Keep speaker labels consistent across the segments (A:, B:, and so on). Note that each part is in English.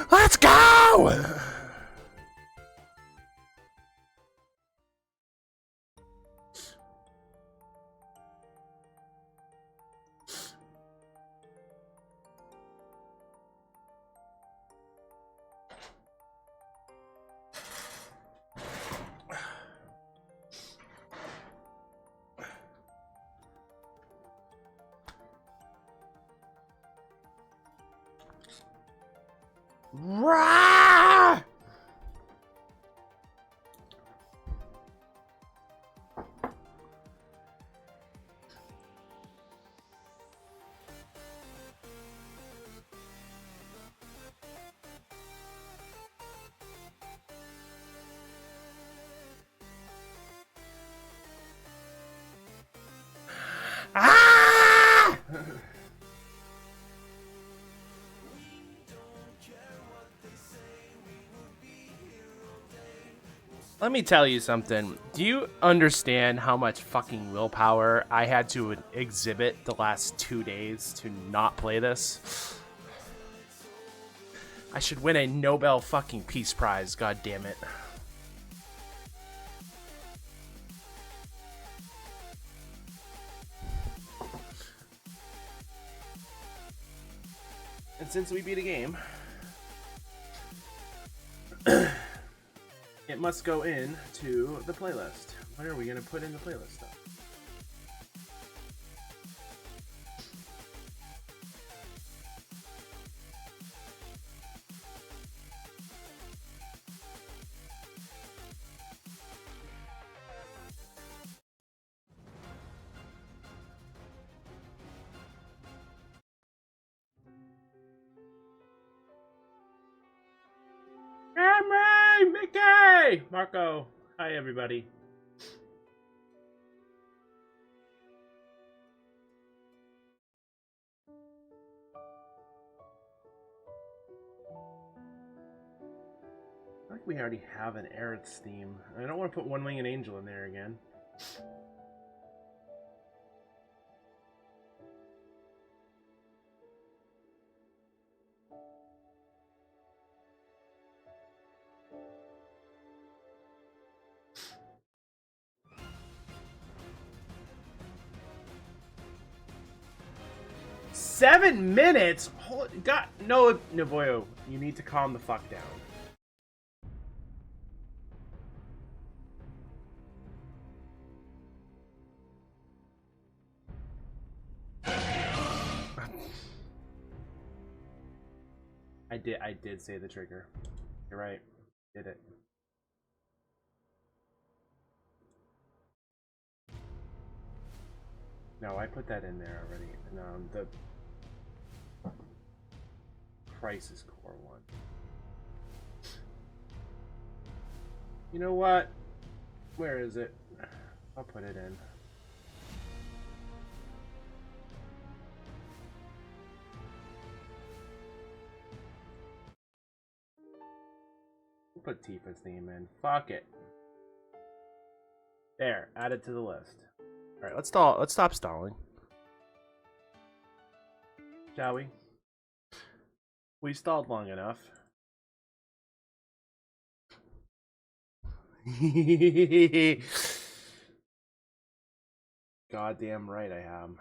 A: Let's go! Rah! Ah! Let me tell you something. Do you understand how much fucking willpower I had to exhibit the last 2 days to not play this? I should win a Nobel fucking Peace Prize, god damn it. And since we beat a game, it must go in to the playlist. Where are we going to put in the playlist stuff? Emery! Mickey! Marco! Hi, everybody. I think we already have an Aerith's theme. I don't want to put One Winged Angel in there again. Seven minutes? Holy God, no, Navoyo, you need to calm the fuck down. I did say the trigger. You're right. Did it. No, I put that in there already. No, the Crisis Core one. You know what? Where is it? I'll put it in. We'll put Tifa's theme in. Fuck it. There, add it to the list. Alright, let's stop stalling. Shall we? We stalled long enough. Goddamn right I am.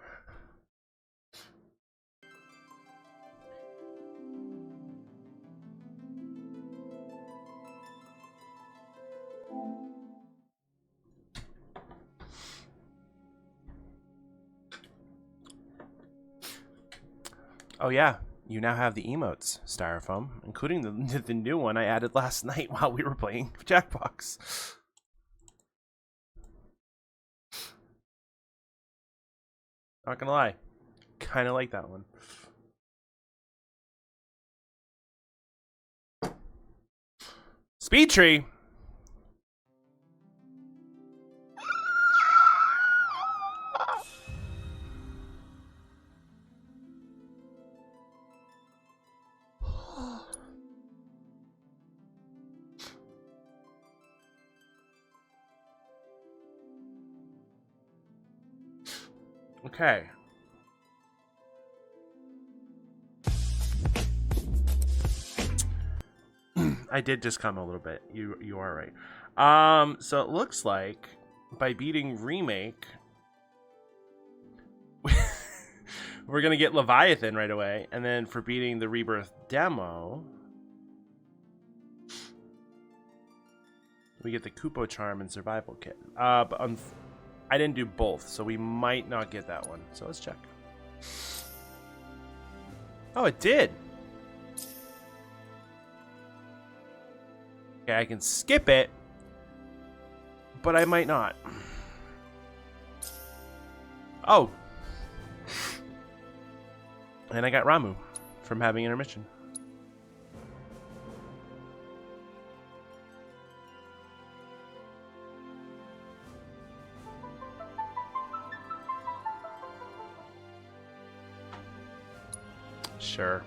A: Oh yeah, you now have the emotes, Styrofoam, including the new one I added last night while we were playing Jackbox. Not gonna lie, kind of like that one. Speed Tree! Okay. I did just come a little bit. You are right. So it looks like by beating Remake, we're gonna get Leviathan right away, and then for beating the Rebirth demo, we get the Kupo Charm and Survival Kit. But I didn't do both, so we might not get that one. So let's check. Oh, it did. Okay, I can skip it, but I might not. Oh. And I got Ramu from having intermission. Sure.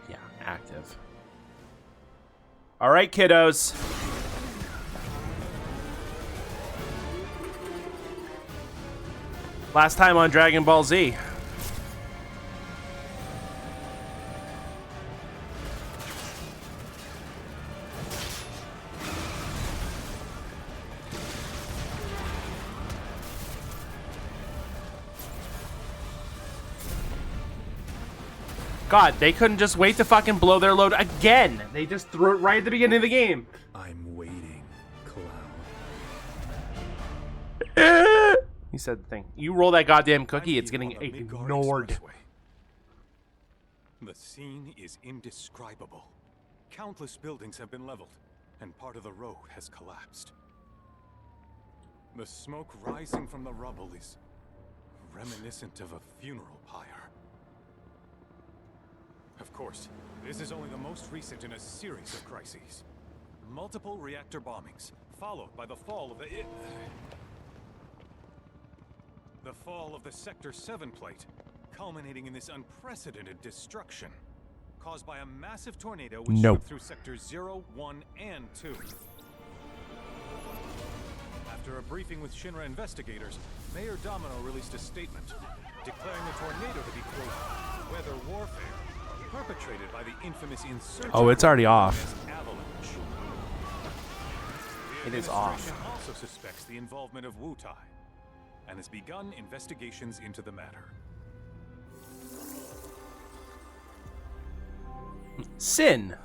A: Yeah, active. All right, kiddos. Last time on Dragon Ball Z. God, they couldn't just wait to fucking blow their load again. They just threw it right at the beginning of the game.
B: I'm waiting, Cloud.
A: He said the thing. You roll that goddamn cookie, it's getting ignored.
B: The scene is indescribable. Countless buildings have been leveled, and part of the road has collapsed. The smoke rising from the rubble is reminiscent of a funeral pyre. Of course, this is only the most recent in a series of crises. Multiple reactor bombings, followed by the fall of the Sector 7 plate, culminating in this unprecedented destruction, caused by a massive tornado which swept through Sectors 0, 1, and 2. After a briefing with Shinra investigators, Mayor Domino released a statement, declaring the tornado to be, quote, weather warfare, perpetrated by the infamous insurgent.
A: Oh, it's already off.
B: Avalanche.
A: It is off.
B: The also suspects the involvement of Wutai, and has begun investigations into the matter.
A: Sin.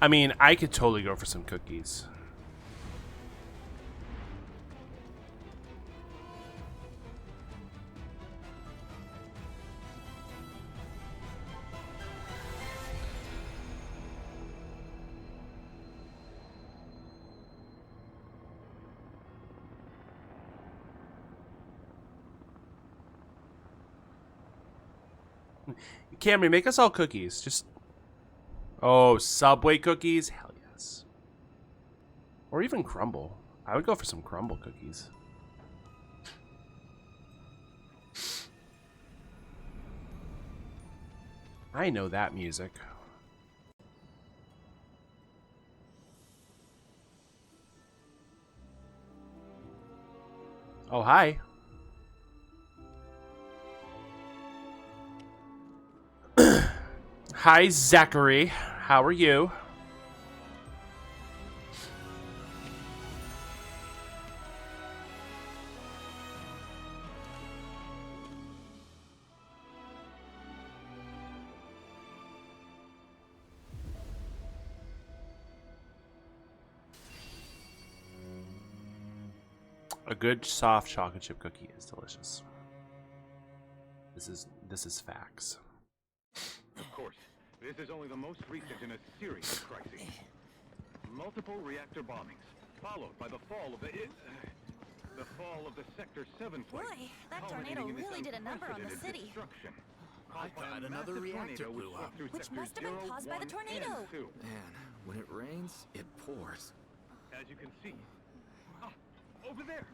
A: I mean, I could totally go for some cookies. Camry, make us all cookies. Just... Oh, Subway cookies? Hell yes. Or even crumble. I would go for some crumble cookies. I know that music. Oh, hi. Hi, Zachary. How are you? A good soft chocolate chip cookie is delicious. This is facts.
B: Of course, this is only the most recent in a series of crises. Multiple reactor bombings, followed by the fall of the Sector 7 plate.
C: Boy, that tornado really did a number on the city.
D: I thought another reactor blew up.
C: Which must have been caused by the tornado.
D: Man, when it rains, it pours.
B: As you can see. Over there.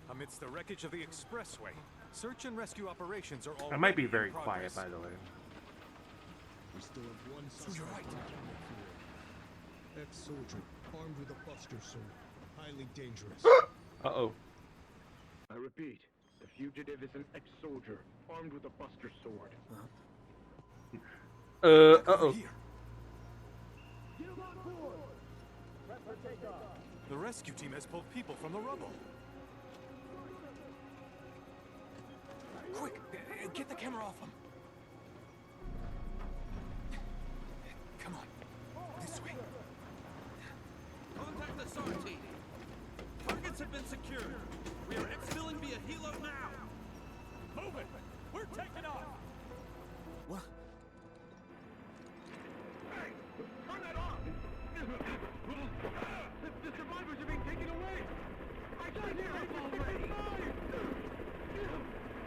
B: Amidst the wreckage of the expressway, search and rescue operations are all.
A: I might be very quiet, by the way.
E: We still have one suspect.
B: You're right.
E: Ex-soldier armed with a buster sword. Highly dangerous.
A: Uh-oh.
F: I repeat, the fugitive is an ex-soldier armed with a buster sword.
A: Uh-oh.
B: Here. The rescue team has pulled people from the rubble. Quick, get the camera off them. Come on, this way.
G: Contact the SAR team. Targets have been secured. We are exfilling via helo now. Move it. We're taking off.
B: What?
F: Hey, turn that off! The survivors are being taken away! I got here already!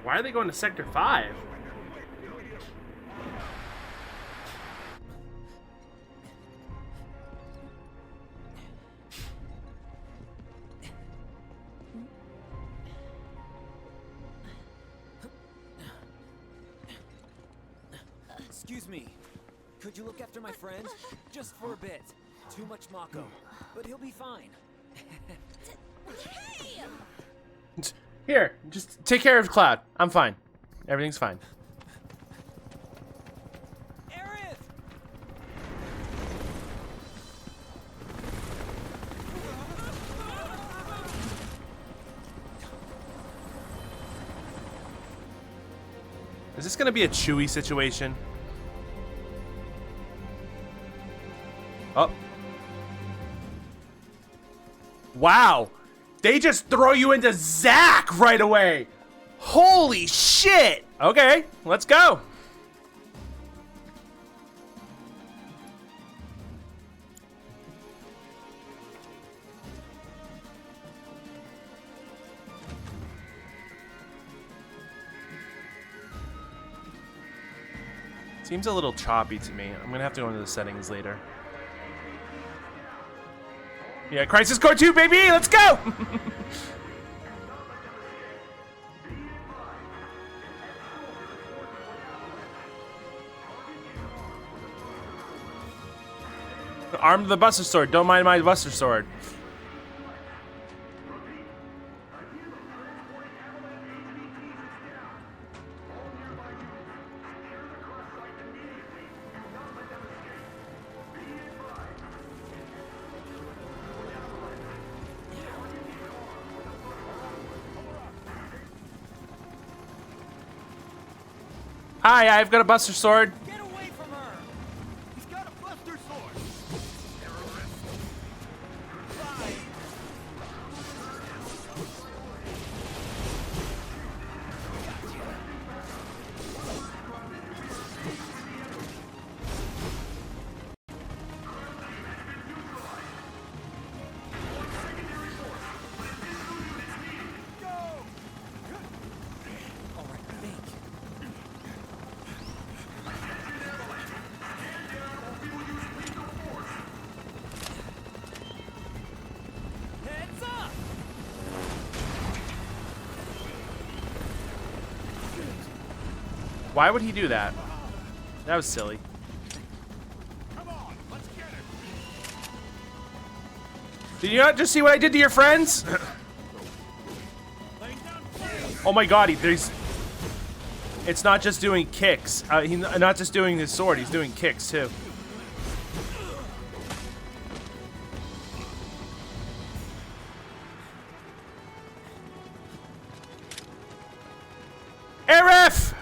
A: Why are they going to Sector 5?
H: Excuse me. Could you look after my friend? Just for a bit. Too much Mako. But he'll be fine.
C: Hey!
A: Here, just take care of Cloud. I'm fine. Everything's fine.
H: Aerith!
A: Is this gonna be a Chewy situation? Oh. Wow. They just throw you into Zack right away. Holy shit. Okay, let's go. Seems a little choppy to me. I'm gonna have to go into the settings later. Yeah, Crisis Core 2, baby! Let's go! Armed with the Buster Sword. Don't mind my Buster Sword. Hi, I've got a Buster Sword.
H: Get away from her!
F: He's got a buster sword!
H: Alright, think. Heads up!
A: Why would he do that? That was silly.
F: Come on, let's get it!
A: Did you not just see what I did to your friends? Oh my god, there's... It's not just doing kicks. He's not just doing his sword, he's doing kicks too. Aerith!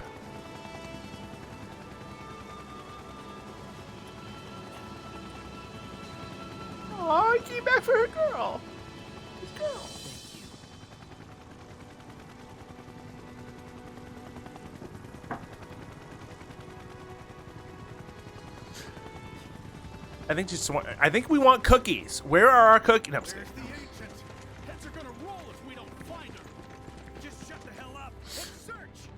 A: Aw, I came back for her girl. His girl.
H: Thank you.
A: I think we want cookies. Where are our cookies? No, I'm just
F: Where's
A: kidding.
F: the ancient? Heads are gonna roll if we don't find her! Just shut the hell up and search!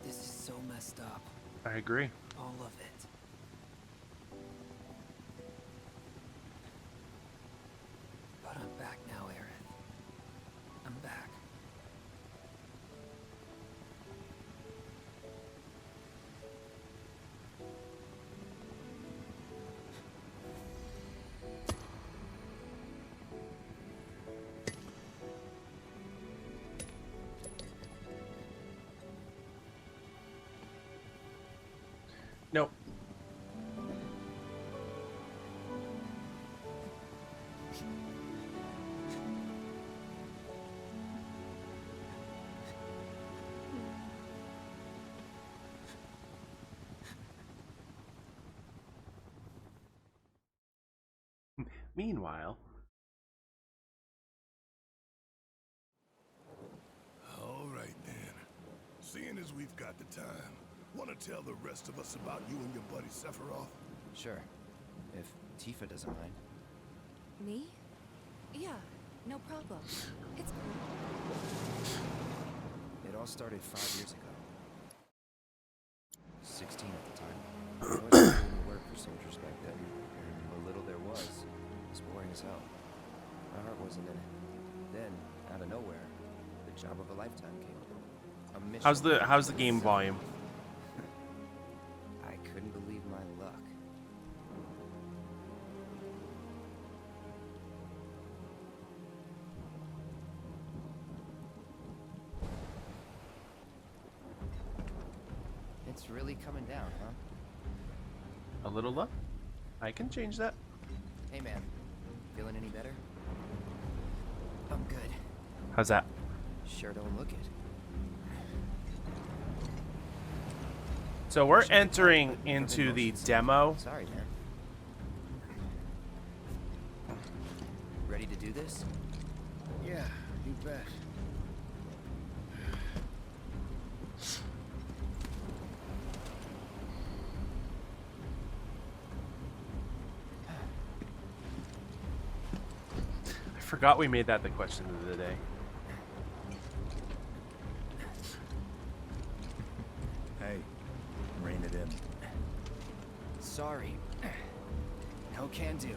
H: This is so messed up.
A: I agree.
H: All of it. But I'm back now, Aerith.
A: Nope. Meanwhile,
I: all right then. Seeing as we've got the time, want to tell the rest of us about you and your buddy Sephiroth?
J: Sure. If Tifa doesn't mind.
C: Me? Yeah, no problem. It's cool.
J: It all started 5 years ago. 16 at the time. I wasn't doing the work for soldiers back then. And what little there was boring as hell. My heart wasn't in it. Then, out of nowhere, the job of a lifetime came up. A mission.
A: how's the game volume?
J: I couldn't believe my luck. It's really coming down, huh?
A: A little low? I can change that.
J: Hey man, feeling any better? I'm good.
A: How's that?
J: Sure don't look it.
A: So we're entering into the demo.
J: Sorry, man. Ready to do this?
E: Yeah, you bet.
A: I forgot we made that the question of the day.
K: Hey, rein it in.
J: Sorry. No can do.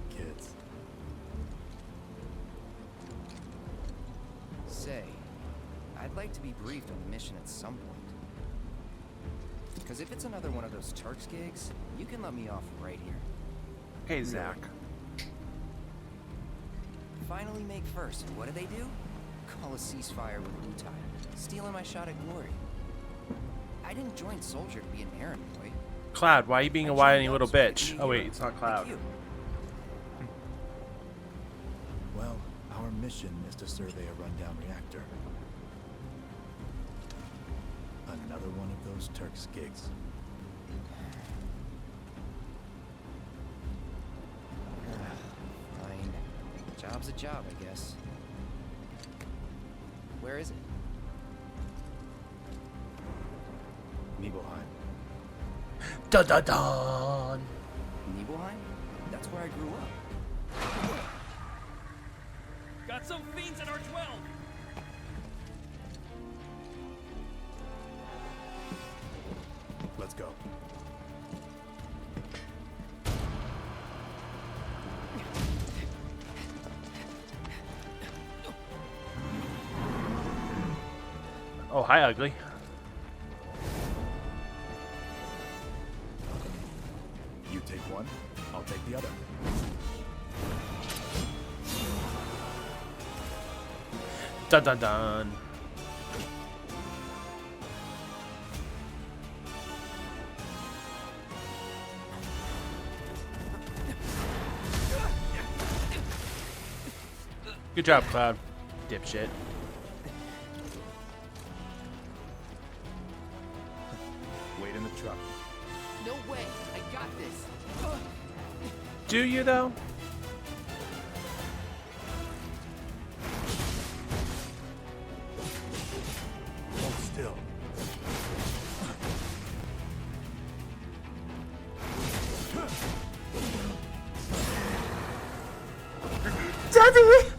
K: Kids.
J: Say, I'd like to be briefed on the mission at some point. Because if it's another one of those Turks gigs, you can let me off right here.
A: Hey, Zack.
J: Finally make first, and what do? Call a ceasefire with Wutai, stealing my shot at glory. I didn't join Soldier to be an errand boy.
A: Cloud, why are you being a whiny little bitch? Oh wait, it's not Cloud.
K: Well, our mission is to survey a rundown reactor. Another one of those Turks gigs.
J: Fine. Job's a job, I guess. Where is it?
K: Nibelheim.
A: Dun dun dun!
J: Nibelheim? That's where I grew up.
G: Got some fiends at our 12.
K: Let's go.
A: Oh, hi, ugly.
K: You take one, I'll take the other.
A: Dun dun dun. Good job, Cloud. Dipshit.
K: Wait in the truck.
J: No way! I got this!
A: Do you, though?
K: Hold still.
A: Daddy!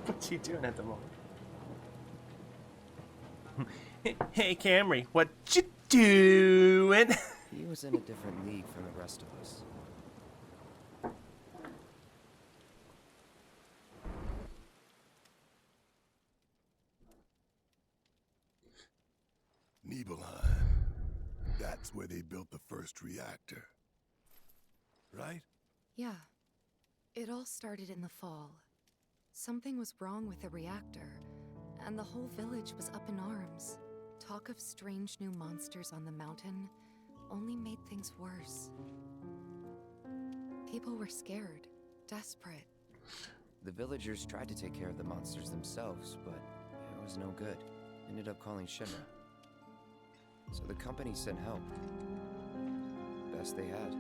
A: What's he doing at the moment? Hey, Camry, what you doing?
J: He was in a different league from the rest of us.
I: Nibelheim. That's where they built the first reactor. right?
C: Yeah. It all started in the fall. Something was wrong with the reactor, and the whole village was up in arms. Talk of strange new monsters on the mountain only made things worse. People were scared, desperate.
J: The villagers tried to take care of the monsters themselves, but it was no good. Ended up calling Shinra. So the company sent help. Best they had.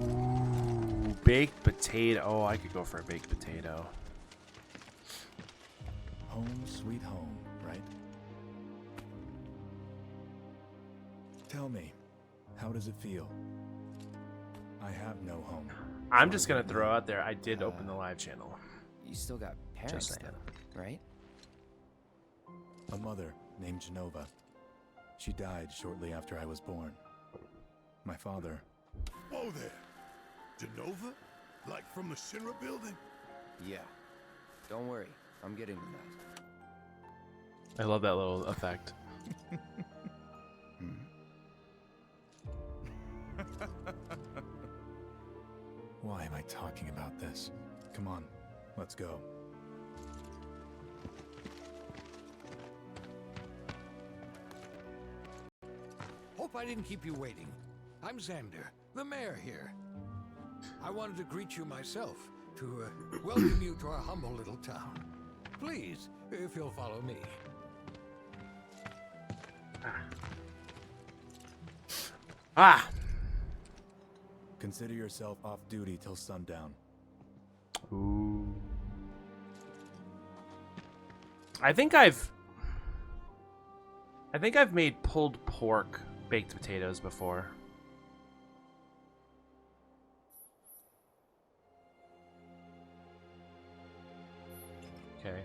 A: Ooh, baked potato. Oh, I could go for a baked potato.
K: Home sweet home, right? Tell me, how does it feel? I have no home.
A: I'm just gonna throw out there, I did open the live channel.
J: You still got parents,
A: Just saying.
J: though, right?
K: A mother named Genova. She died shortly after I was born. My father...
I: Whoa there! Genova? Like from the Shinra building?
J: Yeah. Don't worry, I'm getting to that.
A: I love that little effect.
K: Why am I talking about this? Come on, let's go.
F: Hope I didn't keep you waiting. I'm Xander, the mayor here. I wanted to greet you myself, to welcome you to our humble little town. Please, if you'll follow me.
A: Ah!
K: Consider yourself off duty till sundown.
A: Ooh. I think I've made pulled pork baked potatoes before. Okay.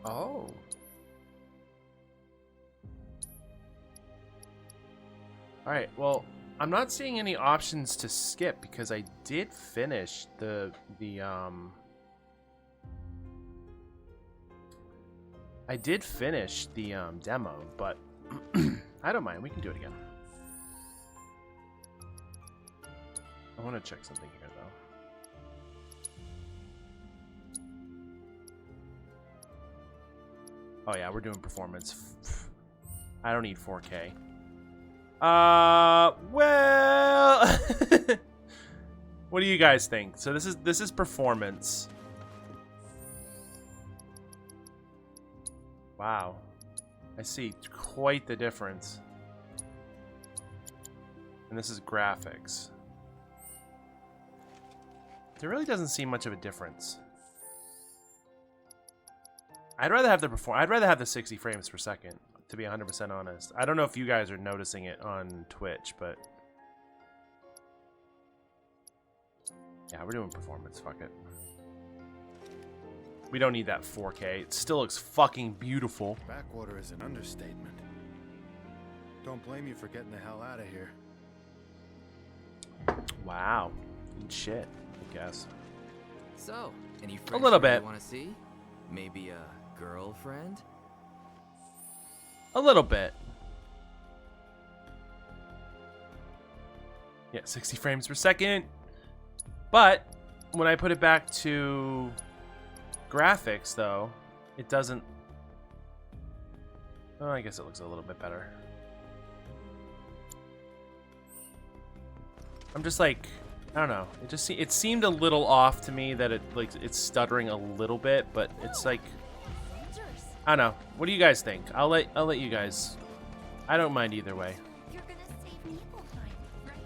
A: Oh. Alright, well, I'm not seeing any options to skip because I did finish the demo, but I don't mind, we can do it again. I want to check something here though. Oh yeah, we're doing performance. I don't need 4K. Well, what do you guys think? So this is performance. Wow, I see quite the difference. And this is graphics. There really doesn't seem much of a difference. I'd rather have the 60 frames per second, to be 100% honest. I don't know if you guys are noticing it on Twitch, but yeah, we're doing performance. Fuck it. We don't need that 4K. It still looks fucking beautiful.
E: Backwater is an understatement. Don't blame you for getting the hell out of here.
A: Wow. Good shit, I guess.
J: So, any
A: A
J: friends
A: little
J: you
A: bit.
J: want to see? Maybe a girlfriend?
A: A little bit. Yeah, 60 frames per second. But when I put it back to graphics, though, it doesn't. Oh, I guess it looks a little bit better. I'm just like, I don't know. It seemed a little off to me that it's stuttering a little bit, but it's like, I don't know. What do you guys think? I'll let you guys. I don't mind either way.
L: You're gonna save Nibelheim, right?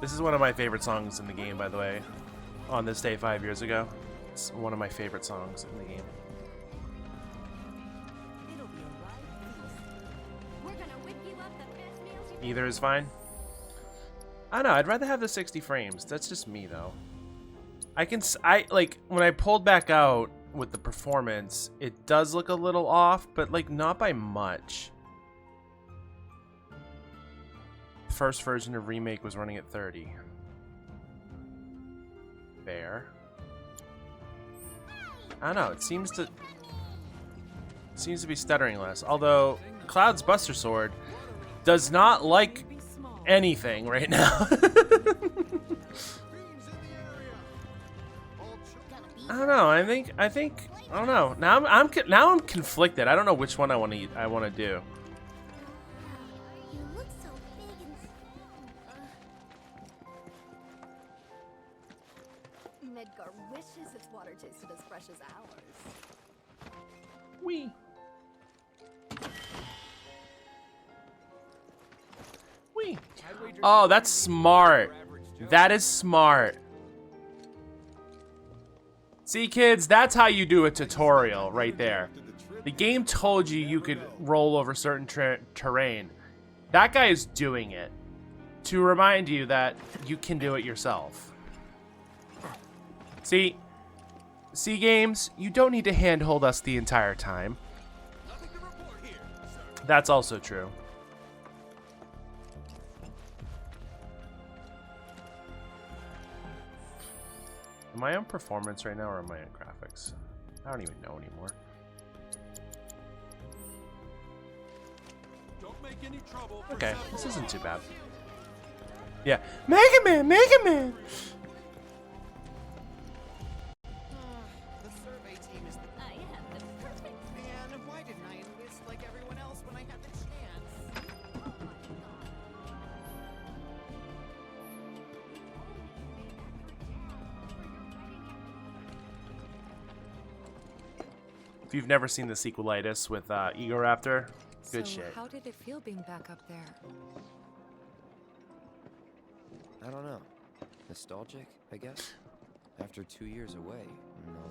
A: This is one of my favorite songs in the game, by the way. On this day 5 years ago, it's one of my favorite songs in the game.
L: We're gonna whip you up the best meals you
A: Either is fine. I don't know. I'd rather have the 60 frames. That's just me, though. Like, when I pulled back out with the performance, it does look a little off, but, like, not by much. First version of Remake was running at 30. Fair. I don't know. It seems to be stuttering less. Although Cloud's Buster Sword does not like anything right now. I don't know. I think I don't know. Now I'm conflicted. I don't know which one I want to do.
L: You look so big and strong. Midgar wishes its water tasted as fresh as ours.
A: Wee. Wee. Oh, that's smart. That is smart. See, kids, that's how you do a tutorial right there. The game told you you could roll over certain terrain. That guy is doing it to remind you that you can do it yourself. See, games, you don't need to handhold us the entire time. That's also true. Am I on performance right now, or am I on graphics? I don't even know anymore.
G: Don't make any trouble.
A: Okay, this isn't too bad. Yeah, Mega Man, Mega Man.
D: The survey team is the...
L: I have the perfect.
D: Man, why didn't I enlist like everyone else when I had the chance?
A: If you've never seen the sequelitis with Egoraptor, good
C: So
A: shit.
C: how did it feel being back up there?
J: I don't know. Nostalgic, I guess? After 2 years away and all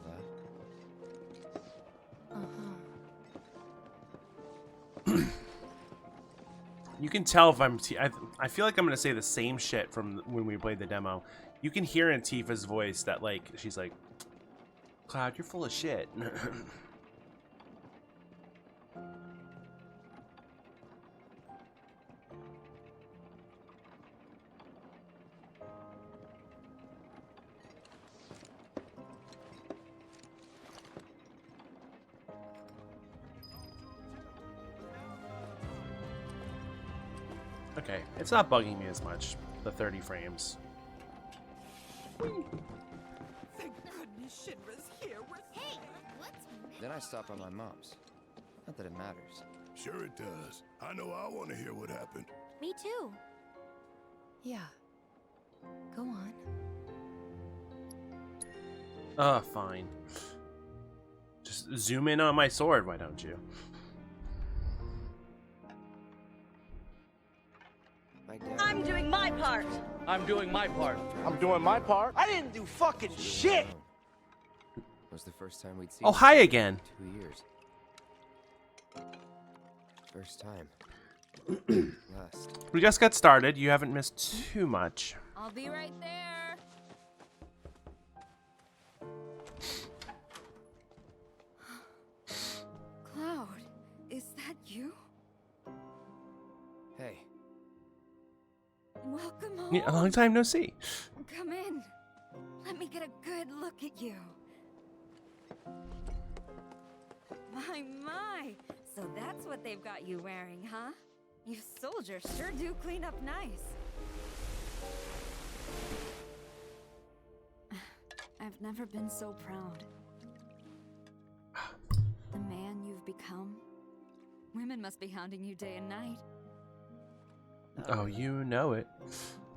J: that.
A: You can tell if I feel like I'm gonna say the same shit from when we played the demo. You can hear in Tifa's voice that, like, she's like, Cloud, you're full of shit. Okay, it's not bugging me as much, the 30 frames.
D: Thank goodness Shinra's here with...
L: Hey, what's
J: Then I stop by my mom's. Not that it matters.
I: Sure it does. I know I want to hear what happened.
L: Me too.
C: Yeah. Go on.
A: Fine. Just zoom in on my sword, why don't you?
J: My dad...
M: I'm doing my part.
G: I'm doing my part.
N: I'm doing my part.
M: I didn't do fucking shit.
J: Was the first time we'd seen...
A: Oh, hi again.
J: 2 years. First time. Last.
A: We just got started. You haven't missed too much.
L: I'll be right there. Cloud, is that you?
J: Hey.
L: Welcome home.
A: Yeah, a long time no see.
L: Come in. Let me get a good look at you. My. So that's what they've got you wearing, huh? You soldiers sure do clean up nice. I've never been so proud. The man you've become. Women must be hounding you day and night.
A: Oh, you know it.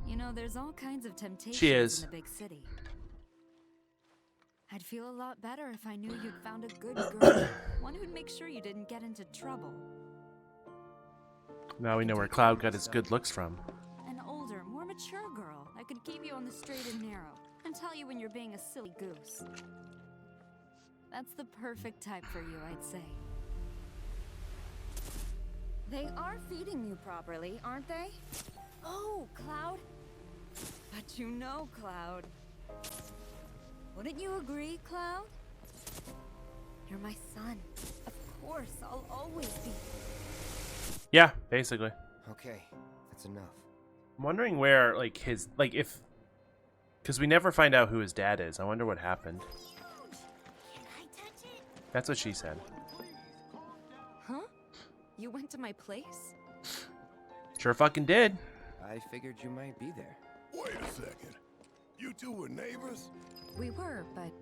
L: You know, there's all kinds of temptations
A: She is.
L: in the big city. I'd feel a lot better if I knew you'd found a good girl. One who'd make sure you didn't get into trouble.
A: Now we know where Cloud got his good looks from.
L: An older, more mature girl that could keep you on the straight and narrow and tell you when you're being a silly goose. That's the perfect type for you, I'd say. They are feeding you properly, aren't they? Oh, Cloud, But you know, Cloud. Wouldn't you agree, Cloud? You're my son. Of course, I'll always be.
A: Yeah, basically.
J: Okay, that's enough.
A: I'm wondering where, like, his, like, if, because we never find out who his dad is. I wonder what happened. That's what she said.
C: Huh? You went to my place?
A: Sure fucking did.
J: I figured you might be there.
I: Wait a second. You two were neighbors?
C: We were, but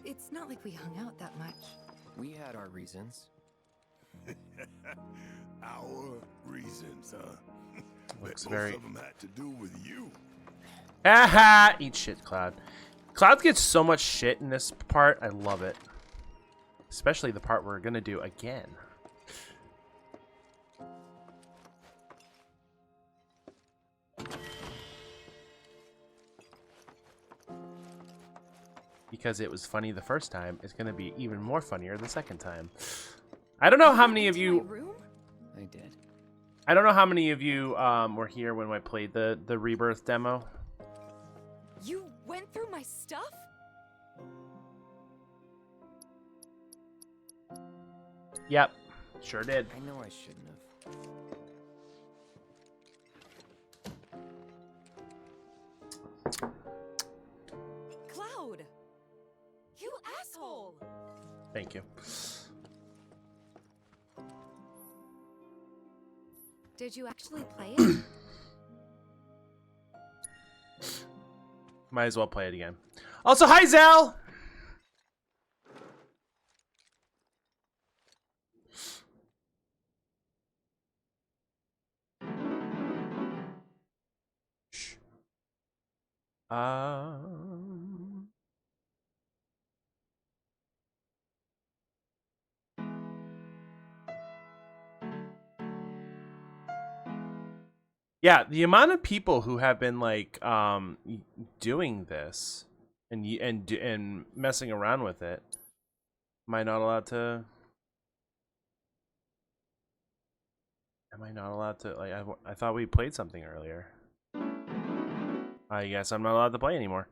C: it's not like we hung out that much.
J: We had our reasons.
I: Our reasons, huh?
A: Looks
I: Most
A: very...
I: of them had to do with you.
A: Haha! Eat shit, Cloud. Cloud gets so much shit in this part. I love it. Especially the part we're gonna do again. Because it was funny the first time, it's gonna be even more funnier the second time. I don't know how many of you...
J: I did.
A: I don't know how many of you were here when I played the Rebirth demo.
C: You went through my stuff?
A: Yep, sure did.
J: I know I shouldn't have.
C: Cloud! You asshole!
A: Thank you.
C: Did you actually play it?
A: Might as well play it again. Also, hi, Zell! Shh. Yeah, the amount of people who have been like doing this and messing around with it. Am I not allowed to? Am I not allowed to? Like, I thought we played something earlier. I guess I'm not allowed to play anymore.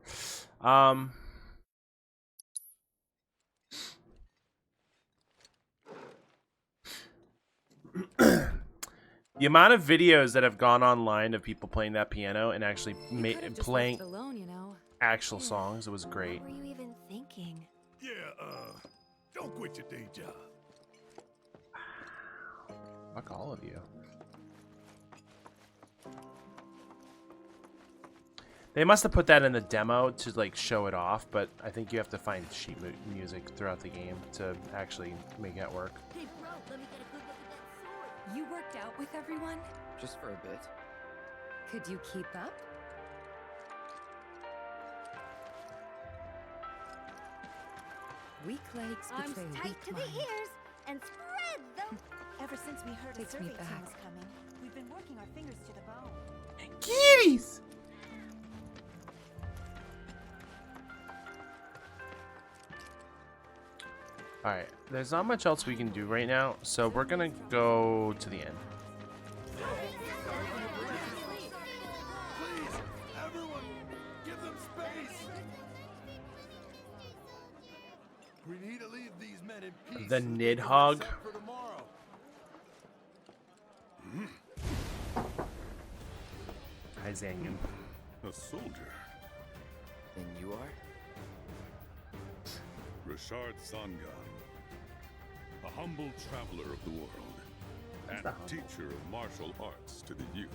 A: The amount of videos that have gone online of people playing that piano and actually playing
C: alone, you know.
A: actual songs, it was great.
C: What were you even thinking?
I: Yeah, don't quit your day job.
A: Fuck all of you. They must have put that in the demo to like show it off, but I think you have to find sheet music throughout the game to actually make that work.
L: Hey, bro, let me get a good look at that sword.
C: You worked out with everyone?
J: Just for a bit.
C: Could you keep up? Weak legs betray
L: Arms
C: weak
L: tight to the
C: mind.
L: ears and spread them.
N: Ever since we heard a
C: Takes me
N: survey team
C: back.
N: was coming, we've been working our fingers to the bone.
A: Kitties! Alright, there's not much else we can do right now, so we're gonna go to the end.
I: Please, everyone, give them space. We need to leave these men in peace.
A: The Nidhogg.
I: For tomorrow.
A: Hi, Zangan.
I: A soldier.
J: And you are?
I: Richard Sangan, a humble traveler of the world, and a teacher of martial arts to the youth.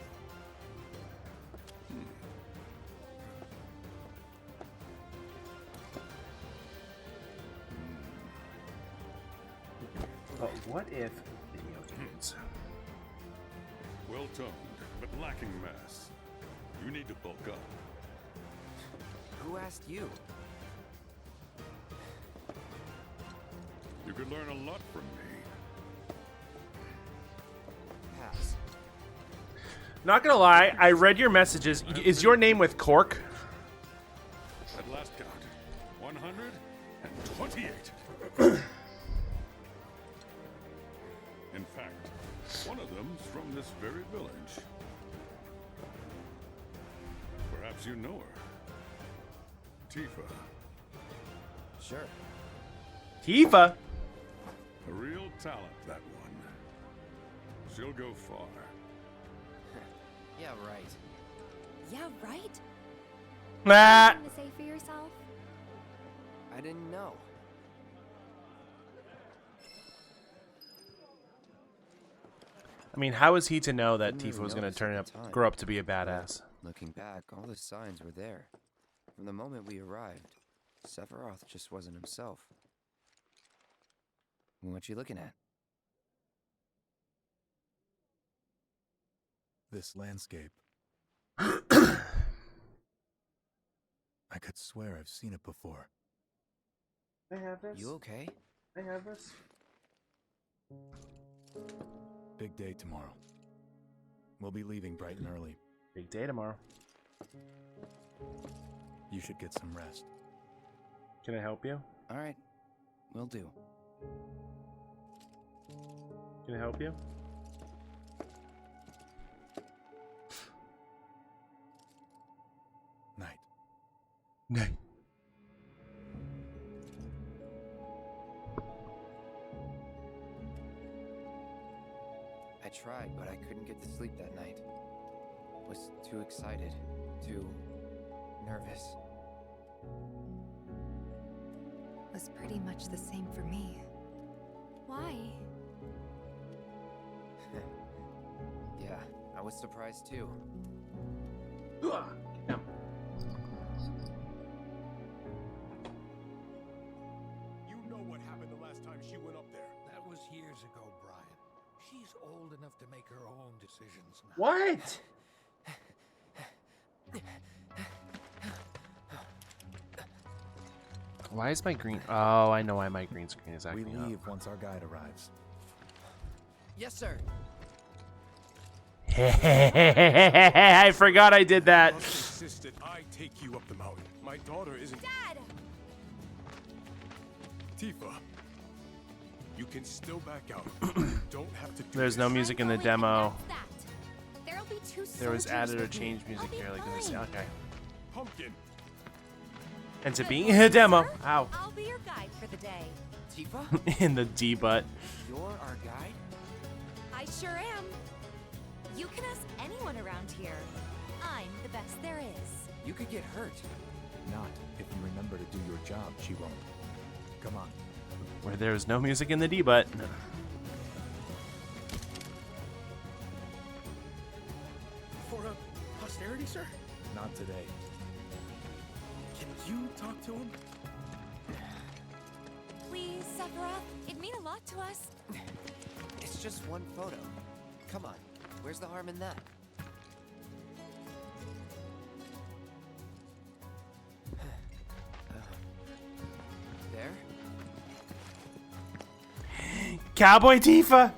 A: But what if video games?
I: Well toned, but lacking mass. You need to bulk up.
J: Who asked you?
I: You could learn a lot from me.
J: Pass.
A: Not gonna lie, I read your messages. Is your name with Cork?
I: At last count, 128. In fact, one of them's from this very village. Perhaps You know her? Tifa.
J: Sure.
A: Tifa?
I: A real talent, that one. She'll go far.
J: Yeah, right.
L: Yeah, right?
A: Ah.
L: Something to say for yourself?
J: I didn't know.
A: I mean, how is he to know that
J: Didn't
A: Tifa
J: really
A: was going to
J: notice at the time.
A: grow up to be a badass?
J: Looking back, all the signs were there. From the moment we arrived, Sephiroth just wasn't himself. What you looking at?
K: This landscape. I could swear I've seen it before.
A: I have this.
J: You okay?
A: I have this.
K: Big day tomorrow. We'll be leaving bright and early.
A: Big day tomorrow.
K: You should get some rest.
A: Can I help you?
J: All right, will do.
A: Can I help you?
K: Night.
A: Night.
J: I tried, but I couldn't get to sleep that night. Was too excited, too nervous.
C: Was pretty much the same for me.
L: Why?
J: Yeah, I was surprised too.
I: You know what happened the last time she went up there.
F: That was years ago, Brian. She's old enough to make her own decisions now.
A: What? Why is my green? Oh, I know why my green screen is
K: We
A: acting
K: leave once our guide arrives.
J: Yes, sir.
A: I forgot I did that.
I: Must insisted I take you up the mountain. My daughter isn't.
L: Dad!
I: Tifa. You can still back out. Don't have to do
A: There's no
I: this.
A: music in the demo.
L: There'll be two
A: There was
L: soldiers
A: added or
L: with me.
A: changed music
L: I'll be
A: here, like this.
L: fine.
A: Okay.
I: Pumpkin.
A: Ends up being a demo. Ow.
L: I'll be your guide for the day.
J: Tifa?
A: In the D butt.
J: You're our guide?
L: I sure am. You can ask anyone around here. I'm the best there is.
J: You could get hurt.
K: Not if you remember to do your job, she won't. Come on.
A: Where there's no music in the D butt.
E: For a posterity, sir?
K: Not today.
E: Can you talk to him?
L: Please, Sephiroth. It'd mean a lot to us.
J: It's just one photo. Come on. Where's the harm in that? There?
A: Cowboy Tifa.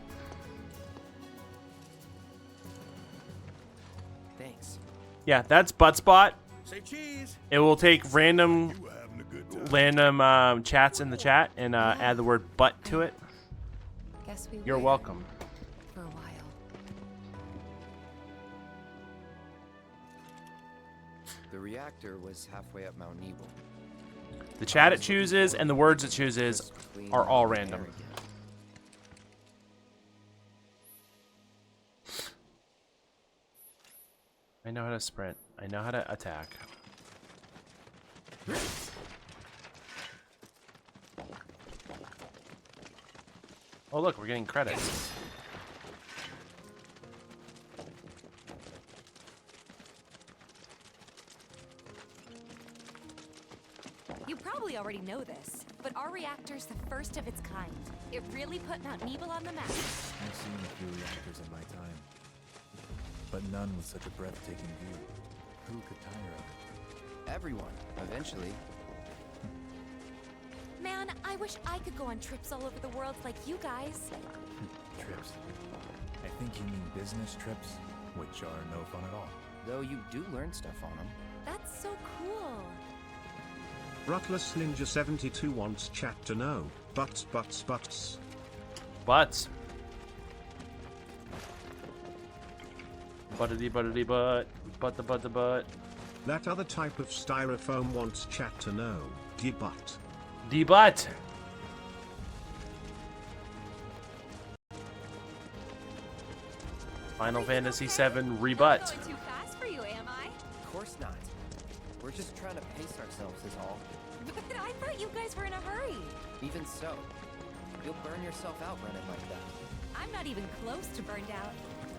J: Thanks.
A: Yeah, that's butt spot.
E: Say cheese.
A: It will take random
I: You having a good time?
A: chats in the chat and add the word butt to it.
C: Guess we
A: You're
C: waited
A: welcome.
C: for a while.
J: The reactor was halfway up Mount Nebel.
A: The chat it chooses and the words it chooses are all random. I know how to sprint. I know how to attack. Oh look, we're getting credits.
L: You probably already know this, but our reactor's the first of its kind. It really put Mount Nebel on the map.
K: I've seen a few reactors in my time, but none with such a breathtaking view. Who could tire of it?
J: Everyone, eventually.
L: Man, I wish I could go on trips all over the world like you guys.
K: Trips. I think you mean business trips, which are no fun at all.
J: Though you do learn stuff on them.
L: That's so cool.
O: Rutless Ninja 72 wants chat to know. Butts.
A: Butts. Buttity buttity butt. Butt the butt the butt.
O: That other type of styrofoam wants chat to know. Debut.
A: Debut. Final Fantasy VII Rebirth.
L: Not going too fast for you, am I?
J: Of course not. We're just trying to pace ourselves is all.
L: But I thought you guys were in a hurry.
J: Even so, you'll burn yourself out running like that.
L: I'm not even close to burned out.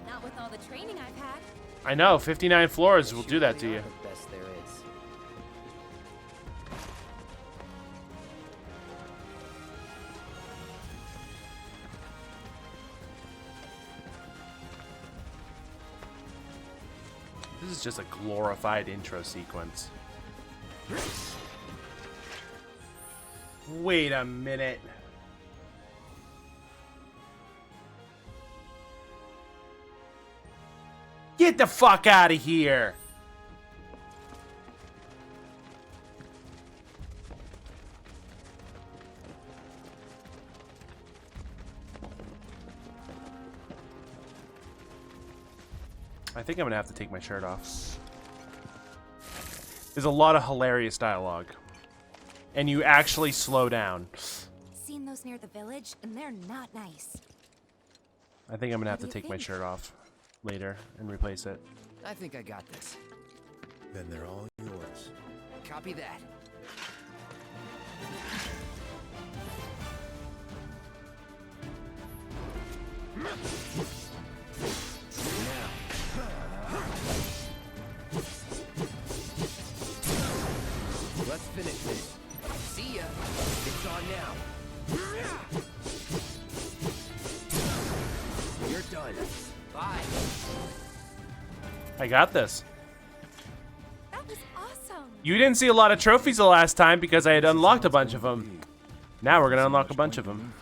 L: Not with all the training I've had.
A: I know, 59 floors will do that to you.
J: The best there is.
A: This is just a glorified intro sequence. Wait a minute. Get the fuck out of here. I think I'm gonna have to take my shirt off. There's a lot of hilarious dialogue. And you actually slow down.
L: Seen those near the village, and they're not nice.
A: I think I'm gonna have to take my shirt off later and replace it.
J: I think I got this.
K: Then they're all yours.
J: Copy that. Let's finish this. See ya. It's on now. You're done. Bye.
A: I got this.
L: That was awesome.
A: You didn't see a lot of trophies the last time because I had unlocked a bunch of them. Now we're gonna unlock a bunch of them.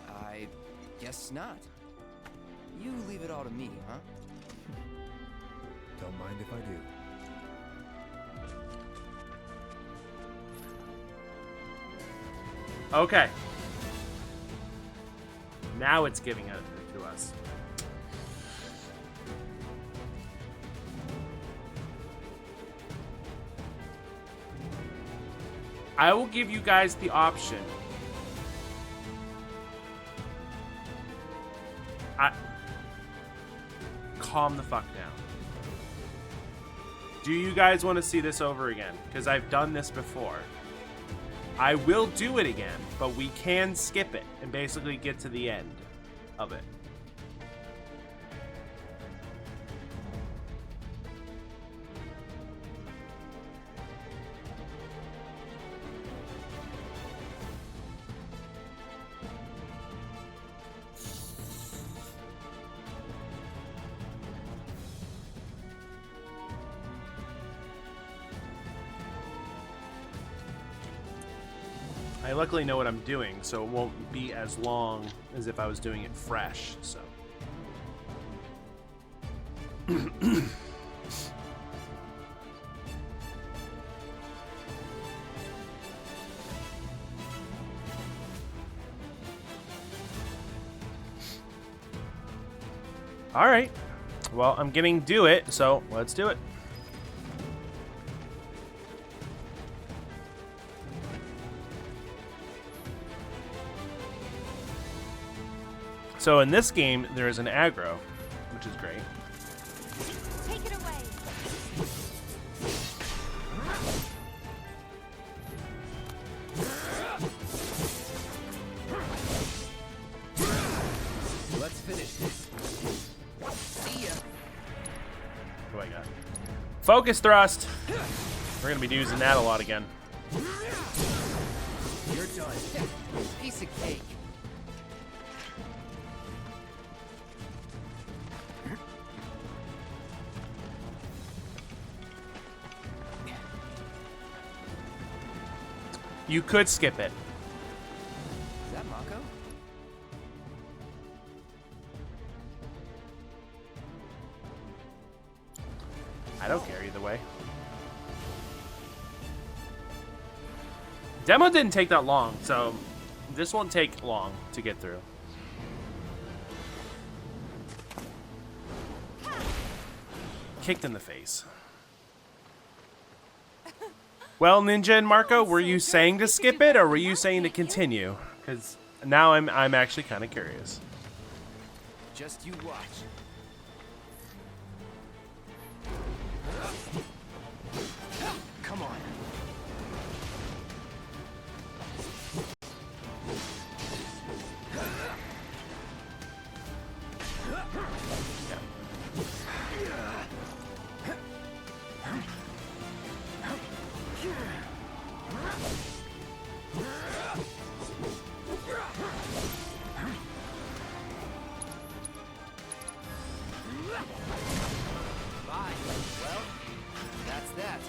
J: I guess not. You leave it all to me, huh?
K: Don't mind if I do.
A: Okay. Now it's giving it to us. I will give you guys the option. Calm the fuck down. Do you guys want to see this over again? Because I've done this before. I will do it again, but we can skip it and basically get to the end of it. I luckily know what I'm doing, so it won't be as long as if I was doing it fresh, so. All right. Well, I'm getting do it, so let's do it. So in this game, there is an aggro, which is great.
L: Take it away.
J: Let's finish this. See ya.
A: What do I got? Focus thrust. We're gonna be using that a lot again.
J: You're done. Piece of cake.
A: You could skip it.
J: Is that Mako?
A: I don't care either way. Demo didn't take that long, so this won't take long to get through. Kicked in the face. Well, Ninja and Marco, were you saying to skip it or were you saying to continue? Because now I'm actually kind of curious.
J: Just you watch. Come on. Bye. Well, that's that.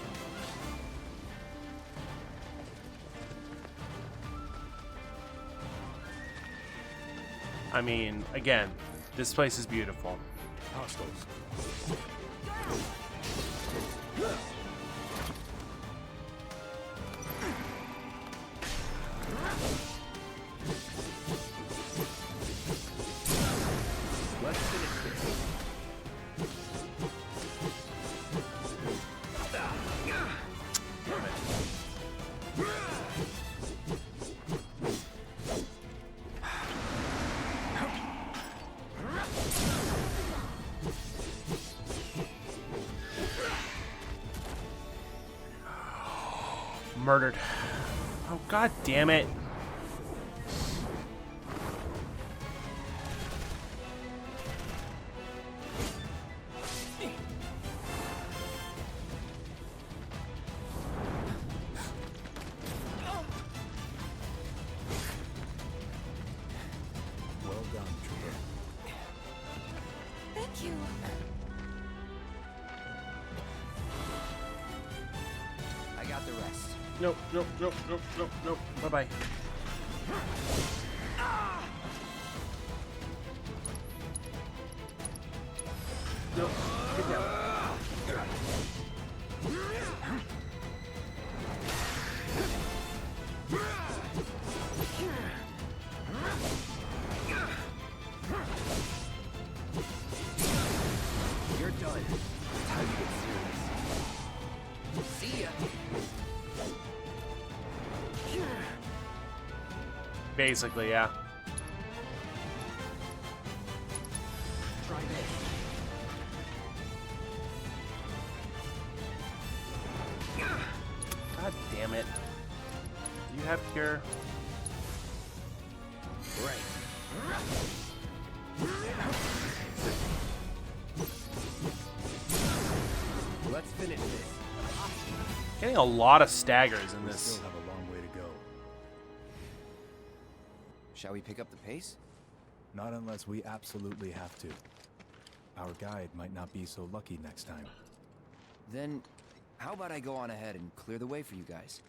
A: I mean, again, this place is beautiful.
E: Hostiles.
J: Let's finish this.
A: Murdered. Oh, god damn it.
K: Well done, Trooper.
C: Thank you.
J: I got the rest.
A: Nope, nope, nope, nope, nope, nope. Bye-bye. Nope. Get down.
J: You're done. Time to get serious. See ya.
A: Basically, yeah.
J: Try this.
A: God damn it. Do you have cure?
J: Right. Let's finish this.
A: Getting a lot of staggers in
K: We
A: this.
K: still have a long way to go.
J: Shall we pick up the pace?
K: Not unless we absolutely have to. Our guide might not be so lucky next time.
J: Then, how about I go on ahead and clear the way for you guys?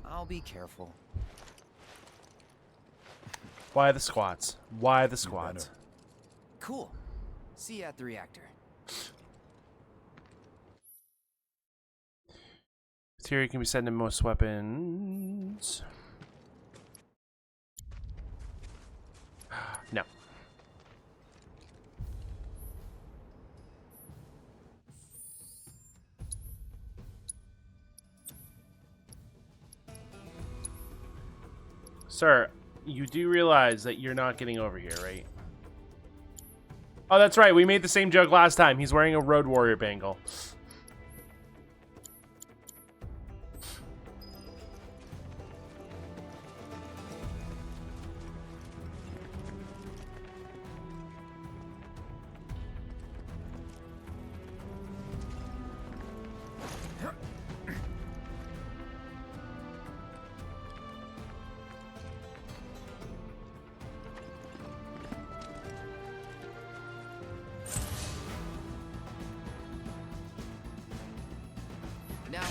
J: I'll be careful.
A: Why the squats? Why the squats?
J: Cool. See you at the reactor.
A: Theory can be sent in most weapons. No. Sir, you do realize that you're not getting over here, right? Oh, that's right. We made the same joke last time. He's wearing a Road Warrior bangle.
J: Now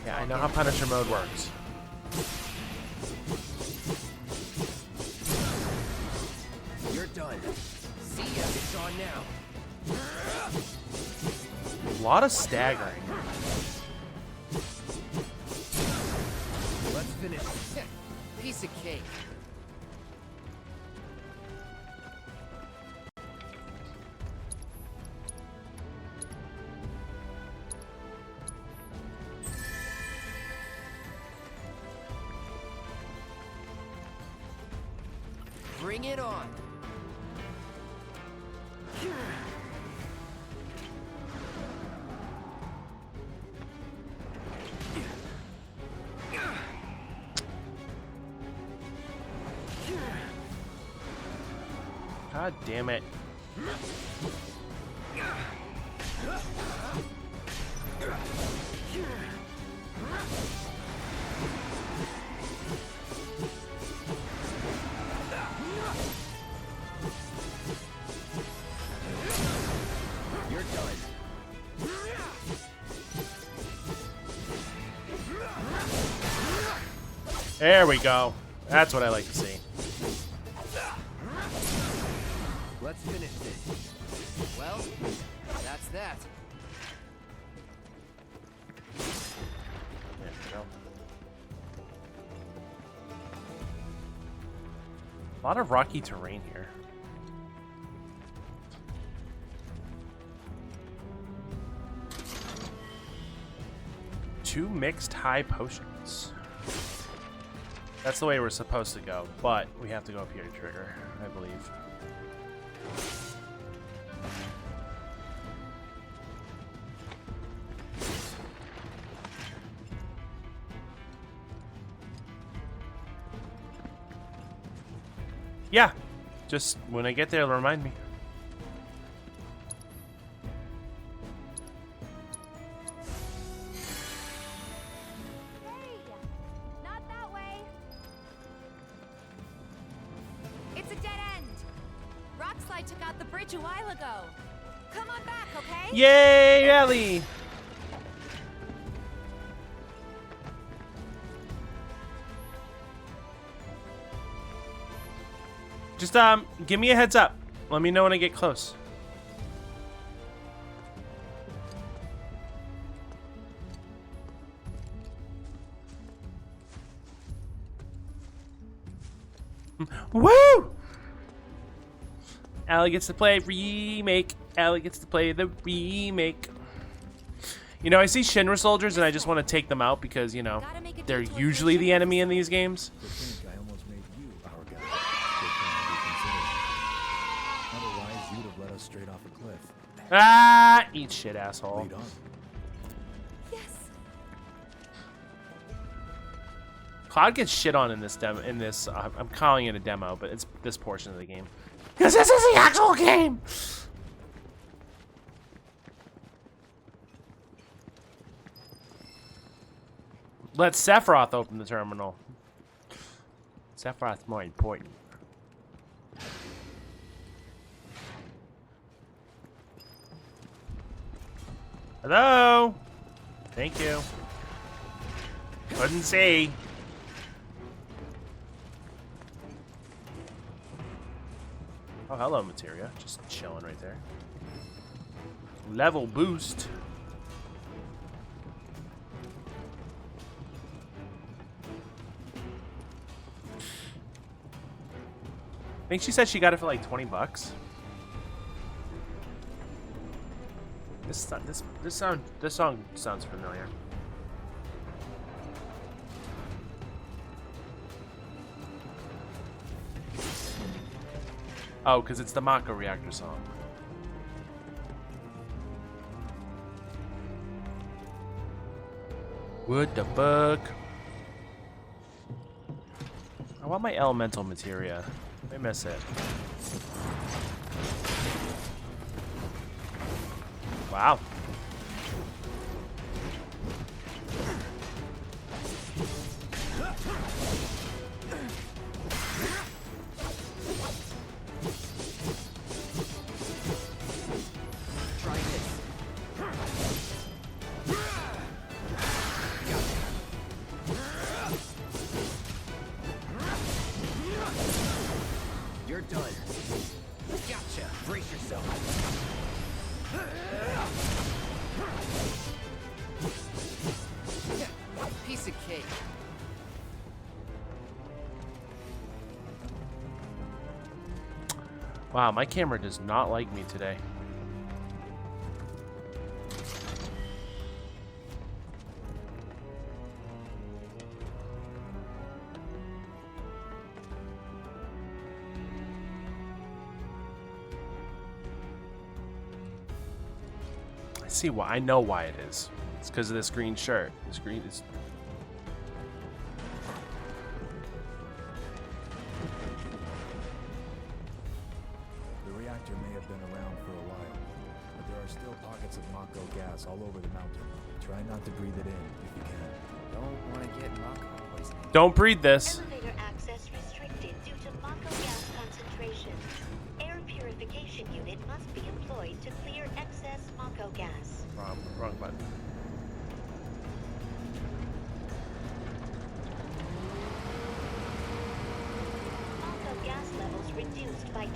A: Yeah, I know how Punisher mode works.
J: you're done. See ya. It's on now.
A: A lot of staggering.
J: Let's finish. Piece of cake. Bring it on.
A: God damn it.
J: You're done.
A: There we go. That's what I like to see.
J: Let's finish this. Well, that's that.
A: There we go. A lot of rocky terrain here. Two mixed high potions. That's the way we're supposed to go, but we have to go up here to trigger, I believe. Yeah, just when I get there, remind me.
L: Not that way. It's a dead end. Rockslide took out the bridge a while ago. Come on back, okay?
A: Yay, Ellie! Just give me a heads up. Let me know when I get close. Woo! Allie gets to play remake. Allie gets to play the remake. You know, I see Shinra soldiers and I just want to take them out because, you know, they're usually the enemy in these games.
K: To think I almost made you our guy. Otherwise, you'd have let us straight off a cliff.
A: Ah! Eat shit, asshole.
K: Lead on.
C: Yes.
A: Cloud gets shit on in this demo. In this, I'm calling it a demo, but it's this portion of the game. Because this is the actual game. Let Sephiroth open the terminal. Sephiroth's more important. Hello? Thank you. Couldn't see. Oh, hello, Materia. Just chilling right there. Level boost. I think she said she got it for like 20 bucks. This song sounds familiar. Oh, because it's the Mako Reactor song. What the fuck? I want my elemental materia. I miss it. Wow.
J: Try this. You're done. Gotcha. Brace yourself. Piece of cake.
A: Wow, my camera does not like me today. see why. I know why it is. It's because of this green shirt. This green is.
K: The reactor may have been around for a while, but there are still pockets of Mako gas all over the mountain. Try not to breathe it in if you can.
J: Don't want to get Mako poisoning.
A: Don't breathe this.
P: Elevator access restricted due to Mako gas concentration. Air purification unit must be employed to clear excess Mako gas.
A: Wrong button.
P: Mako gas levels reduced by 20%.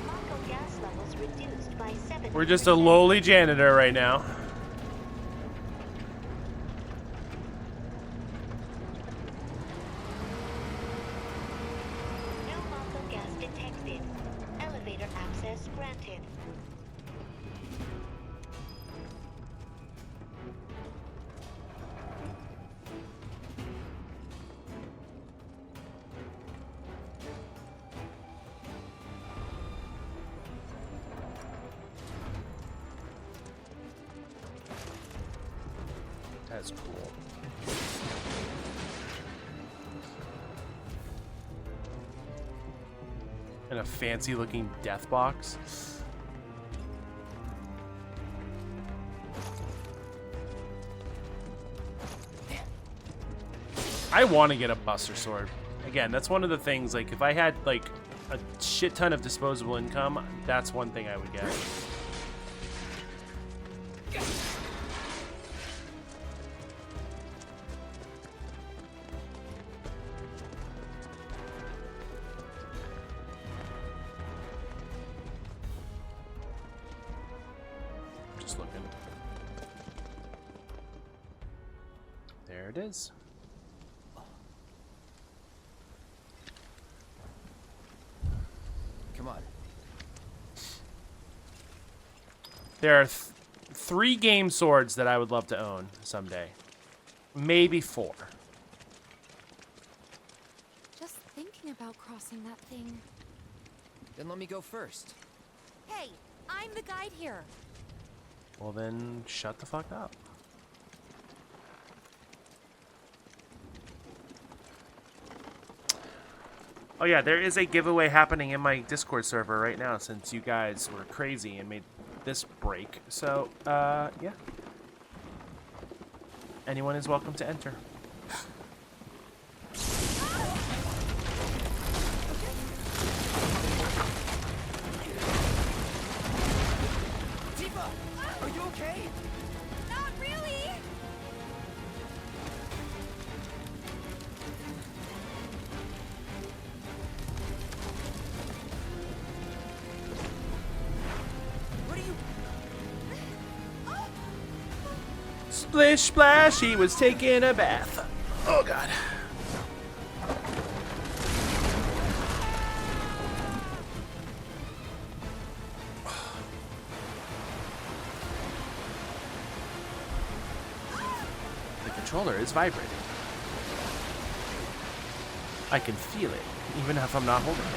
P: Mako gas levels reduced by 7%.
A: We're just a lowly janitor right now.
P: No Mako gas detected. Elevator access granted.
A: That's cool. And a fancy looking death box. I want to get a Buster Sword. Again, that's one of the things, like, if I had, like, a shit ton of disposable income, that's one thing I would get. Just looking. There it is.
J: Come on.
A: There are 3 game swords that I would love to own someday. Maybe 4.
C: Just thinking about crossing that thing.
J: Then let me go first.
L: Hey, I'm the guide here.
A: Well then, shut the fuck up. Oh yeah, there is a giveaway happening in my Discord server right now since you guys were crazy and made this break. So, yeah. Anyone is welcome to enter.
H: Tifa, are you okay?
L: Not really.
H: What are you?
A: Splish splash, he was taking a bath. Oh god. The controller is vibrating. I can feel it, even if I'm not holding it.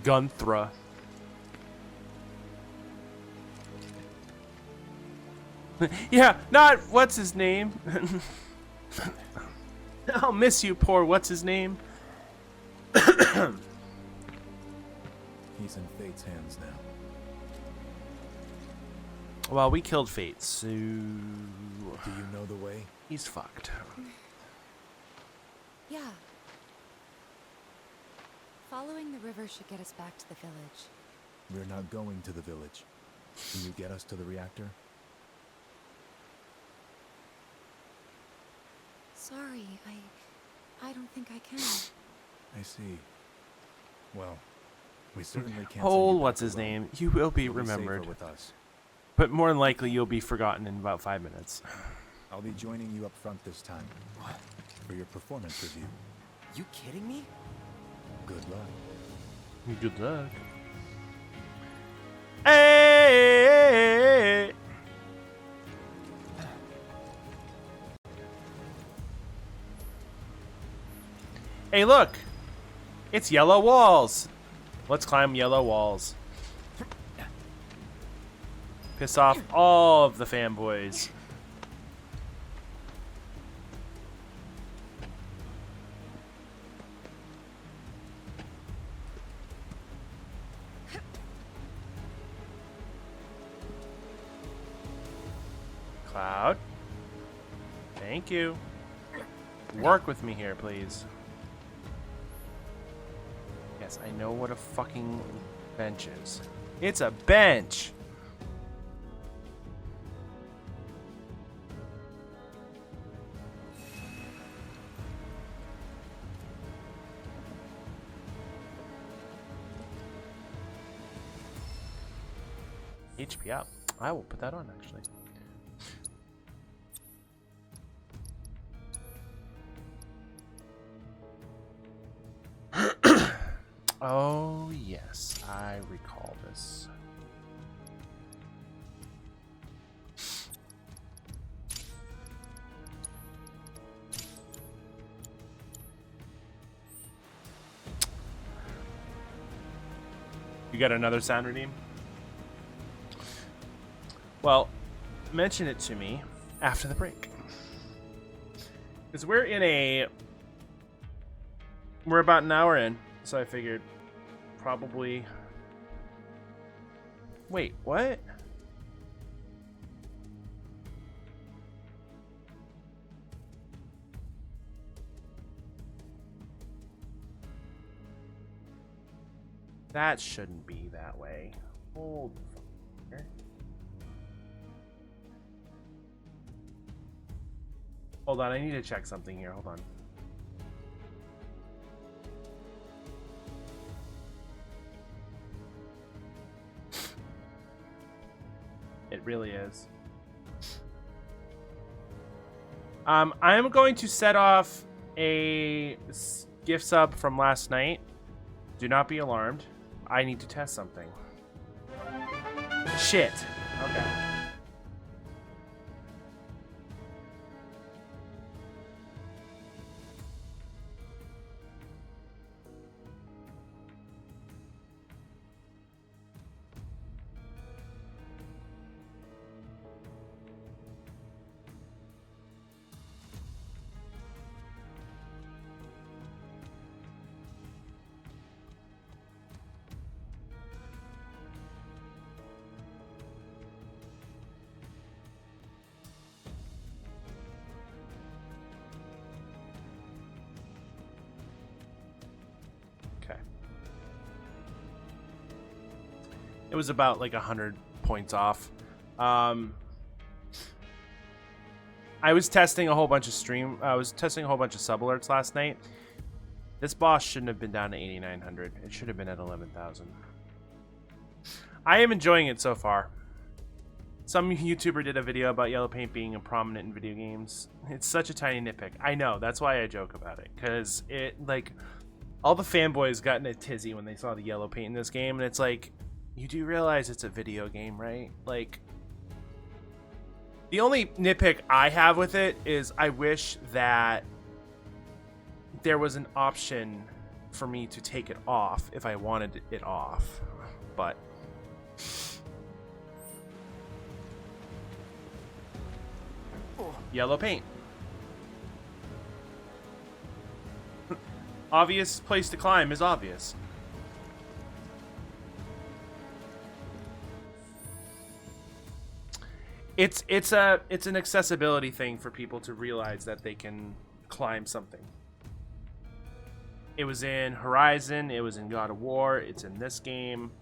A: Gunthra. Yeah, not what's his name. I'll miss you, poor what's his name.
K: He's in Fate's hands now.
A: Well, we killed Fate, so
K: Do you know the way?
A: he's fucked.
C: Yeah. Following the river should get us back to the village.
K: We're not going to the village. Can you get us to the reactor?
C: sorry. I don't think I can.
K: I see. Well, we certainly can't.
A: Oh, what's his name? You will be remembered.
K: With us.
A: But more than likely, you'll be forgotten in about 5 minutes.
K: I'll be joining you up front this time. For your performance review.
J: You kidding me?
K: Good luck.
A: Good luck. Hey! Hey, look! It's yellow walls! Let's climb yellow walls. Piss off all of the fanboys. Cloud. Thank you. Work with me here, please. Yes, I know what a fucking bench is. It's a bench! HP up. I will put that on, actually. Oh, yes. I recall this. You got another sound redeem? Well, mention it to me after the break. Because we're about an hour in, so I figured probably... Wait, what? That shouldn't be that way. Hold the fuck here. Hold on, I need to check something here. Hold on. It really is. I'm going to set off a gift sub from last night. Do not be alarmed. I need to test something. Shit. Okay. It was about like 100 points off. I was testing a whole bunch of sub alerts last night. This boss shouldn't have been down to 8,900. It should have been at 11,000. I am enjoying it so far. Some YouTuber did a video about yellow paint being a prominent in video games. It's such a tiny nitpick. I know, that's why I joke about it. Because it, like, all the fanboys got in a tizzy when they saw the yellow paint in this game. And it's like, you do realize it's a video game, right? Like, the only nitpick I have with it is I wish that there was an option for me to take it off if I wanted it off. But yellow paint. Obvious place to climb is obvious. It's an accessibility thing for people to realize that they can climb something. It was in Horizon, it was in God of War, it's in this game.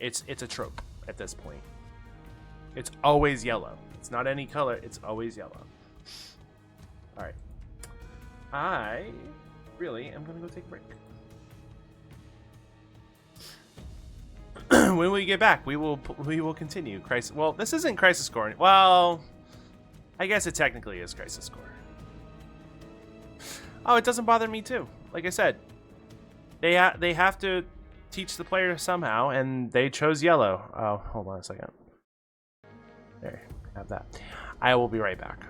A: It's a trope at this point. It's always yellow. It's not any color, it's always yellow. Alright. I really am gonna go take a break. When we get back, we will continue Crisis. Well, this isn't Crisis Core. Well, I guess it technically is Crisis Core. Oh, it doesn't bother me too. Like I said, they have to teach the player somehow, and they chose yellow. Oh, hold on a second. There, have that. I will be right back.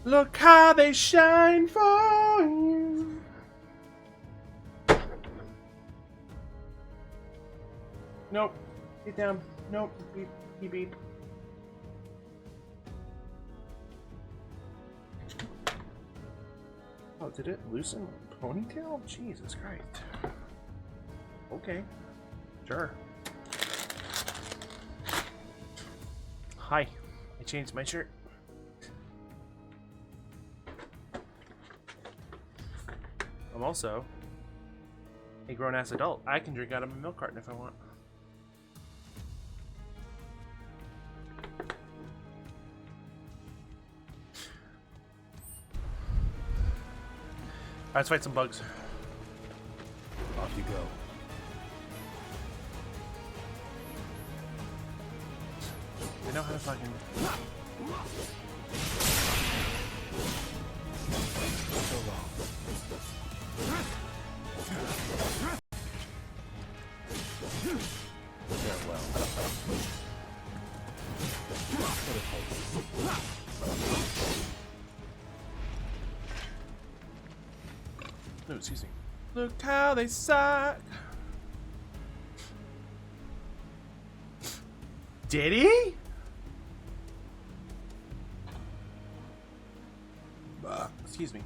A: Look how they shine for you. Nope. Get down. Nope. Beep. Beep. Beep. Oh, did it loosen my ponytail? Jesus Christ. Okay. Sure. Hi. I changed my shirt. I'm also a grown-ass adult. I can drink out of a milk carton if I want. Alright, let's fight some bugs.
K: Off you go.
A: They know how to fucking...
K: So long. Farewell. What a place.
A: No, excuse me. Look how they suck. Did he? Excuse me.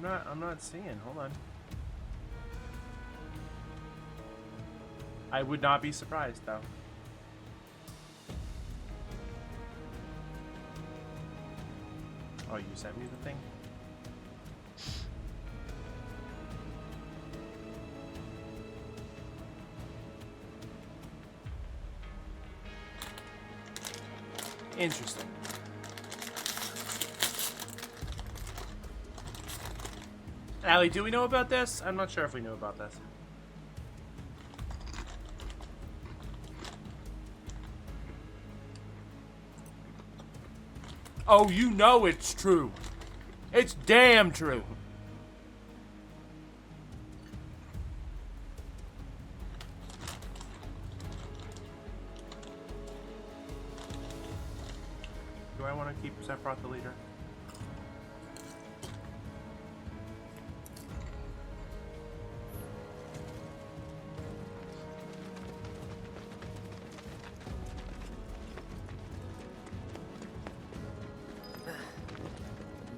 A: I'm not seeing. Hold on. I would not be surprised though. Oh, you sent me the thing? Interesting. Allie, do we know about this? I'm not sure if we know about this. Oh, you know it's true. It's damn true. Do I want to keep Sephiroth the leader?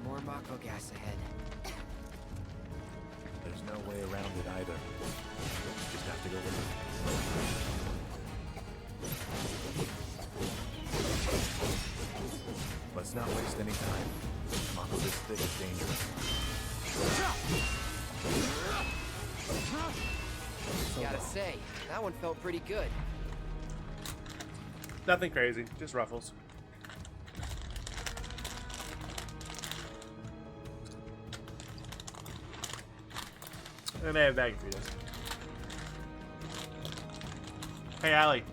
J: More Mako gas ahead.
K: There's no way around it either. Just have to go with it. Let's not waste any time. Mako this thick is dangerous.
J: Gotta say, that one felt pretty good.
A: Nothing crazy, just ruffles. I may have a bag for you. Hey, Allie.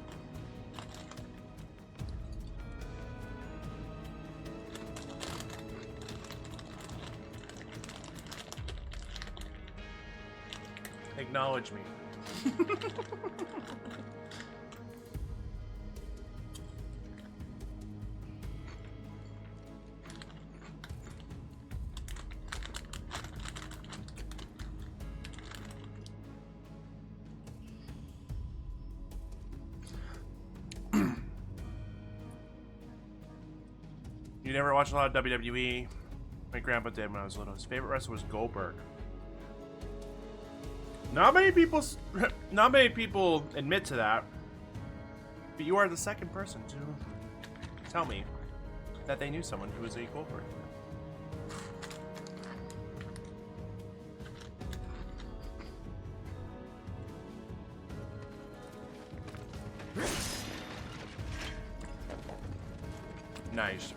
A: Acknowledge me. You never watched a lot of WWE? My grandpa did when I was little. His favorite wrestler was Goldberg. Not many people admit to that, but you are the second person to tell me that they knew someone who was a Goldberg. Nice.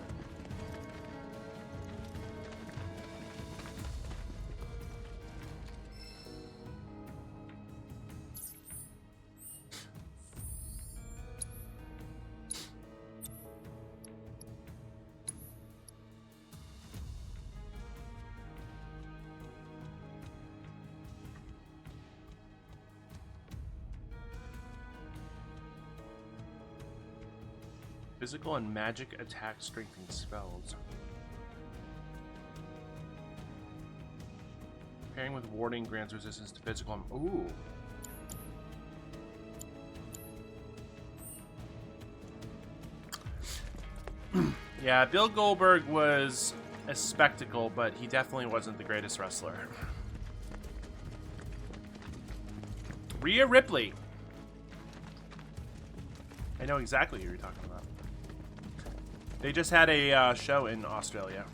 A: Physical and magic attack strengthening spells. Pairing with warding grants resistance to physical and... Ooh. Yeah, Bill Goldberg was a spectacle, but he definitely wasn't the greatest wrestler. Rhea Ripley. I know exactly who you're talking about. They just had a show in Australia.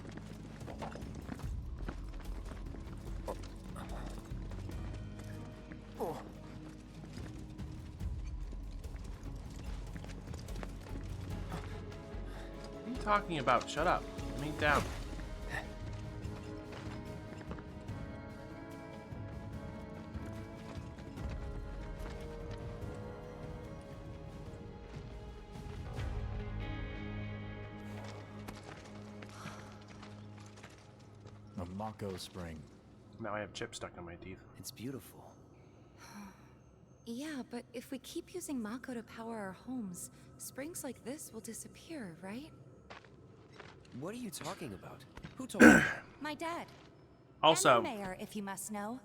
A: What are you talking about? Shut up. Let me down.
K: A Mako spring.
A: Now I have chips stuck in my teeth.
J: It's beautiful.
C: Yeah, but if we keep using Mako to power our homes, springs like this will disappear, right?
J: What are you talking about? Who told you?
N: My dad.
A: Also,
N: And the mayor, if you must know.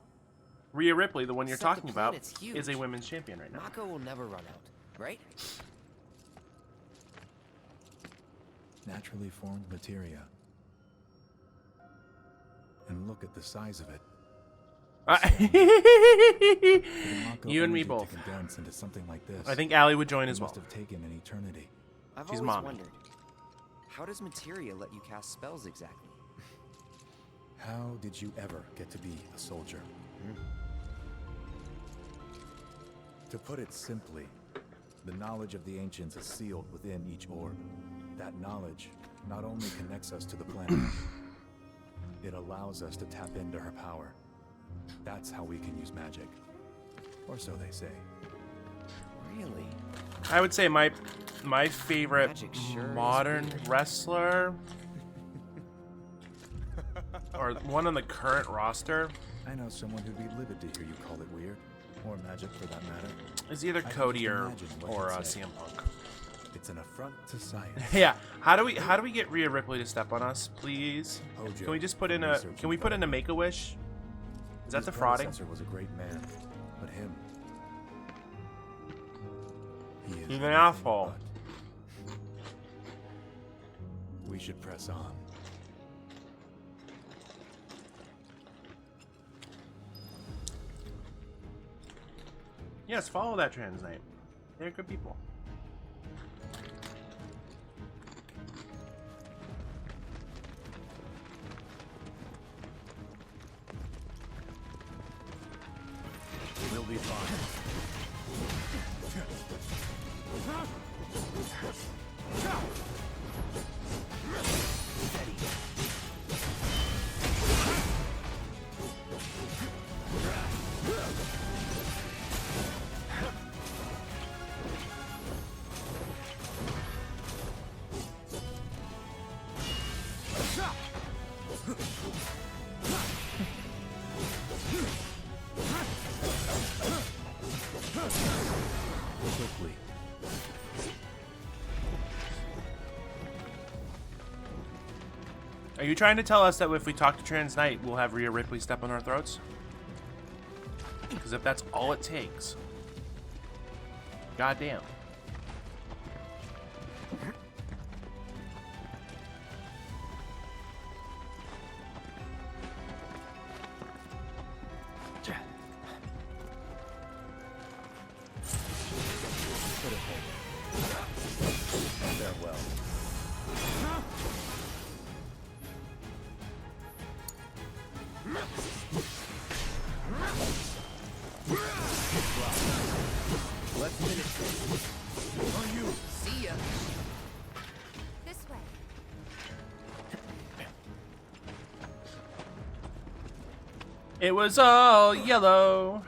A: Rhea Ripley, the one you're
J: Except
A: talking
J: the
A: about,
J: planet's huge.
A: is a women's champion right now.
J: Mako will never run out, right?
K: Naturally formed materia. And look at the size of it.
A: You and me both.
K: To condense into something like this,
A: I think Allie would join as well.
K: Must have taken an eternity.
J: I've
A: She's
J: always
A: mommy.
J: wondered, how does materia let you cast spells exactly?
K: How did you ever get to be a soldier? To put it simply, the knowledge of the ancients is sealed within each orb. That knowledge not only connects us to the planet, it allows us to tap into her power. That's how we can use magic. Or so they say.
J: Really?
A: I would say my favorite
J: Magic sure
A: modern wrestler, or one on the current roster,
K: I know someone who'd be livid to hear you call it weird, or magic for that matter.
A: is either
K: I can
A: Cody
K: just
A: or
K: imagine what he'd say.
A: CM Punk.
K: It's an affront to science.
A: Yeah. How do we get Rhea Ripley to step on us, please?
K: Hojo,
A: Can we just put in
K: the
A: a
K: research
A: can we put in a Make-A-Wish? Is that
K: His
A: the frauding?
K: predecessor was a great man, but him. He is
A: He's an
K: anything
A: asshole.
K: but. We should press on.
A: Yes, follow that trans knight. They're good people.
K: We'll be fine. Quickly.
A: Are you trying to tell us that if we talk to Trans Knight, we'll have Rhea Ripley step on our throats? Because if that's all it takes, goddamn.
K: Farewell.
J: Let's finish this.
K: On you.
J: See ya.
N: This way.
A: It was all yellow.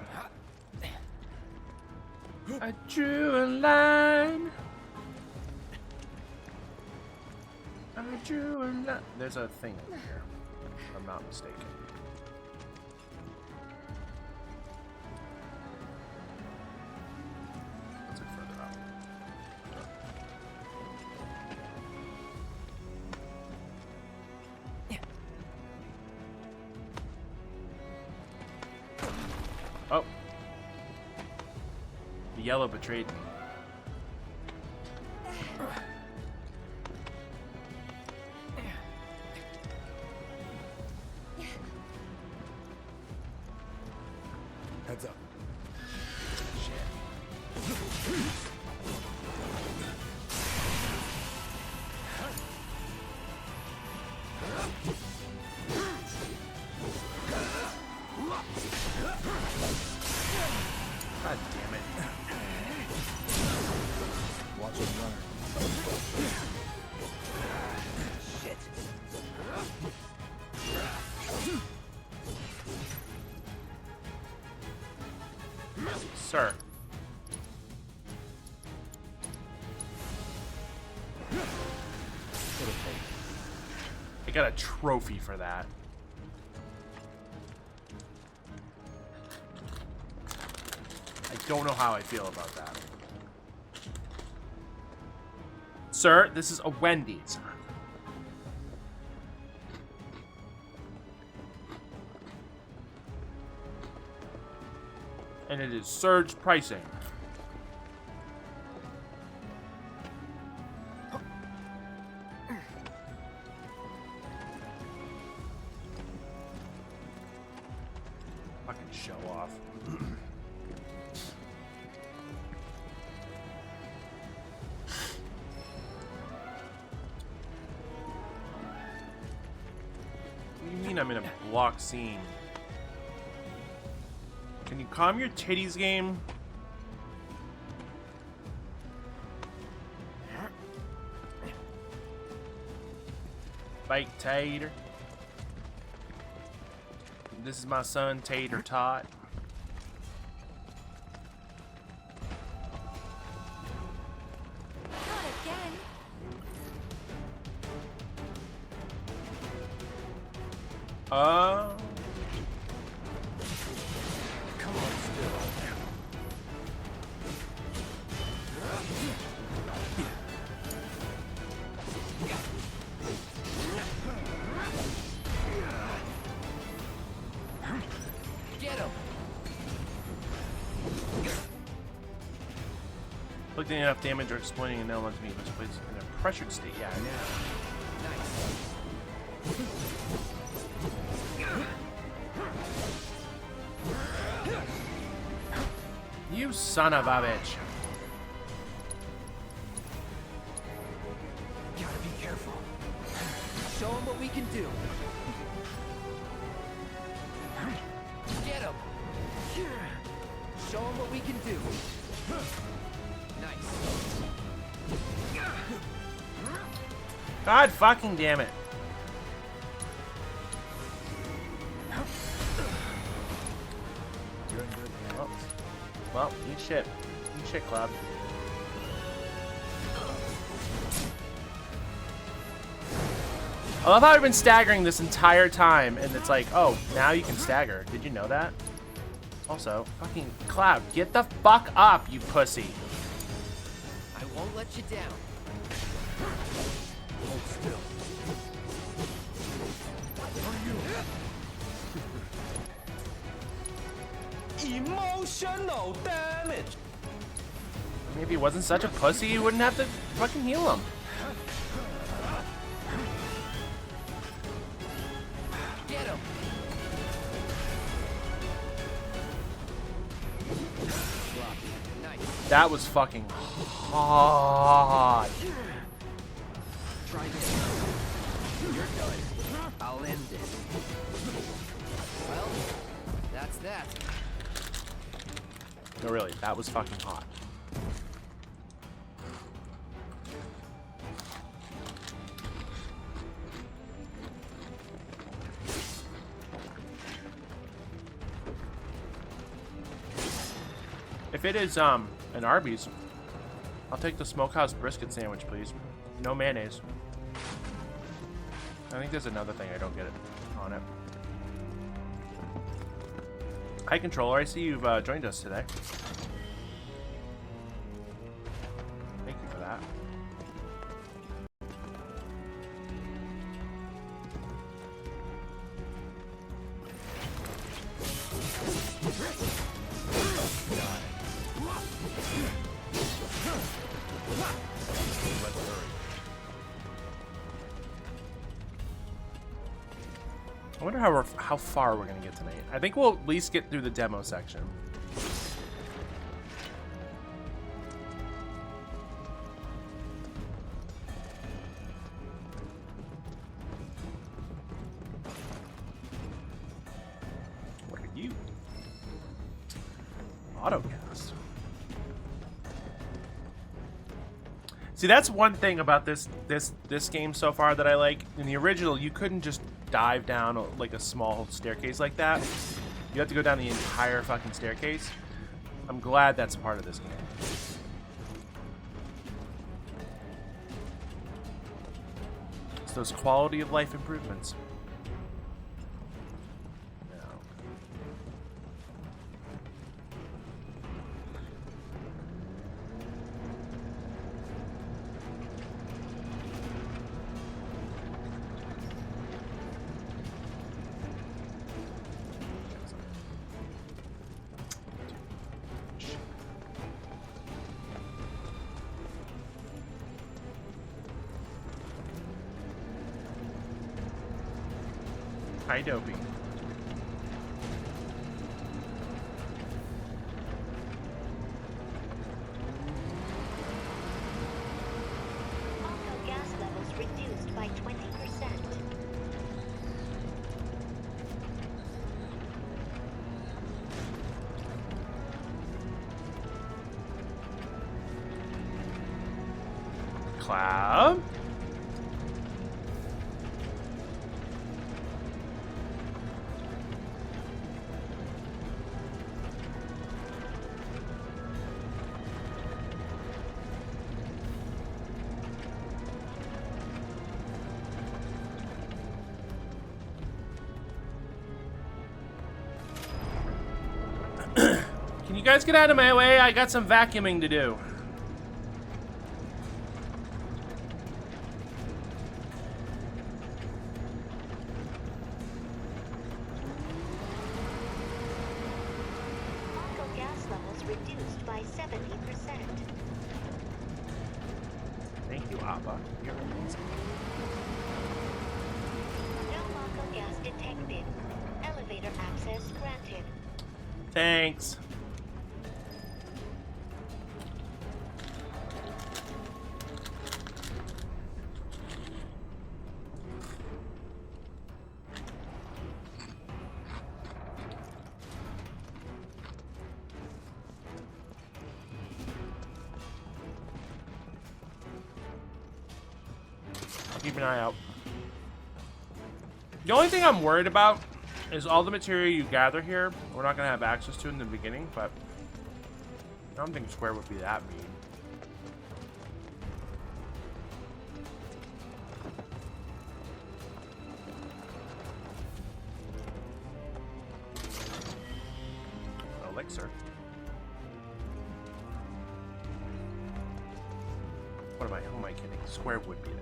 A: I drew a line. I drew a line. There's a thing over here, if I'm not mistaken. What's it further up? Oh. The yellow betrayed me.
E: Heads up.
A: God damn it.
K: Watch him run.
J: Shit.
A: Sir. I got a trophy for that. I don't know how I feel about that. Sir, this is a Wendy's. And it is surge pricing. Fucking show off. What do you mean I'm in a block scene? Can you calm your titties, game? Fake tater. This is my son, Tater Tot.
N: Not again.
J: Come on, still.
H: Get him!
A: Inflicting enough damage or exploiting an element to be placed in a pressured state. Yeah, I know. You son of a bitch.
H: Gotta be careful. Show him what we can do. Get him! Show him what we can do. Nice.
A: God fucking damn it. Well, eat shit. Eat shit, Cloud. I love how I've been staggering this entire time, and it's like, oh, now you can stagger. Did you know that? Also, fucking Cloud, get the fuck up, you pussy.
H: I won't let you down.
E: Hold still.
G: Emotional damage.
A: Maybe if he wasn't such a pussy, you wouldn't have to fucking heal him.
H: Get him! Nice.
A: That was fucking hot.
H: Try this. You're done. I'll end this. Well, that's that.
A: No, really, that was fucking hot. If it is an Arby's, I'll take the smokehouse brisket sandwich, please. No mayonnaise. I think there's another thing I don't get it on it. Hi, Controller. I see you've joined us today. Thank you for that. I wonder how far we're gonna get tonight. I think we'll at least get through the demo section. auto gas. See, that's one thing about this game so far that I like. In the original, you couldn't just dive down like a small staircase like that. You have to go down the entire fucking staircase. I'm glad that's a part of this game. It's those quality of life improvements. Hi, Dopey.
P: Mako gas levels reduced by 20%.
A: Cloud? Can you guys get out of my way? I got some vacuuming to do.
P: Mako gas levels reduced by 70%.
A: Thank you, Appa. You're amazing.
P: No Mako gas detected. Elevator access granted.
A: Thanks. Keep an eye out. The only thing I'm worried about is all the material you gather here, we're not going to have access to in the beginning, but I don't think Square would be that mean. Elixir. What am I? Who am I kidding? Square would be that.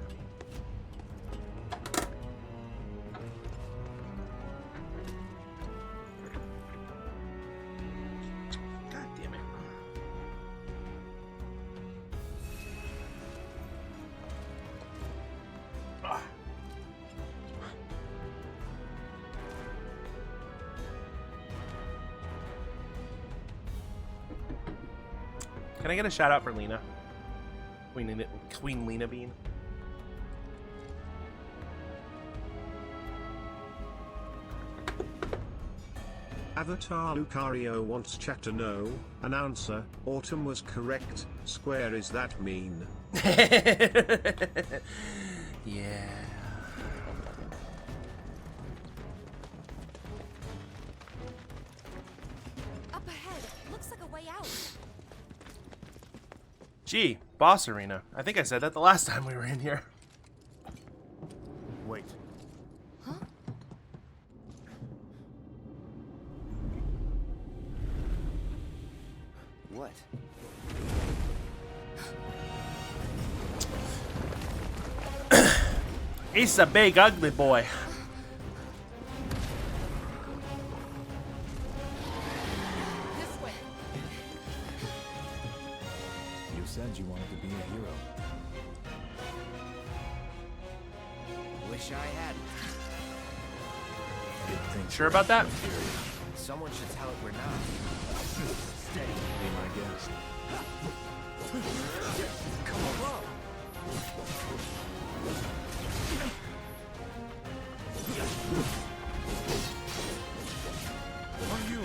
A: God damn it. Ah. Can I get a shout out for Lena? Queen Lena Bean.
O: Avatar Lucario wants chat to know. Announcer, Autumn was correct. Square is that mean?
A: Yeah.
N: Up ahead. Looks like a way out.
A: Gee, boss arena. I think I said that the last time we were in here.
E: Wait.
N: Huh?
J: What?
A: He's a big ugly boy.
D: This way.
K: You said you wanted to be a hero.
J: Wish I hadn't.
K: Didn't think
A: Sure about that?
J: Someone should tell it we're not.
K: Stay. Be my guest.
J: Come on.
I: On you.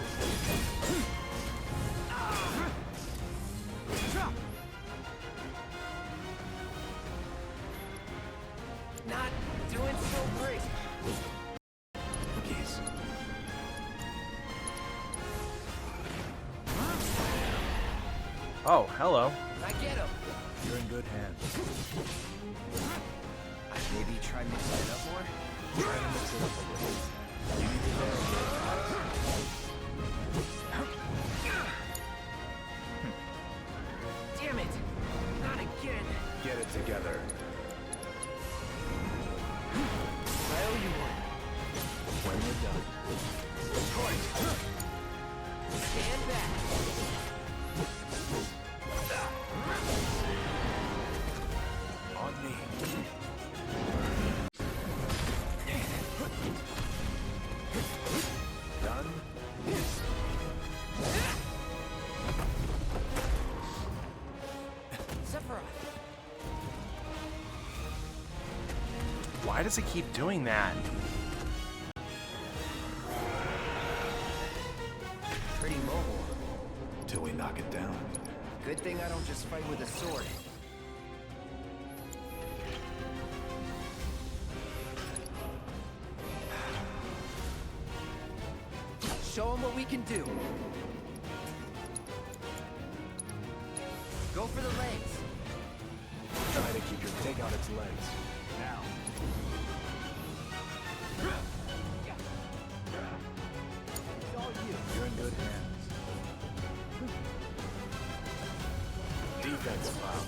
H: not doing so great.
K: Cookies.
A: Oh, hello.
H: I get him.
K: You're in good hands.
J: Maybe try mixing it up more?
K: Try to mix it up a little. You need to verify.
H: Damn it! Not again.
K: Get it together.
H: I owe you one.
K: When we're done.
H: Stand back.
K: On me. Done.
H: Sephiroth.
A: Why does it keep doing that?
J: Pretty mobile.
K: Till we knock it down.
J: Good thing I don't just fight with a sword. Show them what we can do. Go for the legs.
K: Try to keep your take on its legs. Now.
J: It's all you.
K: You're in good hands. Defense foul.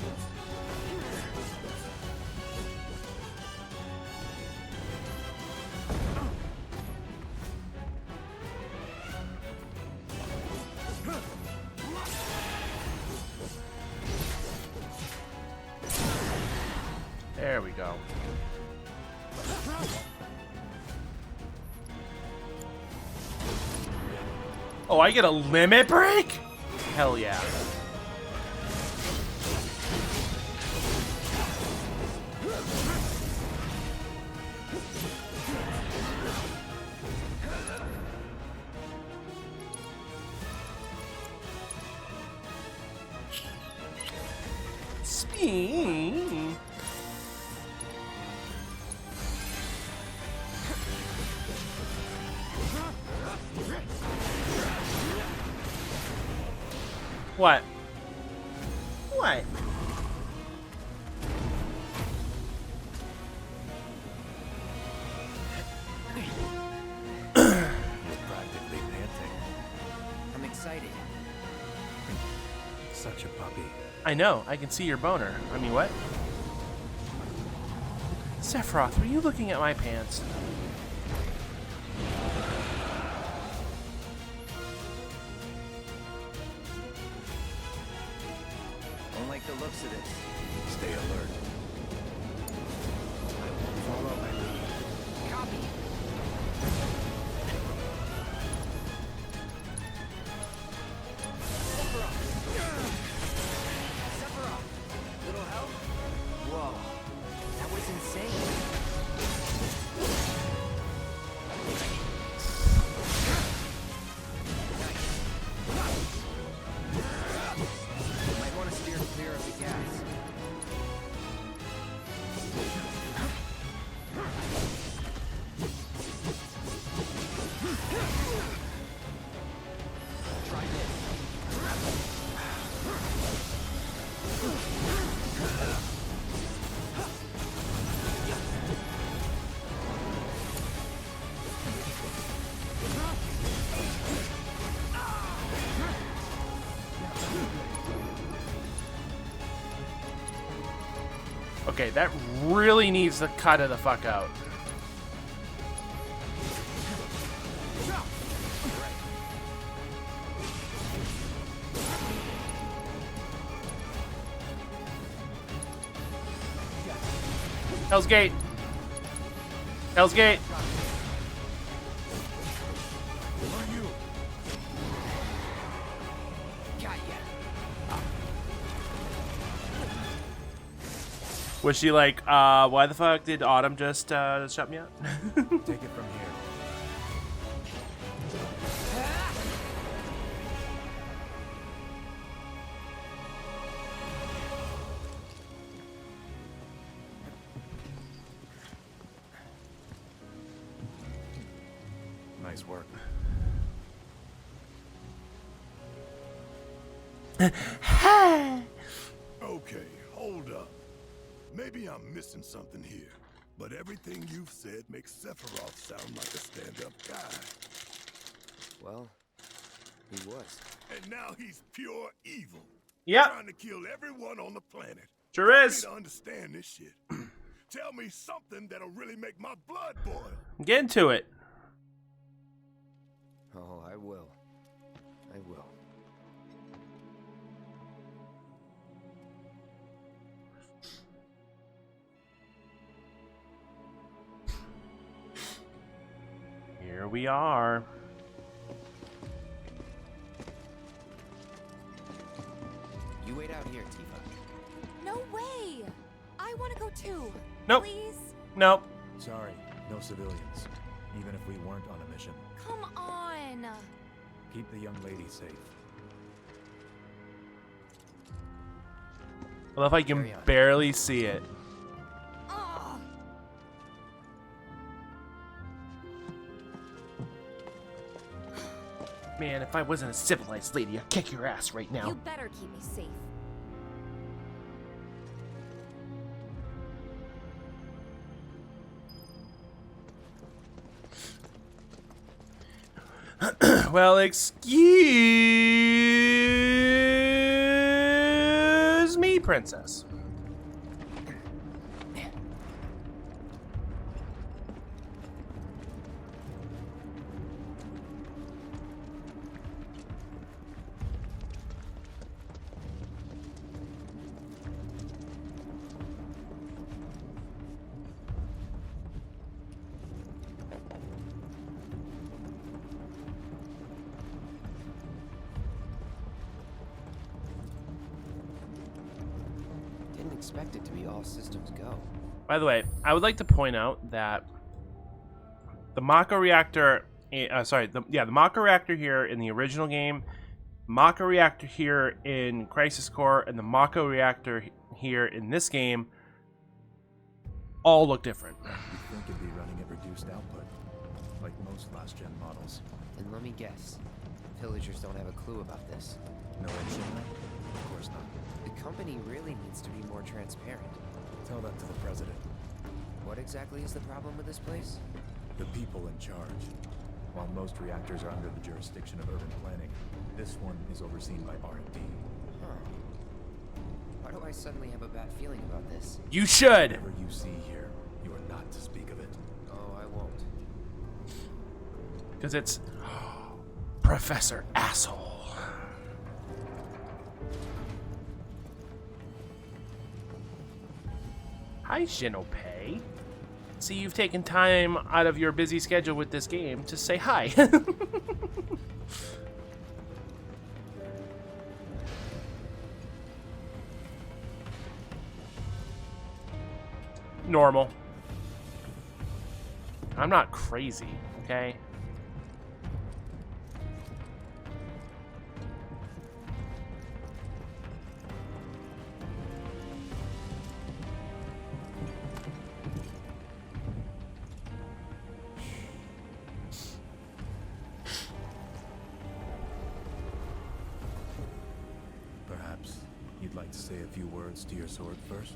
A: There we go. Oh, I get a limit break? Hell yeah. Spin. What? What?
K: Practically panting.
J: I'm excited.
K: Such a puppy.
A: I know. I can see your boner. I mean, what? Sephiroth, were you looking at my pants?
J: Don't like the looks of this.
K: Stay alert. Follow my lead.
J: Copy. Sephiroth! Little help? Whoa. That was insane. Might want to steer clear of the gas. Try this.
A: Okay, that really needs to cut it the fuck out. Hell's Gate. Hell's Gate.
J: Got ya.
A: Was she like, why the fuck did Autumn just shut me out?
K: Take it from here. Nice work.
I: Okay, hold up. Maybe I'm missing something here, but everything you've said makes Sephiroth sound like a stand-up guy.
J: Well, he was.
I: And now he's pure evil.
A: Yep.
I: Trying to kill everyone on the planet.
A: Sure is.
I: Tell me to understand this shit. Tell me something that'll really make my blood boil.
A: Get into it.
J: Oh, I will. I will.
A: Here we are.
J: You wait out here, Tifa.
N: No way! I want to go too.
A: Nope.
N: Please?
A: Nope.
K: Sorry, no civilians. Even if we weren't on a mission.
N: Come on!
K: Keep the young lady safe.
A: I love how you can barely see it.
N: Ugh.
A: Man, if I wasn't a civilized lady, I'd kick your ass right now.
N: You better keep me safe.
A: Well, excuse me, princess.
J: Didn't expect it to be all systems go.
A: By the way, I would like to point out that the Mako reactor, the Mako reactor here in the original game, Mako reactor here in Crisis Core, and the Mako reactor here in this game all look different.
K: You'd think it'd be running at reduced output, like most last-gen models.
J: And let me guess, villagers don't have a clue about this.
K: No instrument? Of course not.
J: The company really needs to be more transparent.
K: Tell that to the president.
J: What exactly is the problem with this place?
K: The people in charge. While most reactors are under the jurisdiction of urban planning, this one is overseen by R&D.
J: Huh. Why do I suddenly have a bad feeling about this?
A: You should!
K: Whatever you see here, you are not to speak of it.
J: Oh, I won't.
A: Because it's Professor Asshole. Hi, Shinope. See, you've taken time out of your busy schedule with this game to say hi. Normal. I'm not crazy, okay?
K: Perhaps you'd like to say a few words to your sword first?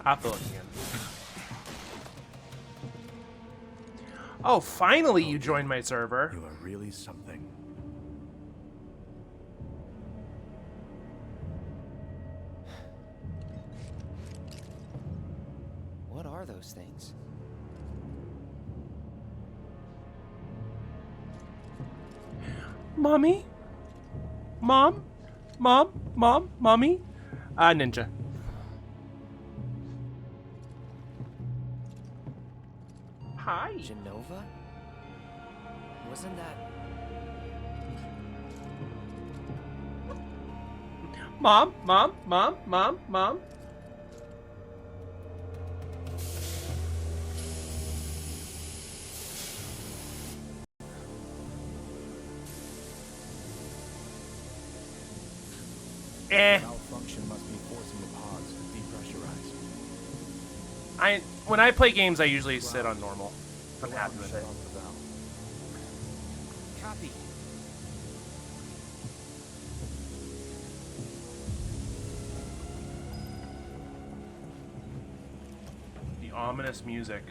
A: I'll fill it again. Oh, finally you joined my server.
K: You are really something.
J: What are those things?
A: Mommy? Mom? Mommy? Ninja. Hi.
J: Genova? Wasn't that...
A: Mom, mom, mom, mom, mom.
K: Malfunction must be forcing the pods to depressurize.
A: When I play games, I usually sit on normal. I'm happy with it.
H: Copy.
A: The ominous music.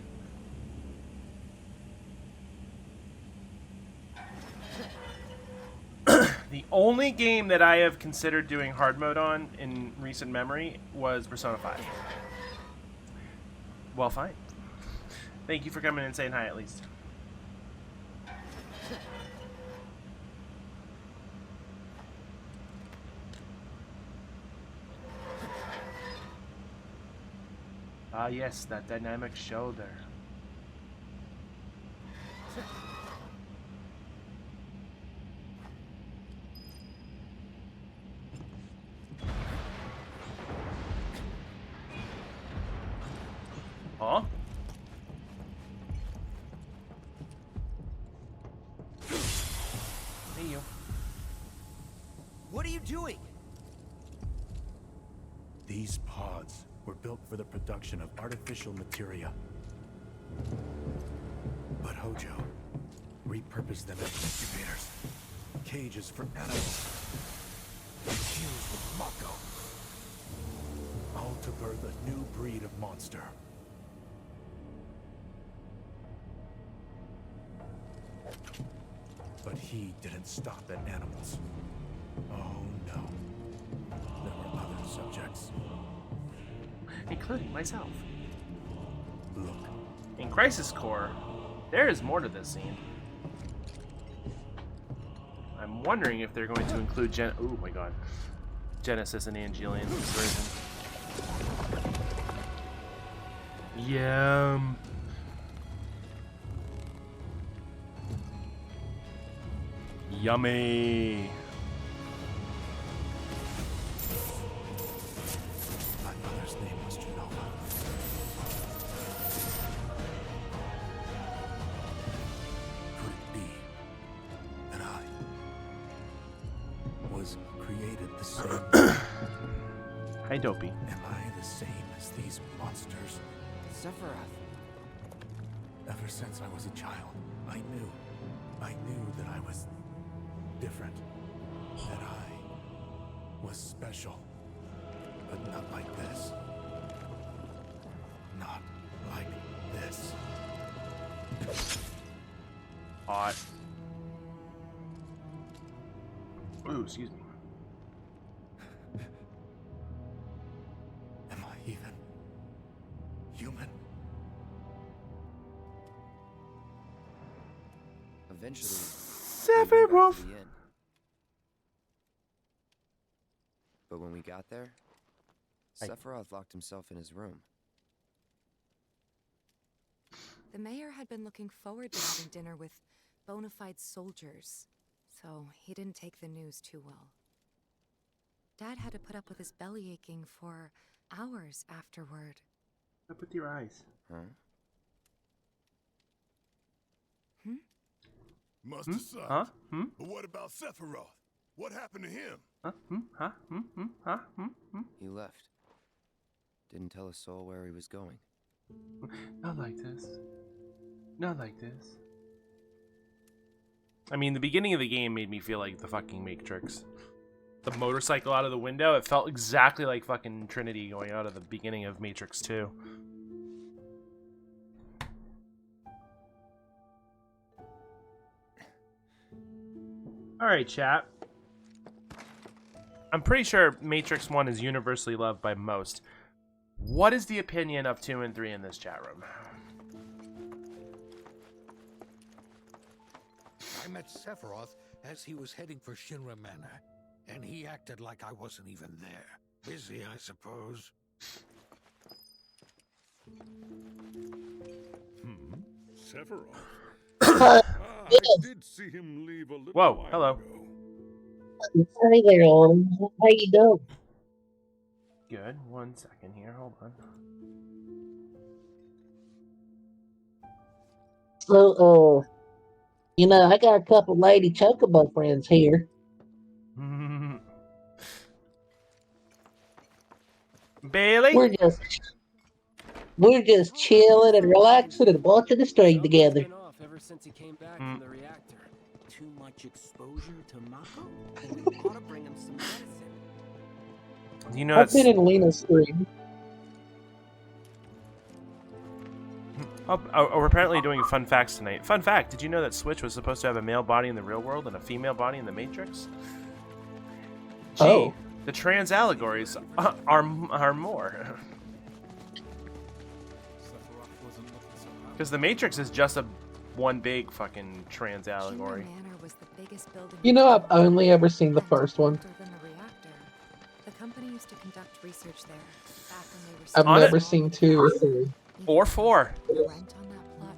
A: The only game that I have considered doing hard mode on in recent memory was Persona 5. Well, fine. Thank you for coming and saying hi, at least. Ah, yes, that dynamic shoulder. Huh? Hey, you.
H: What are you doing?
K: These pods were built for the production of artificial materia. But Hojo repurposed them as incubators, cages for animals, infused with Mako, all to birth a new breed of monster. But he didn't stop at animals. Oh no. There were other subjects.
A: Including myself.
K: Look.
A: In Crisis Core, there is more to this scene. I'm wondering if they're going to include oh my god. Genesis and Angelian's version. Yum. Yummy.
K: My mother's name was Genova. Could it be that I was created the same?
A: Hi, Dopey.
K: Am I the same as these monsters?
H: Sephiroth.
K: Ever since I was a child, I knew that I was different, that I was special, but not like this. Not like this.
A: Hot. Ooh, excuse me.
K: Am I even human?
J: Eventually,
A: Sephiroth.
J: But when we got there, Sephiroth locked himself in his room.
C: The mayor had been looking forward to having dinner with bona fide soldiers, so he didn't take the news too well. Dad had to put up with his belly aching for hours afterward.
A: Up with your eyes.
J: Huh?
I: Must have sucked.
A: Huh?
I: But what about Sephiroth? What happened to him?
A: Huh?
J: He left. Didn't tell a soul where he was going.
A: Not like this. Not like this. I mean, the beginning of the game made me feel like the fucking Matrix. The motorcycle out of the window, it felt exactly like fucking Trinity going out of the beginning of Matrix 2. Alright, chat. I'm pretty sure Matrix 1 is universally loved by most. What is the opinion of 2 and 3 in this chat room?
F: I met Sephiroth as he was heading for Shinra Manor, and he acted like I wasn't even there. Busy, I suppose.
I: Sephiroth. I did see him leave a little
A: Whoa,
I: while
A: hello.
I: ago.
Q: Hey there, Autumn. How you doing?
A: Good. 1 second here. Hold on.
Q: So, I got a couple lady chocobo friends here.
A: Bailey?
Q: We're just chilling and relaxing and watching the stream together.
H: Off ever since he came back from the reactor.
D: Too much exposure to Mako? We ought to bring him some medicine.
A: You know,
Q: I've been in Lena's stream.
A: we're apparently doing fun facts tonight. Fun fact, did you know that Switch was supposed to have a male body in the real world and a female body in the Matrix? Gee, the trans allegories are more. Because the Matrix is just one big fucking trans allegory.
Q: I've only ever seen the first one.
C: The company used to conduct research there back when they were
Q: I've never seen 2 or 3.
A: Or 4.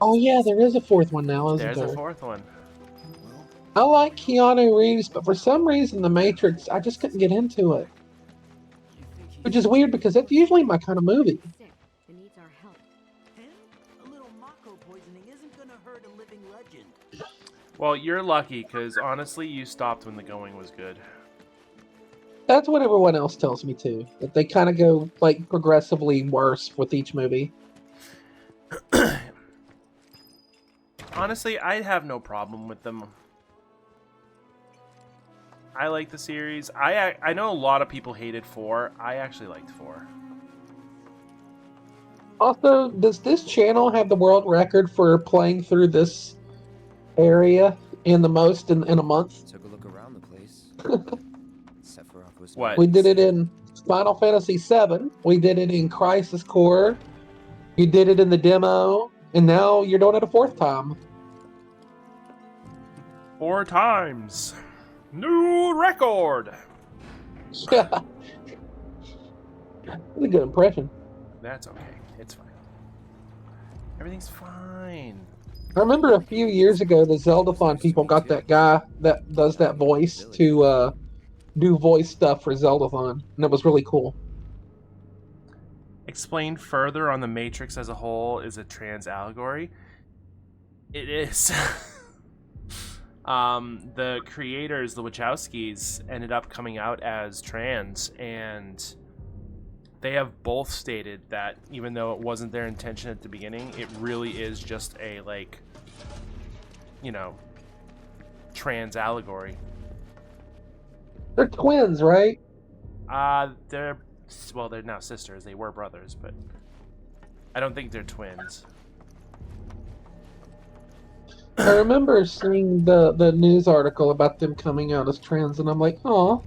Q: Oh yeah, there is a 4th one now, isn't there?
A: There's a 4th one.
Q: I like Keanu Reeves, but for some reason The Matrix, I just couldn't get into it. Which is weird because that's usually my kind of movie.
A: Well, you're lucky, because honestly, you stopped when the going was good.
Q: That's what everyone else tells me too. That they kind of go like progressively worse with each movie.
A: Honestly, I have no problem with them. I like the series. I know a lot of people hated 4. I actually liked 4.
Q: Also, does this channel have the world record for playing through this area in the most in a month?
J: Took a look around the place. Sephiroth was
A: what?
Q: We did it in Final Fantasy VII. We did it in Crisis Core. You did it in the demo, and now you're doing it a 4th time.
A: 4 times. New record.
Q: Yeah. That's a good impression.
A: That's okay. It's fine. Everything's fine.
Q: I remember a few years ago, the Zeldathon people got that guy that does that voice to do voice stuff for Zeldathon, and it was really cool.
A: Explain further on the Matrix as a whole is a trans allegory. It is. The creators, the Wachowskis, ended up coming out as trans, and they have both stated that even though it wasn't their intention at the beginning, it really is just a, like, trans allegory.
Q: They're twins, right?
A: They're now sisters. They were brothers, but I don't think they're twins.
Q: I remember seeing the news article about them coming out as trans, and I'm like, oh.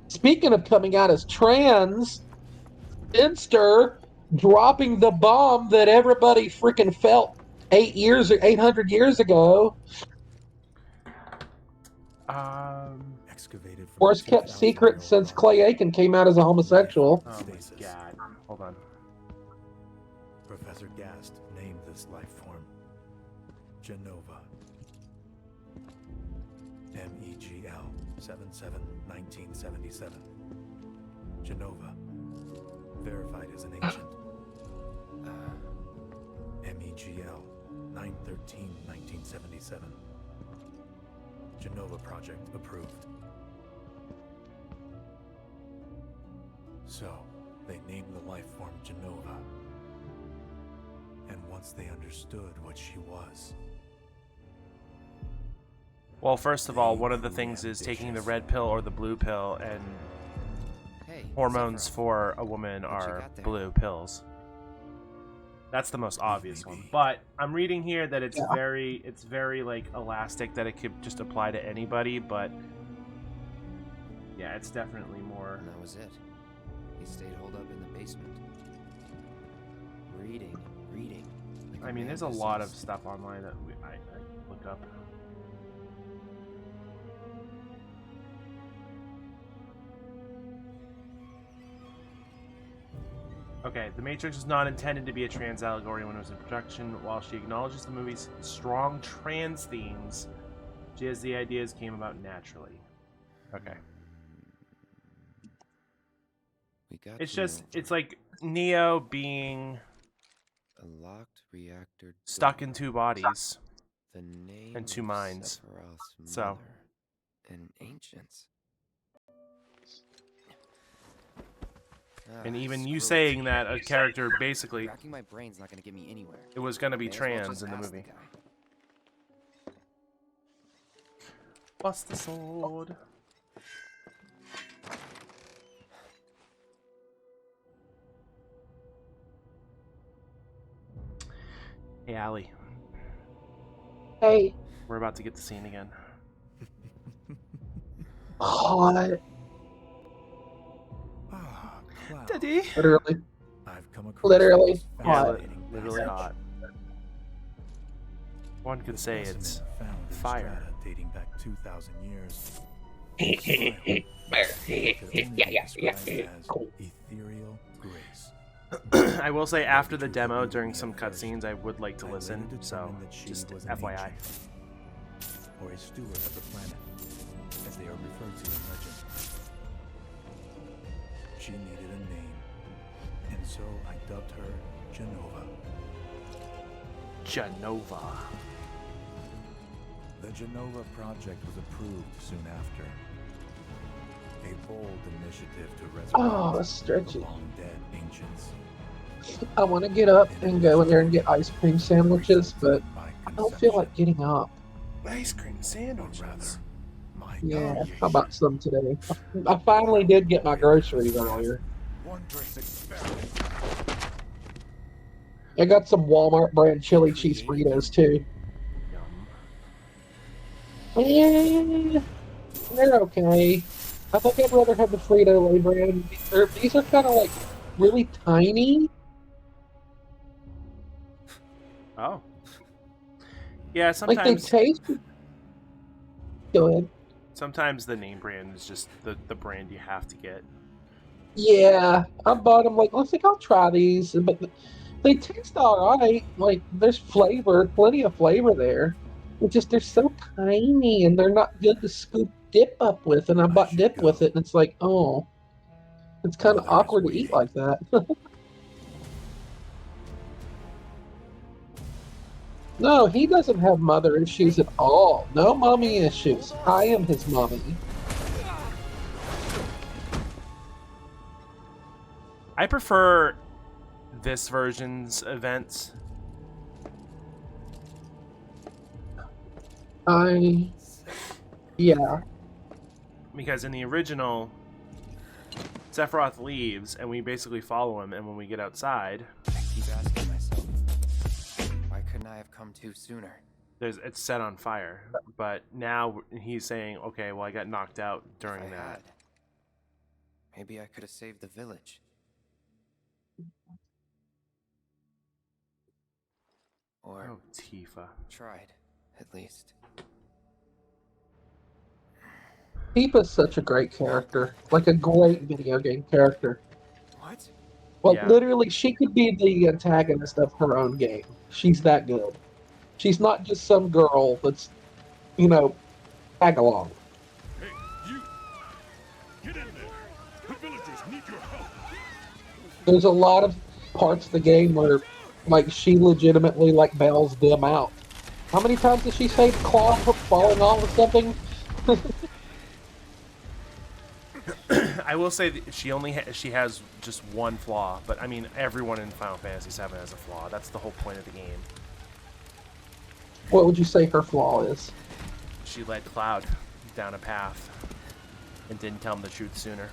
Q: Speaking of coming out as trans, Finster dropping the bomb that everybody freaking felt 800 years ago.
K: Excavated from
Q: Worst kept secret since Clay Aiken came out as a homosexual.
A: Oh my god. Hold on.
K: Professor Gast named this life form Genova. MEGL 77-1977. Genova. Verified as an ancient. MEGL 9/13/1977. Genova project approved. So, they named the life form Genova. And once they understood what she was...
A: Well, first of all, one of the things is taking the red pill or the blue pill, and hormones for a woman are blue pills. That's the most obvious one. But I'm reading here that it's very like elastic, that it could just apply to anybody, but yeah, it's definitely more.
J: And that was it. He stayed holed up in the basement. Reading. Like
A: I mean, there's a lot of stuff online that I look up. Okay, The Matrix was not intended to be a trans allegory when it was in production. While she acknowledges the movie's strong trans themes, Just the ideas came about naturally. Okay.
J: We got
A: It's
J: to
A: just,
J: know
A: it's like Neo being
J: a locked reactor
A: stuck
J: door.
A: in two bodies
J: The name
A: and two
J: of
A: minds.
J: Sephiroth's
A: So,
J: mother and ancients.
A: and even
J: Screw
A: you
J: it.
A: saying that a character basically,
J: Racking my brain's not gonna get me anywhere.
A: it was gonna be
J: May as well
A: trans
J: just
A: in the
J: ask
A: movie.
J: guy.
A: Bust the sword. Hey, Allie.
Q: Hey.
A: We're about to get the scene again.
Q: Hot.
A: Daddy.
Q: Literally.
K: I've come across
Q: Literally
A: Yeah,
Q: hot.
A: literally hot. One could say it's fire.
K: Dating back 2,000 years. Ethereal grace.
A: I will say after the demo, during some cutscenes, I would like to listen, so just FYI.
K: Or a steward of the planet, as they are referred to in legend. She needed a name, and so I dubbed her Genova.
A: Genova.
K: The Genova project was approved soon after. A bold initiative to resurrect
Q: stretchy.
K: the long-dead ancients.
Q: I want to get up and go in there and get ice cream sandwiches, but I don't feel like getting up.
A: Ice cream sandwiches.
Q: Yeah, how about some today? I finally did get my groceries earlier. I got some Walmart brand chili cheese burritos too. Yeah, they're okay. I think I'd rather have the Frito-Lay brand. These are kind of like really tiny.
A: Oh. Yeah,
Q: Like they
A: sometimes.
Q: taste. Go ahead.
A: Sometimes the name brand is just the brand you have to get.
Q: Yeah, I bought them. Like, let's think I'll try these, but they taste all right. Like, there's flavor, plenty of flavor there. It's just they're so tiny and they're not good to scoop dip up with. And I bought dip with it, and it's like, oh, it's kind of awkward to eat like that. No, he doesn't have mother issues at all. No mommy issues. I am his mommy.
A: I prefer this version's events.
Q: Yeah.
A: Because in the original, Sephiroth leaves and we basically follow him, and when we get outside,
J: I keep asking myself, why couldn't I have come to sooner?
A: it's set on fire. But now he's saying, okay, well, I got knocked out during that.
J: Maybe I could have saved the village. Or
A: oh, Tifa.
J: Tried, at least.
Q: Tifa's such a great character. Like a great video game character.
J: What?
Q: Well,
A: Yeah.
Q: literally, she could be the antagonist of her own game. She's that good. She's not just some girl that's, tag along.
G: Hey, you! Get in there! The villagers need your help!
Q: There's a lot of parts of the game where, like, she legitimately, like, bails them out. How many times did she say Claw falling off or something?
A: I will say that she has just one flaw, but I mean everyone in Final Fantasy VII has a flaw. That's the whole point of the game.
Q: What would you say her flaw is?
A: She led Cloud down a path and didn't tell him the truth sooner.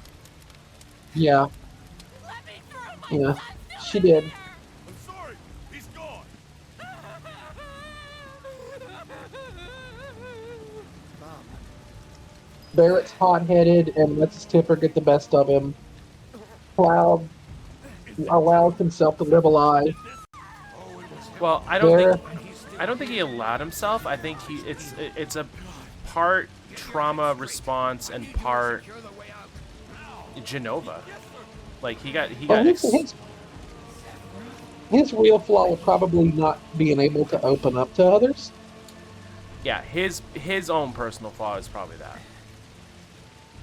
Q: Yeah. Yeah, she did.
G: I'm sorry! He's gone!
Q: Barrett's hot-headed and lets his temper get the best of him. Cloud allows himself to live a lie.
A: Well, I don't think he allowed himself. I think it's a part trauma response and part Genova. Like he got
Q: his real flaw was probably not being able to open up to others.
A: Yeah, his own personal flaw is probably that.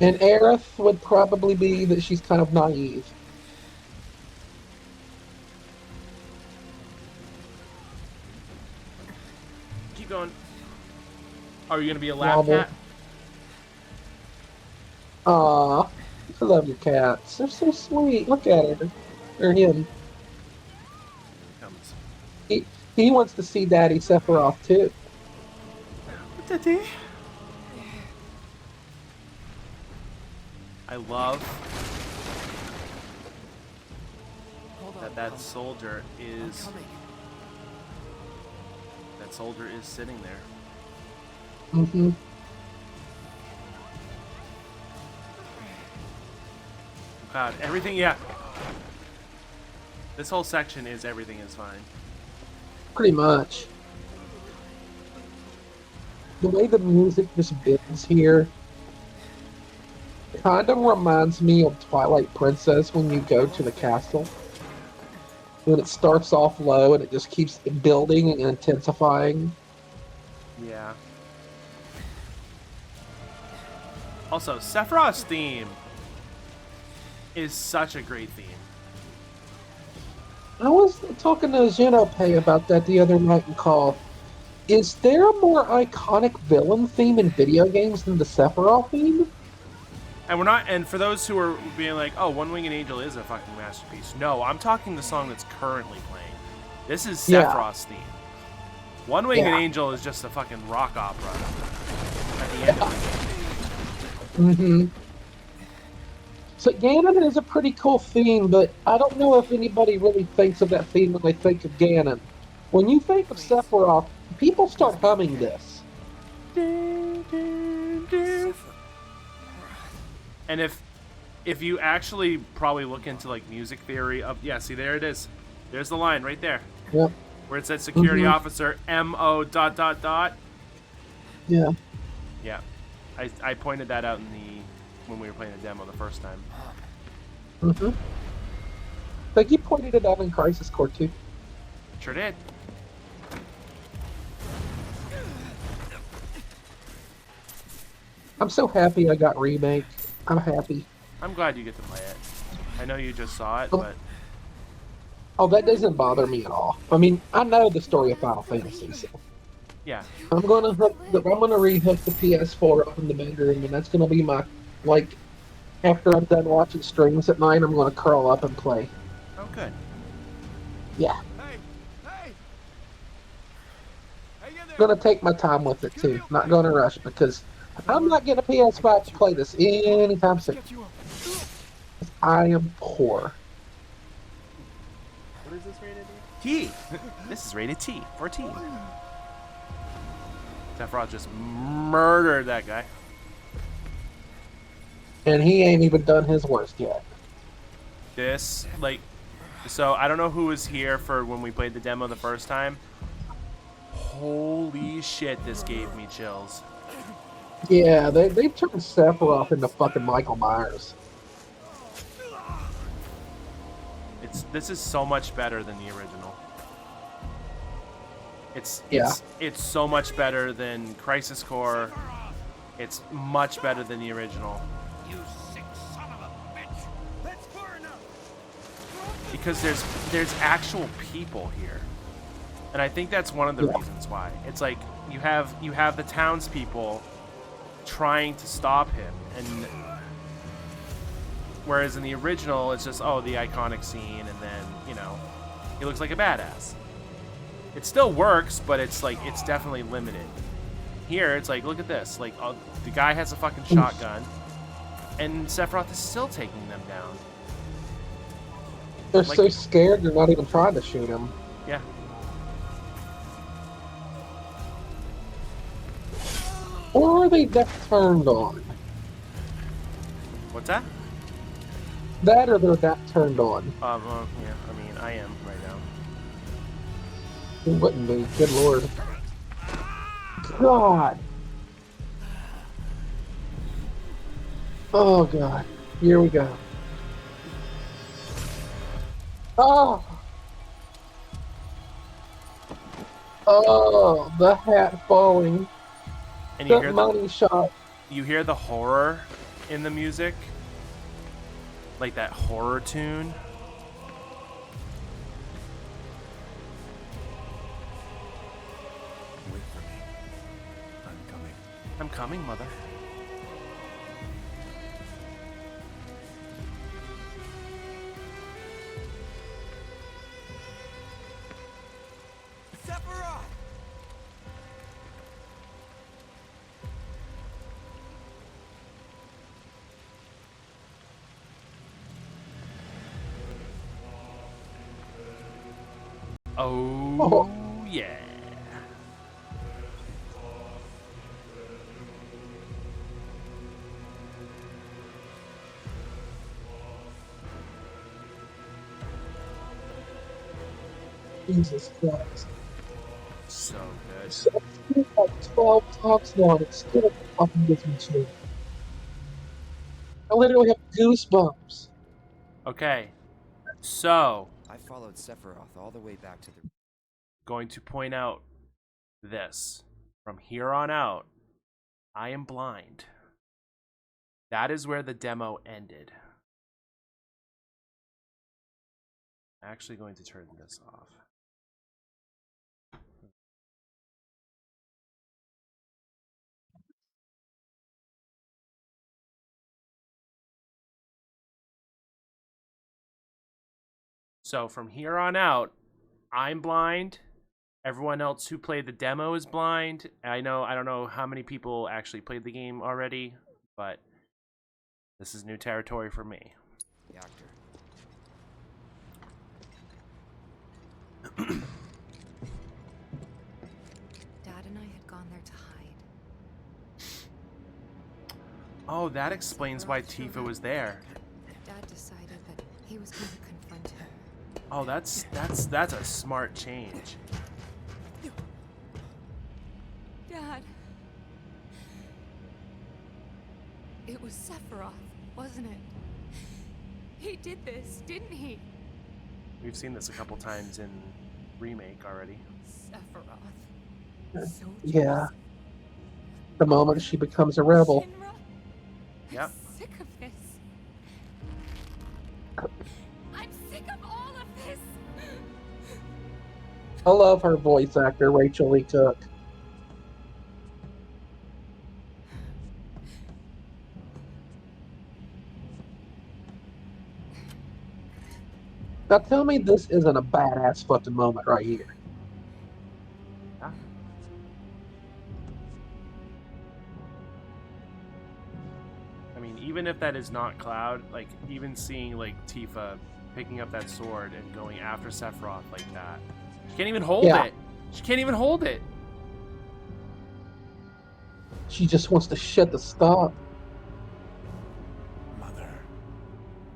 Q: And Aerith would probably be that she's kind of naive.
A: Keep going. Are you gonna be a lab cat?
Q: Aw, I love your cats. They're so sweet. Look at her. Or him.
A: Comes.
Q: He wants to see Daddy Sephiroth too.
A: Daddy. I love that soldier is sitting there.
Q: Mm-hmm.
A: God, everything, yeah. This whole section is everything is fine.
Q: Pretty much. The way the music just builds here kind of reminds me of Twilight Princess when you go to the castle. When it starts off low and it just keeps building and intensifying.
A: Yeah. Also, Sephiroth's theme is such a great theme.
Q: I was talking to Genope about that the other night in call. Is there a more iconic villain theme in video games than the Sephiroth theme?
A: And we're not, and for those who are being like, oh, One Winged Angel is a fucking masterpiece. No, I'm talking the song that's currently playing. This is Sephiroth's theme. One Winged Angel is just a fucking rock opera at the end of the game.
Q: Mm-hmm. So Ganon is a pretty cool theme, but I don't know if anybody really thinks of that theme when they think of Ganon. When you think of Sephiroth, people start humming this.
A: And if you actually probably look into like music theory of see, there it is. There's the line right there.
Q: Yep.
A: Where it said security officer MO ...
Q: Yeah.
A: Yeah. I pointed that out when we were playing the demo the first time.
Q: Mm-hmm. I think you pointed it out in Crisis Core too.
A: Sure did.
Q: I'm so happy I got Remake. I'm happy.
A: I'm glad you get to play it. I know you just saw it, but...
Q: Oh, that doesn't bother me at all. I mean, I know the story of Final Fantasy, so...
A: Yeah.
Q: I'm gonna rehook the PS4 up in the bedroom, and that's gonna be my, like, after I'm done watching streams at night, I'm gonna curl up and play.
A: Oh, good.
Q: Yeah. I'm gonna take my time with it too. Not gonna rush because I'm not getting a PS5 to play this anytime soon. I am poor.
A: What is this rated? T. This is rated T. 14. Sephiroth just murdered that guy.
Q: And he ain't even done his worst yet.
A: This, like, so I don't know who was here for when we played the demo the first time. Holy shit, this gave me chills.
Q: Yeah, they turned Sephiroth into fucking Michael Myers.
A: This is so much better than the original. It's so much better than Crisis Core. It's much better than the original.
G: You sick son of a bitch! That's far enough!
A: Because there's actual people here. And I think that's one of the reasons why. It's like you have the townspeople trying to stop him, and whereas in the original it's just the iconic scene, and then he looks like a badass. It still works, but it's like it's definitely limited. Here it's like, look at this, like the guy has a fucking shotgun, and Sephiroth is still taking them down.
Q: They're so scared they're not even trying to shoot him.
A: Yeah.
Q: Or are they that turned on?
A: What's that?
Q: That or they're that turned on.
A: Yeah, I mean, I am right now.
Q: It wouldn't be. Good lord. God. Oh, God. Here we go. Oh! Oh, the hat falling.
A: And you
Q: That
A: hear
Q: money shot.
A: you hear the horror in the music, like that horror tune.
K: Wait for me. I'm coming.
A: I'm coming, mother.
H: Sephiroth!
A: Oh, yeah.
Q: Jesus Christ.
A: So good.
Q: So I've seen it like 12 times now, and it still fucking gives me chills. I literally have goosebumps.
A: Okay. So,
J: I followed Sephiroth all the way back to the...
A: going to point out this. From here on out, I am blind. That is where the demo ended. I'm actually going to turn this off. So from here on out, I'm blind. Everyone else who played the demo is blind. I don't know how many people actually played the game already, but this is new territory for me.
J: The actor.
C: Dad and I had gone there to hide.
A: Oh, that explains why Tifa was there.
C: Dad decided that he was going to confront him.
A: Oh, that's a smart change.
C: Dad. It was Sephiroth, wasn't it? He did this, didn't he?
A: We've seen this a couple times in Remake already.
C: Sephiroth. So
Q: Yeah. The moment she becomes a rebel.
A: Yep.
C: Sick of this. I'm sick of all of this.
Q: I love her voice actor, Rachel Lee Cook. Now tell me this isn't a badass fucking moment right here.
A: Huh? I mean, even if that is not Cloud, like, even seeing, like, Tifa picking up that sword and going after Sephiroth like that. She can't even hold it. She can't even hold it.
Q: She just wants the shit to stop.
K: Mother,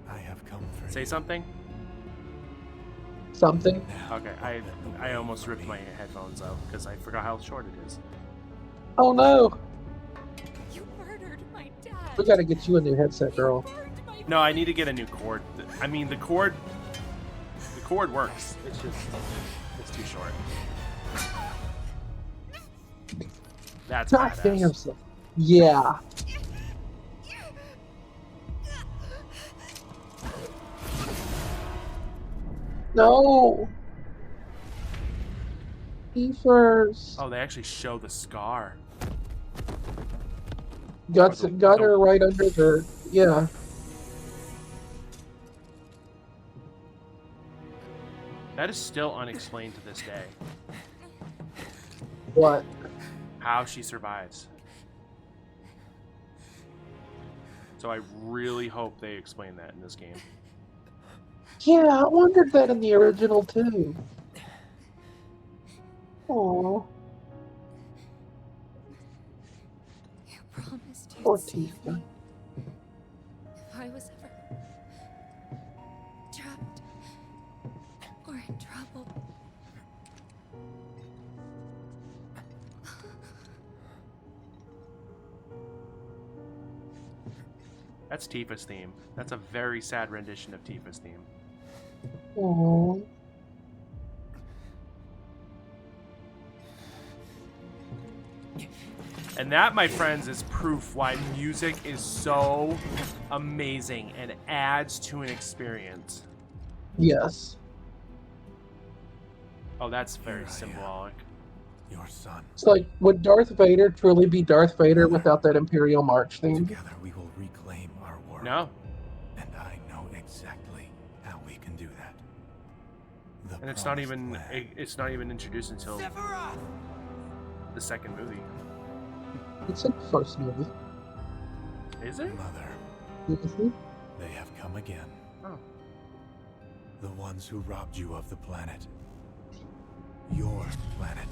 K: I have come for
A: Say
K: you.
A: something?
Q: Something?
A: Okay, I almost ripped my headphones out because I forgot how short it is.
Q: Oh no!
C: You murdered my dad.
Q: We gotta get you a new headset, girl.
A: No, I need to get a new cord. I mean, the cord works. It's just, it's too short. That's
Q: God
A: badass.
Q: damn, son. Yeah. No. He first.
A: Oh, they actually show the scar.
Q: Got her right under her. Yeah.
A: That is still unexplained to this day.
Q: What?
A: How she survives. So I really hope they explain that in this game.
Q: Yeah, I wondered that in the original too. Aww.
C: You promised you'd
Q: Poor
C: save
Q: Tifa.
C: me. If I was ever trapped or in trouble.
A: That's Tifa's theme. That's a very sad rendition of Tifa's theme.
Q: Aww.
A: And that, my friends, is proof why music is so amazing and adds to an experience.
Q: Yes.
A: Oh, that's very symbolic.
K: Your son.
Q: It's like, would Darth Vader truly be Darth Vader without that Imperial March theme?
K: Together we will reclaim our world.
A: No.
K: And I know exactly how we can do that.
A: And it's not even introduced until the second movie.
Q: It's in the first movie.
A: Is it?
K: Mother.
Q: Mm-hmm.
K: They have come again.
A: Oh.
K: The ones who robbed you of the planet. Your planet.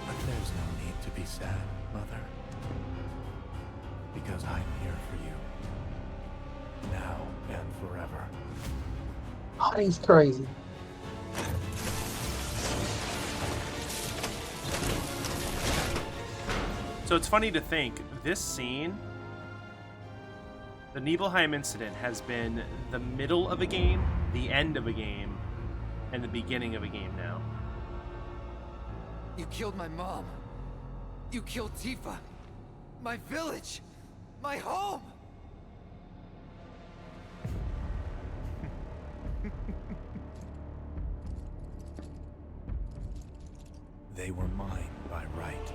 K: But there's no need to be sad, Mother. Because I'm here for you. Now and forever.
Q: Oh, he's crazy.
A: So it's funny to think, this scene, the Nibelheim incident, has been the middle of a game, the end of a game, and the beginning of a game now.
D: You killed my mom. You killed Tifa. My village. My home.
K: They were mine by right.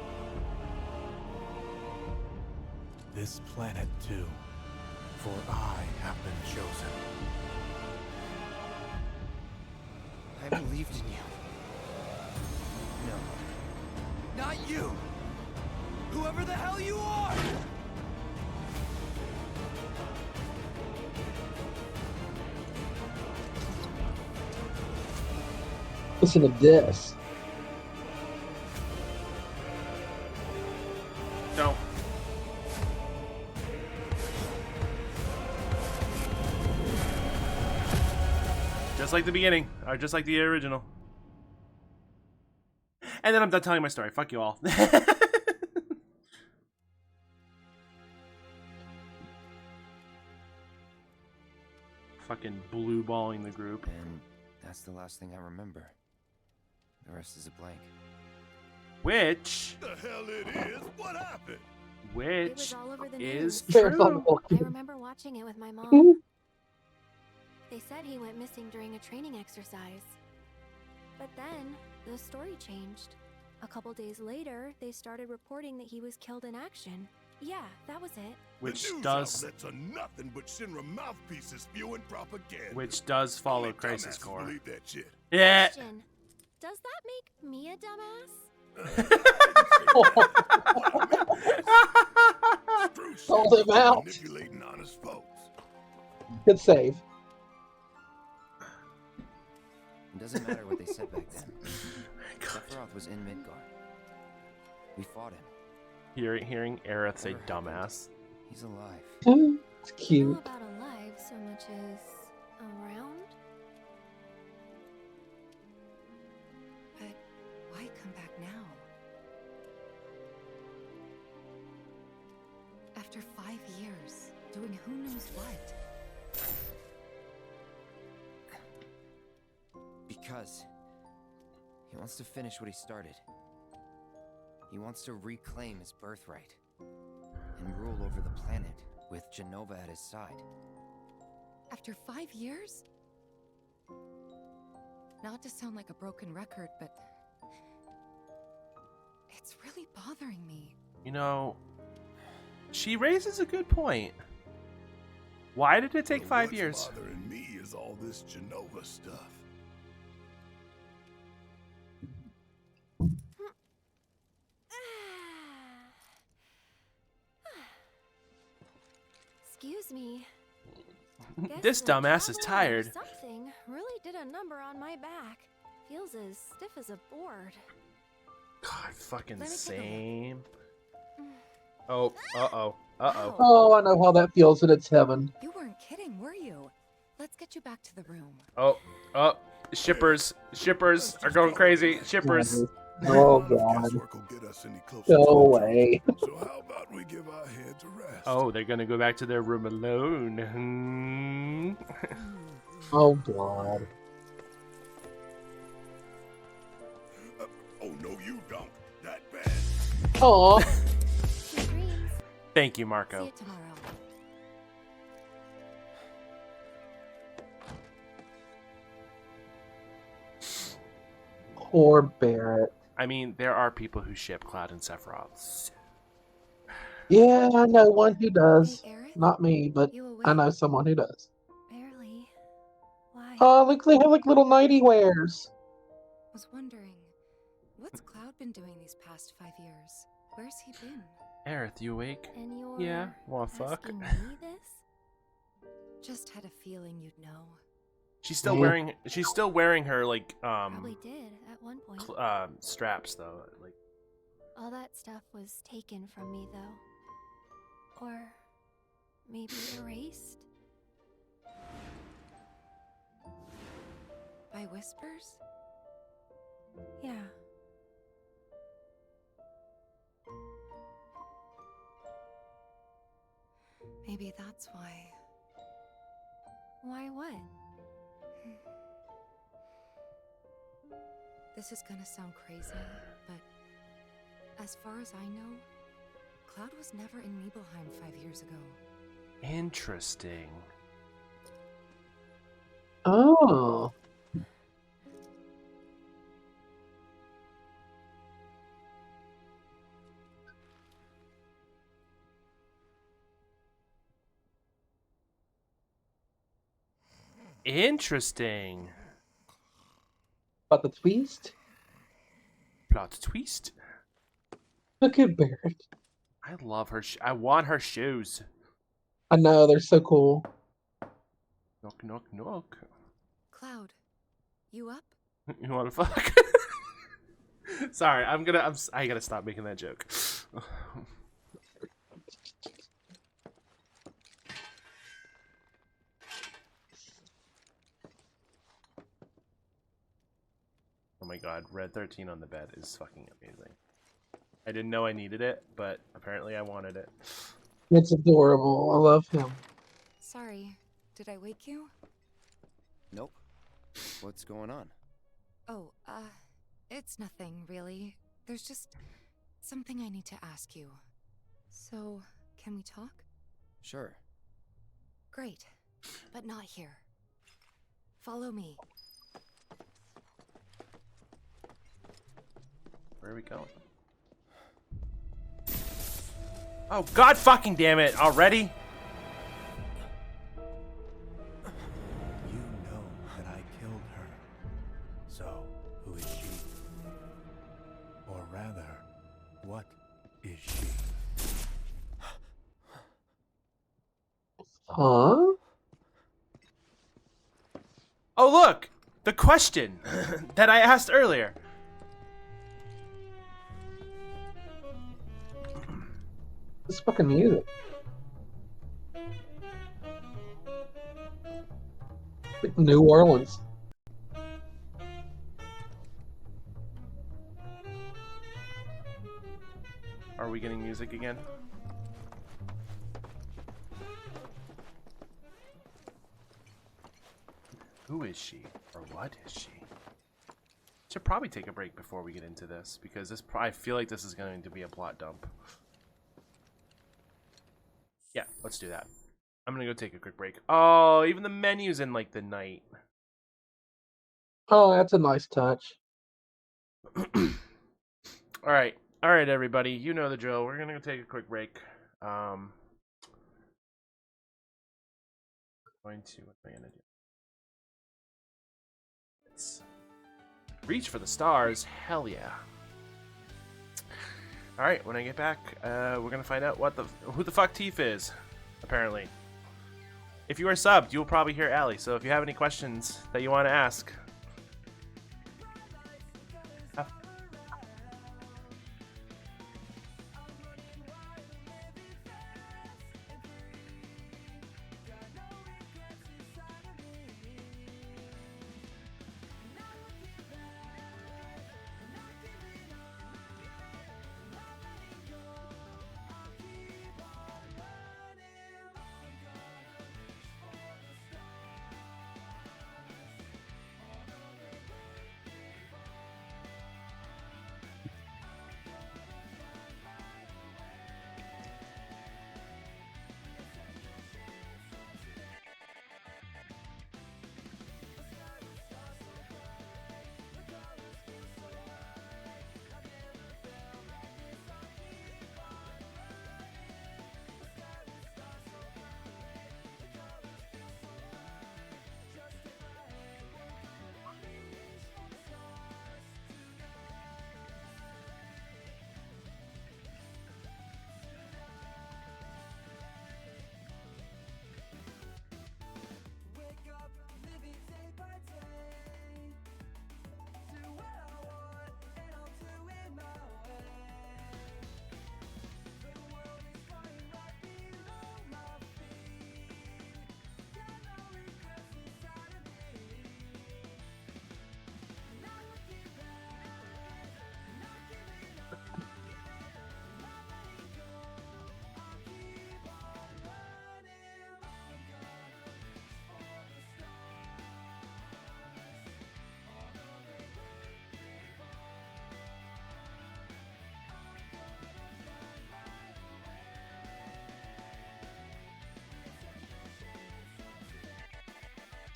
K: This planet too, for I have been chosen.
D: I believed in you. No. Not you! Whoever the hell you are!
Q: Listen to this.
A: Don't. Just like the beginning, or just like the original. And then I'm done telling my story. Fuck you all. Fucking blue balling the group.
J: And that's the last thing I remember. The rest is a blank.
A: Which...
I: The hell it is? What happened?
A: Which
L: was all over the
A: is
L: news.
A: true.
L: I remember watching it with my mom. They said he went missing during a training exercise. But then, the story changed. A couple days later, they started reporting that he was killed in action. Yeah, that was it.
A: Which
I: the news
A: does...
I: outlets are nothing but Shinra mouthpieces spewing propaganda.
A: Which does follow
I: Only
A: Crisis
I: dumbasses
A: Core.
I: believe that shit.
A: Yeah.
L: Question. Does that make me a dumbass?
Q: Hold him out.
I: Manipulating honest folks.
Q: Good save.
J: It doesn't matter what they said back then. Sephiroth was in Midgard. We fought him.
A: Hearing Aerith say dumbass.
J: He's alive.
Q: It's cute.
L: Not about alive so much as around. But why come back now? After 5 years, doing who knows what.
J: Because he wants to finish what he started. He wants to reclaim his birthright and rule over the planet with Genova at his side.
C: After 5 years? Not to sound like a broken record, but it's really bothering me.
A: You know, she raises a good point. Why did it take 5 years?
I: What's bothering me is all this Genova stuff.
L: Excuse me.
A: This
L: the
A: dumbass is
L: javelin or
A: tired.
L: Something really did a number on my back. Feels as stiff as a board.
A: God, fucking
L: Let me take a
A: same. Oh, uh-oh, uh-oh.
Q: Oh, I know how that feels, and it's heaven.
C: You weren't kidding, were you? Let's get you back to the room.
A: Oh, shippers are going crazy. Shippers.
Q: Oh, God. Go away.
I: So how about we give our heads a rest?
A: Oh, they're gonna go back to their room alone.
Q: Oh, God.
I: No, you don't. That bad.
Q: Aw.
L: Sweet dreams.
A: Thank you,
L: See
A: Marco.
L: you tomorrow.
Q: Poor Barrett.
A: I mean, there are people who ship Cloud and Sephiroth.
Q: Yeah, I know one who does.
L: Hey, Aerith?
Q: Not me, but
L: You
Q: I
L: awake?
Q: know someone who does.
L: Barely. Why?
Q: Oh, look, they have like little nighty wears.
C: Was wondering, what's Cloud been doing these past 5 years? Where's he been?
A: Aerith, you awake?
L: And you're
A: Yeah. Wanna fuck?
L: asking me this?
C: Just had a feeling you'd know.
A: She's still wearing. She's still wearing her like
L: Probably did at one point.
A: straps though. Like
L: All that stuff was taken from me, though. Or maybe erased?
C: By whispers?
L: Yeah.
C: Maybe that's why.
L: Why what?
C: This is gonna sound crazy, but as far as I know, Cloud was never in Nibelheim 5 years ago.
A: interesting.
Q: Oh.
A: Interesting.
Q: About the twist?
A: Plot twist.
Q: Look at Barrett.
A: I love her. I want her shoes.
Q: I know, they're so cool.
A: Knock, knock, knock.
C: Cloud, you up?
A: You want to fuck? Sorry, I gotta stop making that joke. Oh my god, Red 13 on the bed is fucking amazing. I didn't know I needed it, but apparently I wanted it.
Q: It's adorable. I love him.
C: Sorry, did I wake you?
J: Nope. What's going on?
C: Oh, it's nothing, really. There's just something I need to ask you. So, can we talk?
J: Sure.
C: Great, but not here. Follow me.
A: Where are we going? Oh god fucking damn it, already?
K: You know that I killed her. So, who is she? Or rather, what is she?
Q: Huh?
A: Oh look! The question that I asked earlier.
Q: This fucking music. Like New Orleans.
A: Are we getting music again? Who is she? Or what is she? Should probably take a break before we get into this, because this I feel like this is going to be a plot dump. Yeah, let's do that. I'm gonna go take a quick break. Oh, even the menu's in like the night.
Q: Oh, that's a nice touch.
A: Alright, everybody. You know the drill. We're gonna go take a quick break. What am I gonna do? Let's reach for the stars. Hell yeah. Alright, when I get back, we're gonna find out who the fuck Tifa is, apparently. If you are subbed, you'll probably hear Allie, so if you have any questions that you want to ask,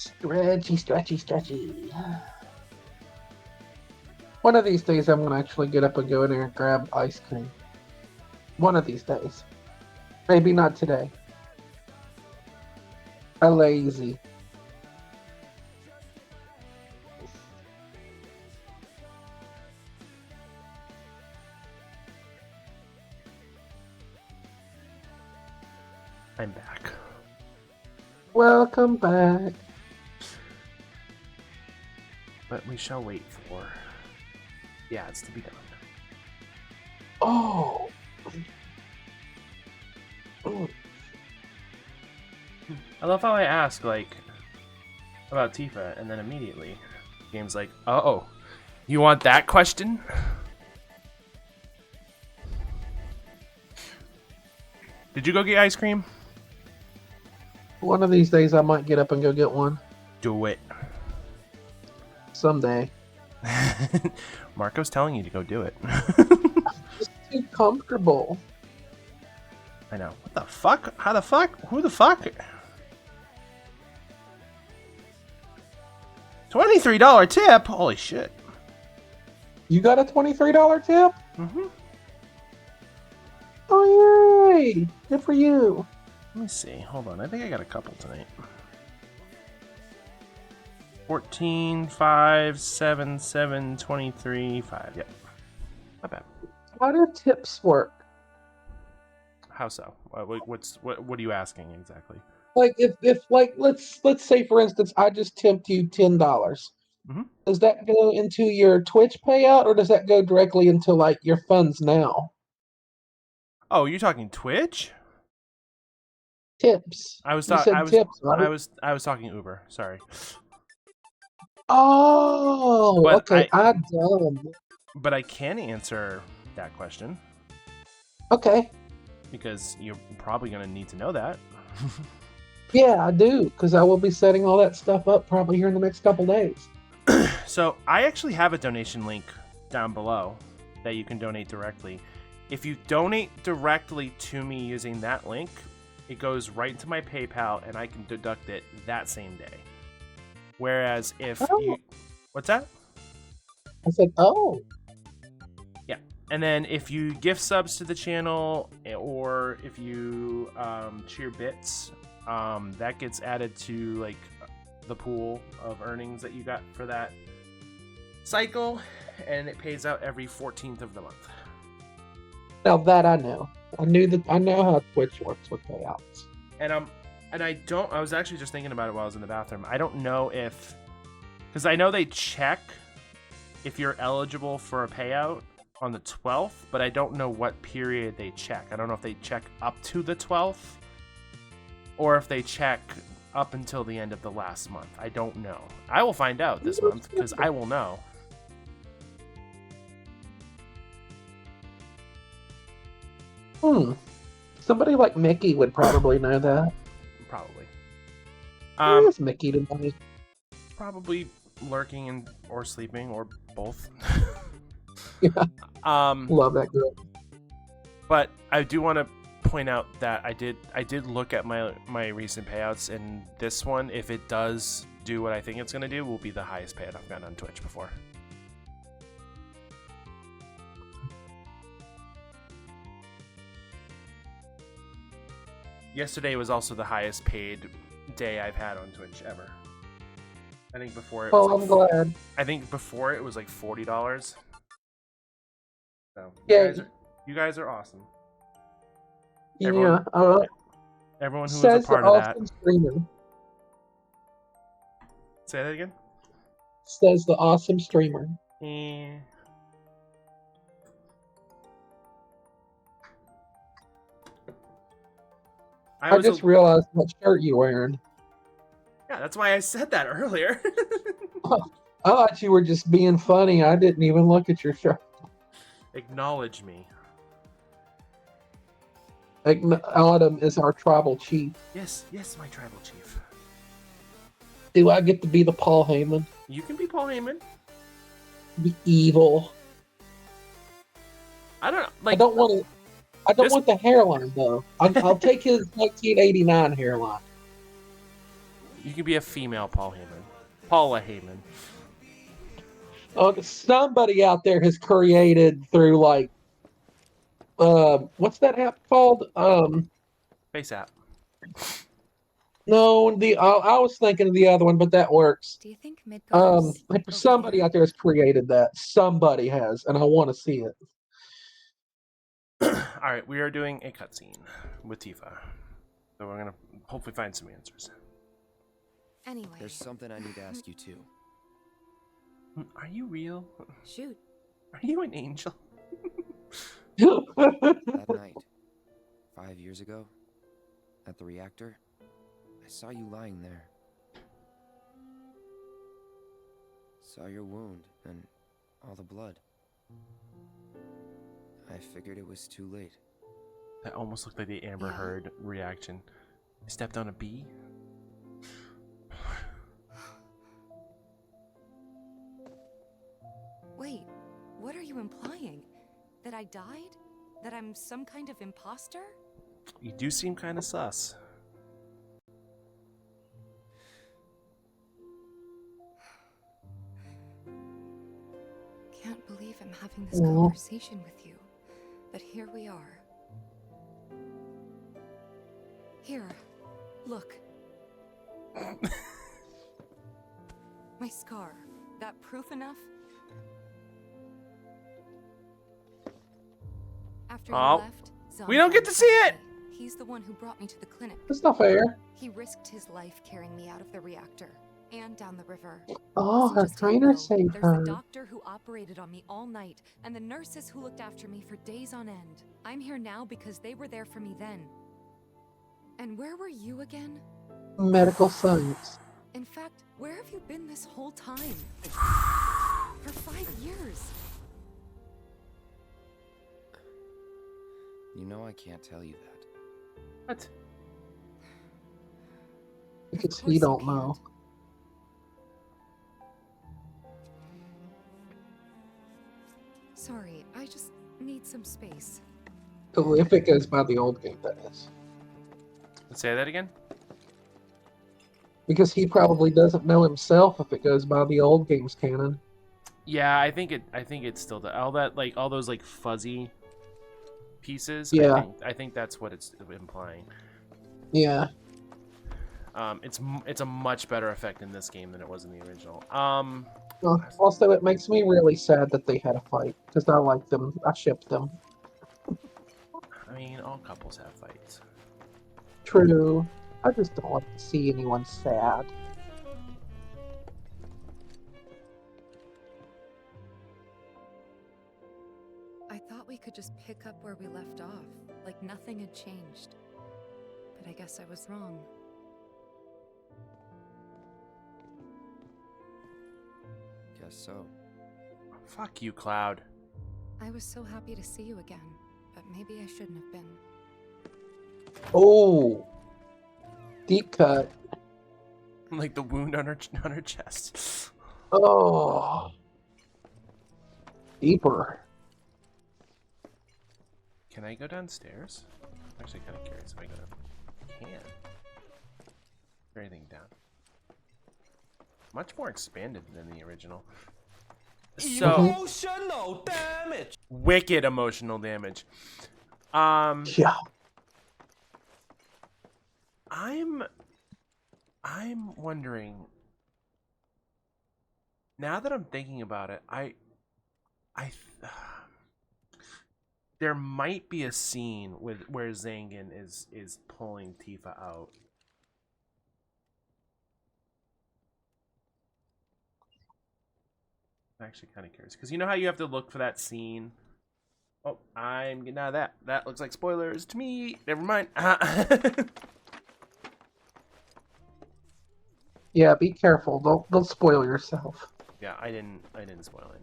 Q: Stretchy, stretchy, stretchy. One of these days, I'm gonna actually get up and go in there and grab ice cream. One of these days. Maybe not today. I'm lazy.
A: I'm back.
Q: Welcome back.
A: But we shall wait for the ads to be done.
Q: Oh. Oh.
A: I love how I ask, like, about Tifa, and then immediately, the game's like, oh, you want that question? Did you go get ice cream?
Q: One of these days, I might get up and go get one.
A: Do it.
Q: Someday.
A: Marco's telling you to go do it.
Q: It's too comfortable.
A: I know. What the fuck? How the fuck? Who the fuck? $23 tip? Holy shit.
Q: You got a $23 tip?
A: Mm-hmm.
Q: Oh, yay! Good for you.
A: Let me see. Hold on. I think I got a couple tonight. 14, 5, 7, 7, 23, 5. Yep. Not bad.
Q: How do tips work?
A: How so? What are you asking exactly?
Q: Like if like let's say for instance I just tipped you $10.
A: Mm-hmm.
Q: Does that go into your Twitch payout or does that go directly into like your funds now?
A: Oh, you're talking Twitch?
Q: Tips.
A: I was
Q: You said tips, right?
A: I was talking Uber. Sorry.
Q: Oh,
A: But
Q: okay. I dumb.
A: But I can answer that question.
Q: Okay.
A: Because you're probably going to need to know that.
Q: Yeah, I do, because I will be setting all that stuff up probably here in the next couple days.
A: So I actually have a donation link down below that you can donate directly. If you donate directly to me using that link, it goes right to my PayPal and I can deduct it that same day. Whereas if you... What's that?
Q: I said, oh.
A: Yeah. And then if you gift subs to the channel or if you cheer bits, that gets added to like the pool of earnings that you got for that cycle, and it pays out every 14th of the month.
Q: Now that I know. I know how Twitch works with payouts.
A: And I was actually just thinking about it while I was in the bathroom. I don't know because I know they check if you're eligible for a payout on the 12th, but I don't know what period they check. I don't know if they check up to the 12th or if they check up until the end of the last month. I don't know. I will find out this month because I will know.
Q: Somebody like Mickey would probably know that.
A: Probably.
Q: Where is Mickey tonight?
A: Probably lurking or sleeping or both.
Q: Yeah. Love that girl.
A: But I do want to point out that I did look at my recent payouts, and this one, if it does do what I think it's going to do, will be the highest payout I've gotten on Twitch before. Yesterday was also the highest paid day I've had on Twitch ever. I think before it was
Q: I'm glad.
A: I think before it was like $40. So
Q: Yeah.
A: You guys are awesome.
Q: Yeah.
A: Everyone who was a part of that.
Q: Streamer.
A: Say that again?
Q: Says the awesome streamer. I just realized what shirt you're wearing.
A: Yeah, that's why I said that earlier.
Q: I thought you were just being funny. I didn't even look at your shirt.
A: Acknowledge me.
Q: Autumn is our tribal chief.
A: Yes, my tribal chief.
Q: Do I get to be the Paul Heyman?
A: You can be Paul Heyman.
Q: Be evil.
A: I don't know.
Q: I don't want the hairline though. I'll take his 1989 hairline.
A: You can be a female Paul Heyman. Paula Heyman.
Q: Somebody out there has created through like what's that app called?
A: Face app.
Q: No, I was thinking of the other one, but that works.
C: Do you think Midgar's
Q: Like somebody out there has created that. Somebody has, and I want to see it.
A: All right, we are doing a cutscene with Tifa, so we're gonna hopefully find some answers.
C: Anyway,
J: there's something I need to ask you too.
A: Are you real?
C: Shoot.
A: Are you an angel?
J: That night, 5 years ago, at the reactor, I saw you lying there. Saw your wound and all the blood. I figured it was too late.
A: That almost looked like the Amber Heard reaction. I stepped on a bee?
C: Wait, what are you implying? That I died? That I'm some kind of imposter?
A: You do seem kind of sus.
C: Can't believe I'm having this conversation with you, but here we are. Here, look. My scar. That proof enough? After you left,
A: we don't get to see it!
C: He's the one who brought me to the clinic.
Q: That's not fair.
C: He risked his life carrying me out of the reactor and down the river.
Q: Oh, her trainer saved
C: There's
Q: her.
C: the doctor who operated on me all night, and the nurses who looked after me for days on end. I'm here now because they were there for me then. And where were you again?
Q: Medical science.
C: In fact, where have you been this whole time? For 5 years.
J: You know I can't tell you that.
A: What?
Q: Because he don't know.
C: Sorry, I just need some space.
Q: Oh, if it goes by the old game, that is.
A: Let's say that again.
Q: Because he probably doesn't know himself if it goes by the old game's canon.
A: Yeah, I think it's still all that, like all those like fuzzy pieces.
Q: Yeah.
A: I think that's what it's implying.
Q: Yeah.
A: It's a much better effect in this game than it was in the original.
Q: Also, it makes me really sad that they had a fight because I like them. I shipped them.
A: I mean, all couples have fights.
Q: True. I just don't like to see anyone sad.
C: I thought we could just pick up where we left off, like nothing had changed. But I guess I was wrong.
J: Guess so.
A: Fuck you, Cloud.
C: I was so happy to see you again, but maybe I shouldn't have been.
Q: Oh, deep cut.
A: Like the wound on her chest.
Q: Oh, deeper.
A: Can I go downstairs? I'm actually kind of curious if I go down. I can. Is there anything down? Much more expanded than the original. So
G: Emotional damage.
A: wicked emotional damage.
Q: Yeah.
A: I'm wondering. Now that I'm thinking about it, there might be a scene where Zangan is pulling Tifa out. I'm actually kind of curious because you know how you have to look for that scene. Oh, I'm getting out of that. That looks like spoilers to me. Never mind.
Q: Yeah, be careful. Don't spoil yourself.
A: Yeah, I didn't spoil it.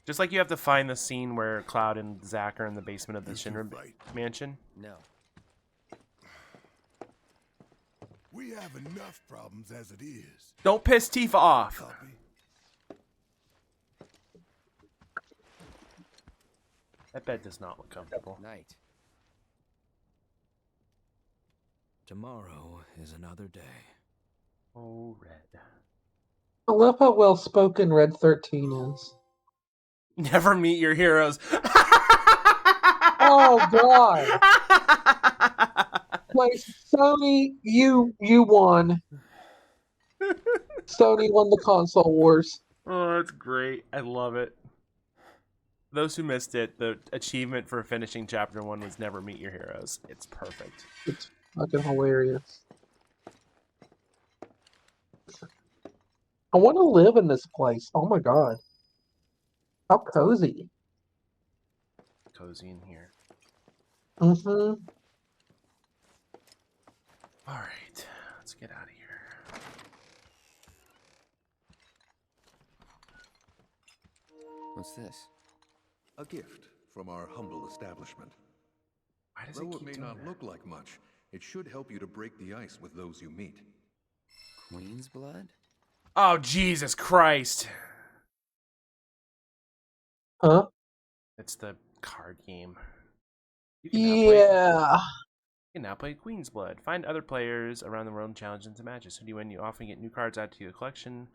A: Just like you have to find the scene where Cloud and Zack are in the basement of the Shinra mansion.
J: No.
I: We have enough problems as it is.
A: Don't piss Tifa off.
I: Copy.
A: That bed does not look comfortable.
J: Night.
D: Tomorrow is another day.
A: Oh, Red.
Q: I love how well spoken Red 13 is.
A: Never meet your heroes.
Q: Oh God! Like Sony, you won. Sony won the console wars.
A: Oh, that's great. I love it. Those who missed it, the achievement for finishing Chapter 1 was never meet your heroes. It's perfect.
Q: It's fucking hilarious. I want to live in this place. Oh my God. How cozy.
A: Cozy in here.
Q: Mm-hmm.
A: Alright, let's get out of here.
J: What's this?
R: A gift from our humble establishment.
A: Why does
R: Though
A: it
R: it
A: keep
R: may
A: doing
R: not
A: that?
R: look like much, it should help you to break the ice with those you meet.
J: Queen's blood?
A: Oh, Jesus Christ.
Q: Huh?
A: It's the card game. You can now play,
Q: Yeah.
A: you can now play Queen's Blood. Find other players around the world and challenge them to matches. Who do you win? You often get new cards added to your collection.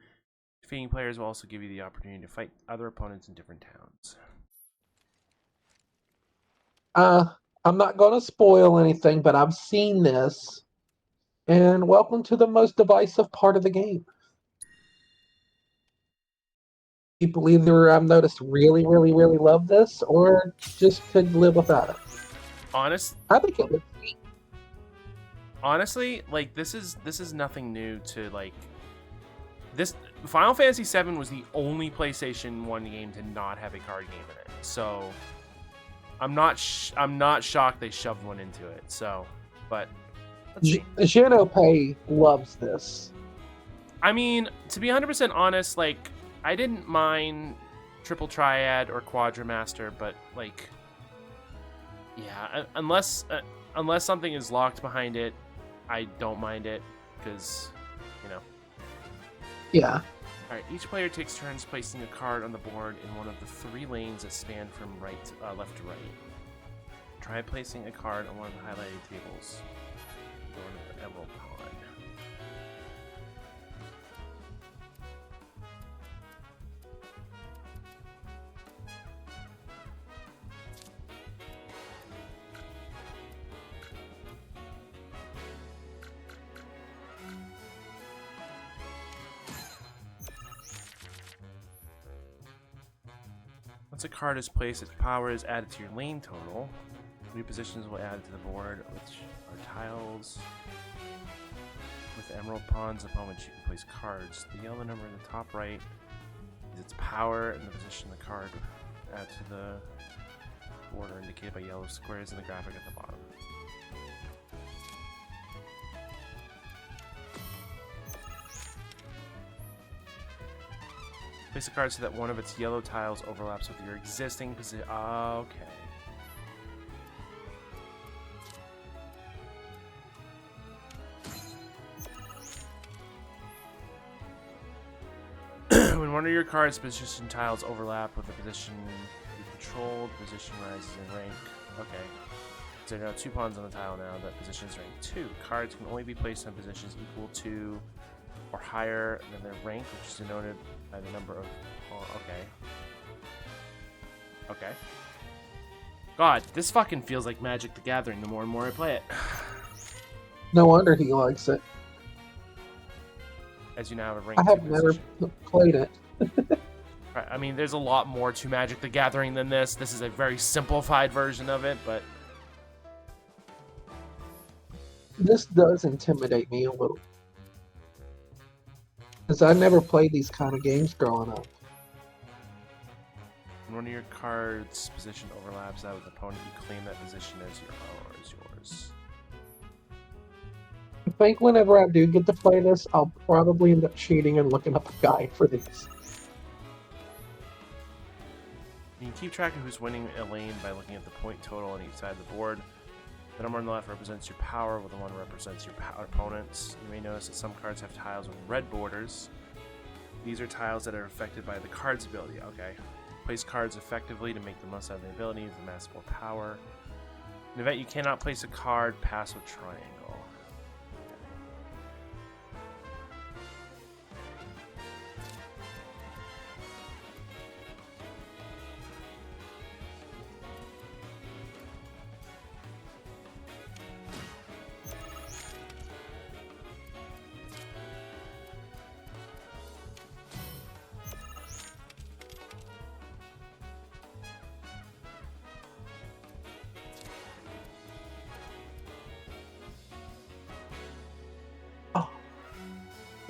A: Defeating players will also give you the opportunity to fight other opponents in different towns.
Q: I'm not going to spoil anything, but I've seen this. And welcome to the most divisive part of the game. People either I've noticed really, really, really love this, or just could live without it. I think it would.
A: Honestly, like this is nothing new to like this. Final Fantasy VII was the only PlayStation 1 game to not have a card game in it. So I'm not shocked they shoved one into it. So, but let's see.
Q: Genope loves this.
A: I mean, to be 100% honest, like I didn't mind Triple Triad or Quadramaster, but like, yeah, unless something is locked behind it, I don't mind it because, you know.
Q: Yeah.
A: All right. Each player takes turns placing a card on the board in one of the 3 lanes that span from left to right. Try placing a card on one of the highlighted tables. Or one of the emerald pond. Once a card is placed, its power is added to your lane total. New positions will add to the board, which are tiles. With emerald pawns upon which you can place cards. The yellow number in the top right is its power, and the position of the card add to the border indicated by yellow squares in the graphic at the bottom. Place a card so that one of its yellow tiles overlaps with your existing position. Okay. When one of your card's position tiles overlap with the position you control, the position rises in rank. Okay. So there are now 2 pawns on the tile now. That position is rank 2. Cards can only be placed on positions equal to or higher than their rank, which is denoted by the number of pawns. Okay. God, this fucking feels like Magic the Gathering the more and more I play it.
Q: No wonder he likes it.
A: As you now have a rank
Q: I
A: 2
Q: have never
A: position.
Q: played it.
A: Right, I mean, there's a lot more to Magic the Gathering than this. This is a very simplified version of it, but
Q: This does intimidate me a little. Because I never played these kind of games growing up.
A: when one of your cards' position overlaps that with the opponent, you claim that position as yours.
Q: I think whenever I do get to play this, I'll probably end up cheating and looking up a guide for these.
A: You can keep track of who's winning a lane by looking at the point total on each side of the board. The number on the left represents your power, while the one represents your opponents. You may notice that some cards have tiles with red borders. These are tiles that are affected by the card's ability. Okay. Place cards effectively to make the most out of the ability with amass more power. In the event you cannot place a card, pass with triangle.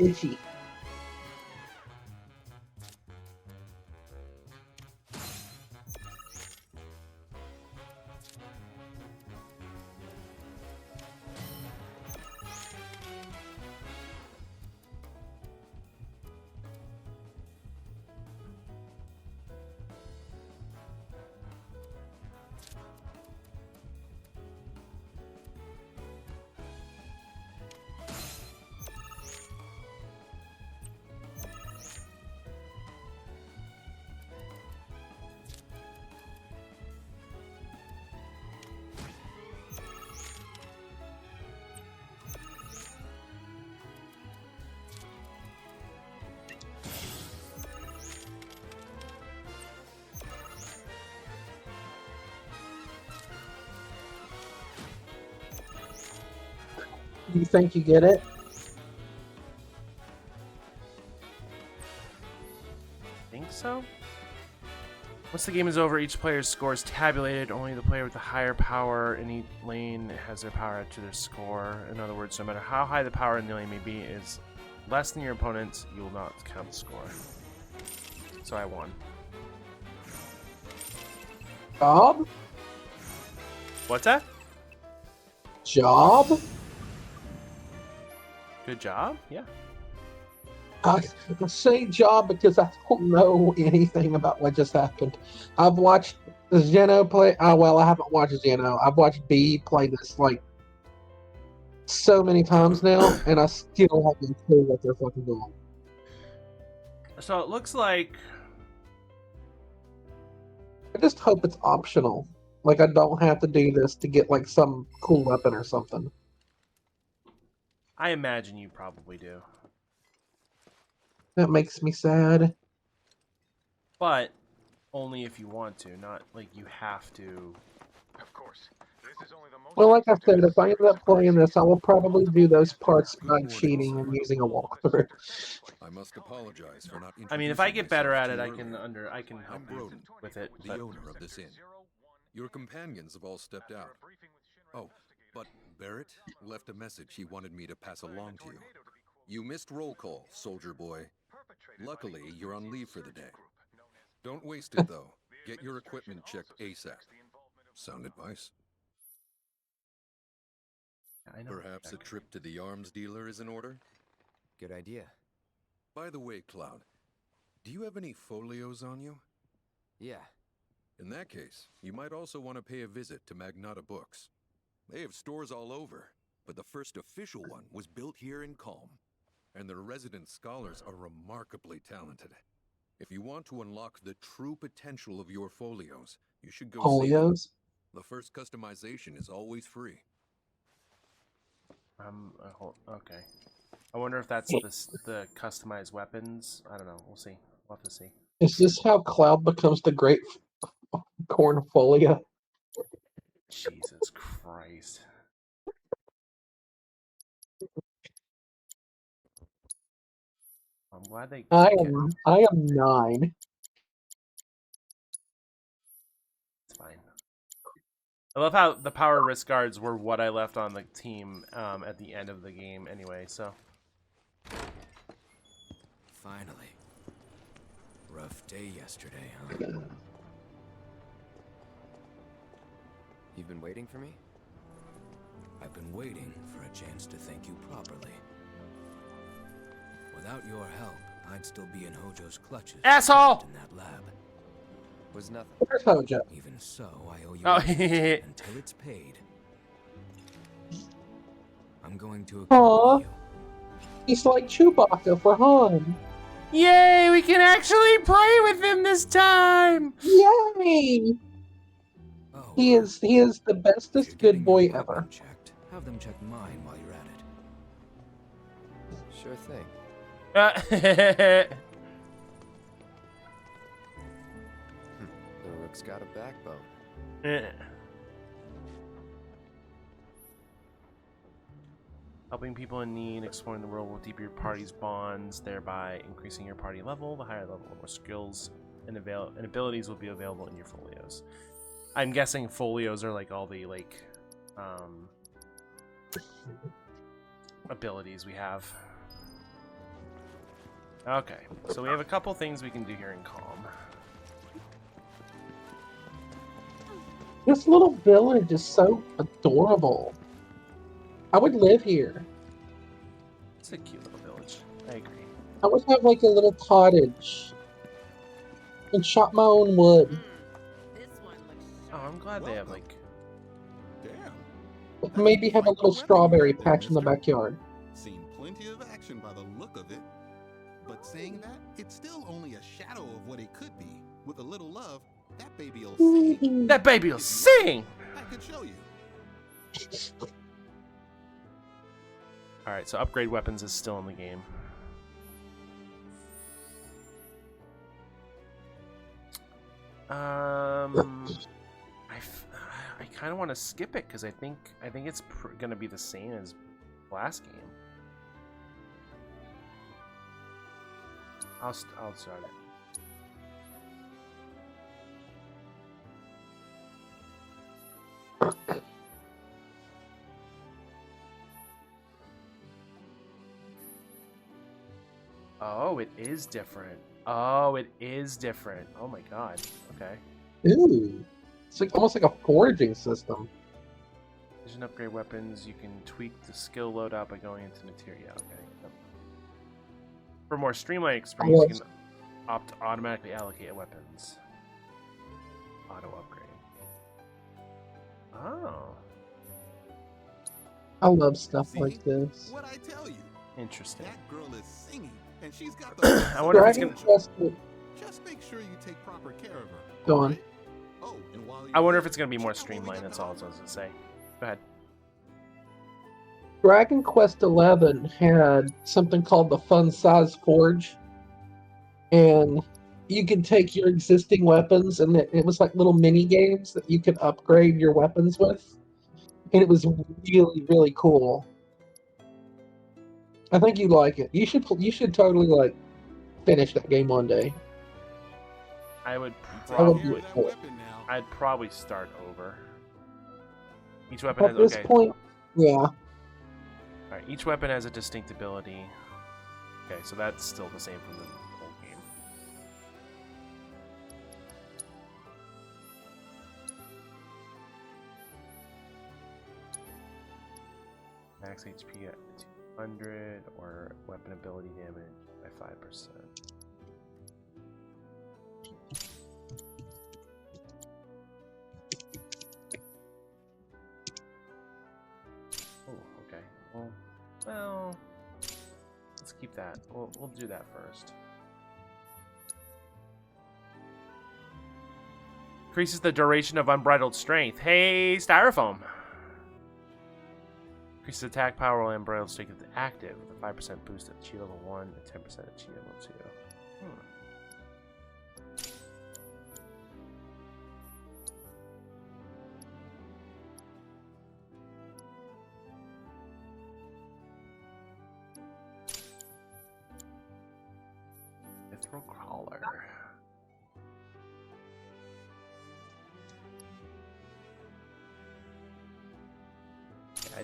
Q: itchy. Do you think you get it?
A: Think so? Once the game is over, each player's score is tabulated. Only the player with the higher power in each lane has their power added to their score. In other words, no matter how high the power in the lane may be, is less than your opponent's, you will not count the score. So I won.
Q: Job?
A: What's that?
Q: Job?
A: Good job? Yeah.
Q: I say job because I don't know anything about what just happened. I've watched Zeno play. Oh, well, I haven't watched Zeno. I've watched B play this like so many times now, and I still have no clue what they're fucking doing.
A: So it looks like...
Q: I just hope it's optional. Like, I don't have to do this to get like some cool weapon or something.
A: I imagine you probably do.
Q: That makes me sad.
A: But only if you want to, not like you have to.
E: Of course. This is only the most
Q: Well, like I said, if I end up playing this, I will probably do those parts by cheating and using a walkthrough.
R: I must apologize for not
A: I mean, if I get better at it,
R: myself
A: I
R: too
A: can
R: early.
A: I can help
R: I'm
A: you
R: Broden,
A: with it.
R: the
A: But
R: owner of this inn. Your companions have all stepped out. Oh, but Barrett left a message he wanted me to pass along to you. You missed roll call, soldier boy. Luckily, you're on leave for the day. Don't waste it, though. Get your equipment checked ASAP. Sound advice?
A: I know.
R: Perhaps a trip to the arms dealer is in order?
J: Good idea.
R: By the way, Cloud, do you have any folios on you?
J: Yeah.
R: In that case, you might also want to pay a visit to Magnata Books. They have stores all over, but the first official one was built here in Calm. And their resident scholars are remarkably talented. If you want to unlock the true potential of your folios, you should go see them.
Q: Folios?
R: The first customization is always free.
A: Okay. I wonder if that's the customized weapons. I don't know. We'll see. We'll have to see.
Q: Is this how Cloud becomes the great cornfolio?
A: Jesus Christ. I'm glad they.
Q: I am 9.
A: It's fine. I love how the power risk guards were what I left on the team at the end of the game anyway, so.
J: Finally. Rough day yesterday, huh? You've been waiting for me?
D: I've been waiting for a chance to thank you properly. Without your help, I'd still be in Hojo's clutches.
A: Asshole!
D: In that lab.
J: Was nothing.
Q: Where's Hojo?
D: Even so, I owe you until it's paid. I'm going to
Q: Aw,
D: accompany you.
Q: he's like Chewbacca for Han.
A: Yay! We can actually play with him this time.
Q: Yay! He is the bestest good boy ever.
D: Have them check mine while you're at it.
J: Sure thing. The rook's got a backbone.
A: Helping people in need, exploring the world will deepen your party's bonds, thereby increasing your party level. The higher level, the more skills and abilities will be available in your folios. I'm guessing folios are like all the abilities we have. Okay, so we have a couple things we can do here in Calm.
Q: This little village is so adorable. I would live here.
A: It's a cute little village. I agree.
Q: I would have like a little cottage and chop my own wood.
A: Oh, I'm glad they have like.
Q: Maybe have a little strawberry patch in the backyard.
S: Seen plenty of action by the look of it. But saying that, it's still only a shadow of what it could be. With a little love, that baby'll sing.
A: That baby'll sing!
S: I could show you.
A: Alright, so upgrade weapons is still in the game. I kind of want to skip it because I think it's gonna be the same as last game. I'll start it. Oh, it is different. Oh, it is different. Oh my god. Okay.
Q: Ooh. It's like almost like a foraging system.
A: Vision upgrade weapons. You can tweak the skill loadout by going into material. Okay. Yep. For more streamlined experience, you can opt to automatically allocate weapons. Auto upgrade. Oh.
Q: I love stuff like this.
S: What I tell you?
A: Interesting.
S: That girl is singing, and she's got the.
A: I wonder if it's gonna.
S: Just make sure you take proper care of her.
Q: Go on.
S: Oh, and while
A: I wonder if it's gonna be more streamlined. That's all I was gonna say. Go ahead.
Q: Dragon Quest XI had something called the Fun Size Forge, and you could take your existing weapons, and it was like little mini games that you could upgrade your weapons with, and it was really, really cool. I think you'd like it. You should totally like finish that game one day.
A: I would
Q: probably.
A: I'd probably start over. Each weapon
Q: At
A: has
Q: this point, yeah.
A: Alright, each weapon has a distinct ability. Okay, so that's still the same from the old game. Max HP at 200 or weapon ability damage by 5%. Oh, okay. Well, let's keep that. We'll do that first. Increases the duration of unbridled strength. Hey, Styrofoam. Increases attack power while unbridled strength is active with a 5% boost at chi level 1 and 10% at chi level 2. Mithril Crawler. I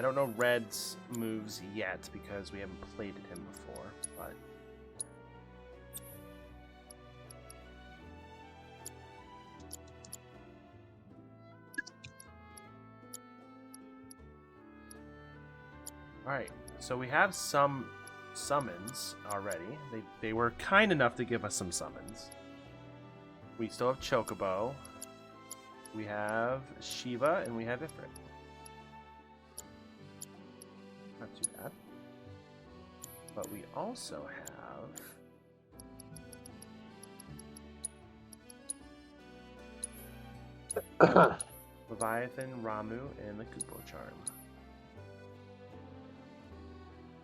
A: don't know Red's moves yet because we haven't played him before, but alright, so we have some summons already. They were kind enough to give us some summons. We still have Chocobo, we have Shiva, and we have Ifrit. Not too bad. But we also have Leviathan, Ramu, and the Kupo Charm.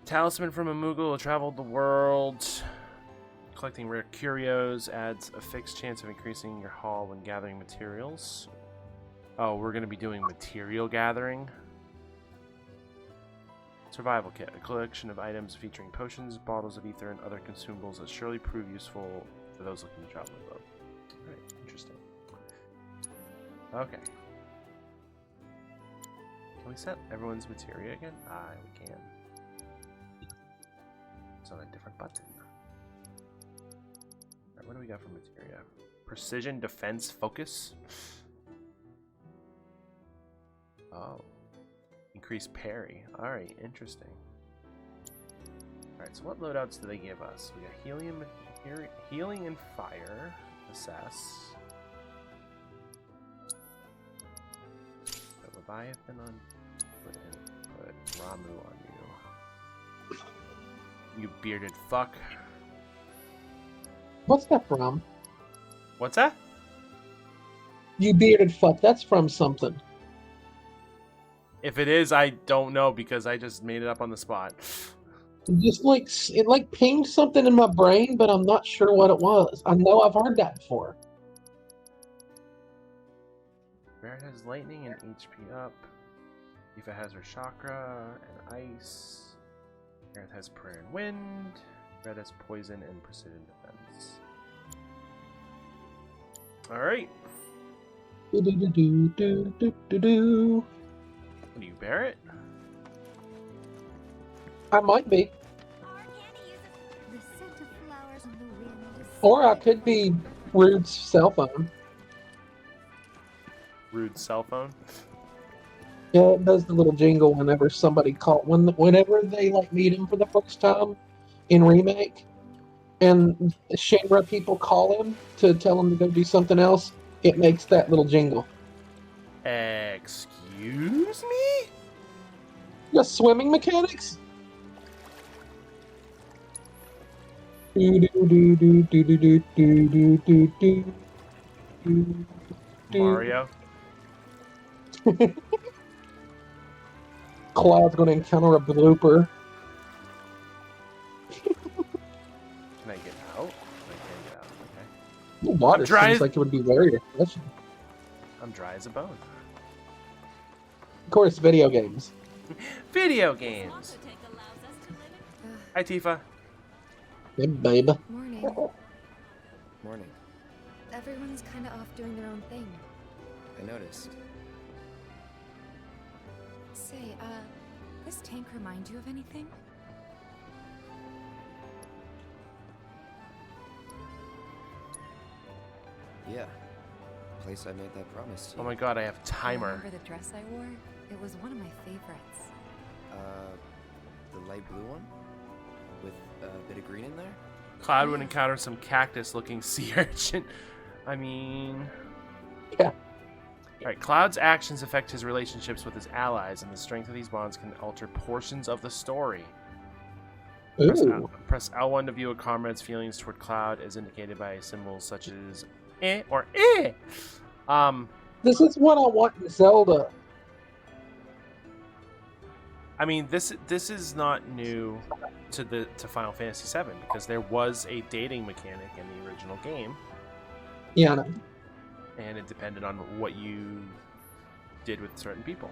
A: Talisman from a Moogle will travel the world. Collecting rare curios adds a fixed chance of increasing your haul when gathering materials. Oh, we're going to be doing material gathering. Survival Kit, a collection of items featuring potions, bottles of ether, and other consumables that surely prove useful for those looking to travel the globe. Alright, interesting. Okay. Can we set everyone's materia again? Ah, we can. It's on a different button. Alright, what do we got for materia? Precision defense focus. Oh. Increase parry. Alright, interesting. Alright, so what loadouts do they give us? We got healing and fire. Assess. Put Leviathan on. Put Ramu on you. You bearded fuck.
Q: What's that from?
A: What's that?
Q: You bearded fuck. That's from something.
A: If it is, I don't know because I just made it up on the spot.
Q: Just like it like pinged something in my brain, but I'm not sure what it was. I know I've heard that before.
A: Barret has lightning and HP up. Aoife has her chakra and ice. Barret has prayer and wind. Red has poison and precision defense. Alright.
Q: Do do do do do do do.
A: What are you, Barret?
Q: I might be. Or I could be Rude's cell phone.
A: Rude's cell phone?
Q: Yeah, it does the little jingle whenever somebody whenever they like meet him for the first time in Remake, and Shinra people call him to tell him to go do something else. It makes that little jingle.
A: Excuse me?
Q: The swimming mechanics? Do do do do do do do do do do.
A: Mario.
Q: Cloud's going to encounter a blooper.
A: Can I get out? I can't get out. Okay.
Q: The water seems like it would be very refreshing.
A: I'm dry as a bone.
Q: Of course, video games.
A: Video games. Hi, Tifa.
Q: Hey, babe.
C: Morning.
J: Morning.
C: Everyone's kind of off doing their own thing.
J: I noticed.
C: Say, this tank remind you of anything?
J: Yeah. Place I made that promise to you.
A: Oh my god, I have timer.
C: Remember the dress I wore? It was one of my favorites.
J: The light blue one? With a bit of green in there?
A: Cloud would encounter some cactus-looking sea urchin. I mean...
Q: Yeah.
A: Alright, Cloud's actions affect his relationships with his allies, and the strength of these bonds can alter portions of the story. Press L1 to view a comrade's feelings toward Cloud as indicated by symbols such as eh or eh.
Q: This is what I want in Zelda.
A: I mean, this is not new to Final Fantasy VII because there was a dating mechanic in the original game.
Q: Yeah, I know.
A: And it depended on what you did with certain people.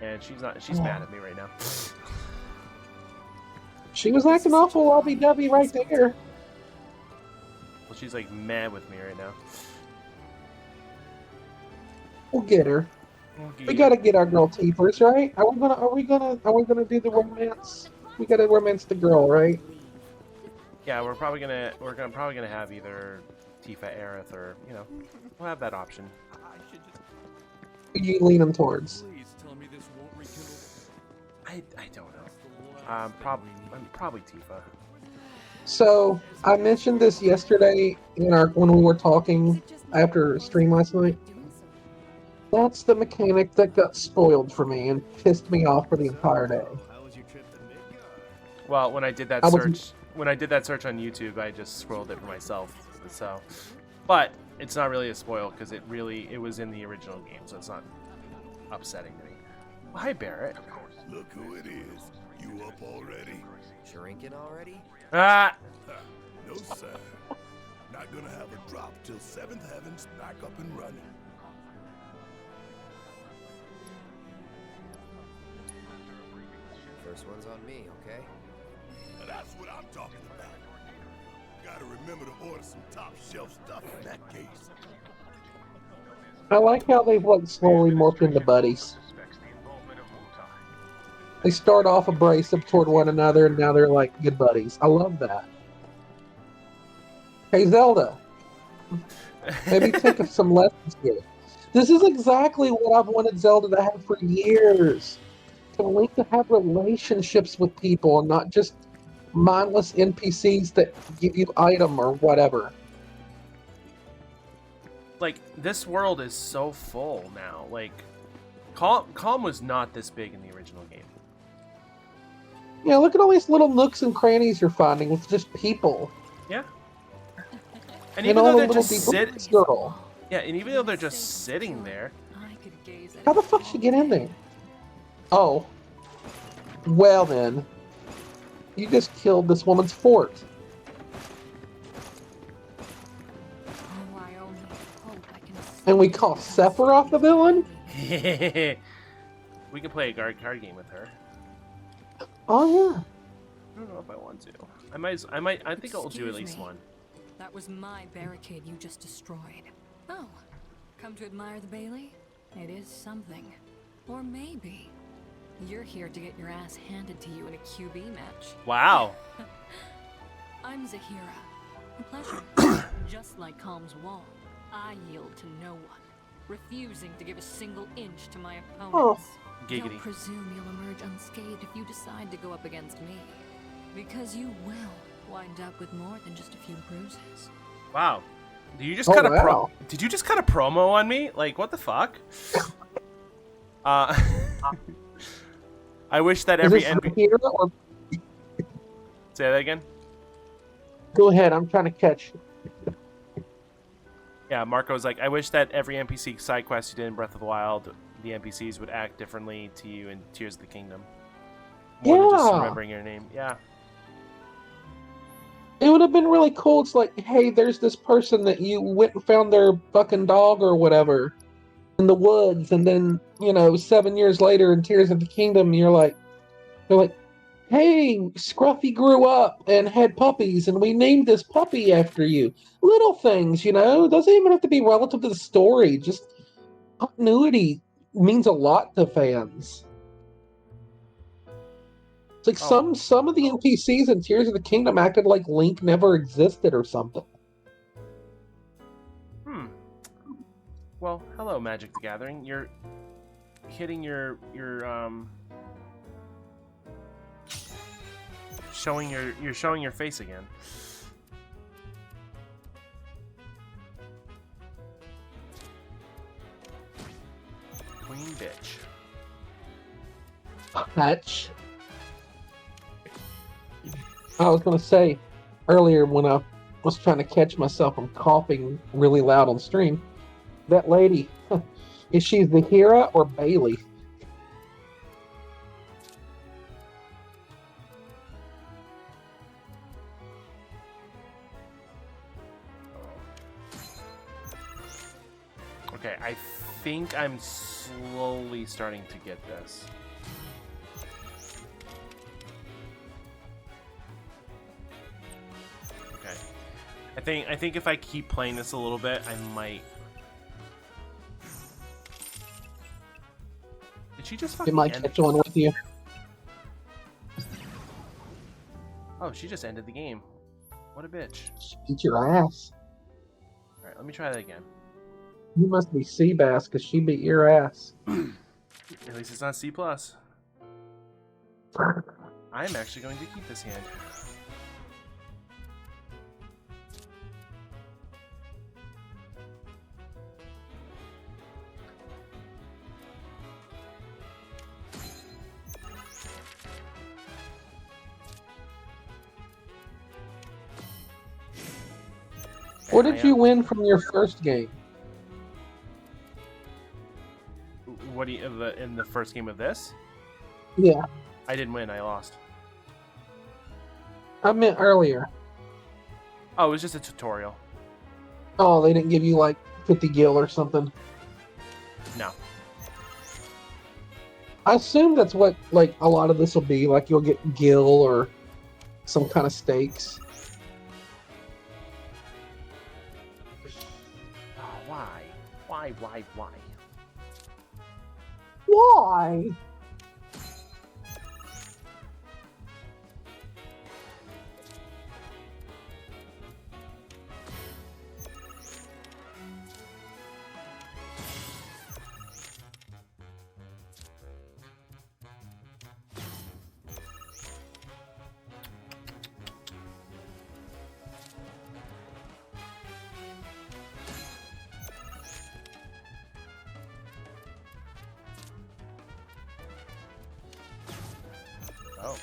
A: And she's mad at me right now.
Q: She was acting awful lovey-dovey right there.
A: Well, she's like mad with me right now.
Q: We'll get her. We gotta get our girl Teepers, right? Are we gonna do the romance? We gotta romance the girl, right?
A: Yeah, we're probably gonna have either Tifa, Aerith, or we'll have that option.
Q: Who you lean them towards?
G: Please tell me this won't rekindle.
A: I don't know. I'm probably Tifa.
Q: So I mentioned this yesterday when we were talking after stream last night. That's the mechanic that got spoiled for me and pissed me off for the entire day.
A: Well, when I did that search on YouTube, I just scrolled it for myself. So, but it's not really a spoil because it was in the original game, so it's not upsetting to me. Well, hi, Barret.
I: Look who it is. You up already?
J: Shrinking already?
A: Ah!
I: No, sir. Not gonna have a drop till 7th Heaven's back up and running.
J: First one's on me, okay?
I: Now that's what I'm talking about. Gotta remember to order some top shelf stuff in that case.
Q: I like how they've slowly morphed into buddies. They start off abrasive toward one another, and now they're like good buddies. I love that. Hey, Zelda. Maybe take some lessons here. This is exactly what I've wanted Zelda to have for years. To Link to have relationships with people and not just mindless NPCs that give you item or whatever.
A: Like, this world is so full now. Like, Calm was not this big in the original game.
Q: Yeah, look at all these little nooks and crannies you're finding with just people.
A: Yeah. And
Q: And
A: even
Q: all
A: though
Q: the
A: they're
Q: little
A: just
Q: people girl.
A: yeah, and even though they're just sitting there,
Q: How the fuck she get in there? Oh. Well then. You just killed this woman's fort. And we call Sephiroth the villain?
A: we can play a card game with her.
Q: Oh yeah.
A: I don't know if I want to. I think I'll do at least one.
T: That was my barricade you just destroyed. Oh, come to admire the Bailey? It is something. Or maybe you're here to get your ass handed to you in a QB match.
A: Wow.
T: I'm Zahira. A pleasure. Just like Calm's wall, I yield to no one, refusing to give a single inch to my opponents.
A: Giggity.
T: Don't presume you'll emerge unscathed if you decide to go up against me, because you will wind up with more than just a few bruises.
A: Wow. Did you just cut a Did you just cut a promo on me? Like, what the fuck? I wish that every NPC. Say that again.
Q: Go ahead, I'm trying to catch.
A: Yeah, Marco's like, I wish that every NPC side quest you did in Breath of the Wild, the NPCs would act differently to you in Tears of the Kingdom. More than just remembering your name. Yeah.
Q: It would have been really cool. It's like, hey, there's this person that you went and found their fucking dog or whatever in the woods, and then, 7 years later in Tears of the Kingdom, they're like, hey, Scruffy grew up and had puppies, and we named this puppy after you. Little things, It doesn't even have to be relative to the story. Just continuity means a lot to fans. It's like some of the NPCs in Tears of the Kingdom acted like Link never existed or something.
A: Well, hello, Magic the Gathering. You're hitting your showing your face again. Queen bitch.
Q: Hatch. I was gonna say earlier when I was trying to catch myself from coughing really loud on stream, that lady, is she Zahira or Bailey?
A: Okay, I think I'm slowly starting to get this. Okay. I think if I keep playing this a little bit, I might. Did she just fucking
Q: It might catch on with you.
A: Oh, she just ended the game. What a bitch.
Q: She beat your ass.
A: Alright, let me try that again.
Q: You must be Seabass because she beat your ass.
A: At least it's not C+. I'm actually going to keep this hand.
Q: What did you win from your first game?
A: What do you in the first game of this?
Q: Yeah.
A: I didn't win. I lost.
Q: I meant earlier.
A: Oh, it was just a tutorial.
Q: Oh, they didn't give you like 50 gil or something.
A: No.
Q: I assume that's what like a lot of this will be. Like you'll get gil or some kind of stakes.
A: Why?
Q: Why?
A: Oh.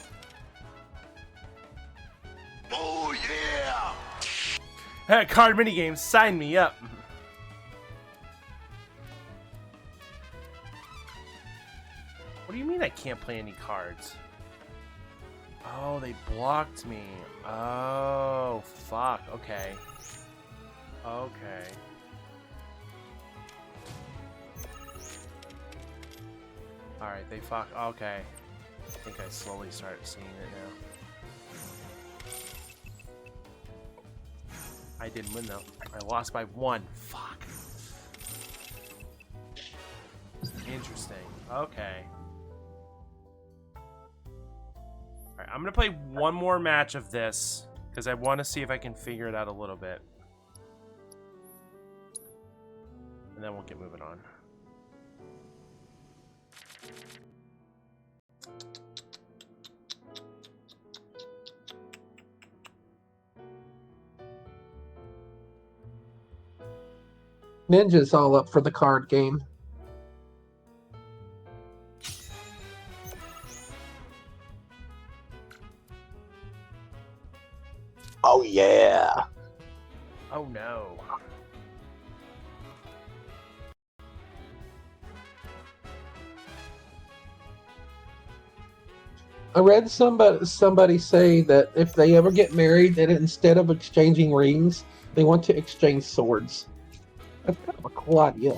I: Oh yeah!
A: Card minigames, sign me up. What do you mean I can't play any cards? Oh, they blocked me. Oh, fuck. Okay. Okay. Alright, they fuck. Okay. I think I slowly start seeing it now. I didn't win though. I lost by 1. Fuck. Interesting. Okay. Alright, I'm gonna play one more match of this because I want to see if I can figure it out a little bit. And then we'll get moving on.
Q: Ninja's all up for the card game. Oh yeah.
A: Oh no.
Q: I read somebody say that if they ever get married, that instead of exchanging rings, they want to exchange swords. That's kind of a cool idea.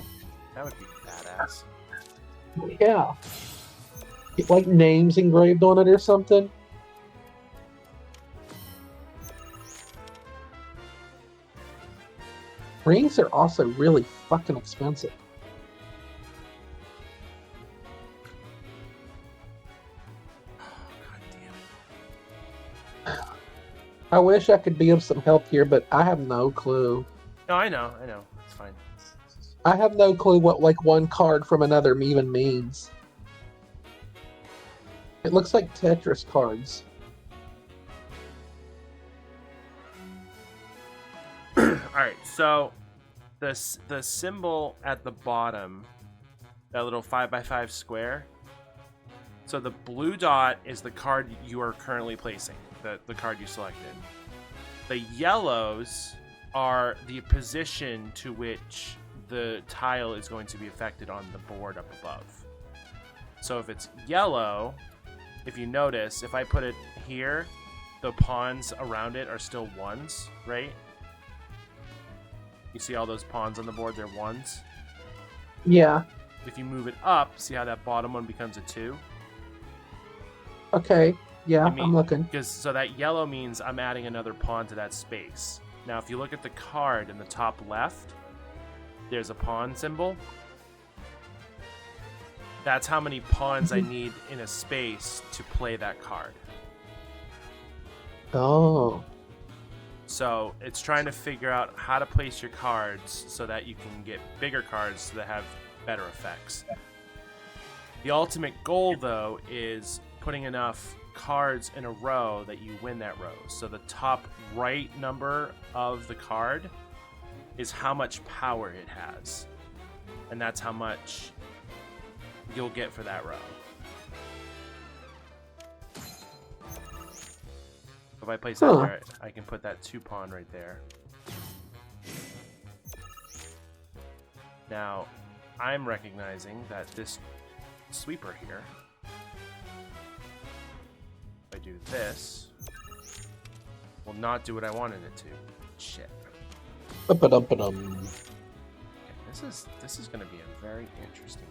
A: That would be badass.
Q: Yeah. Get like names engraved on it or something. Rings are also really fucking expensive. I wish I could be of some help here, but I have no clue.
A: No, I know. It's fine.
Q: I have no clue what like one card from another even means. It looks like Tetris cards.
A: Alright, so the symbol at the bottom, that little 5x5 square. So the blue dot is the card you are currently placing, the card you selected. The yellows are the position to which the tile is going to be affected on the board up above. So if it's yellow, if you notice, if I put it here, the pawns around it are still 1s, right? You see all those pawns on the board, they're 1s.
Q: Yeah.
A: If you move it up, see how that bottom one becomes a 2?
Q: Okay. Yeah, I'm looking.
A: Because so that yellow means I'm adding another pawn to that space. Now, if you look at the card in the top left, there's a pawn symbol. That's how many pawns I need in a space to play that card.
Q: Oh.
A: So it's trying to figure out how to place your cards so that you can get bigger cards that have better effects. The ultimate goal, though, is putting enough cards in a row that you win that row. So the top right number of the card is how much power it has. And that's how much you'll get for that row. If I place that there, I can put that 2 pawn right there. Now, I'm recognizing that this sweeper here, if I do this, will not do what I wanted it to. Shit.
Q: Ba-ba-dum-ba-dum.
A: Okay, this is going to be a very interesting.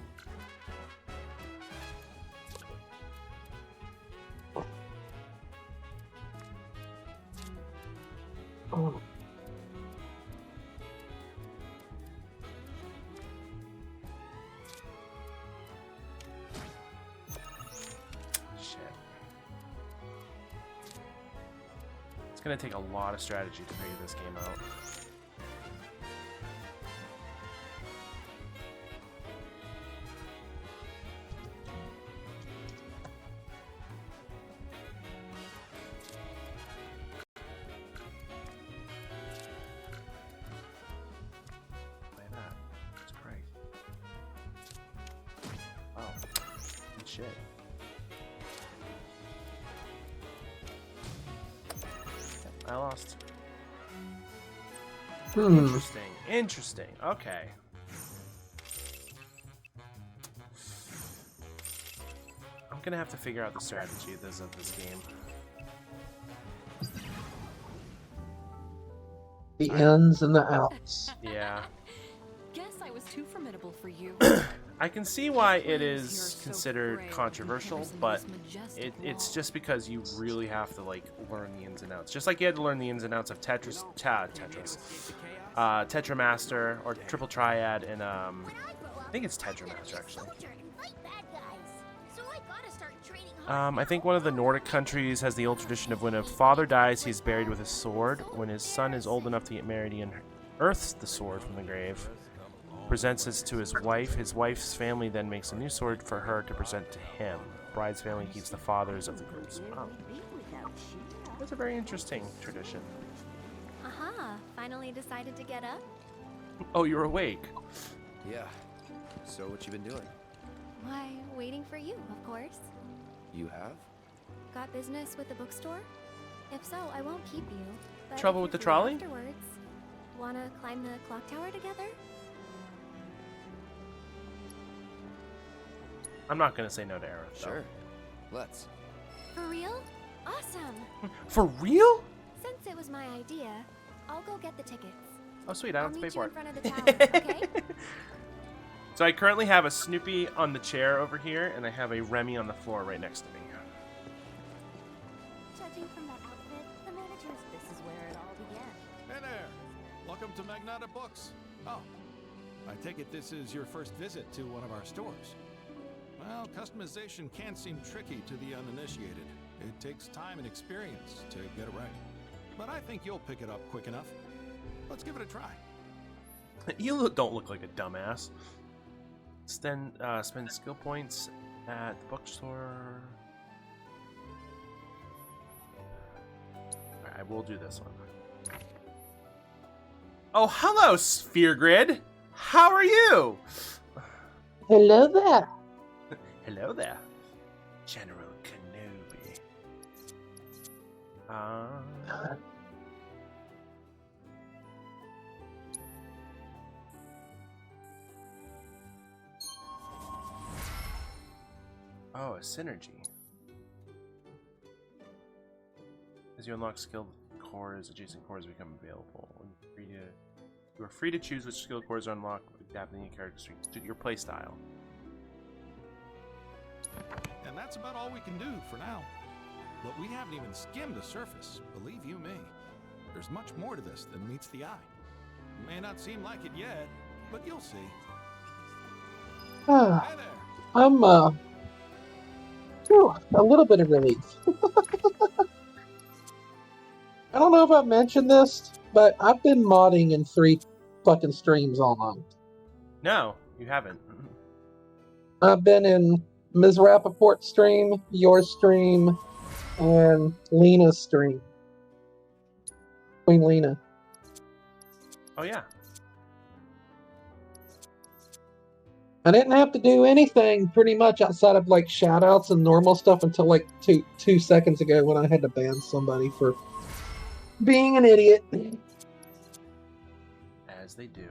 Q: Oh.
A: Shit. It's gonna take a lot of strategy to figure this game out. Shit. I lost.
Q: Hmm.
A: Interesting. Interesting. Okay. I'm gonna have to figure out the strategy of this game.
Q: The ins and the outs.
A: Yeah.
T: Guess I was too formidable for you.
A: I can see why it is considered controversial, but it's just because you really have to like learn the ins and outs. Just like you had to learn the ins and outs of Tetramaster or Triple Triad, and I think it's Tetramaster actually. I think one of the Nordic countries has the old tradition of when a father dies, he is buried with his sword. When his son is old enough to get married, he unearths the sword from the grave, presents this to his wife. His wife's family then makes a new sword for her to present to him. The bride's family keeps the fathers of the groups. Wow. That's a very interesting tradition.
L: Aha, finally decided to get up?
A: Oh, you're awake.
J: Yeah. So what you been doing?
L: Why, waiting for you, of course.
J: You have?
L: Got business with the bookstore? If so, I won't keep you. But
A: Trouble with the trolley?
L: Afterwards, wanna climb the clock tower together?
A: I'm not gonna say no to Aerith.
J: Sure. Let's.
L: For real? Awesome!
A: For real?
L: Since it was my idea, I'll go get the tickets.
A: Oh sweet, I don't have to pay for it.
L: I'll meet you in front of the tower, okay?
A: So I currently have a Snoopy on the chair over here, and I have a Remy on the floor right next to me.
L: Judging from that outfit, the manager's this is where it all began.
G: Hey there! Welcome to Magnata Books. Oh, I take it this is your first visit to one of our stores. Well, customization can seem tricky to the uninitiated. It takes time and experience to get it right. But I think you'll pick it up quick enough. Let's give it a try.
A: You don't look like a dumbass. Spend skill points at the bookstore. Alright, I will do this one. Oh, hello, Sphere Grid! How are you?
Q: Hello there.
A: Hello there, General Kenobi. Oh, a synergy. As you unlock skilled cores, adjacent cores become available. You are free to choose which skill cores are unlocked, adapting your character to your playstyle.
G: And that's about all we can do for now. But we haven't even skimmed the surface, believe you me. There's much more to this than meets the eye. It may not seem like it yet, but you'll see.
Q: I'm a little bit of relief. I don't know if I've mentioned this, but I've been modding in 3 fucking streams all night.
A: No, you haven't.
Q: I've been in Ms. Rappaport's stream, your stream, and Lena's stream. Queen Lena.
A: Oh, yeah.
Q: I didn't have to do anything pretty much outside of like shoutouts and normal stuff until like two seconds ago when I had to ban somebody for being an idiot.
A: As they do.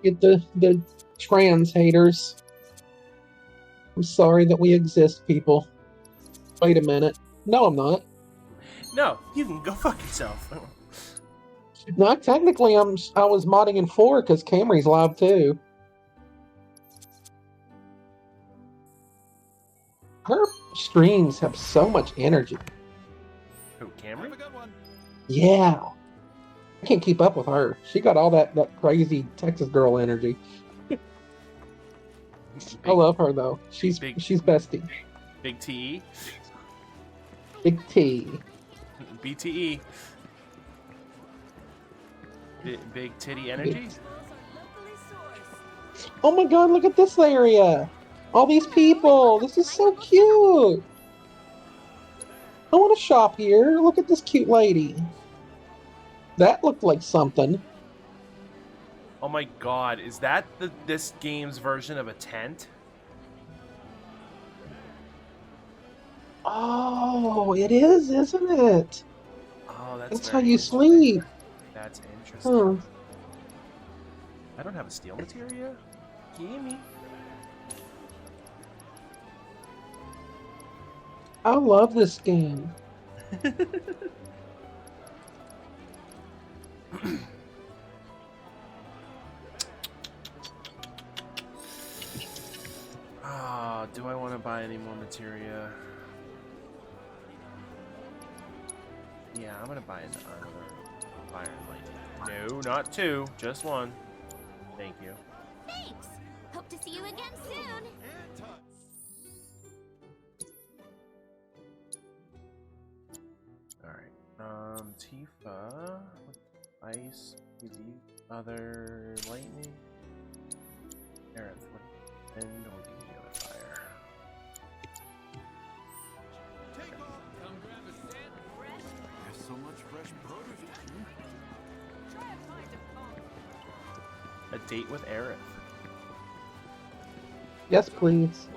Q: Get the trans haters. I'm sorry that we exist, people. Wait a minute. No, I'm not.
A: No, you can go fuck yourself.
Q: No, technically I was modding in 4 because Camry's live too. Her streams have so much energy.
A: Who, Camry?
Q: Yeah. I can't keep up with her. She got all that crazy Texas girl energy. I love her though. She's bestie.
A: Big TE?
Q: Big T.
A: BTE. Big titty energy?
Q: Oh my god, look at this area! All these people! This is so cute! I want to shop here. Look at this cute lady. That looked like something.
A: Oh my god, is that this game's version of a tent?
Q: Oh, it is, isn't it?
A: Oh,
Q: That's
A: very
Q: how you
A: interesting.
Q: sleep.
A: That's interesting.
Q: Huh.
A: I don't have a steel materia. Gimme.
Q: I love this game.
A: Ah, do I want to buy any more materia? Yeah, I'm gonna buy another iron light. No, not two, just one. Thank you.
L: Thanks. Hope to see you again soon.
A: Alright. Tifa. Ice. Give you other lightning. Aerith. And we'll give you the other fire.
G: There's so much fresh produce.
A: A date with Aerith.
Q: Yes, please.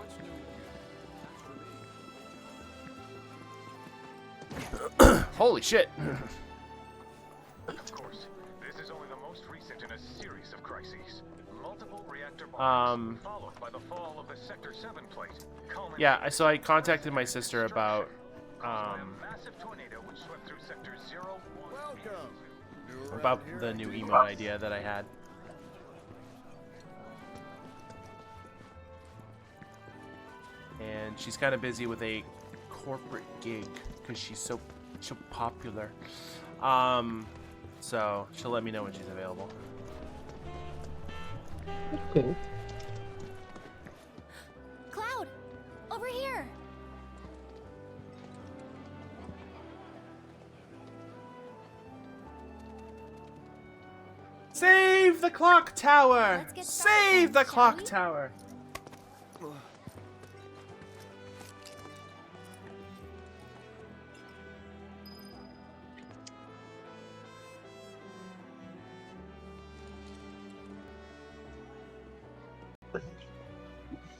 A: Holy shit!
B: Of course, this is only the most recent in a series of crises. Multiple reactor bombs, followed by the fall of the Sector 7 plate.
A: Yeah, so I contacted my sister about
B: Massive tornado which swept through Sector 0, 1,
A: about the new emote idea that I had. And she's kind of busy with a corporate gig because she's so popular. So she'll let me know when she's available.
Q: Okay.
L: Cloud, over here.
A: Save the clock tower! Save the clock tower!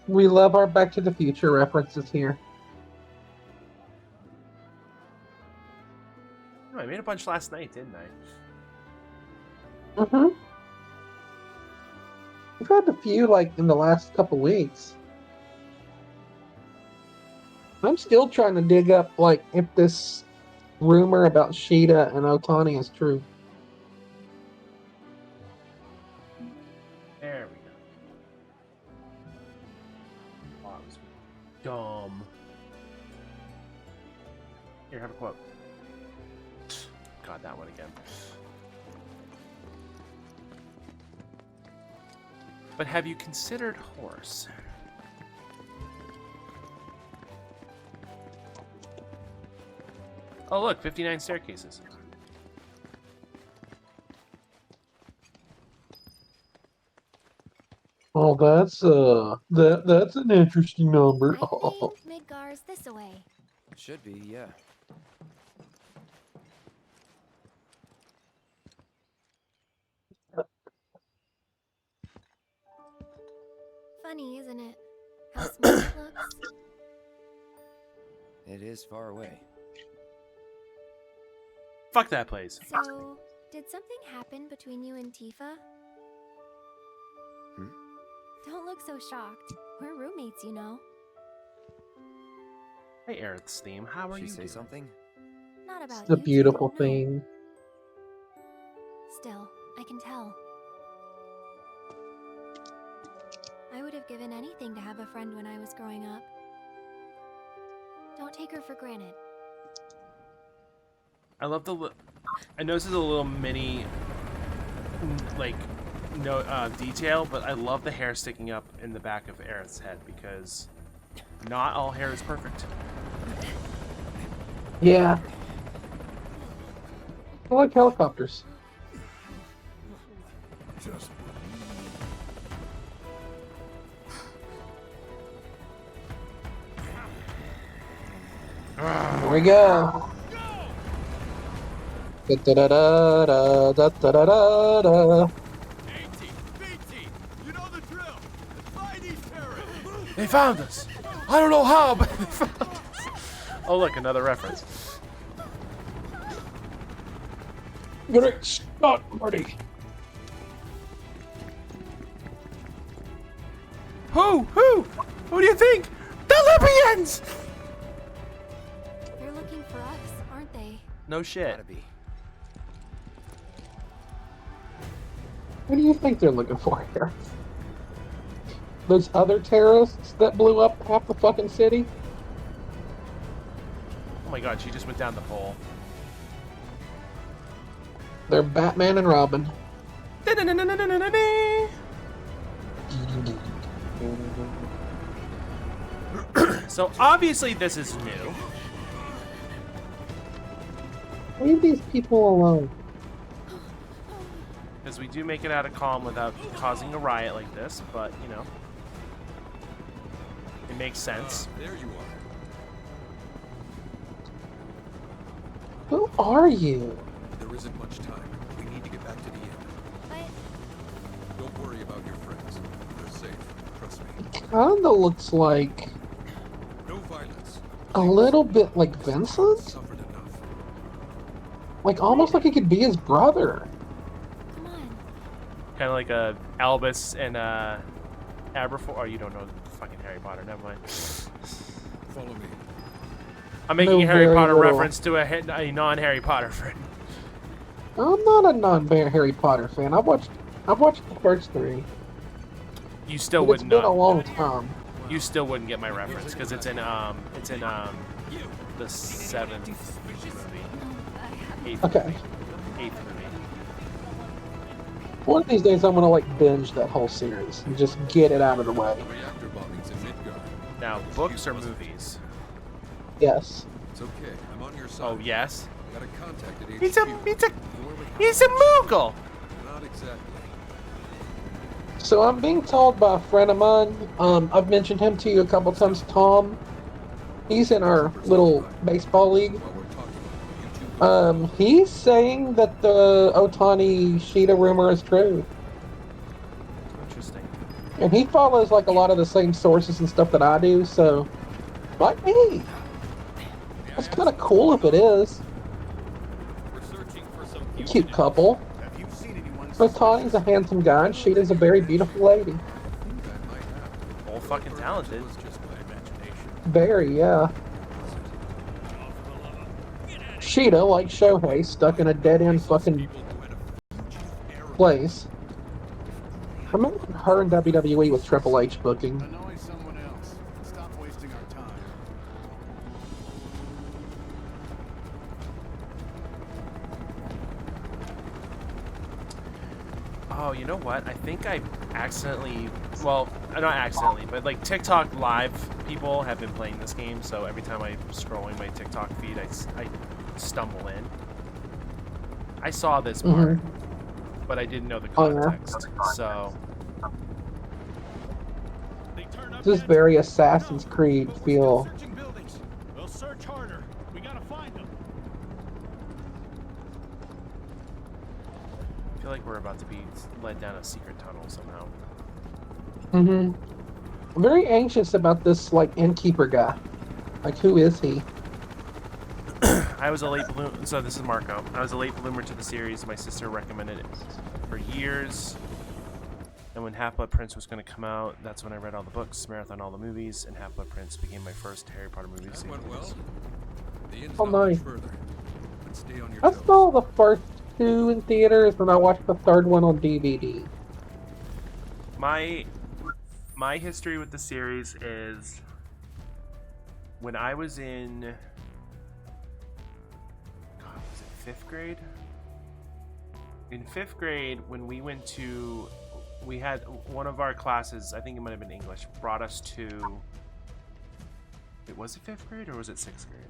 Q: We love our Back to the Future references here.
A: Oh, I made a bunch last night, didn't I?
Q: Mm-hmm. We've had a few, like, in the last couple weeks. I'm still trying to dig up, like, if this rumor about Sheeta and Otani is true.
A: There we go. Oh, that was dumb. Here, have a quote. God, that one again. But have you considered horse? Oh look, 59 staircases.
Q: Oh, that's that's an interesting number.
L: I think Midgar's this away.
J: Should be, yeah.
L: Funny, isn't it? How small it looks.
J: It is far away.
A: Fuck that place.
L: So, did something happen between you and Tifa?
J: Hmm?
L: Don't look so shocked. We're roommates, you know.
A: Hey, Aerith's theme. How are you?
J: She say
A: doing?
J: something?
L: Not about
Q: It's a
L: you
Q: beautiful
L: two, no.
Q: thing.
L: Still, I can tell. I would have given anything to have a friend when I was growing up. Don't take her for granted.
A: I love the. I know this is a little mini, like, no detail, but I love the hair sticking up in the back of Aerith's head because not all hair is perfect.
Q: Yeah. I like helicopters.
I: Just
Q: Here we go. Da-da-da-da-da-da-da-da.
A: They found us. I don't know how, but they found us. Oh look, another reference.
Q: Great Scott, Marty.
A: Who? Who do you think? The Libyans!
L: They're looking for us, aren't they?
A: No shit.
J: Gotta be.
Q: What do you think they're looking for here? Those other terrorists that blew up half the fucking city?
A: Oh my god, she just went down the pole.
Q: They're Batman and Robin.
A: So obviously this is new.
Q: Leave these people alone.
A: Because we do make it out of calm without causing a riot like this, but, you know. It makes sense.
R: There you are.
Q: Who are you?
R: There isn't much time. We need to get back to the inn. Don't worry about your friends. They're safe. Trust me.
Q: Kinda looks like
R: No violence.
Q: a little bit like Vincent?
R: Suffered enough.
Q: Like almost like he could be his brother.
A: Kind of like a Albus and Aberforth. Oh, you don't know fucking Harry Potter. Never mind.
R: Follow me.
A: I'm making
Q: No,
A: a Harry
Q: very
A: Potter
Q: little.
A: reference to a non-Harry Potter friend.
Q: I'm not a non-Harry Potter fan. I've watched the first three.
A: You still
Q: But it's
A: wouldn't
Q: been a
A: know.
Q: long time.
A: You still wouldn't get my reference because it's in the seventh movie. Eighth
Q: Okay.
A: movie. Eighth movie.
Q: One of these days I'm gonna like binge that whole series and just get it out of the way.
R: Reactor bombings in Midgard.
A: Now, books or movies?
Q: Yes.
R: It's okay. I'm on your side.
A: Oh yes.
R: Got a contact at HQ.
A: He's a Moogle.
R: Not exactly.
Q: So I'm being told by a friend of mine, I've mentioned him to you a couple times, Tom. He's in our little baseball league. He's saying that the Otani Shida rumor is true.
A: Interesting.
Q: And he follows like a lot of the same sources and stuff that I do, so might be. That's kind of cool if it is. Cute couple. Otani's a handsome guy, and Shida's a very beautiful lady.
A: All fucking talented.
Q: Very, yeah. Shida, like Shohei, stuck in a dead-end fucking place. I remember when her in WWE with Triple H booking.
S: Annoy someone else. Stop wasting our time.
A: Oh, you know what? I think I accidentally, well, not accidentally, but like TikTok live people have been playing this game, so every time I'm scrolling my TikTok feed, I stumble in. I saw this part, but I didn't know the context, so...
Q: This is very Assassin's Creed feel.
G: We'll search harder. We gotta find them.
A: I feel like we're about to be led down a secret tunnel somehow.
Q: I'm very anxious about this, like, innkeeper guy. Like, who is he?
A: I was a late bloomer, so this is Marco. I was a late bloomer to the series. My sister recommended it for years. And when Half-Blood Prince was going to come out, that's when I read all the books, marathon all the movies, and Half-Blood Prince became my first Harry Potter movie series.
R: Went well. The inn's
Q: Oh,
R: not much
Q: nice.
R: further. But stay on your
Q: I
R: toes.
Q: saw the first two in theaters, and I watched the third one on DVD.
A: My history with the series is when I was in, God, was it 5th grade? In 5th grade, when we went to, we had one of our classes, I think it might have been English, brought us to, wait, was it 5th grade or was it 6th grade?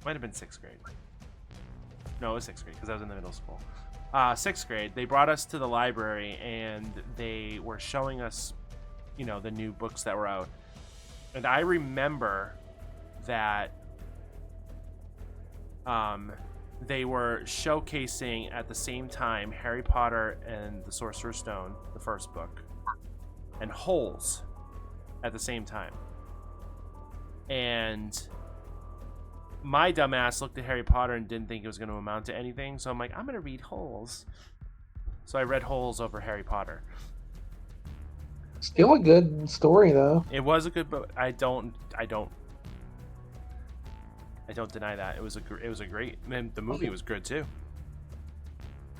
A: Might have been 6th grade. No, it was 6th grade because I was in the middle school. 6th grade, they brought us to the library and they were showing us, you know, the new books that were out. And I remember that they were showcasing at the same time Harry Potter and the Sorcerer's Stone, the first book, and Holes at the same time. And my dumbass looked at Harry Potter and didn't think it was going to amount to anything. So I'm like, I'm going to read Holes. So I read Holes over Harry Potter.
Q: Still a good story though.
A: It was a good book. I don't deny that. It was a great, and the movie was good too.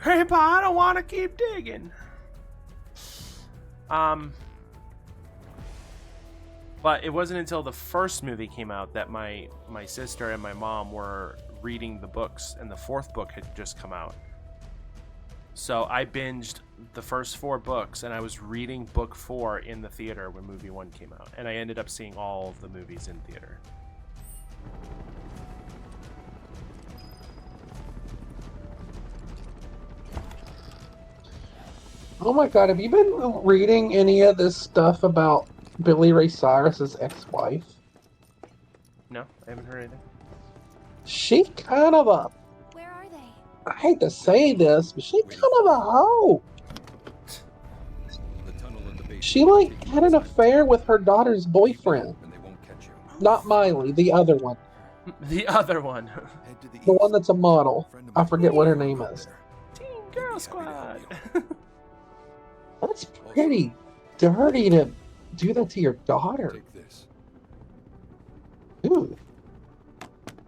A: Harry Potter, I want to keep digging. But it wasn't until the first movie came out that my sister and my mom were reading the books, and the fourth book had just come out. So I binged the first 4 books, and I was reading book 4 in the theater when movie 1 came out, and I ended up seeing all of the movies in theater.
Q: Oh my god, have you been reading any of this stuff about Billy Ray Cyrus's ex-wife?
A: No, I haven't heard anything.
Q: She kind of a...
L: Where are they?
Q: I hate to say this, but she kind of a hoe. She, like, had an affair with her daughter's boyfriend. Not Miley, the other one.
A: The other one.
Q: The one that's a model. I forget what her name is.
A: Teen Girl Squad.
Q: That's pretty dirty to do that to your daughter.
R: Take this.
Q: Ooh.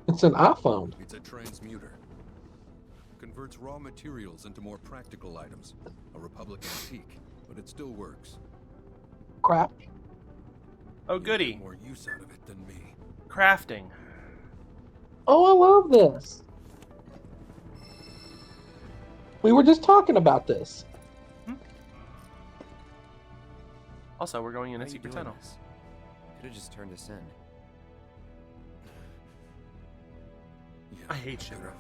Q: It's an iPhone.
R: It's a transmuter. Converts raw materials into more practical items. A Republic antique, but it still works.
Q: Crap.
A: Oh, goody.
R: More use out of it than me.
A: Crafting.
Q: Oh, I love this. We were just talking about this.
A: Also, we're going in a secret tunnel.
J: Could have just turned us in.
R: Yeah,
A: I hate
R: should've.
A: Shinra.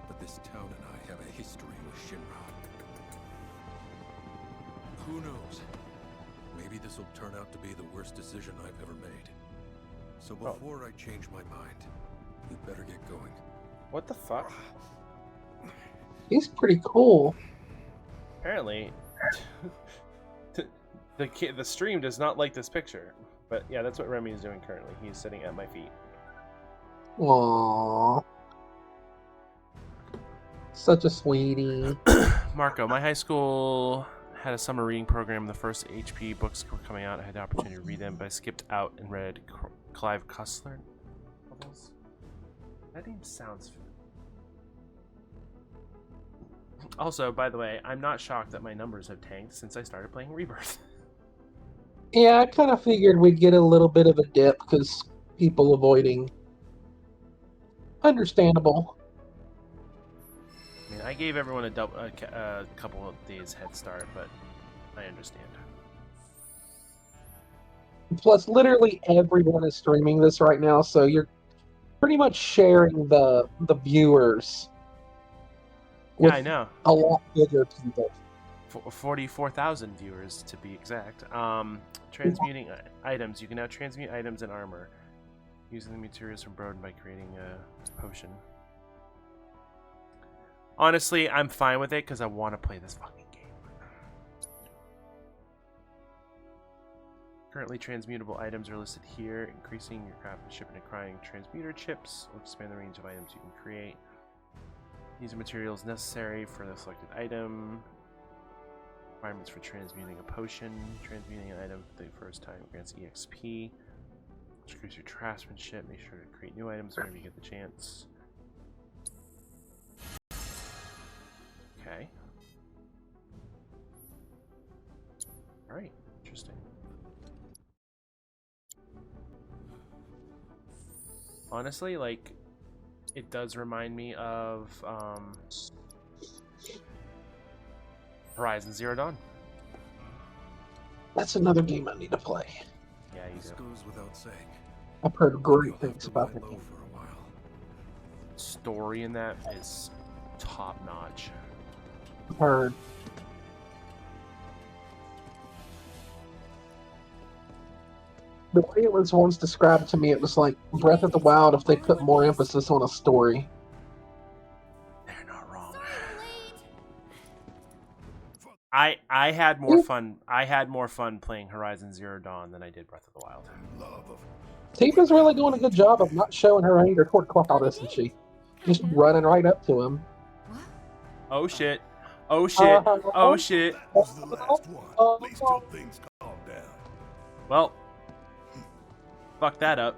R: But this town and I have a history with Shinra. Who knows? Maybe this will turn out to be the worst decision I've ever made. So before I change my mind, you better get going.
A: What the fuck?
Q: He's pretty cool.
A: Apparently, the stream does not like this picture. But yeah, that's what Remy is doing currently. He's sitting at my feet.
Q: Aww. Such a sweetie.
A: Marco, my high school had a summer reading program. The first HP books were coming out. I had the opportunity to read them, but I skipped out and read Clive Cussler novels. That name sounds familiar. Also, by the way, I'm not shocked that my numbers have tanked since I started playing Rebirth.
Q: Yeah, I kind of figured we'd get a little bit of a dip because people avoiding. Understandable.
A: I mean, I gave everyone a couple of days head start, but I understand.
Q: Plus, literally everyone is streaming this right now, so you're pretty much sharing the viewers.
A: Yeah, I know.
Q: A lot bigger people.
A: 44,000 viewers to be exact. Transmuting items. You can now transmute items and armor using the materials from Broden by creating a potion. Honestly, I'm fine with it because I want to play this fucking game. Currently, transmutable items are listed here. Increasing your craftsmanship and acquiring transmuter chips will expand the range of items you can create. These are materials necessary for the selected item. Requirements for transmuting a potion. Transmuting an item for the first time grants EXP. Increase your craftsmanship. Make sure to create new items whenever you get the chance. Okay. Alright, interesting. Honestly, like, it does remind me of Horizon Zero Dawn.
Q: That's another game I need to play.
A: Yeah, you do.
R: Goes without saying.
Q: I've heard great things about the game.
A: Story in that is top notch.
Q: Heard. The way it was once described to me, it was like Breath of the Wild if they put more emphasis on a story.
A: They're not wrong. I had more fun. I had more fun playing Horizon Zero Dawn than I did Breath of the Wild.
Q: Tifa's really doing a good job of not showing her anger toward Cloud, isn't she? Just running right up to him.
A: Oh shit. Oh shit. Oh shit.
I: That was the last one. At least till things calm down.
A: Well, fuck that up.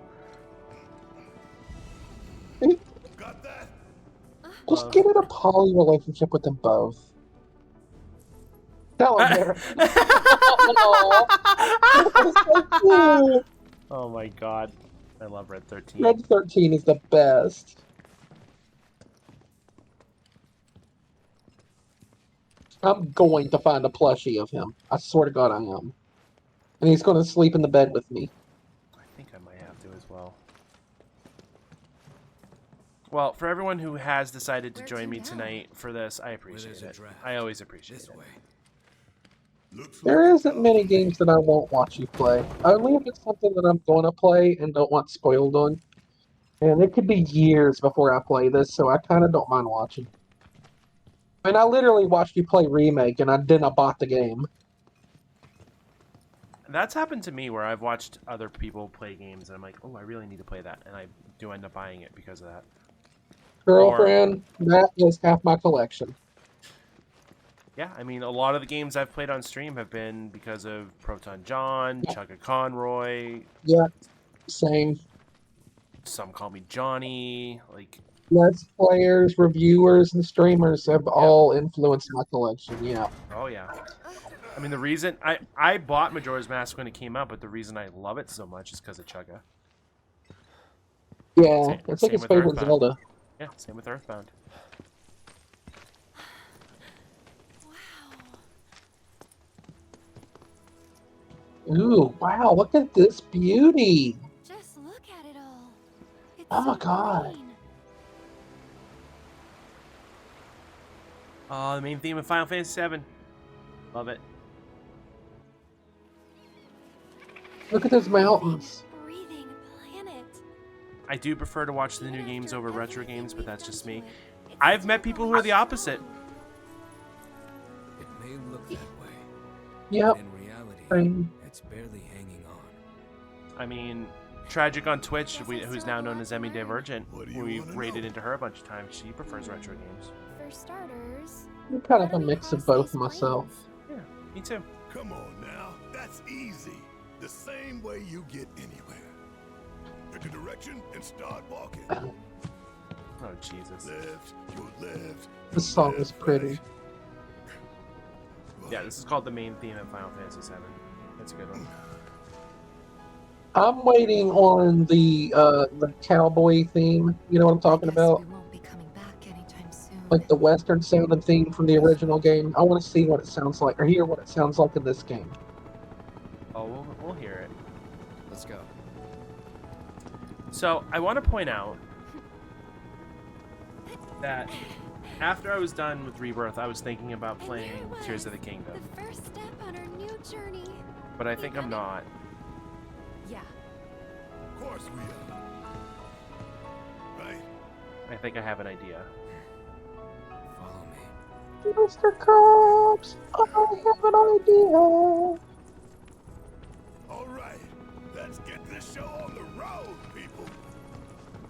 I: Got that?
Q: Just get in a poly relationship with them both. Tell him there.
A: Oh my god. I love Red 13.
Q: Red 13 is the best. I'm going to find a plushie of him. I swear to God I am. And he's going to sleep in the bed with me.
A: I think I might have to as well. Well, for everyone who has decided to join me tonight for this, I appreciate it. I always appreciate it.
Q: There isn't many games that I won't watch you play. Only if it's something that I'm going to play and don't want spoiled on. And it could be years before I play this, so I kind of don't mind watching. I mean, I literally watched you play Remake, and I bought the game.
A: That's happened to me where I've watched other people play games, and I'm like, oh, I really need to play that. And I do end up buying it because of that.
Q: Girlfriend, that is half my collection.
A: Yeah, I mean, a lot of the games I've played on stream have been because of Proton John, Chugga Conroy.
Q: Yeah, same.
A: Some call me Johnny. Like,
Q: Let's players, reviewers, and streamers have all influenced my collection, yeah.
A: oh yeah. I mean, the reason I bought Majora's Mask when it came out, but the reason I love it so much is because of Chugga.
Q: Yeah, it's like his favorite
A: Earthbound.
Q: Zelda.
A: Yeah, same with Earthbound.
Q: Ooh, wow, look at this beauty.
L: Just look at it all. It's
Q: Oh my
L: so
Q: god.
L: green.
A: Oh, the main theme of Final Fantasy VII. Love it.
Q: Look at those mountains.
L: Breathing planet.
A: I do prefer to watch the new games over retro games, but that's just me. I've met people who are the opposite.
D: It may look that way.
Q: Yep.
D: In reality,
Q: Same.
D: it's barely hanging on.
A: I mean, Tragic on Twitch, who's now known as Emmy Divergent, we've raided into her a bunch of times. She prefers retro games.
L: For starters,
Q: I'm kind of a mix of both myself.
A: Yeah, me too.
I: Come on now. That's easy. The same way you get anywhere. Pick a direction and start walking.
A: Oh, Jesus.
I: Left, your left.
Q: This song is pretty.
A: Yeah, this is called the main theme of Final Fantasy VII. That's a good one.
Q: I'm waiting on the cowboy theme. You know what I'm talking about? Like the western sounding theme from the original game. I want to see what it sounds like, or hear what it sounds like in this game.
A: Oh, we'll hear it.
J: Let's go.
A: So, I want to point out that after I was done with Rebirth, I was thinking about playing Tears of the Kingdom.
L: the first step on our new journey.
A: But I think I'm not.
L: Yeah.
I: Of course we are. Right?
A: I think I have an idea.
D: Follow me.
Q: Mr. Krabs, I have an idea.
I: All right. Let's get this show on the road, people.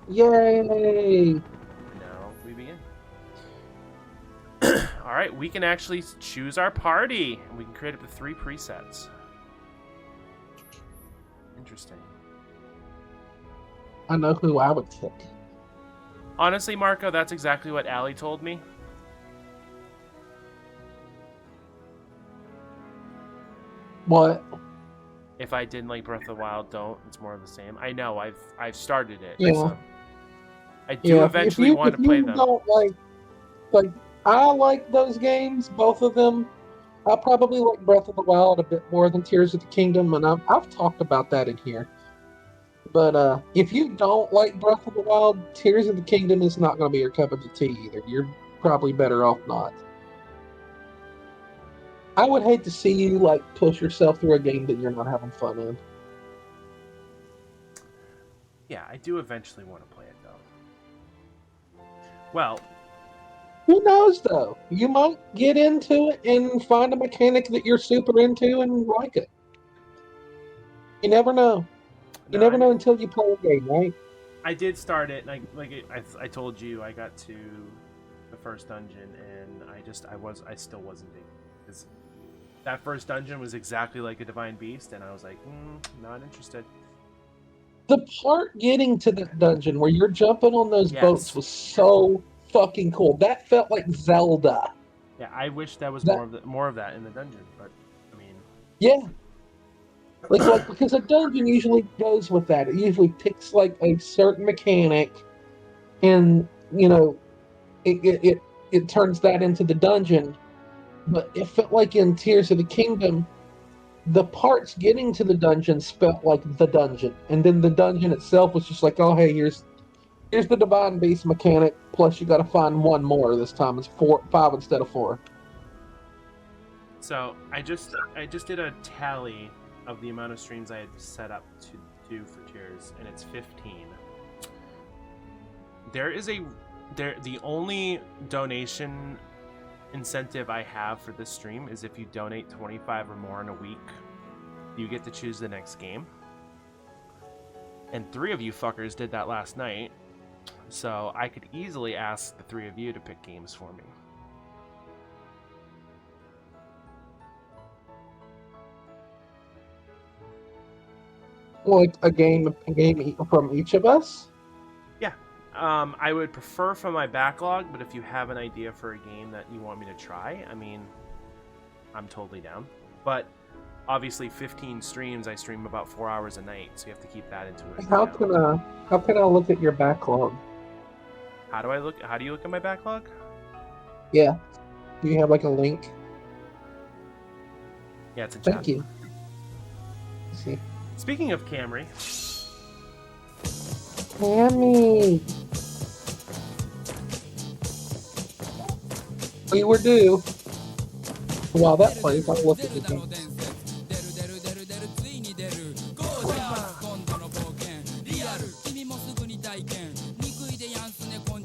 Q: Yay!
A: Now we begin. All right, we can actually choose our party. And we can create up to 3 presets. Interesting.
Q: I know who I would pick.
A: Honestly, Marco, that's exactly what Allie told me.
Q: What?
A: If I didn't like Breath of the Wild, don't. It's more of the same. I know. I've started it.
Q: Yeah.
A: So I do eventually want to play them.
Q: Don't like I like those games, both of them. I probably like Breath of the Wild a bit more than Tears of the Kingdom, and I've talked about that in here. But if you don't like Breath of the Wild, Tears of the Kingdom is not going to be your cup of tea either. You're probably better off not. I would hate to see you push yourself through a game that you're not having fun in.
A: Yeah, I do eventually want to play it though. Well,
Q: who knows though? You might get into it and find a mechanic that you're super into and like it. You never know. You never know until you play a game, right?
A: I did start it, and I told you, I got to the first dungeon, and I still wasn't digging it, because that first dungeon was exactly like a divine beast, and I was like, not interested.
Q: The part getting to the dungeon where you're jumping on those boats was so fucking cool. That felt like Zelda.
A: Yeah, I wish there was more of that in the dungeon, but I mean,
Q: yeah, like because a dungeon usually goes with that. It usually picks like a certain mechanic, and it turns that into the dungeon. But it felt like in Tears of the Kingdom, the parts getting to the dungeons felt like the dungeon, and then the dungeon itself was just like, oh hey, here's the divine beast mechanic. Plus, you got to find one more this time. It's 5 instead of 4.
A: So I just did a tally of the amount of streams I had set up to do for Tears, and it's 15. The only donation incentive I have for this stream is if you donate 25 or more in a week, you get to choose the next game. And 3 of you fuckers did that last night, so I could easily ask the 3 of you to pick games for me.
Q: Like a game from each of us?
A: Yeah. I would prefer from my backlog, but if you have an idea for a game that you want me to try, I mean, I'm totally down. But obviously 15 streams, I stream about 4 hours a night, so you have to keep that into it.
Q: How can I look at your backlog?
A: How do you look at my backlog?
Q: Yeah. Do you have like a link?
A: Yeah, it's in chat.
Q: Thank you. Let's see.
A: Speaking of Camry.
Q: Cammy! We were due. While that plays, I'll look at the game.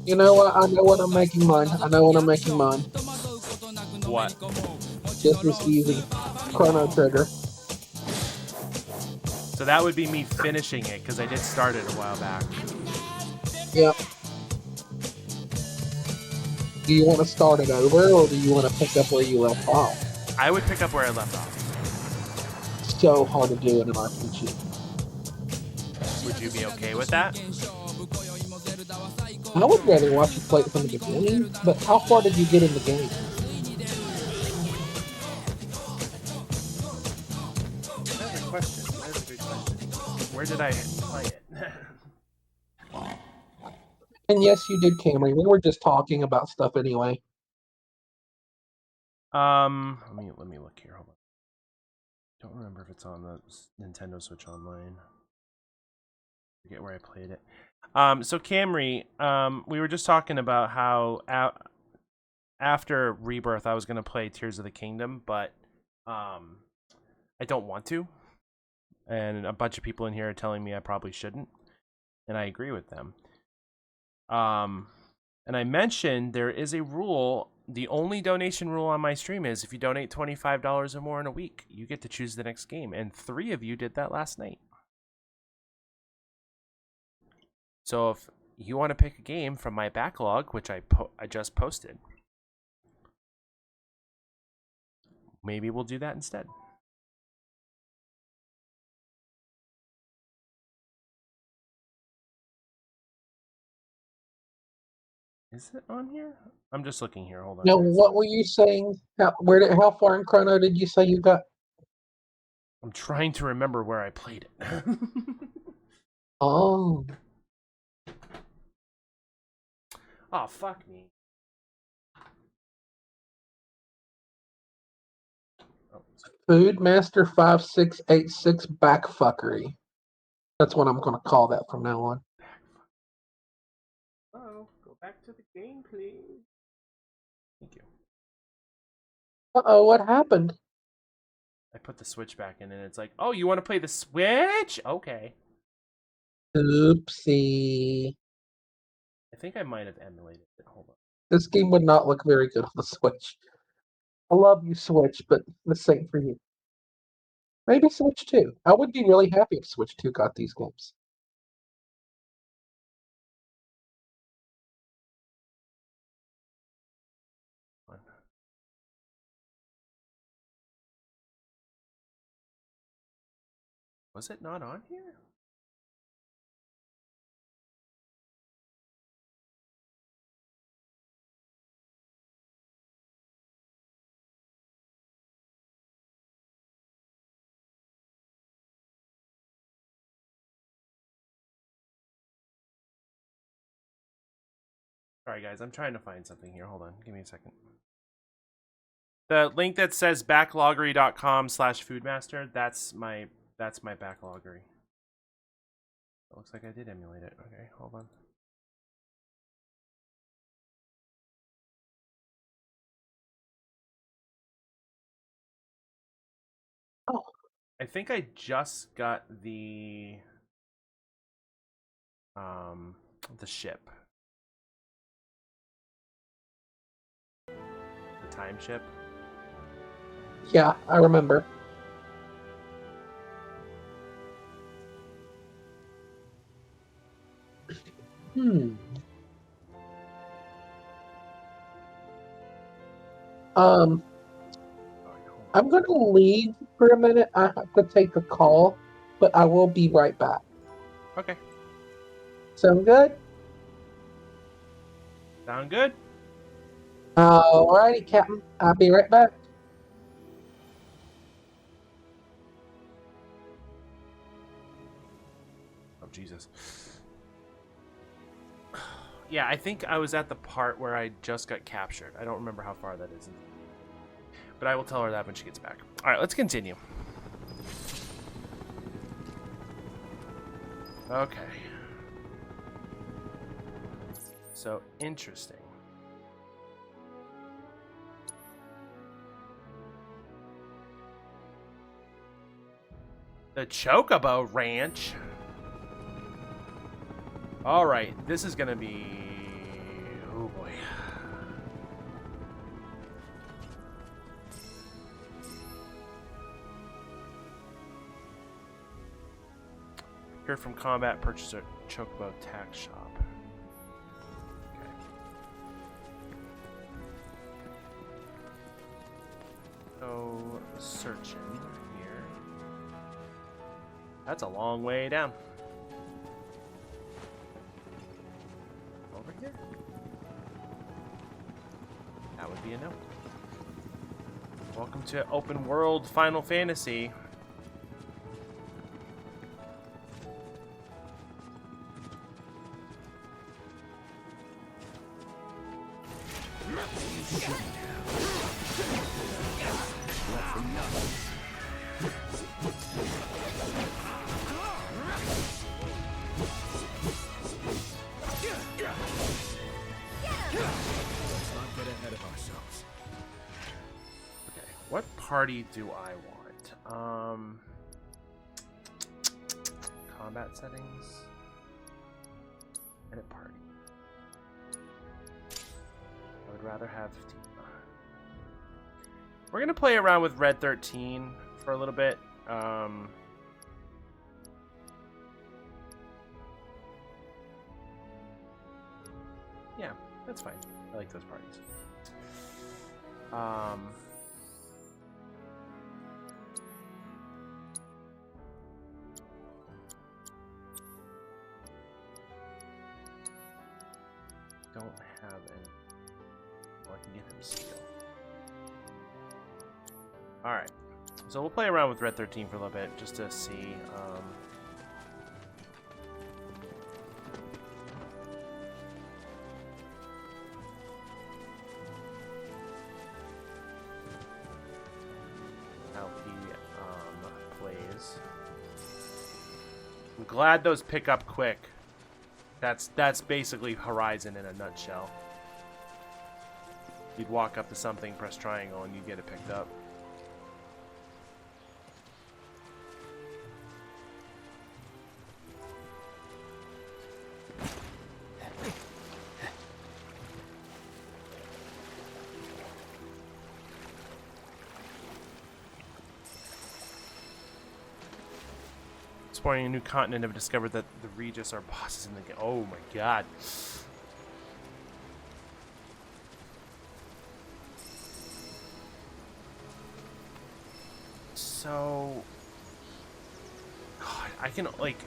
Q: You know what? I know when I'm making mine.
A: What?
Q: Just as easy. Chrono Trigger.
A: So that would be me finishing it, because I did start it a while back.
Q: Yep. Do you want to start it over, or do you want to pick up where you left off?
A: I would pick up where I left off.
Q: So hard to do in an RPG.
A: Would you be okay with that?
Q: I would rather watch you play it from the beginning, but how far did you get in the game?
A: That's a question. That's a good question. Where did I play it?
Q: And yes, you did, Camry. We were just talking about stuff anyway.
A: Let me look here. Hold on. Don't remember if it's on the Nintendo Switch Online. Forget where I played it. So Camry, we were just talking about how after Rebirth I was gonna play Tears of the Kingdom, but I don't want to. And a bunch of people in here are telling me I probably shouldn't, and I agree with them. And I mentioned there is a rule. The only donation rule on my stream is if you donate $25 or more in a week, you get to choose the next game. And 3 of you did that last night. So if you want to pick a game from my backlog, which I just posted, maybe we'll do that instead. Is it on here? I'm just looking here. Hold on.
Q: Now, what were you saying? How far in Chrono did you say you got?
A: I'm trying to remember where I played it.
Q: Oh.
A: Oh, fuck me.
Q: Food Master 5686 Backfuckery. That's what I'm going to call that from now on.
A: Oh, go back to the game, please. Thank you.
Q: Uh-oh, what happened?
A: I put the Switch back in and it's like, oh, you want to play the Switch? Okay.
Q: Oopsie.
A: I think I might have emulated it. Hold on.
Q: This game would not look very good on the Switch. I love you, Switch, but this ain't for you. Maybe Switch 2. I would be really happy if Switch 2 got these games.
A: Was it not on here? Sorry guys, I'm trying to find something here. Hold on, give me a second. The link that says backloggery.com/foodmaster, that's my backloggery. It looks like I did emulate it. Okay, hold on.
Q: Oh.
A: I think I just got the ship. The time ship.
Q: Yeah, I remember. I'm going to leave for a minute. I have to take a call, but I will be right back.
A: Okay.
Q: Sound good?
A: Sound good?
Q: Alrighty, Captain. I'll be right back.
A: Oh, Jesus. Yeah, I think I was at the part where I just got captured. I don't remember how far that is. But I will tell her that when she gets back. All right, let's continue. Okay. So, interesting. The Chocobo Ranch. All right, this is gonna be... Oh boy. Heard from combat purchaser Chocobo tax shop. Okay. So searching here. That's a long way down. Over here? That would be a no. Welcome to open world Final Fantasy. Party do I want? Combat settings. Edit party. I would rather have Tifa. We're gonna play around with Red 13 for a little bit. Yeah, that's fine. I like those parties. Don't have any. Well, I can get him steel. Alright. So we'll play around with Red 13 for a little bit just to see. How he plays. I'm glad those pick up quick. That's basically Horizon in a nutshell. You'd walk up to something, press triangle, and you get it picked up. Exploring a new continent, have discovered that the Regis are bosses in the game. Oh my god. So, God, I can like.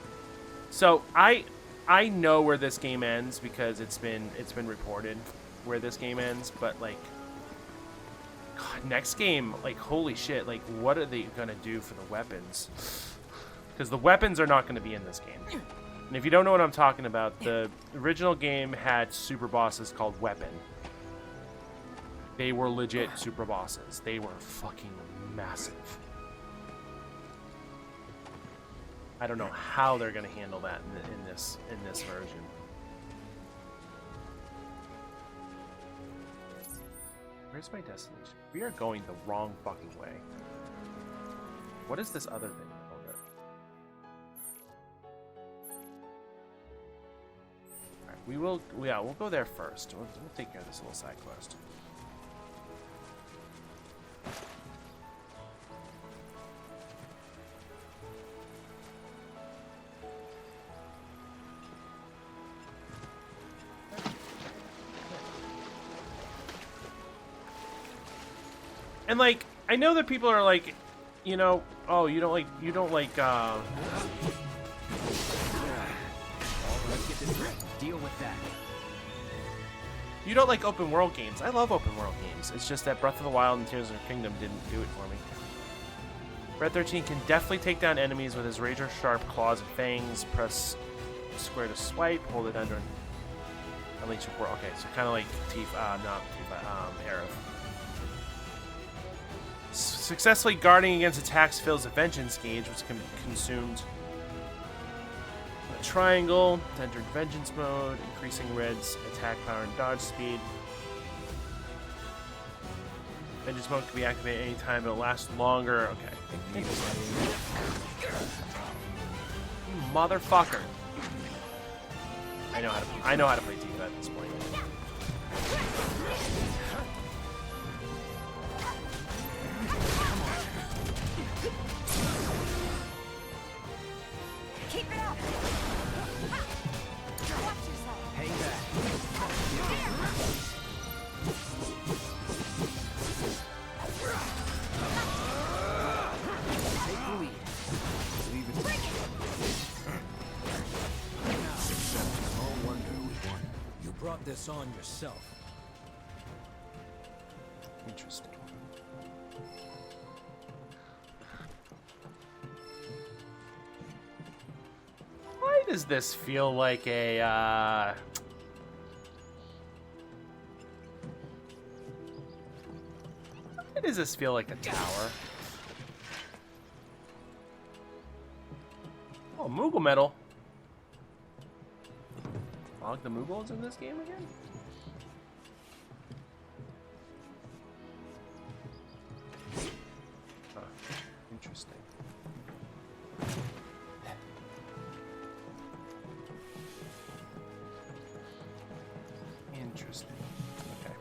A: So I know where this game ends because it's been reported where this game ends, but like, God, next game, like, holy shit, like, what are they gonna do for the weapons? Because the weapons are not going to be in this game. And if you don't know what I'm talking about, the original game had super bosses called Weapon. They were legit super bosses. They were fucking massive. I don't know how they're going to handle that in this version. Where's my destination? We are going the wrong fucking way. What is this other thing? We'll go there first. We'll take care of this little side quest. And like, I know that people are like, you know, oh, you don't like
H: Let's get this right. Deal with that.
A: You don't like open world games. I love open world games. It's just that Breath of the Wild and Tears of the Kingdom didn't do it for me. Red 13 can definitely take down enemies with his razor sharp claws and fangs. Press square to swipe. Hold it under. Unleash your Okay, so kind of like Aerith. Successfully guarding against attacks fills a vengeance gauge, which can be consumed. Triangle to enter vengeance mode, increasing Red's attack power and dodge speed. Vengeance mode can be activated anytime, but it'll last longer. Okay. You motherfucker. I know how to play Tifa at this point.
N: Keep it up! Watch yourself!
H: Hang back. Take the lead. Leave it to me.
D: No wonder we won. You brought this on yourself.
A: Interesting. Why does this feel like a, why does this feel like a tower? Oh, Moogle medal. Fog the Moogles in this game again? Huh, interesting. Interesting. Okay.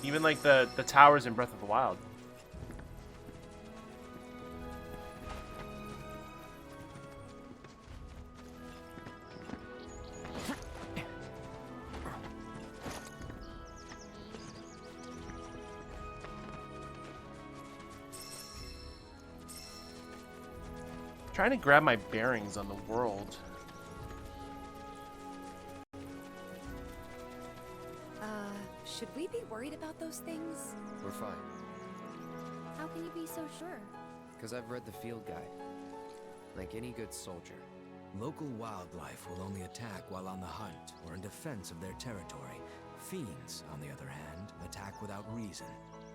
A: Even like the towers in Breath of the Wild. Trying to grab my bearings on the world.
C: Should we be worried about those things?
J: We're fine.
L: How can you be so sure?
J: Because I've read the field guide. Like any good soldier.
D: Local wildlife will only attack while on the hunt or in defense of their territory. Fiends, on the other hand, attack without reason.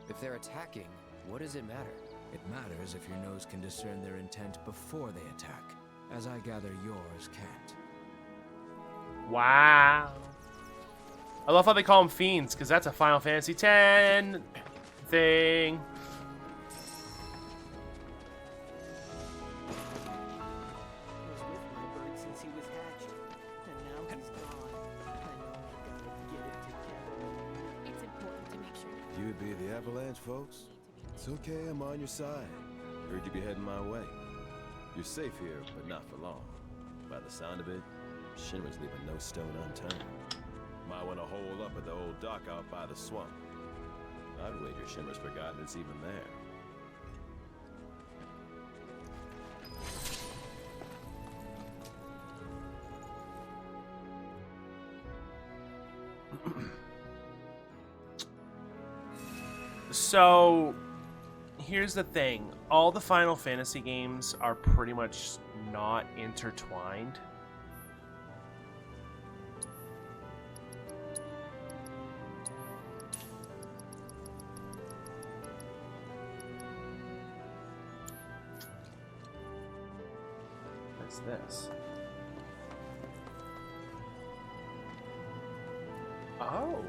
J: If they're attacking, what does it matter?
D: It matters if your nose can discern their intent before they attack, as I gather yours can't.
A: Wow. I love how they call them fiends, because that's a Final Fantasy X thing.
H: Since he was hatching, and now he's gone. I know I gotta get it together.
N: It's important to make sure.
I: You'd be the Avalanche, folks? It's okay, I'm on your side.
U: Heard you be heading my way. You're safe here, but not for long. By the sound of it, Shinra's leaving no stone unturned. Might want to hole up at the old dock out by the swamp. I'd wager Shinra's forgotten it's even there.
A: So, here's the thing. All the Final Fantasy games are pretty much not intertwined. What's this? Oh.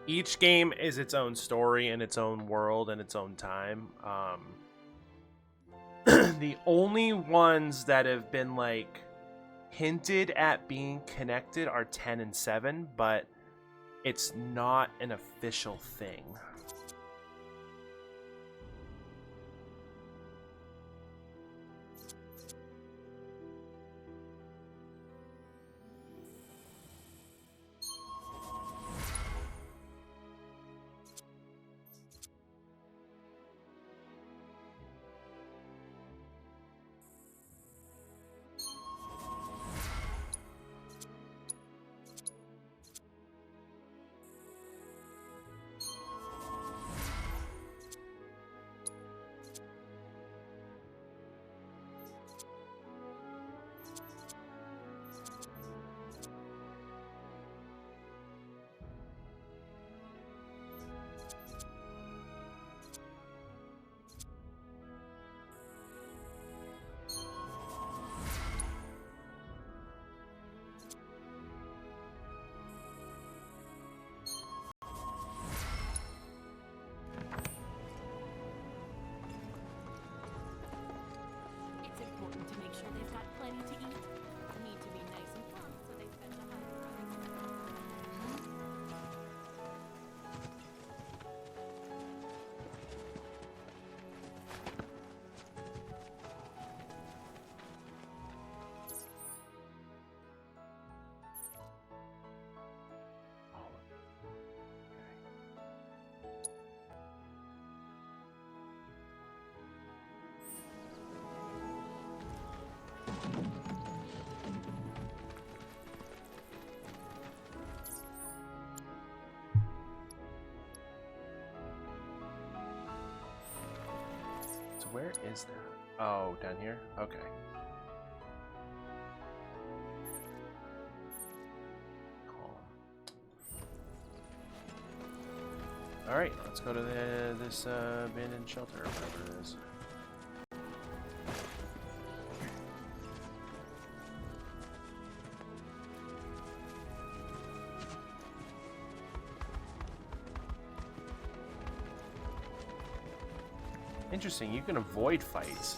A: Each game is its own story and its own world and its own time. The only ones that have been like hinted at being connected are 10 and 7, but it's not an official thing. Where is that? Oh, down here? Okay. Cool. Alright, let's go to this abandoned shelter or whatever it is. Interesting, you can avoid fights.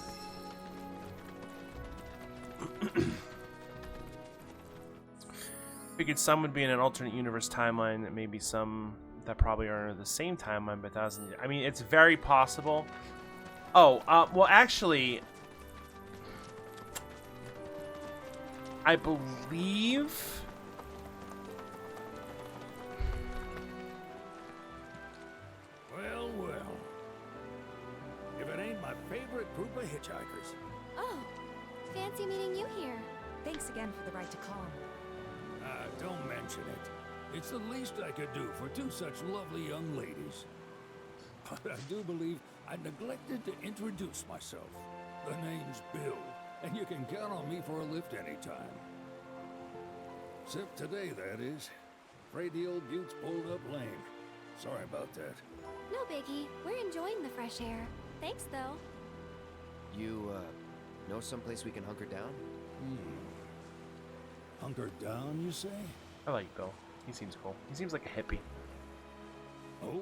A: Figured some would be in an alternate universe timeline, that maybe some that probably are in the same timeline by thousands. I mean, it's very possible. Oh, well, actually, I believe.
F: Well, well. If it ain't my favorite group of hitchhikers.
L: Oh, fancy meeting you here. Thanks again for the right to call.
F: Don't mention it. It's the least I could do for two such lovely young ladies. But I do believe I neglected to introduce myself. The name's Bill, and you can count on me for a lift anytime. Except today, that is. Afraid the old bute's pulled up lame. Sorry about that.
L: No biggie. We're enjoying the fresh air. Thanks, though.
J: You, know someplace we can hunker down?
F: Hunker down, you say?
A: I like Bill. He seems cool. He seems like a hippie.
F: Oh?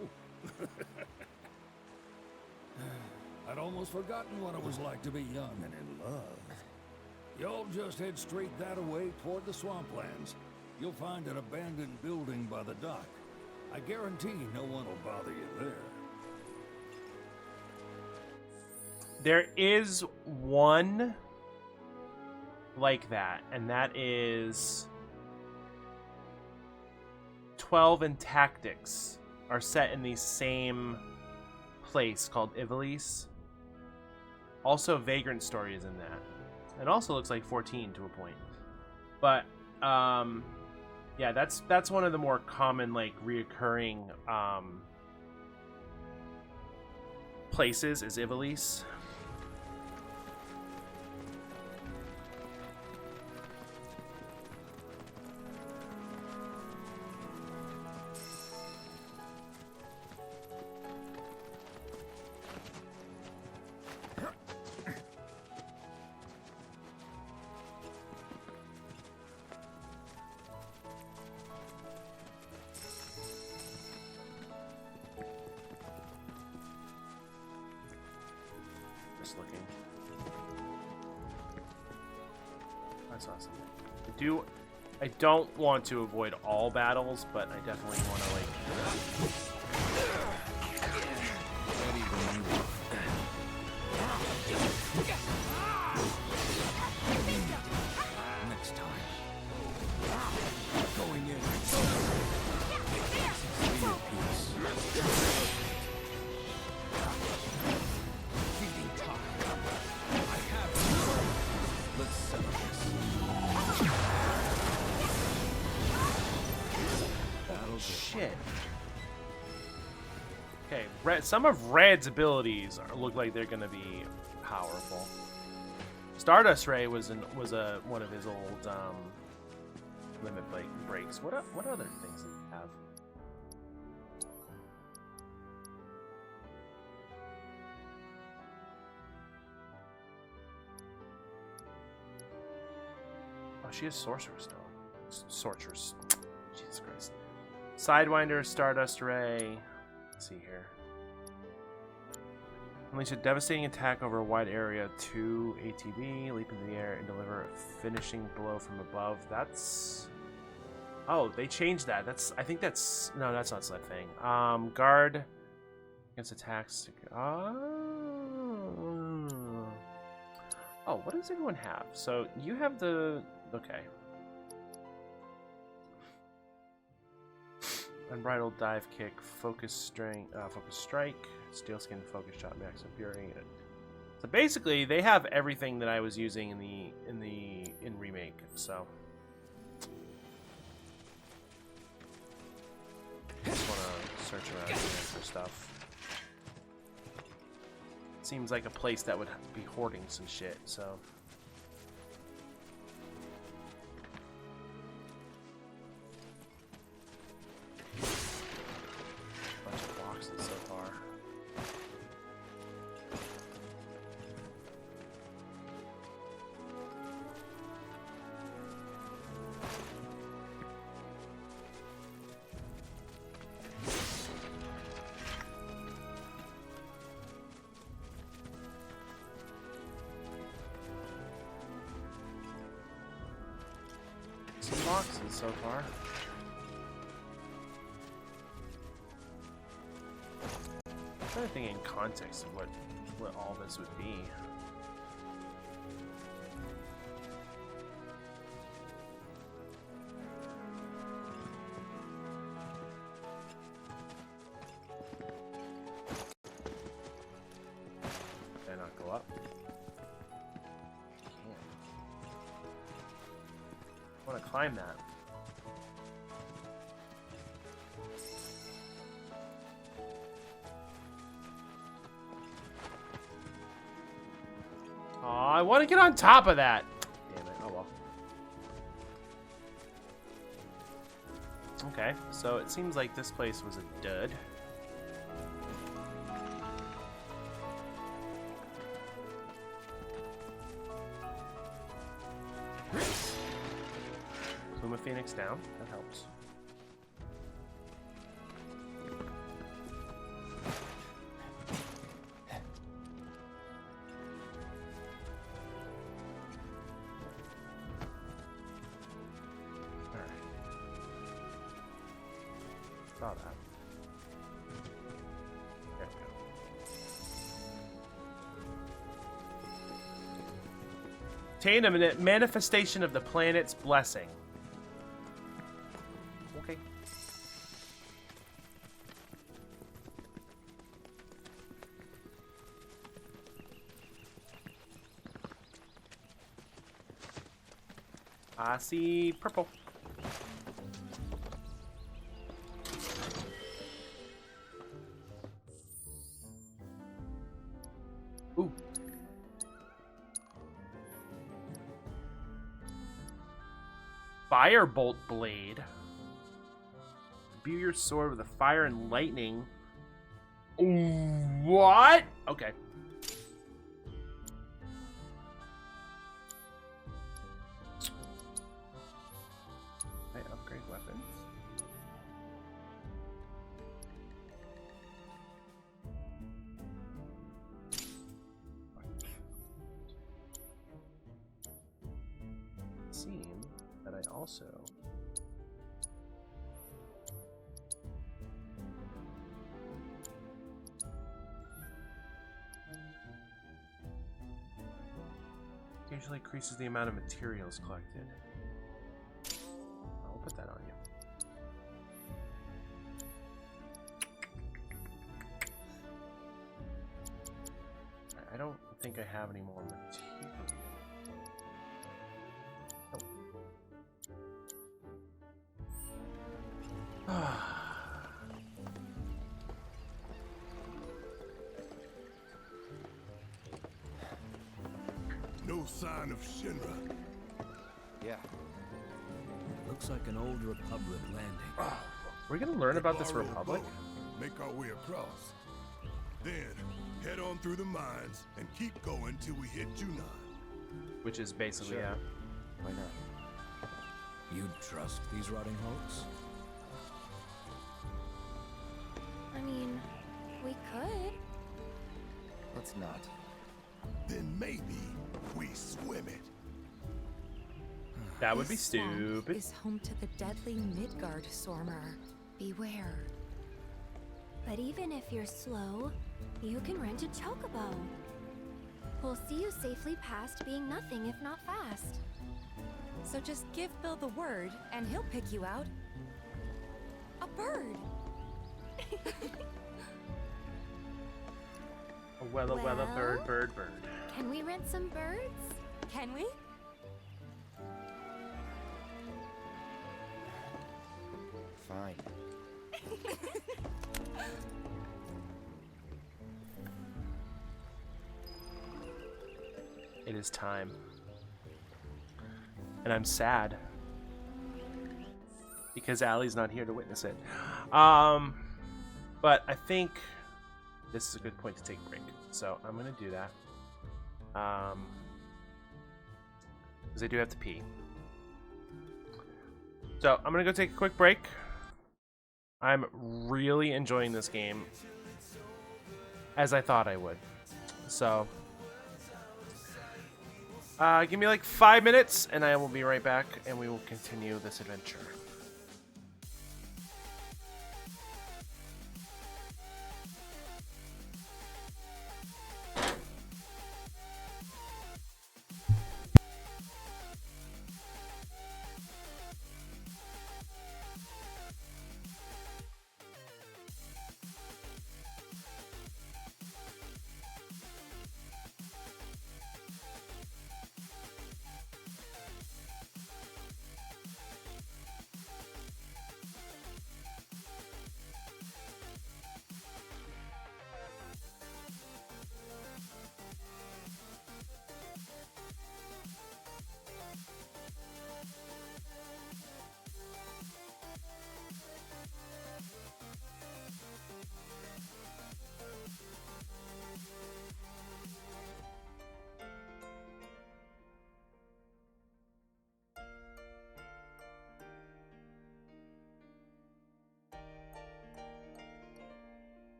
F: I'd almost forgotten what it was like to be young and in love. Y'all just head straight that away toward the swamplands. You'll find an abandoned building by the dock. I guarantee no one will bother you there.
A: There is one like that, and that is 12 and Tactics are set in the same place called Ivalice. Also, Vagrant Story is in that. It also looks like 14 to a point. But yeah, that's one of the more common, like, reoccurring places is Ivalice. Looking. That's awesome. I don't want to avoid all battles, but I definitely want to, like,
F: Next time. Going in.
A: shit. Okay, some of Red's abilities look like they're gonna be powerful. Stardust Ray was one of his old limit breaks. What other things did he have? Oh, she has Sorcerer's Stone. Sorcerer's. Jesus Christ. Sidewinder, Stardust Ray. Let's see here. Unleash a devastating attack over a wide area. 2 ATB. Leap into the air and deliver a finishing blow from above. That's. Oh, they changed that. I think that's. No, that's not that thing. Guard against attacks. Oh, what does everyone have? So you have the. Okay. Unbridled dive kick, focus strike, steel skin, focus shot, max fury. So basically, they have everything that I was using in remake. So just want to search around here for stuff. Seems like a place that would be hoarding some shit. So. So far. Some boxes so far. I'm trying to think in context of what all this would be. Can I not go up? Can't. I want to climb that. I want to get on top of that. Damn it. Oh well. Okay, so it seems like this place was a dud. Pluma Phoenix down. That helps. Saw that. Obtain a manifestation of the planet's blessing. Okay. I see purple. Ooh. Firebolt blade. Imbue your sword with the fire and lightning. What? Okay. I upgrade weapons. It seems that I also usually increases the amount of materials collected. I'll put that on you. I don't think I have any more material. Oh.
I: No sign of Shinra.
D: Yeah. Looks like an old Republic landing.
A: Oh. We're gonna learn about this
I: Borrow a
A: Republic?
I: boat, make our way across. Then head on through the mines and keep going till we hit Junon.
A: Which is basically,
D: Sure.
A: yeah.
D: Why not? You'd trust these rotting hulks?
L: I mean, we could.
J: Let's not.
I: Then maybe we swim it.
A: That would be
C: This swamp
A: stupid.
C: is home to the deadly Midgard Stormer. Beware.
L: But even if you're slow, you can rent a chocobo. We'll see you safely past being nothing if not fast.
C: So just give Bill the word, and he'll pick you out. A bird!
A: A wella wella bird, bird, bird.
L: Can we rent some birds?
C: Can we?
J: Fine.
A: It is time. And I'm sad. Because Allie's not here to witness it. But I think this is a good point to take a break. So I'm going to do that. Because I do have to pee. So I'm going to go take a quick break. I'm really enjoying this game. As I thought I would. So give me like 5 minutes and I will be right back and we will continue this adventure.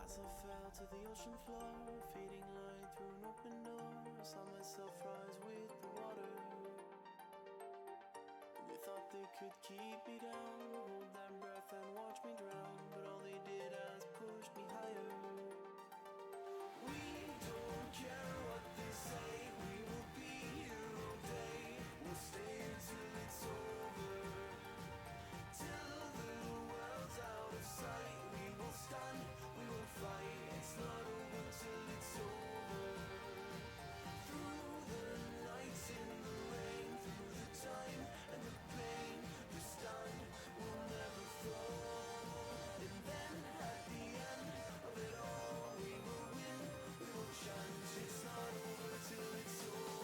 M: As I fell to the ocean floor, fading light through an open door, I saw myself rise with the water. They thought they could keep me down, hold their breath and watch me drown, but all they did is push me higher. We don't care what they say, we will be here all day. We'll stay until it's over, till the world's out of sight. We will stand, we will fight, it's not over till it's over. Through the nights in the rain, through the time and the pain, we stand, we'll never fall. And then at the end of it all, we will win, we will chant, it's not over till it's over.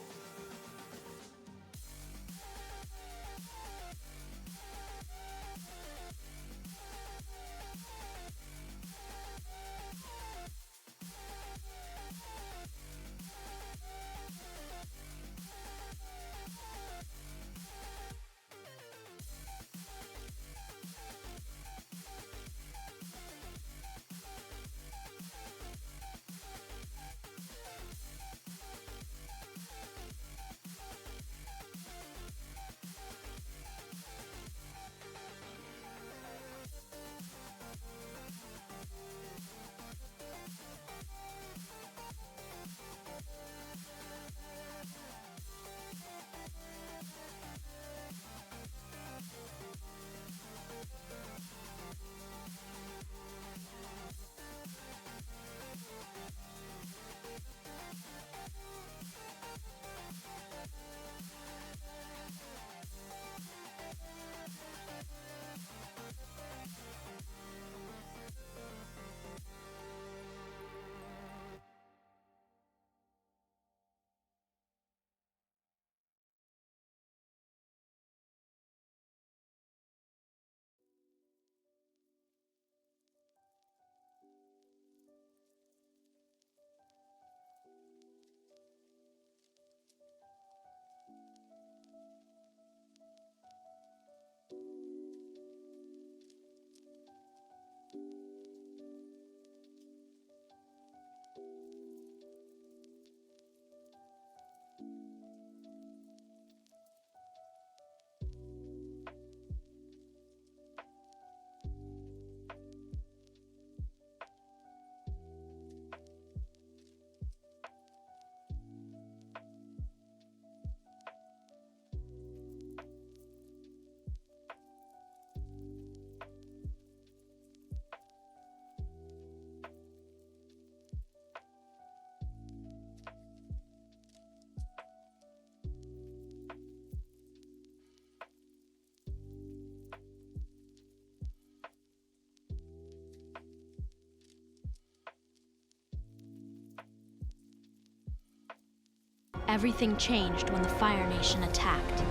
P: Everything changed when the Fire Nation attacked.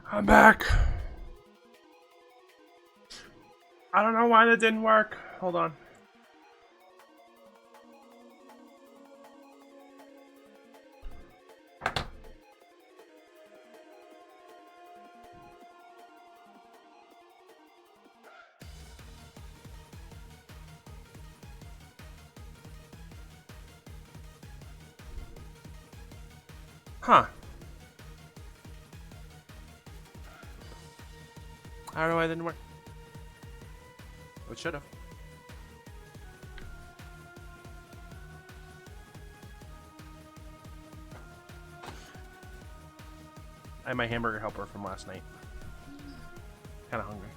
A: I'm back. I don't know why that didn't work. Hold on. Huh. I don't know why it didn't work. It should have. I had my hamburger helper from last night. Kind of hungry.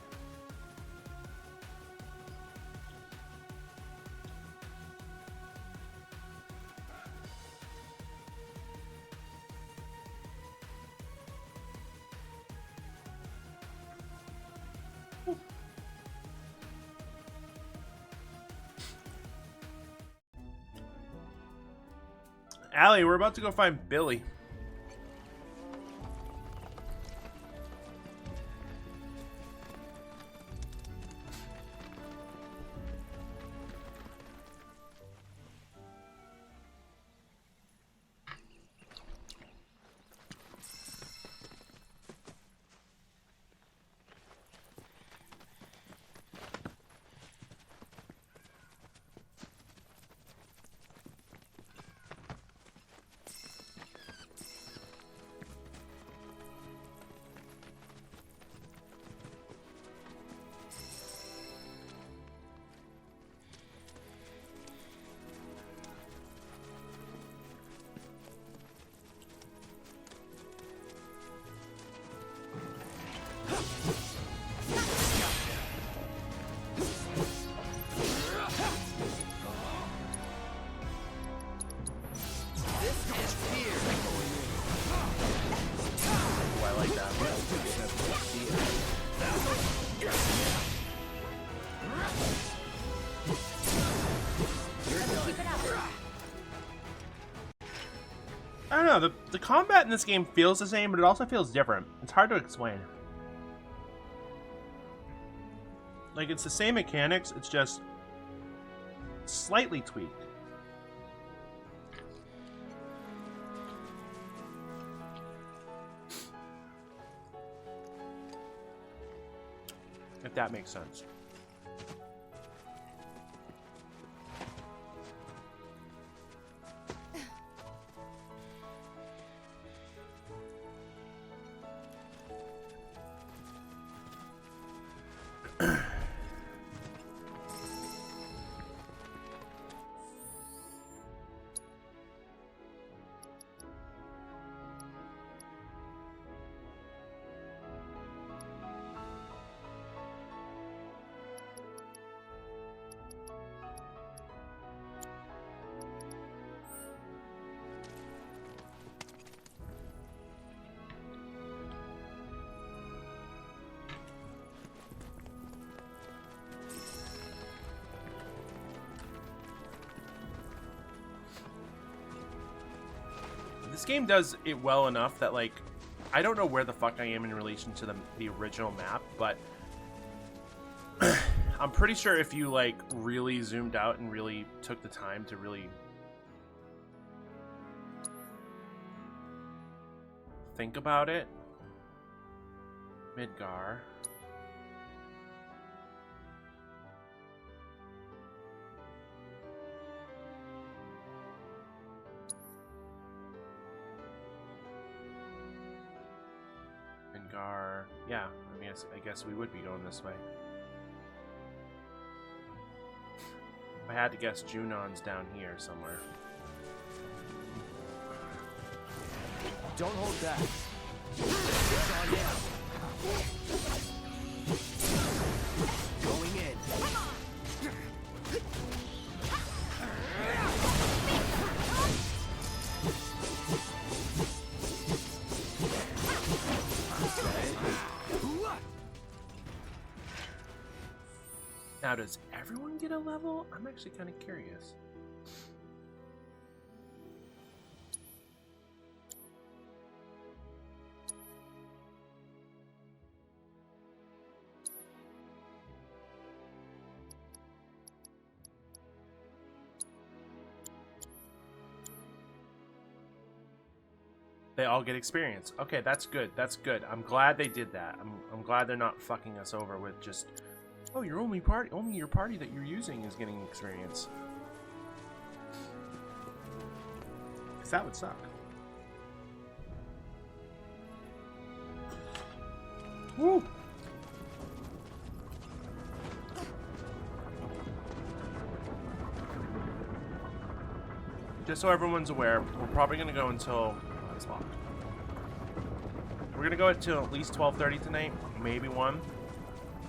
A: Allie, we're about to go find Billy. I don't know, the combat in this game feels the same, but it also feels different. It's hard to explain. Like, it's the same mechanics, it's just slightly tweaked. If that makes sense. This game does it well enough that, like, I don't know where the fuck I am in relation to the original map, but I'm pretty sure if you, like, really zoomed out and really took the time to really think about it. Midgar. Yeah, I mean, I guess we would be going this way. If I had to guess, Junon's down here somewhere.
H: Don't hold back. It's on now. Going in.
A: Now, does everyone get a level? I'm actually kind of curious. They all get experience. Okay, that's good. That's good. I'm glad they did that. I'm glad they're not fucking us over with just, oh, your only your party that you're using is getting experience. 'Cause that would suck. Woo! Just so everyone's aware, we're probably gonna go until it's locked. We're gonna go until at least 12:30 tonight, maybe 1.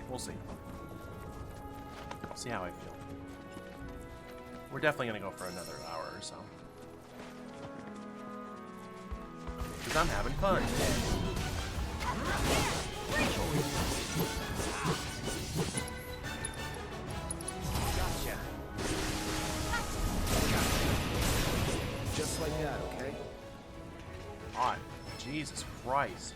A: We'll see. I'll see how I feel. We're definitely gonna go for another hour or so. Because I'm having fun.
J: Gotcha. Just like that, okay?
A: God, Jesus Christ.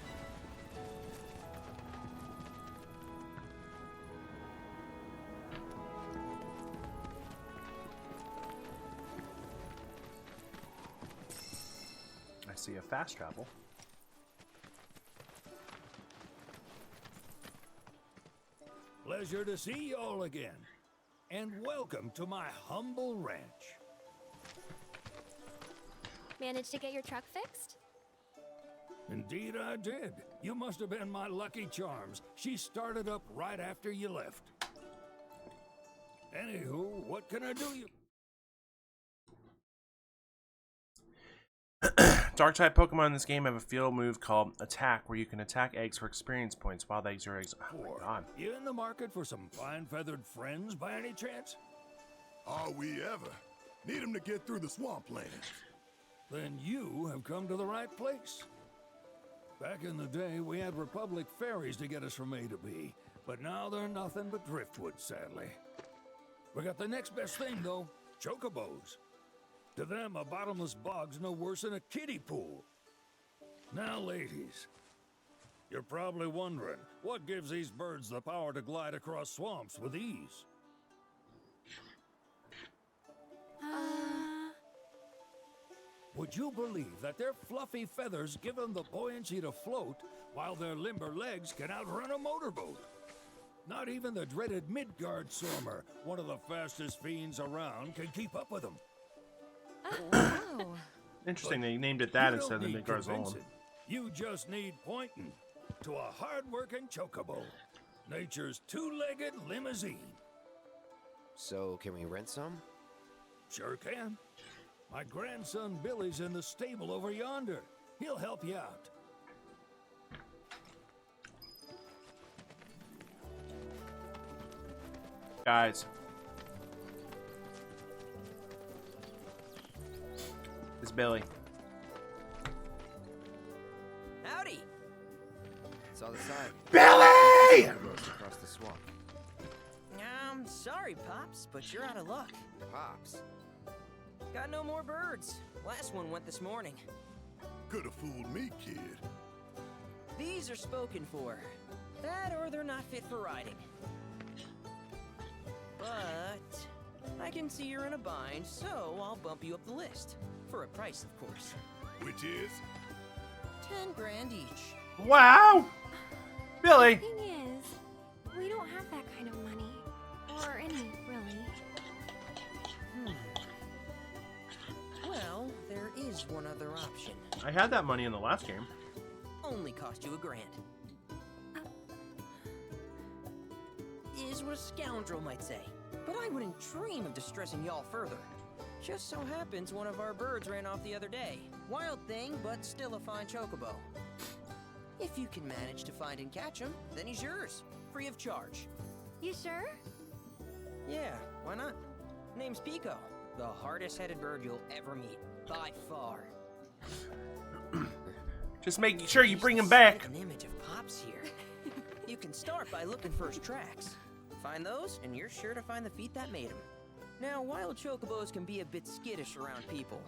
A: I see a fast travel.
F: Pleasure to see y'all again. And welcome to my humble ranch.
L: Managed to get your truck fixed?
F: Indeed I did. You must have been my lucky charms. She started up right after you left. Anywho, what can I do you?
A: Dark type Pokemon in this game have a field move called Attack, where you can attack eggs for experience points while the eggs are eggs. Oh my god.
F: You in the market for some fine feathered friends by any chance?
I: Are we ever? Need them to get through the swampland.
F: Then you have come to the right place. Back in the day, we had Republic ferries to get us from A to B, but now they're nothing but driftwood, sadly. We got the next best thing, though, chocobos. To them, a bottomless bog's no worse than a kiddie pool. Now, ladies, you're probably wondering, what gives these birds the power to glide across swamps with ease? Would you believe that their fluffy feathers give them the buoyancy to float, while their limber legs can outrun a motorboat? Not even the dreaded Midgard Sormer, one of the fastest fiends around, can keep up with them.
L: Wow.
A: Interesting they named it that
F: You
A: instead of
F: don't
A: the
F: need
A: Midgard's
F: convincing. You just need pointing to a hard-working chocobo. Nature's two-legged limousine.
J: So, can we rent some?
F: Sure can. My grandson Billy's in the stable over yonder. He'll help you out.
A: Guys. It's Billy.
J: Howdy! Saw the sign.
I: Billy!
J: Across the swamp.
H: I'm sorry, Pops, but you're out of luck.
J: Pops?
H: Got no more birds. Last one went this morning.
I: Could have fooled me, kid.
H: These are spoken for. That or they're not fit for riding. But I can see you're in a bind, so I'll bump you up the list. For a price, of course.
I: Which is?
H: 10 grand each.
A: Wow! Billy!
L: The thing is, we don't have that kind of money. Or any, really.
H: Well, there is one other option.
A: I had that money in the last game.
H: Only cost you $1 grand. Is what a scoundrel might say. But I wouldn't dream of distressing y'all further. Just so happens one of our birds ran off the other day. Wild thing, but still a fine chocobo. If you can manage to find and catch him, then he's yours. Free of charge.
L: You sure?
H: Yeah, why not? Name's Pico. The hardest-headed bird you'll ever meet. By far.
A: Just making sure you bring him back.
H: An image of Pops here. You can start by looking for his tracks. Find those, and you're sure to find the feet that made him. Now, wild chocobos can be a bit skittish around people.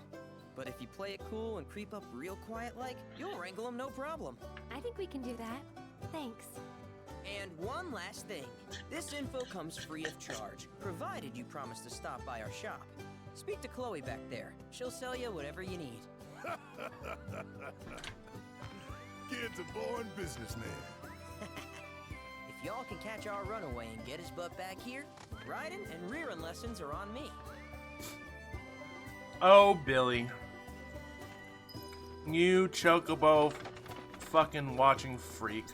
H: But if you play it cool and creep up real quiet-like, you'll wrangle them no problem.
L: I think we can do that. Thanks.
H: And one last thing. This info comes free of charge, provided you promise to stop by our shop. Speak to Chloe back there. She'll sell you whatever you need.
I: Kid's a born businessman.
H: If y'all can catch our runaway and get his butt back here, riding and rearing lessons are on me.
A: Oh, Billy. You chocobo fucking watching freak.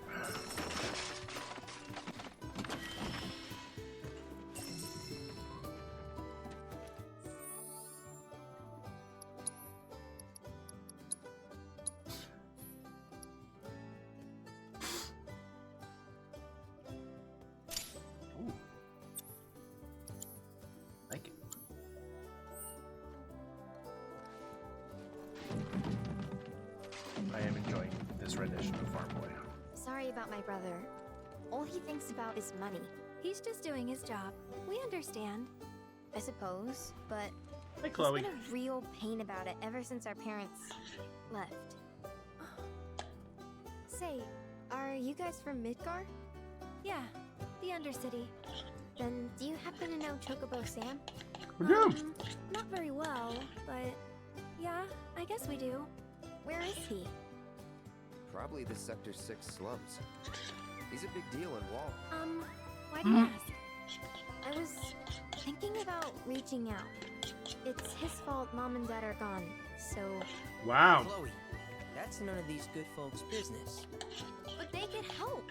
A: Ooh. Like it. I am enjoying this rendition of Farm Boy.
L: Sorry about my brother. All he thinks about is money. He's just doing his job. We understand, I suppose, but
A: Hey, Chloe.
L: he's been a real pain about it ever since our parents left. Say, are you guys from Midgar? Yeah, the Undercity. Then do you happen to know Chocobo Sam? Not very well, but yeah, I guess we do. Where is he?
J: Probably the Sector 6 slums. He's a big deal in Wall.
L: Why do you ask? I was thinking about reaching out. It's his fault Mom and Dad are gone, so...
A: Wow.
H: Chloe, that's none of these good folks' business.
L: But they could help.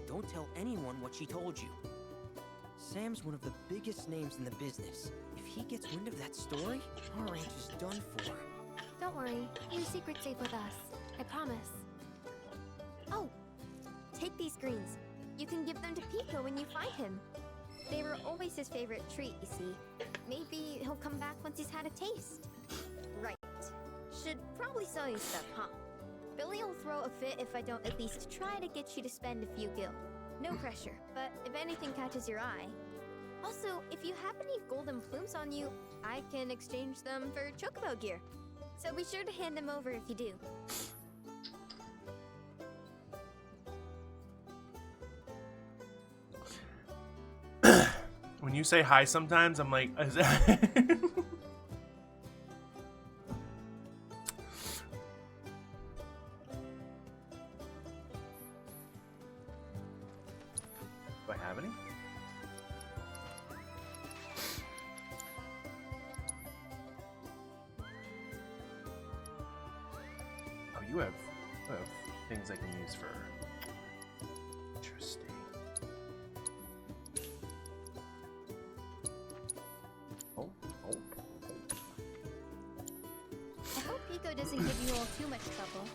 H: Don't tell anyone what she told you. Sam's one of the biggest names in the business. If he gets wind of that story, our ranch is done for.
L: Don't worry, your secret's safe with us. I promise. Oh, take these greens. You can give them to Pico when you find him. They were always his favorite treat, you see. Maybe he'll come back once he's had a taste. Right. Should probably sell you stuff, huh? Billy will throw a fit if I don't at least try to get you to spend a few gil. No pressure, but if anything catches your eye. Also, if you have any golden plumes on you, I can exchange them for chocobo gear. So be sure to hand them over if you do.
A: When you say hi sometimes, I'm like, is that... Do I have any? Oh, you have things I can use for... Interesting.
L: I hope Pico doesn't give you all too much trouble.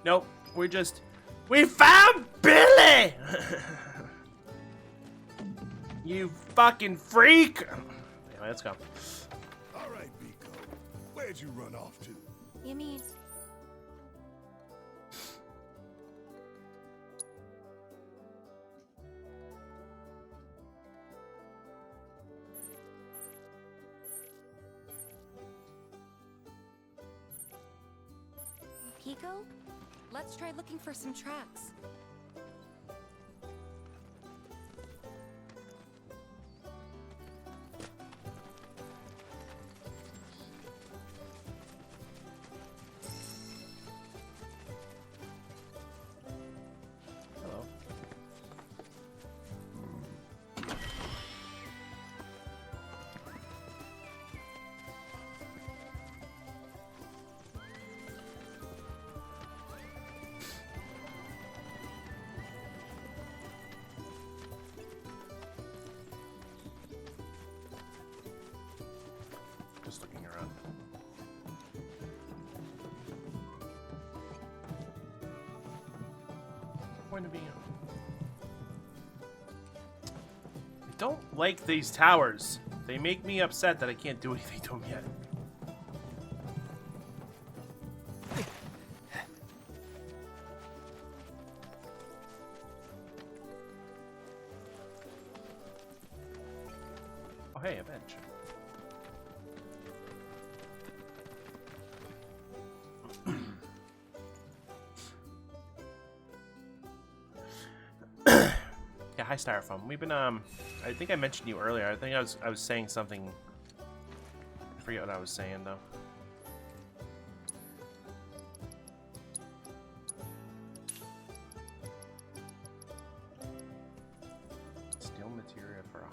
A: Nope, we found Billy! You fucking freak! Anyway, let's go.
I: All right, Pico. Where'd you run off to?
L: You mean...
C: Pico? Let's try looking for some tracks.
A: Hello. Just looking around. Point of view. I don't like these towers. They make me upset that I can't do anything to them yet. Oh, hey, a bench. Yeah, hi Styrofoam. We've been I think I mentioned you earlier. I was saying something. I forget what I was saying though.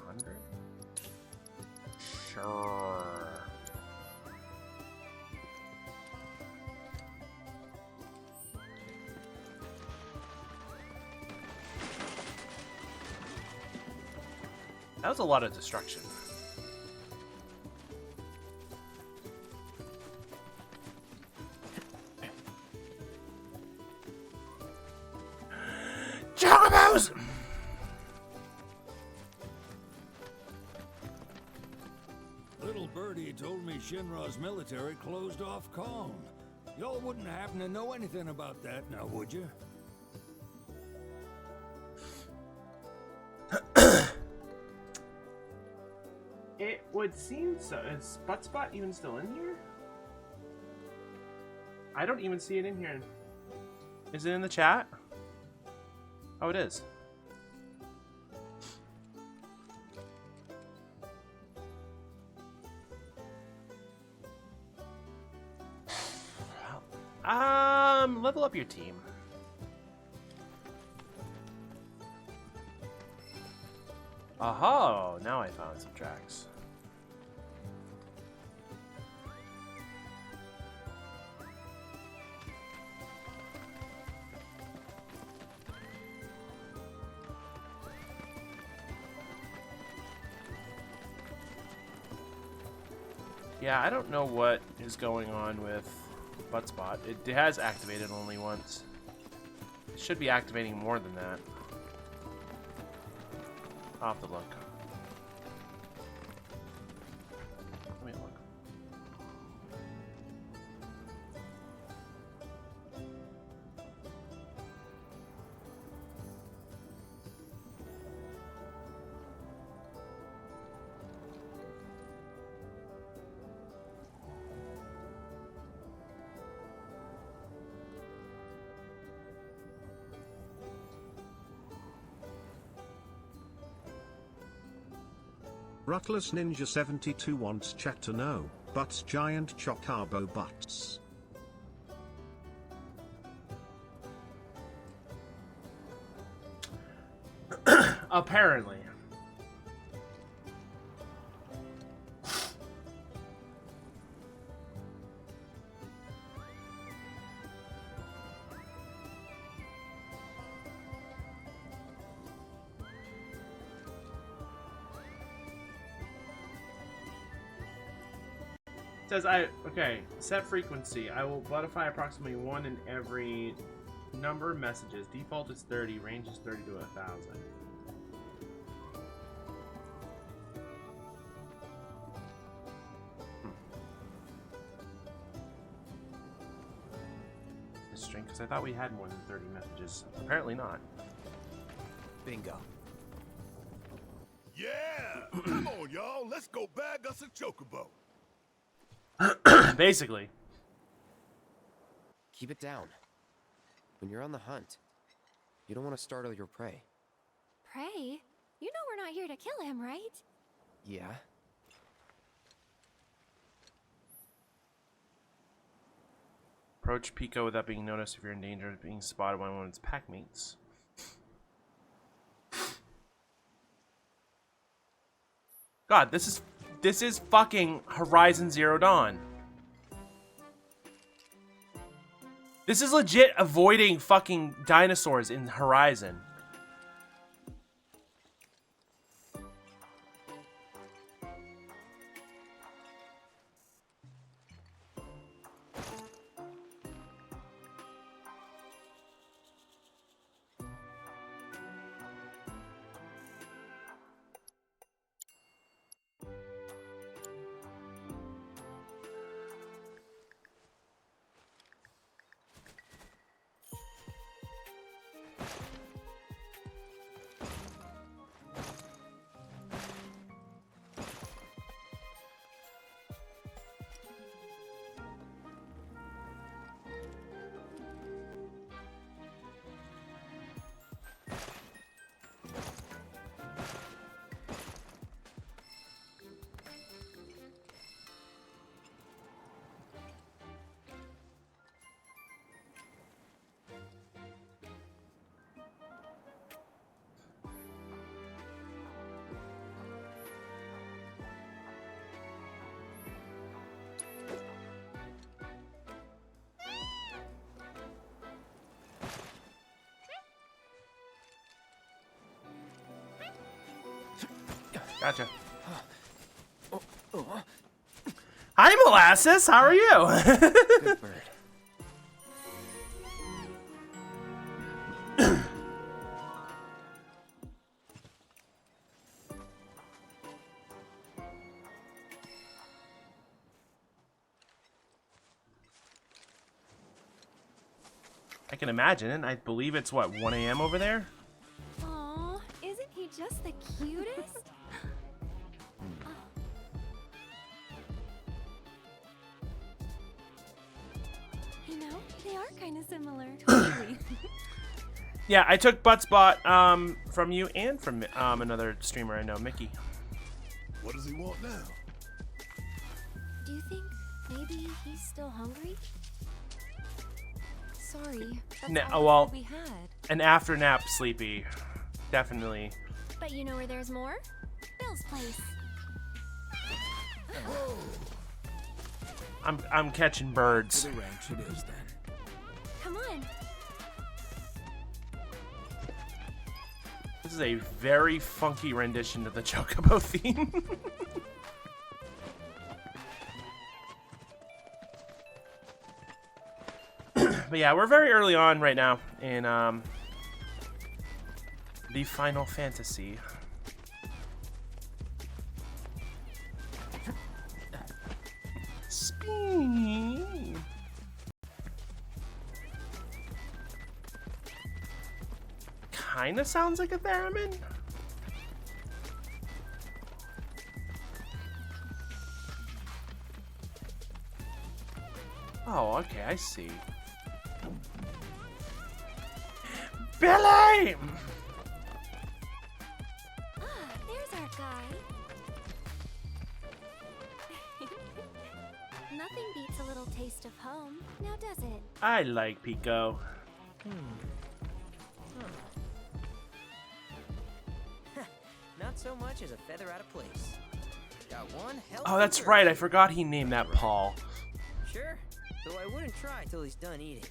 A: 100? Sure. That was a lot of destruction. Chocobos!
F: Little birdie told me Shinra's military closed off Kong. Y'all wouldn't happen to know anything about that now, would you?
A: It would seem so. Is Buttspot even still in here? I don't even see it in here. Is it in the chat? Oh, it is. Level up your team. Aha! Now I found some tracks. Yeah, I don't know what is going on with Buttspot. It has activated only once. It should be activating more than that. I'll have to look. Let me look.
O: Rutless Ninja 72 wants chat to know, butts giant chocobo butts.
A: Apparently. Says okay, set frequency. I will butterfly approximately 1 in every number of messages. Default is 30, range is 30 to 1,000. This string, because I thought we had more than 30 messages. Apparently not.
J: Bingo.
I: Yeah! Come on, y'all. Let's go bag us a chocobo.
A: Basically.
J: Keep it down. When you're on the hunt, you don't want to startle your prey.
L: Prey? You know we're not here to kill him, right?
J: Yeah?
A: Approach Pico without being noticed if you're in danger of being spotted by one of its pack mates. God, this is fucking Horizon Zero Dawn. This is legit avoiding fucking dinosaurs in Horizon. Gotcha. Hi, Molasses. How are you?
J: Good bird.
A: I can imagine it. I believe it's, what, 1 a.m. over there?
L: Aw, isn't he just the cutest? You know, they are kind of similar. Totally.
A: Yeah, I took Buttspot from you and from another streamer I know, Mickey.
I: What does he want now?
L: Do you think maybe he's still hungry? Sorry, that's all the
A: Well,
L: food we had.
A: an after nap sleepy, definitely.
L: But you know where there's more? Bill's place.
A: I'm catching birds.
D: To the ranch it is then.
L: Come on.
A: This is a very funky rendition of the Chocobo theme. But yeah, we're very early on right now in the Final Fantasy. Speed. Kinda sounds like a theremin. Oh, okay, I see. Billy!
L: There's our guy. Nothing beats a little taste of home, now does it?
A: I like Pico.
H: Not so much as a feather out of place. Got one hell.
A: Oh, that's right. I forgot he named that Paul.
H: Sure, though I wouldn't try till he's done eating.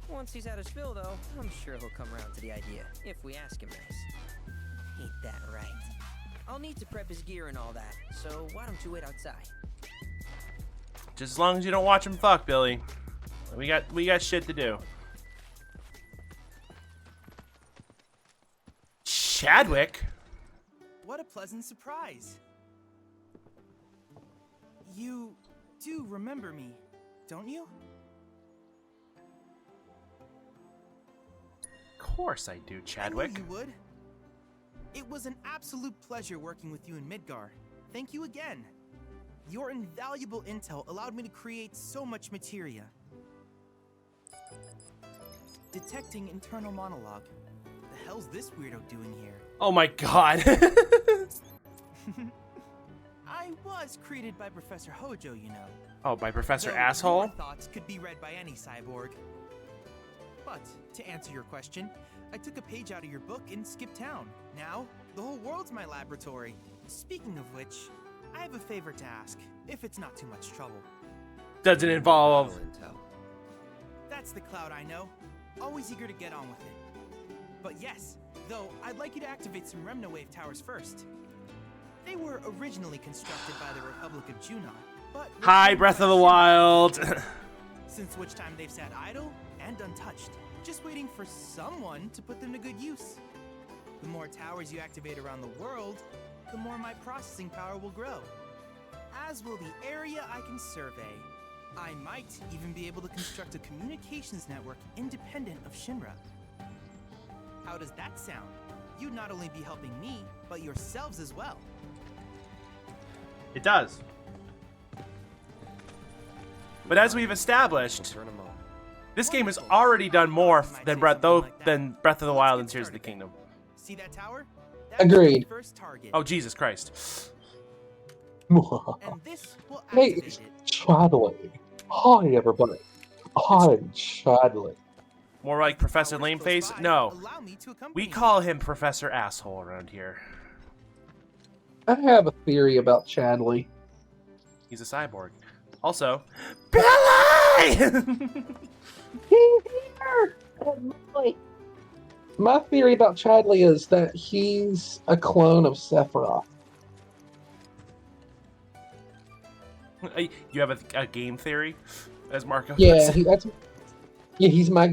H: Once he's had his fill, though, I'm sure he'll come around to the idea, if we ask him nice. Ain't that right? I'll need to prep his gear and all that, so why don't you wait outside?
A: Just as long as you don't watch him fuck, Billy. We got shit to do. Chadwick?
K: What a pleasant surprise. You do remember me, don't you?
A: Of course I do, Chadwick.
K: I knew you would. It was an absolute pleasure working with you in Midgar. Thank you again. Your invaluable intel allowed me to create so much materia. Detecting internal monologue. The hell's this weirdo doing here?
A: Oh my god.
K: I was created by Professor Hojo, you know.
A: Oh, by Professor
K: Though
A: Asshole?
K: your thoughts could be read by any cyborg. But, to answer your question, I took a page out of your book and skipped town. Now, the whole world's my laboratory. Speaking of which, I have a favor to ask, if it's not too much trouble.
A: Does it involve...
K: That's the Cloud I know. Always eager to get on with it. But yes, though, I'd like you to activate some Remnawave towers first. They were originally constructed by the Republic of Junon, but...
A: Hi, Breath of the Wild!
K: Since which time they've sat idle and untouched, just waiting for someone to put them to good use. The more towers you activate around the world, the more my processing power will grow. As will the area I can survey. I might even be able to construct a communications network independent of Shinra. How does that sound? You'd not only be helping me, but yourselves as well.
A: It does. But as we've established, this game has already done more than Breath of the Wild and Tears of the Kingdom.
K: See that tower?
Q: Agreed.
K: First target.
A: Oh, Jesus Christ.
K: And this will
Q: Hey,
K: activate
Q: it's
K: it.
Q: Chadley. Hi, everybody. I'm Chadley.
A: More like Professor Lameface? No. We call him Professor Asshole around here.
Q: I have a theory about Chadley.
A: He's a cyborg. Also, Billy!
Q: My theory about Chadley is that he's a clone of Sephiroth.
A: You have a game theory, as Marco
Q: Yeah,
A: puts it?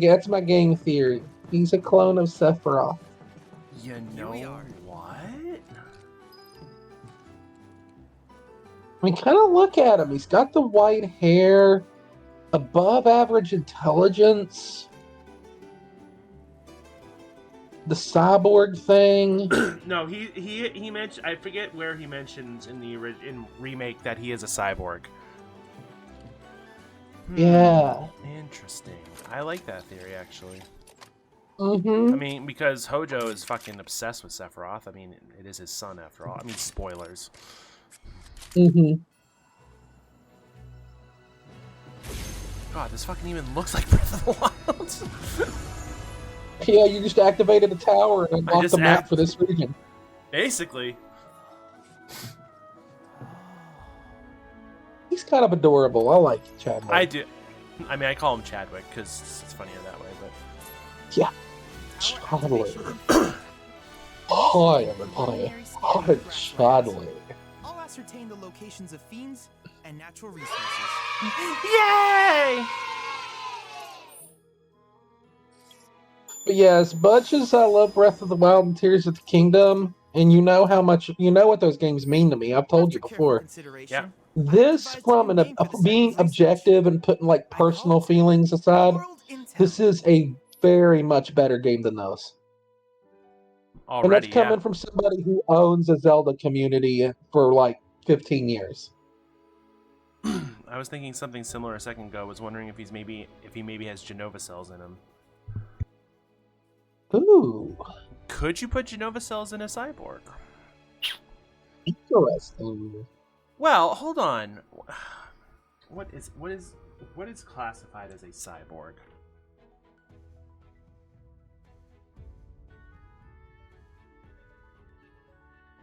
Q: that's my game theory. He's a clone of Sephiroth.
A: You know what?
Q: I mean, kind of look at him. He's got the white hair, above average intelligence, the cyborg thing.
A: No, he mentioned. I forget where he mentions in the in remake that he is a cyborg.
Q: Yeah.
A: Interesting. I like that theory actually.
Q: Mm-hmm.
A: I mean, because Hojo is fucking obsessed with Sephiroth. I mean, it is his son after all. I mean, spoilers.
Q: Mm-hmm.
A: God, this fucking even looks like Breath of the Wild.
Q: Yeah, you just activated a tower and unlocked the map for this region.
A: Basically.
Q: He's kind of adorable. I like Chadwick.
A: I do. I mean, I call him Chadwick because it's funnier that way, but...
Q: Yeah. Chadwick. Hi, Chadwick.
K: I'll ascertain the locations of fiends and natural resources.
A: Yay!
Q: But yeah, as much as I love Breath of the Wild and Tears of the Kingdom, and you know what those games mean to me. I've told you before.
A: Yeah.
Q: This, from being objective and putting like personal feelings aside, this is a very much better game than those.
A: Already,
Q: and that's coming from somebody who owns a Zelda community for like 15 years.
A: I was thinking something similar a second ago. I was wondering if he maybe has Genova cells in him.
Q: Ooh.
A: Could you put Genova cells in a cyborg?
Q: Interesting.
A: Well, hold on. What is classified as a cyborg?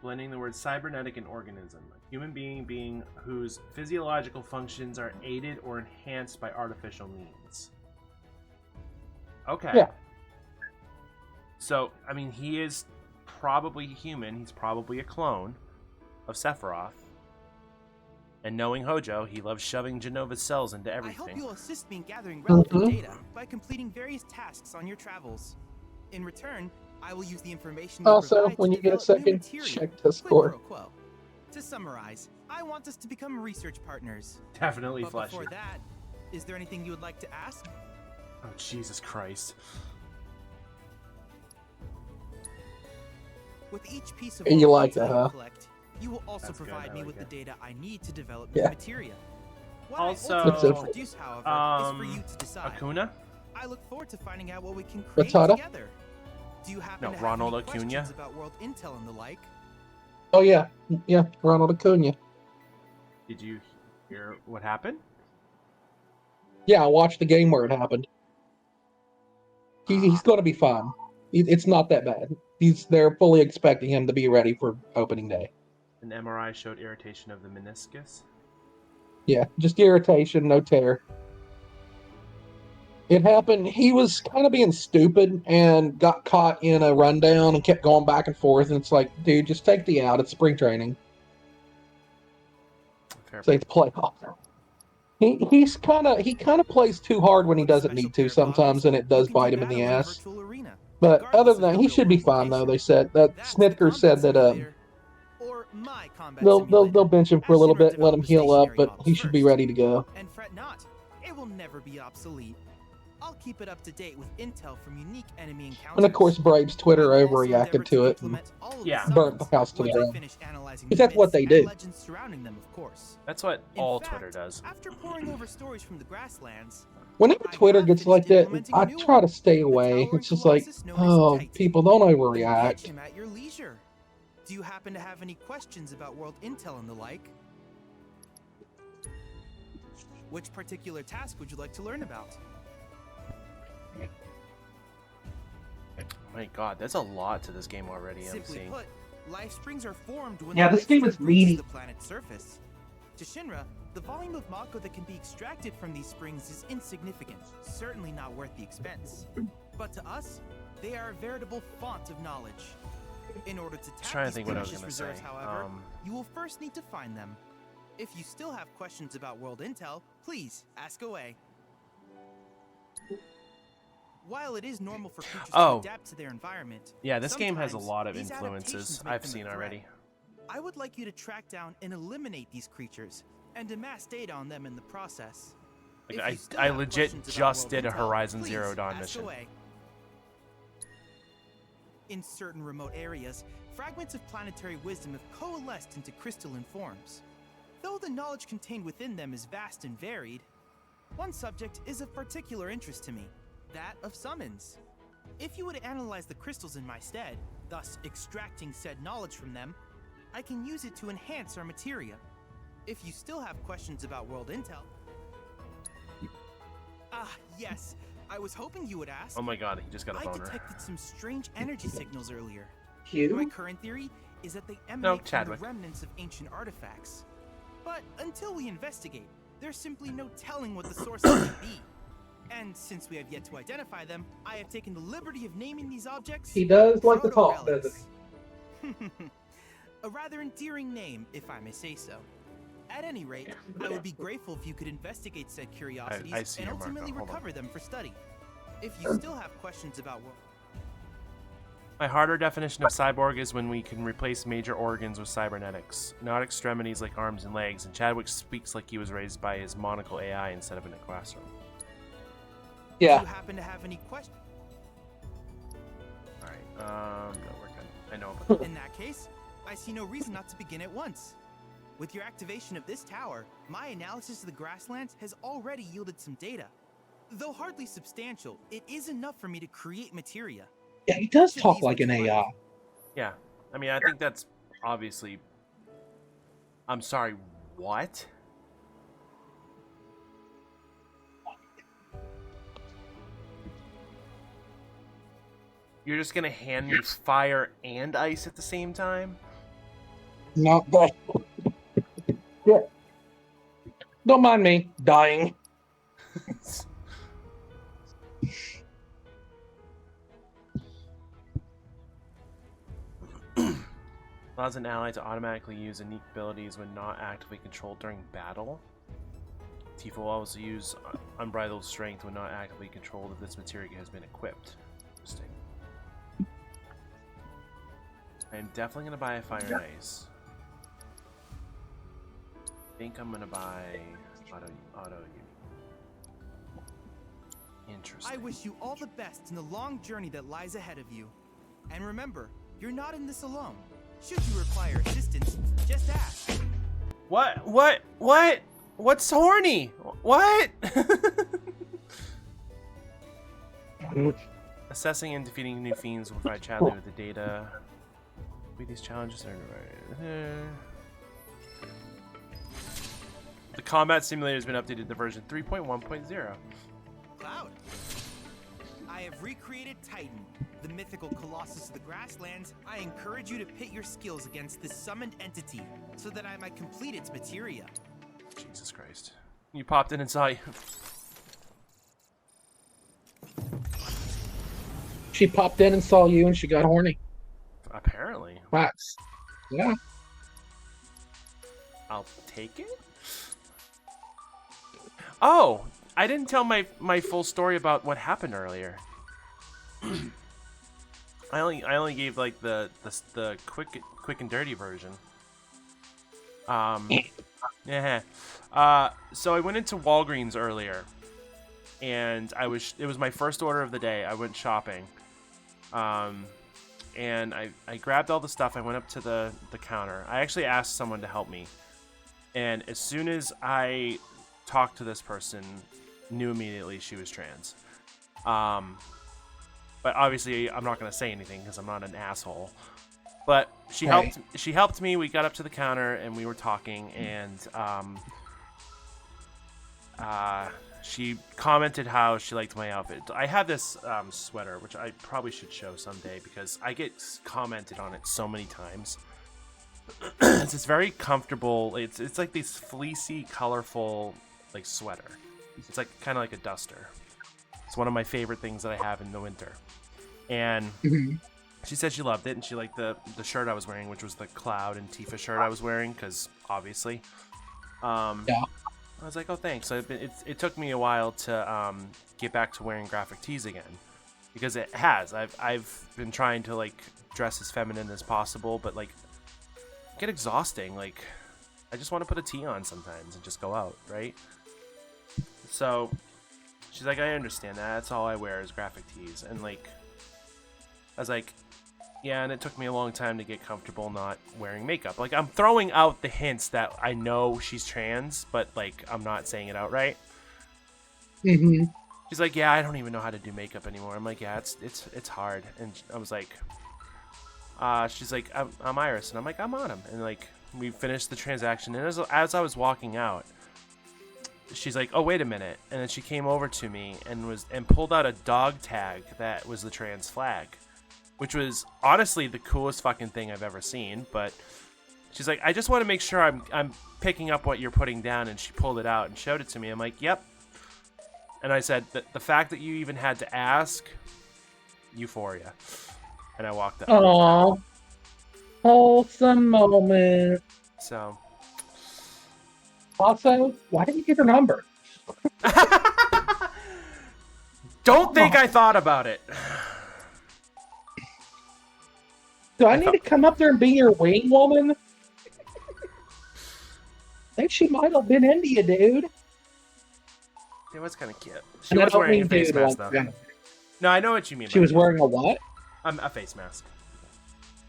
A: Blending the words cybernetic and organism. A human being whose physiological functions are aided or enhanced by artificial means. Okay.
Q: Yeah.
A: So, I mean, he is probably human. He's probably a clone of Sephiroth. And knowing Hojo, he loves shoving Genova's cells into everything.
K: I hope you'll assist me in gathering relevant data by completing various tasks on your travels. In return, I will use the information you
Q: Also,
K: provide
Q: when
K: to
Q: you get a
K: develop new
Q: second,
K: material.
Q: check Discord.
K: Quid pro quo. To summarize, I want us to become research partners.
A: Definitely
K: But
A: fleshy.
K: before that, is there anything you would like to ask?
A: Oh, Jesus Christ.
K: With each piece of
Q: And you
K: raw
Q: like
K: data
Q: that, huh?
K: collect, you will also
A: That's good,
K: provide
A: I
K: me
A: like
K: with
A: it.
K: the data I need to develop
Q: Yeah.
K: new material. What
A: Also,
K: I ultimately produce, however, is for you to decide.
A: Acuna?
K: I look forward to finding out what we can create
Q: Matata?
K: together. Do you happen
A: No,
K: to have
A: Ronald
K: any
A: Acuna?
K: questions about world intel and the like?
Q: Oh yeah, Ronald Acuna.
A: Did you hear what happened?
Q: Yeah, I watched the game where it happened. He's going to be fine. It's not that bad. They're fully expecting him to be ready for opening day.
A: An MRI showed irritation of the meniscus.
Q: Yeah, just irritation, no tear. It happened. He was kind of being stupid and got caught in a rundown and kept going back and forth. And it's like, dude, just take the out. It's spring training. So it's playoff. He kind of plays too hard when he doesn't need to sometimes, and it does bite him in the ass. But other than that, he should be fine though. They said that Snitker said that they'll bench him for a little bit, let him heal up, but he should be ready to go.
K: And fret not, it will never be obsolete. I'll keep it up to date with intel from unique enemy encounters.
Q: And of course, Brave's Twitter overreacted to it and burnt the house to the ground. Because that's what they do.
K: Legends surrounding them, of course.
A: That's what all Twitter does.
K: After poring over stories from the grasslands,
Q: Whenever Twitter gets like that, I try to stay away. It's just like, oh, people, don't overreact.
K: him at your leisure. Do you happen to have any questions about world intel and the like? Which particular task would you like to learn about?
A: My God, there's a lot to this game already. I'm
K: Simply
A: seeing.
K: put, life springs are formed when
Q: Yeah,
K: the
Q: this game
K: life
Q: is
K: stream reaches
Q: meaty.
K: the planet's surface. To Shinra, the volume of Mako that can be extracted from these springs is insignificant, certainly not worth the expense. But to us, they are a veritable font of knowledge. In order to tap
A: Trying to
K: these
A: think what I was
K: precious
A: gonna
K: reserves,
A: say.
K: however, you will first need to find them. If you still have questions about world intel, please ask away. While it is normal for creatures to adapt to their environment,
A: Yeah, this game has a
K: sometimes
A: lot of
K: these
A: influences
K: adaptations make
A: I've
K: them a
A: seen
K: threat.
A: already.
K: I would like you to track down and eliminate these creatures and amass data on them in the process.
A: Like,
K: If you still
A: I
K: have
A: legit
K: questions about
A: just
K: world
A: did a
K: intel,
A: Horizon
K: please
A: Zero Dawn
K: ask
A: mission.
K: away. In certain remote areas, fragments of planetary wisdom have coalesced into crystalline forms. Though the knowledge contained within them is vast and varied, one subject is of particular interest to me, that of summons. If you would analyze the crystals in my stead, thus extracting said knowledge from them, I can use it to enhance our materia. If you still have questions about world intel... Ah, yes. I was hoping you would ask.
A: Oh my god, he just got a
K: I
A: boner.
K: detected some strange energy signals earlier.
Q: Hugh?
K: My current theory is that they emanate from the
A: Chadwick.
K: remnants of ancient artifacts. But until we investigate, there's simply no telling what the sources might be. And since we have yet to identify them, I have taken the liberty of naming these objects...
Q: He does like to talk, doesn't he?
K: A rather endearing name, if I may say so. At any rate, I would be grateful if you could investigate said curiosities
A: I see
K: and
A: your marker.
K: ultimately
A: Hold on.
K: recover them for study. If you still have questions about what...
A: My harder definition of cyborg is when we can replace major organs with cybernetics, not extremities like arms and legs, and Chadwick speaks like he was raised by his monocle AI instead of in a classroom.
Q: Yeah.
K: Do you happen to have any questions?
A: Alright, no, we're good. I know about
K: In that case, I see no reason not to begin at once. With your activation of this tower, my analysis of the grasslands has already yielded some data. Though hardly substantial, it is enough for me to create materia.
Q: Yeah, he does talk like an AI.
A: Yeah, I mean, I think that's obviously... I'm sorry, what? You're just gonna hand me fire and ice at the same time?
Q: Not that. Yeah. Don't mind me dying.
A: Allows an ally to automatically use unique abilities when not actively controlled during battle. Tifa will also use unbridled strength when not actively controlled if this materia has been equipped. Interesting. I'm definitely gonna buy a fire and ice. I think I'm gonna buy auto. Interesting.
K: I wish you all the best in the long journey that lies ahead of you. And remember, you're not in this alone. Should you require assistance, just ask.
A: What? What's horny? What? Assessing and defeating new fiends will provide Chadley with the data. Beat these challenges are The combat simulator has been updated to version 3.1.0.
K: Cloud. I have recreated Titan, the mythical colossus of the grasslands. I encourage you to pit your skills against this summoned entity so that I might complete its materia.
A: Jesus Christ. You popped in and saw you.
Q: She popped in and saw you and she got horny.
A: Apparently.
Q: That's... Yeah.
A: I'll take it. Oh, I didn't tell my full story about what happened earlier. I only gave like the quick and dirty version. Yeah. So I went into Walgreens earlier, and it was my first order of the day. I went shopping. And I grabbed all the stuff. I went up to the counter. I actually asked someone to help me. And as soon as I talked to this person, knew immediately she was trans. But obviously I'm not going to say anything because I'm not an asshole. But she helped me. We got up to the counter and we were talking, and she commented how she liked my outfit. I have this sweater, which I probably should show someday because I get commented on it so many times. It's very comfortable. It's like this fleecy, colorful like sweater. It's like kind of like a duster. It's one of my favorite things that I have in the winter. And she said she loved it, and she liked the shirt I was wearing, which was the Cloud and Tifa shirt I was wearing, because obviously.
Q: Yeah.
A: I was like, oh, thanks. It took me a while to get back to wearing graphic tees again, because it has. I've been trying to like dress as feminine as possible, but like get exhausting. Like I just want to put a tee on sometimes and just go out, right? So she's like, I understand that. That's all I wear is graphic tees, and like I was like, yeah, and it took me a long time to get comfortable not wearing makeup. Like, I'm throwing out the hints that I know she's trans, but, like, I'm not saying it outright.
Q: Mm-hmm.
A: She's like, yeah, I don't even know how to do makeup anymore. I'm like, yeah, it's hard. And I was like, she's like, I'm Iris. And I'm like, I'm Autumn. And, like, we finished the transaction. And as I was walking out, she's like, oh, wait a minute. And then she came over to me and pulled out a dog tag that was the trans flag, which was honestly the coolest fucking thing I've ever seen. But she's like, I just want to make sure I'm picking up what you're putting down. And she pulled it out and showed it to me. I'm like, yep. And I said, the fact that you even had to ask, euphoria. And I walked up.
Q: Aww. Wholesome moment.
A: So.
Q: Also, why didn't you get her number?
A: Don't think I thought about it.
Q: Do I need to come up there and be your wing woman? I think she might have been into you, dude.
A: It was kind of cute. She was wearing a face mask, though.
Q: Yeah.
A: No, I know what you mean.
Q: She was wearing a what?
A: A face mask.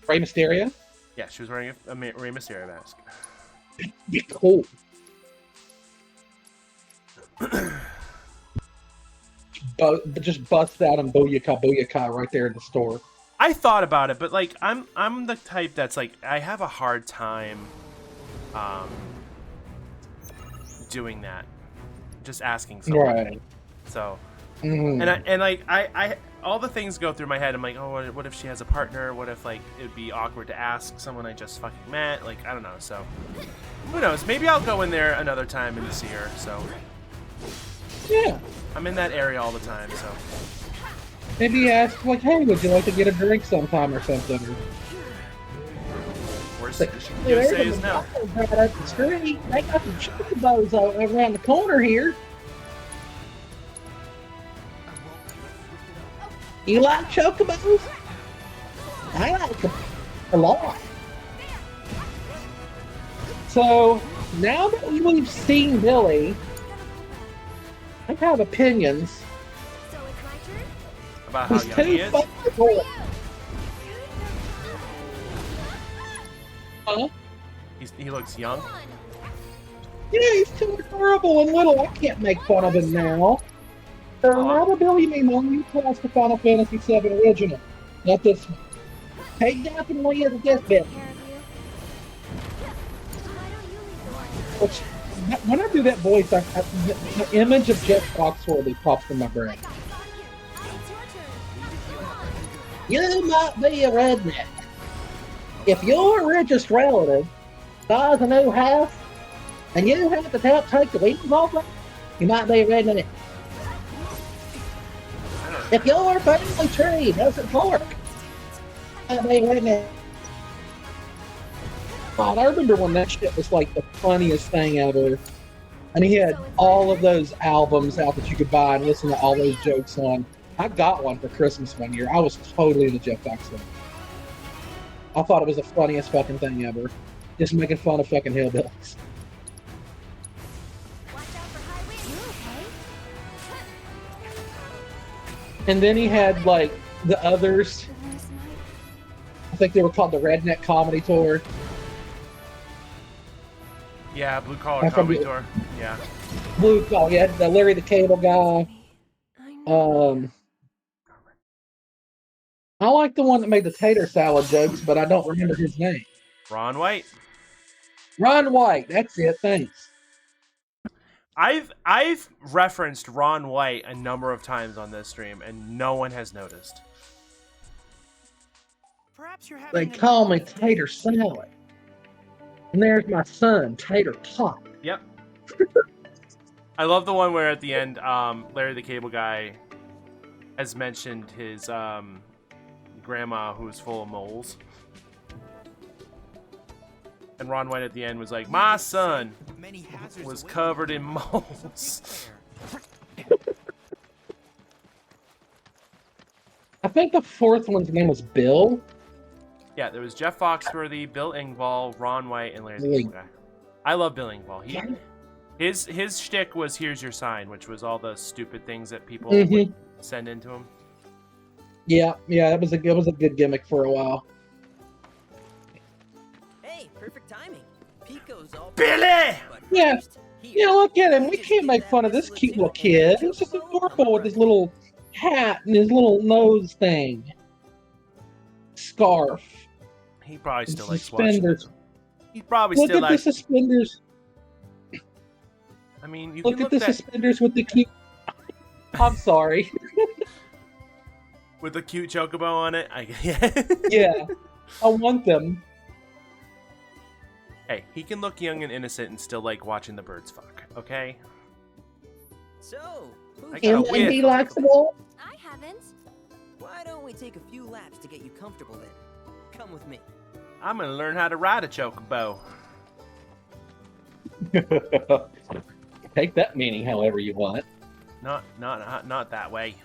Q: Rey Mysterio?
A: Yeah, she was wearing a Rey Mysterio mask.
Q: Yeah, cool. Just bust out and booyaka right there in the store.
A: I thought about it, but like I'm the type that's like I have a hard time doing that. Just asking someone.
Q: Right.
A: So
Q: Mm-hmm.
A: and I all the things go through my head. I'm like, oh, what if she has a partner? What if like it'd be awkward to ask someone I just fucking met? Like, I don't know. So who knows? Maybe I'll go in there another time and see her. So
Q: yeah,
A: I'm in that area all the time. So
Q: maybe ask like, hey, would you like to get a drink sometime or something?
A: Worst
Q: like,
A: she can do say is no.
Q: Right up the street. They got some chocobos around the corner here. You like chocobos? I like them a lot. So, now that we've seen Billy, I have opinions.
A: About how young he is?
Q: Huh?
A: He looks young?
Q: Yeah, he's too adorable and little. I can't make fun of him now. So now the Billy may only plus the Final Fantasy VII original, not this one. He definitely isn't this bit. Which, when I do that voice, the image of Jeff Foxworthy pops in my brain. You might be a redneck. If your richest relative buys a new house and you have to help take the wheels off it, you might be a redneck. If your family tree doesn't fork, you might be a redneck. God, I remember when that shit was like the funniest thing ever. And he had all of those albums out that you could buy and listen to all those jokes on. I got one for Christmas one year. I was totally into Jeff Foxworthy. I thought it was the funniest fucking thing ever. Just making fun of fucking hillbillies. And then he had like the others. I think they were called the Redneck Comedy Tour.
A: Yeah, Blue Collar Comedy Tour. Yeah.
Q: Blue Collar, yeah, the Larry the Cable Guy. I like the one that made the tater salad jokes, but I don't remember his name.
A: Ron White.
Q: Ron White, that's it, thanks.
A: I've referenced Ron White a number of times on this stream, and no one has noticed.
K: Perhaps you're
Q: They call me Tater Salad. And there's my son, Tater Tot.
A: Yep. I love the one where at the end, Larry the Cable Guy has mentioned his grandma who's full of moles. And Ron White at the end was like, my son,
K: many hazards
A: was
K: await
A: covered
K: you.
A: in moles.
Q: I think the fourth one's name was Bill.
A: Yeah, there was Jeff Foxworthy, Bill Engvall, Ron White, and Larry the
Q: Really?
A: Cable Guy. I love Bill Engvall. His shtick was "Here's your sign," which was all the stupid things that people would send into him.
Q: Yeah, that was a good gimmick for a while.
H: Hey, perfect timing. Pico's all
A: Billy!
Q: Yeah, look at him. We can't make fun of this cute little kid. He's just adorable with his little hat and his little nose thing. Scarf.
A: He probably still likes
Q: Suspenders.
A: watching. He probably
Q: Look
A: still
Q: at the
A: likes.
Q: suspenders.
A: I mean, you
Q: Look
A: can
Q: at the
A: look that
Q: suspenders with the cute. I'm sorry.
A: with the cute chocobo on it.
Q: Yeah, I want them.
A: Hey, he can look young and innocent and still like watching the birds fuck. Okay.
H: So,
A: I got a
Q: And
A: whiff.
Q: he likes them all.
L: I haven't.
H: why don't we take a few laps to get you comfortable then? Come with me.
A: I'm gonna learn how to ride a chocobo.
Q: Take that meaning however you want.
A: Not that way.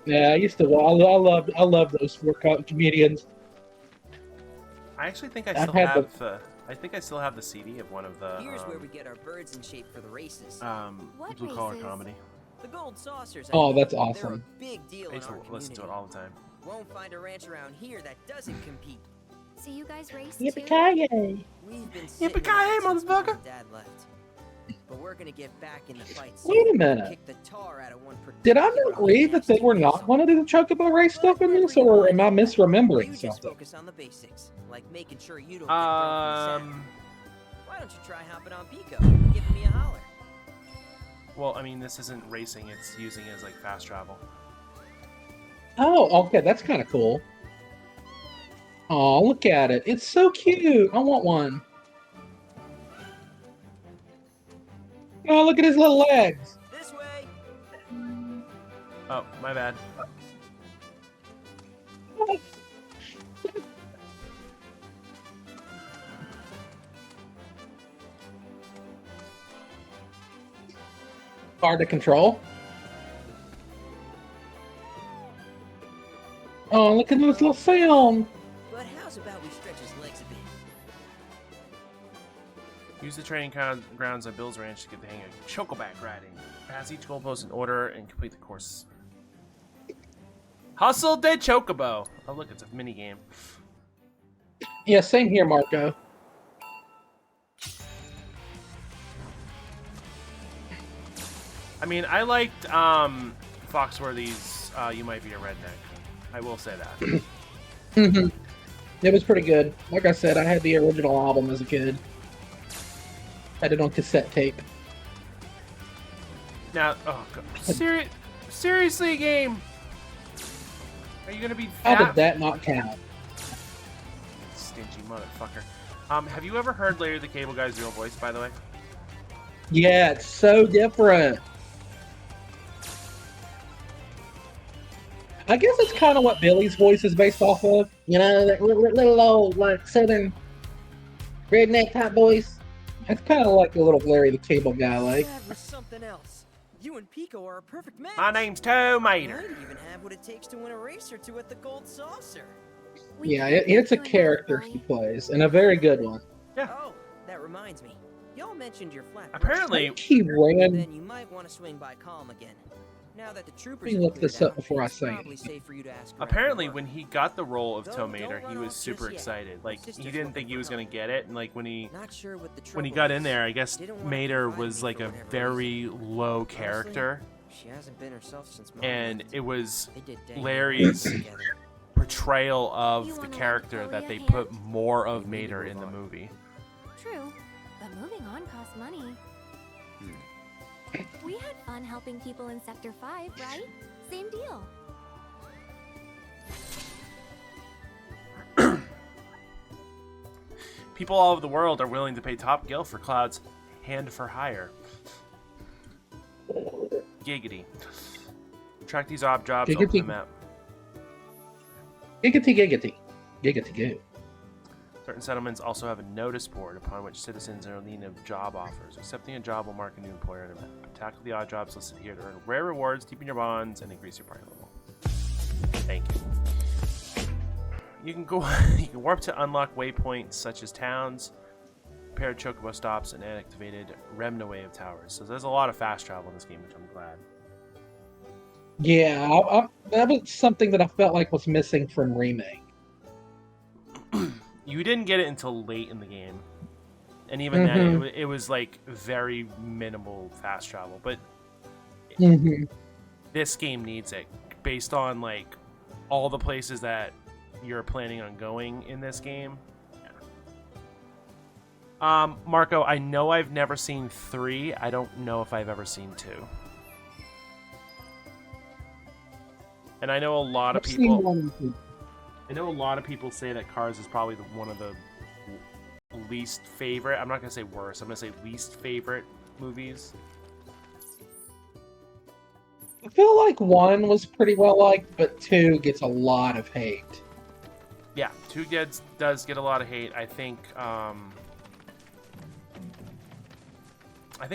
Q: Yeah, I used to. I love those four comedians.
A: I actually think I
Q: I've
A: still
Q: had
A: have. I think I still have the CD of one of the.
H: Here's where we get our birds in shape for the races.
L: What
A: blue collar
L: races?
A: comedy.
H: The gold saucers.
Q: Oh, that's
H: They're a
Q: awesome.
H: big deal
A: I
H: in
A: used
H: our
A: to listen to it
H: community.
A: all the time.
H: Won't find a ranch around here that doesn't compete.
L: So you guys race too?
Q: Yippee-ki-yay!
H: We've been sitting
A: Yippee-ki-yay,
H: since Mom
A: motherfucker!
H: and Dad left. But we're gonna get back in the fight.
Q: Wait a
H: soon.
Q: minute.
H: Kick the tar out of one
Q: Did I not read that they were not going to do the chocobo race stuff in this, or am I misremembering
H: You just
Q: something?
H: focus on the basics, like making sure you don't get burned from sand.
A: Um.
H: Why don't you try hopping on Pico, giving me a holler?
A: Well, I mean, this isn't racing; it's using it as like fast travel.
Q: Oh, okay, that's kind of cool. Oh, look at it. It's so cute. I want one. Oh, look at his little legs.
H: This way.
A: Oh, my bad.
Q: Hard to control. Oh, look at this little film.
H: But how's about we stretch his legs a bit?
A: Use the training grounds on Bill's Ranch to get the hang of chocoback riding. Pass each goalpost in order and complete the course. Hustle de chocobo. Oh, look, it's a mini game.
Q: Yeah, same here, Marco.
A: I mean, I liked Foxworthy's You Might Be a Redneck. I will say that.
Q: Mm-hmm. It was pretty good. Like I said, I had the original album as a kid. Had it on cassette tape.
A: Now, oh god, seriously, game. Are you gonna be
Q: How
A: fat?
Q: did that not count?
A: Stingy motherfucker. Have you ever heard Larry the Cable Guy's real voice, by the way?
Q: Yeah, it's so different. I guess it's kind of what Billy's voice is based off of. You know, that little old, like, southern redneck type voice. It's kind of like a little Larry the Cable Guy, like.
H: That was something else. You and Pico are a perfect match.
A: My name's Tomater.
H: Might even have what it takes to win a race or two at the Gold Saucer.
Q: Yeah, it's a character he plays, and a very good one.
A: Yeah.
H: Oh, that reminds me. Y'all mentioned your flat.
A: Apparently,
Q: he ran.
H: Then you might want to swing by Calm again. Now that the troopers.
Q: Let me look this up before I say
H: probably
Q: it.
H: safe for you to ask.
A: Apparently, when he got the role of
H: Don't
A: Tomater, he
H: run
A: was
H: off
A: super
H: just yet.
A: excited. Like,
H: Sister's
A: he didn't
H: looking
A: think he
H: for
A: was gonna
H: help.
A: get it, and like when he
H: Not sure what the
A: got
H: trouble
A: in there, I
H: is.
A: guess
H: Didn't want
A: Mater
H: to find
A: was
H: me
A: like
H: for
A: a
H: whatever
A: very
H: reason.
A: low
H: Honestly,
A: character,
H: She hasn't been herself since Mom
A: and
H: left.
A: it was
H: They did dang
A: Larry's
H: well together.
A: portrayal
L: You
A: of the
L: wanna
A: character
L: throw
A: that
L: your
A: they
L: hand?
A: put more of Mater in the movie.
L: True, but moving on costs money. We had fun helping people in Sector 5, right? Same deal.
A: People all over the world are willing to pay top gil for Cloud's hand for hire. Giggity. Track these jobs off the
Q: Giggity.
A: map.
Q: Giggity, giggity. Giggity goo.
A: Certain settlements also have a notice board upon which citizens are in need of job offers. Accepting a job will mark a new employer in a map. Tackle the odd jobs listed here to earn rare rewards, deepen your bonds, and increase your party level. Thank you. You can go. You can warp to unlock waypoints such as towns, paired chocobo stops, and activated Remna wave towers. So there's a lot of fast travel in this game, which I'm glad.
Q: Yeah, that was something that I felt like was missing from Remake.
A: You didn't get it until late in the game, and even then, it was like very minimal fast travel. But this game needs it, based on like all the places that you're planning on going in this game. Yeah. Marco, I know I've never seen 3. I don't know if I've ever seen 2. And I know a lot of people. I know a lot of people say that Cars is probably one of the least favorite. I'm not gonna say worst. I'm gonna say least favorite movies.
Q: I feel like 1 was pretty well liked, but 2 gets a lot of hate.
A: Yeah, 2 does get a lot of hate. I think a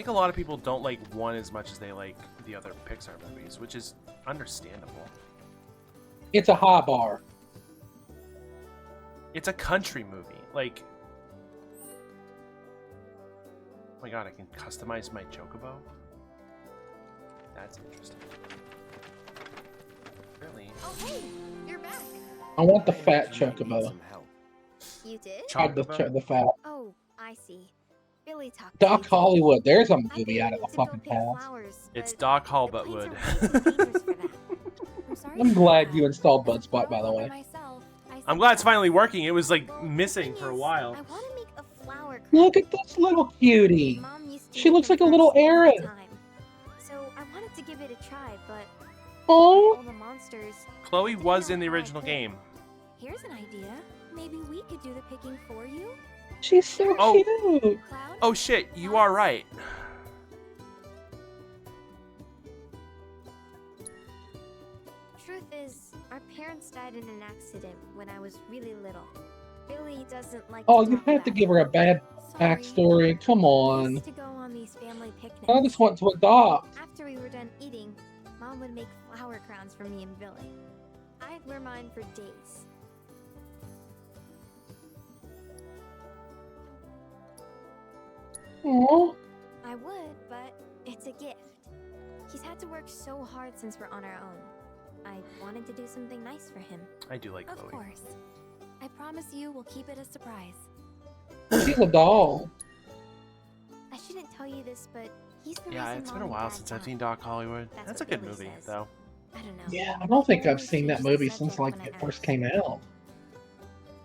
A: lot of people don't like 1 as much as they like the other Pixar movies, which is understandable.
Q: It's a high bar.
A: It's a country movie. Like, oh my god, I can customize my chocobo? That's interesting. Really?
N: Oh, hey, you're back.
Q: I want the fat chocobo.
N: You did?
Q: The fat.
N: Oh, I see. Billy talked.
Q: Doc Hollywood. There's a movie out of the fucking past.
A: It's Doc Hollywood.
Q: I'm glad you installed Budspot, by the way.
A: I'm glad it's finally working. It was like missing for a while.
Q: Look at this little cutie. She looks like a little Erin.
N: So I wanted to give it a try, but
Q: oh,
N: all the monsters.
A: Chloe was in the original game.
N: Here's an idea. Maybe we could do the picking for you.
Q: She's so cute.
A: Oh shit, you are right.
N: Truth is, our parents died in an accident when I was really little. Billy doesn't like.
Q: Oh, you had to give her a bad backstory. Come on.
N: To go on these family picnics.
Q: I just want to adopt.
N: After we were done eating, Mom would make flower crowns for me and Billy. I'd wear mine for days.
Q: Aww.
N: I would, but it's a gift. He's had to work so hard since we're on our own. I wanted to do something nice for him.
A: I do like Chloe.
N: Of course. I promise you we'll keep it a surprise.
Q: She's a doll.
N: I shouldn't tell you this, but he's the
A: Yeah,
N: reason
A: it's been
N: Mom
A: a
N: and
A: while
N: Dad
A: since I've
N: died.
A: seen Doc Hollywood. That's a good
N: what
A: movie,
N: Billy says.
A: though.
N: I don't know.
Q: Yeah, I don't think I've seen that movie since like it first came out.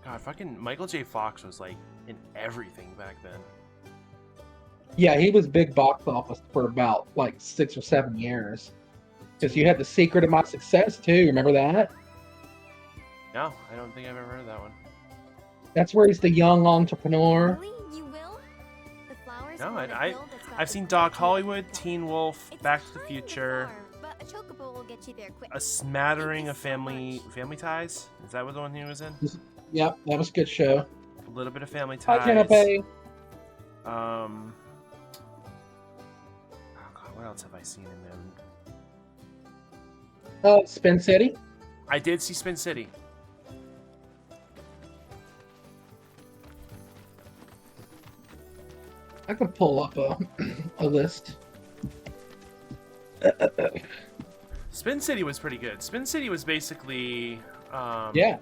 A: God, fucking Michael J. Fox was like in everything back then.
Q: Yeah, he was big box office for about like 6 or 7 years. Because you had The Secret of My Success too. Remember that?
A: No, I don't think I've ever heard of that one.
Q: That's where he's the young entrepreneur.
N: Really? You will? The flowers
A: No,
N: go on a
A: I
N: hill that's got
A: I've
N: the
A: seen
N: dark
A: Doc Hollywood, Teen Wolf, Back to the Future,
N: but a chocobo will get you there quick.
A: a smattering of Family Ties. Is that what the one he was in?
Q: Yep, that was a good show.
A: A little bit of Family
Q: Hi,
A: Ties.
Q: Canapé.
A: Oh God, what else have I seen in them?
Q: Spin City.
A: I did see Spin City.
Q: I could pull up a list.
A: Spin City was pretty good. Spin City was basically
Q: yeah.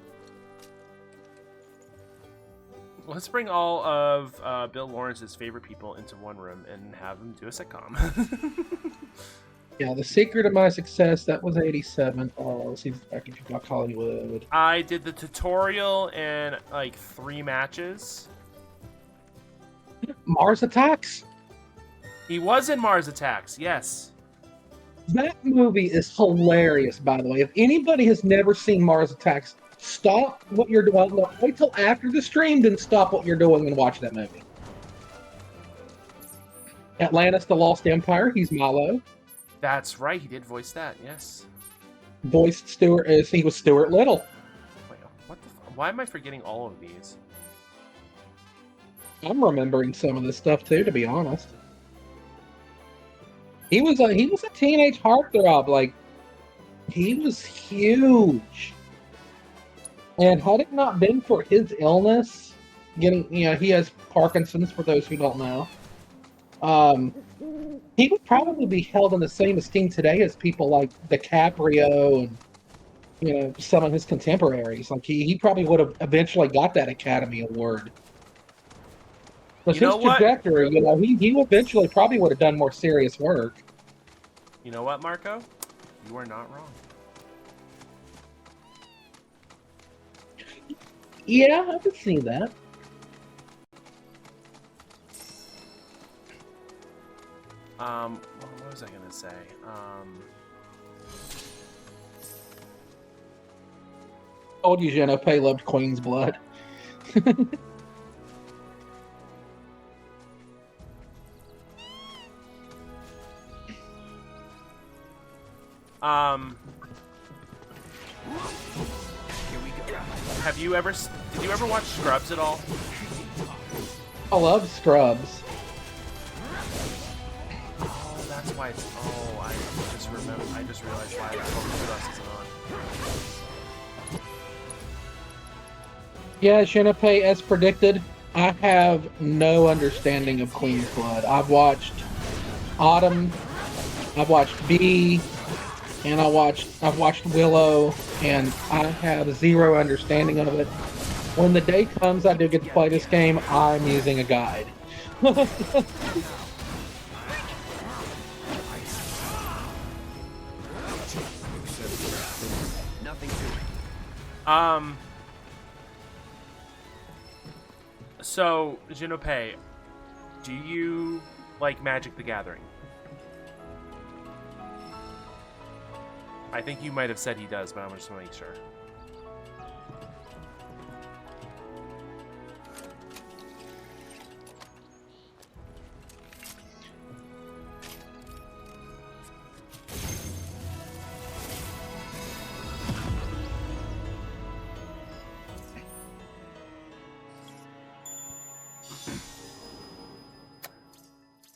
A: Let's bring all of Bill Lawrence's favorite people into one room and have them do a sitcom.
Q: Yeah, The Secret of My Success, that was 87. Oh, let's see back into Doc Hollywood.
A: I did the tutorial and like 3 matches.
Q: Mars Attacks?
A: He was in Mars Attacks, yes.
Q: That movie is hilarious, by the way. If anybody has never seen Mars Attacks, stop what you're doing. No, wait till after the stream, then stop what you're doing and watch that movie. Atlantis, The Lost Empire, he's Milo.
A: That's right, he did voice that, yes.
Q: Voiced Stuart, he was Stuart Little.
A: Wait, Why am I forgetting all of these?
Q: I'm remembering some of this stuff too, to be honest. He was a teenage heartthrob. Like, he was huge. And had it not been for his illness, he has Parkinson's, for those who don't know. He would probably be held in the same esteem today as people like DiCaprio and some of his contemporaries. Like, he probably would have eventually got that Academy Award. Because his trajectory, he eventually probably would have done more serious work.
A: You know what, Marco? You are not wrong.
Q: Yeah, I can see that.
A: What was I gonna say?
Q: Told you Genope loved Queen's blood.
A: Did you ever watch Scrubs at all?
Q: I love Scrubs.
A: Oh, that's why it's. Oh, I just realized why Scrubs isn't on.
Q: Yeah, Genope, as predicted, I have no understanding of Queen's blood. I've watched Autumn, I've watched Bee, and I've watched Willow, and I have zero understanding of it. When the day comes I do get to play this game, I'm using a guide.
A: So, Genope, do you like Magic the Gathering? I think you might have said he does, but I'm just want to make sure.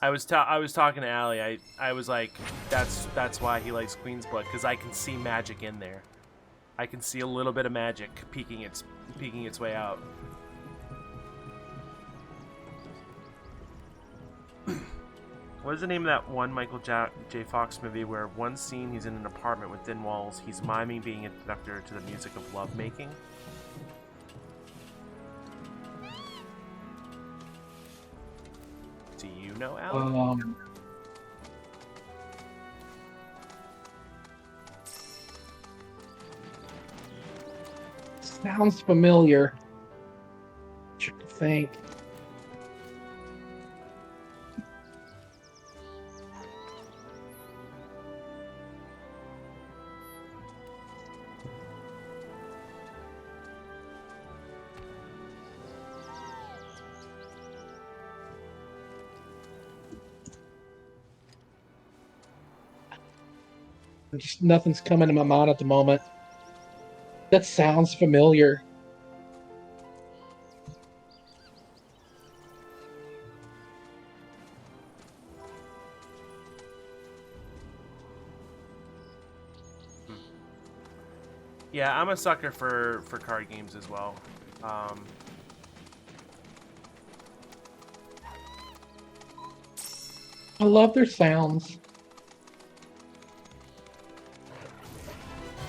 A: I was talking to Allie. I was like, that's why he likes Queen's Blood, because I can see magic in there. I can see a little bit of magic peeking its way out. What is the name of that one Michael J. Fox movie where one scene he's in an apartment with thin walls, he's miming being a conductor to the music of lovemaking? Do you know, Allie?
Q: Sounds familiar. Trying to think. Just nothing's coming to my mind at the moment. That sounds familiar.
A: Yeah, I'm a sucker for card games as well.
Q: I love their sounds.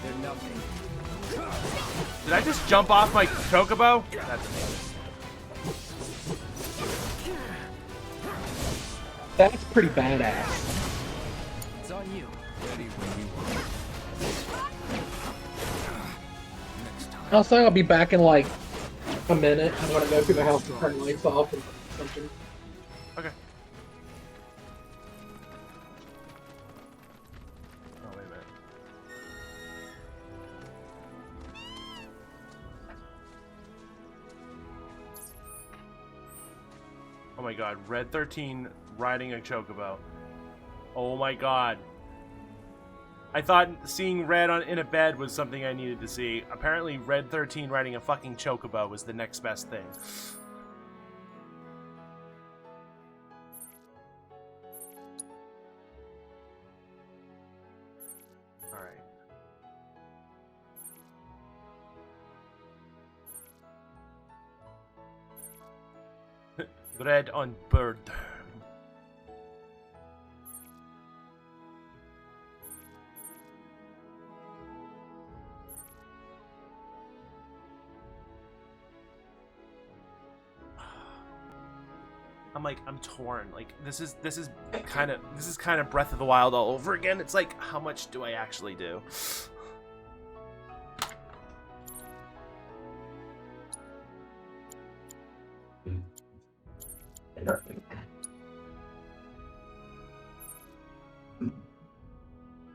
J: They're nothing.
A: Did I just jump off my chocobo? That's amazing.
Q: That's pretty badass.
J: It's on you. Ready when you next time.
Q: Also, I'll be back in like a minute. I'm gonna go through the house to turn the lights off and something.
A: Okay. Oh, wait a minute. Oh my god, Red 13 riding a chocobo. Oh my god. I thought seeing Red in a bed was something I needed to see. Apparently, Red 13 riding a fucking chocobo was the next best thing. Alright. Red on bird. I'm torn. Like this is kind of Breath of the Wild all over again. It's like, how much do I actually do?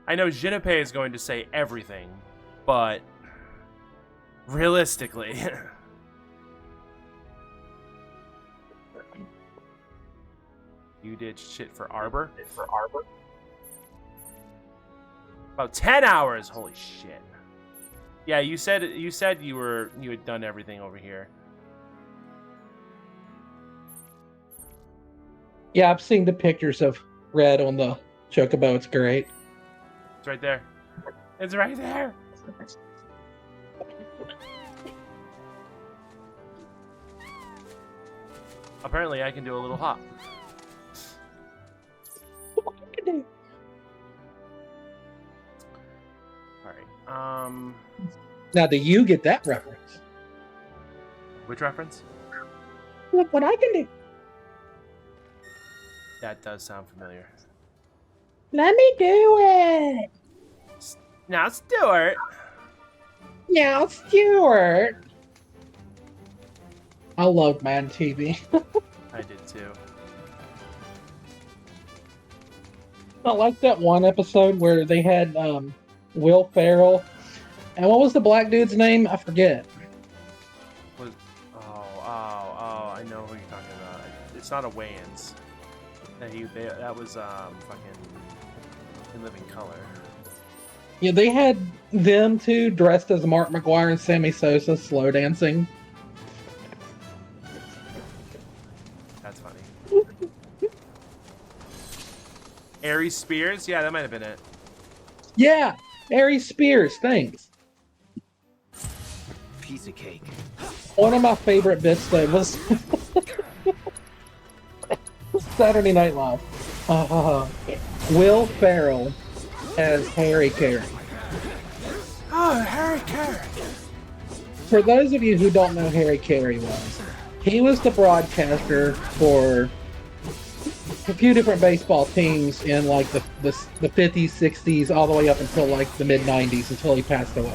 A: I know Jinipe is going to say everything, but realistically. You did shit for Arbor? About 10 hours. Holy shit. Yeah, you said you had done everything over here.
Q: Yeah, I've seen the pictures of Red on the chocobo. It's great.
A: It's right there. It's right there. Apparently, I can do a little hop. Alright,
Q: Now, do you get that reference?
A: Which reference?
Q: Look what I can do.
A: That does sound familiar.
Q: Let me do it.
A: Now, Stuart.
Q: Now, Stuart. I love Mad TV.
A: I did too.
Q: I like that one episode where they had Will Ferrell, and what was the black dude's name? I forget.
A: I know who you're talking about. It's not a Wayans. That was fucking In Living Color.
Q: Yeah, they had them two dressed as Mark McGuire and Sammy Sosa slow dancing.
A: That's funny. Aries Spears? Yeah, that might have been it.
Q: Yeah, Aries Spears, thanks.
J: Piece of cake.
Q: One of my favorite bits though was Saturday Night Live. Will Ferrell as Harry Carey.
A: Oh, Harry Carey.
Q: For those of you who don't know who Harry Carey was, he was the broadcaster for a few different baseball teams in like the 50s, 60s, all the way up until like the mid-90s until he passed away.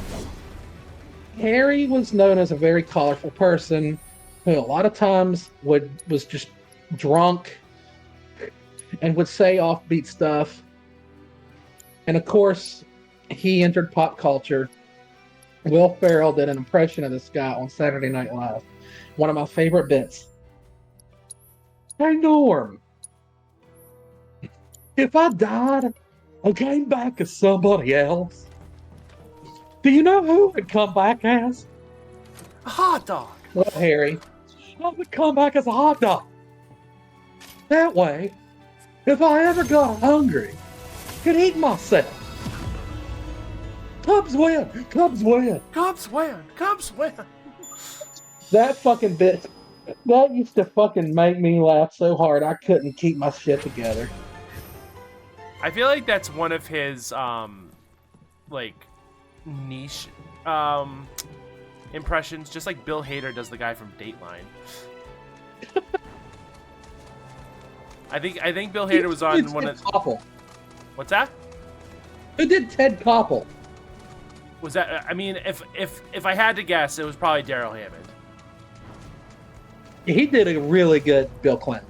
Q: Harry was known as a very colorful person who a lot of times was just drunk and would say offbeat stuff. And of course, he entered pop culture. Will Ferrell did an impression of this guy on Saturday Night Live. One of my favorite bits. Hey Norm, if I died and came back as somebody else, do you know who I'd come back as?
A: A hot dog.
Q: Well, Harry, I would come back as a hot dog. That way, if I ever got hungry, I could eat myself. Cubs win! Cubs win!
A: Cubs win! Cubs win!
Q: That fucking bit, that used to fucking make me laugh so hard I couldn't keep my shit together.
A: I feel like that's one of his, like, niche, impressions, just like Bill Hader does the guy from Dateline. I think Bill Hader was on one of...
Q: Koppel.
A: What's that?
Q: Who did Ted Koppel?
A: Was that... I mean, if I had to guess, it was probably Daryl Hammond.
Q: He did a really good Bill Clinton.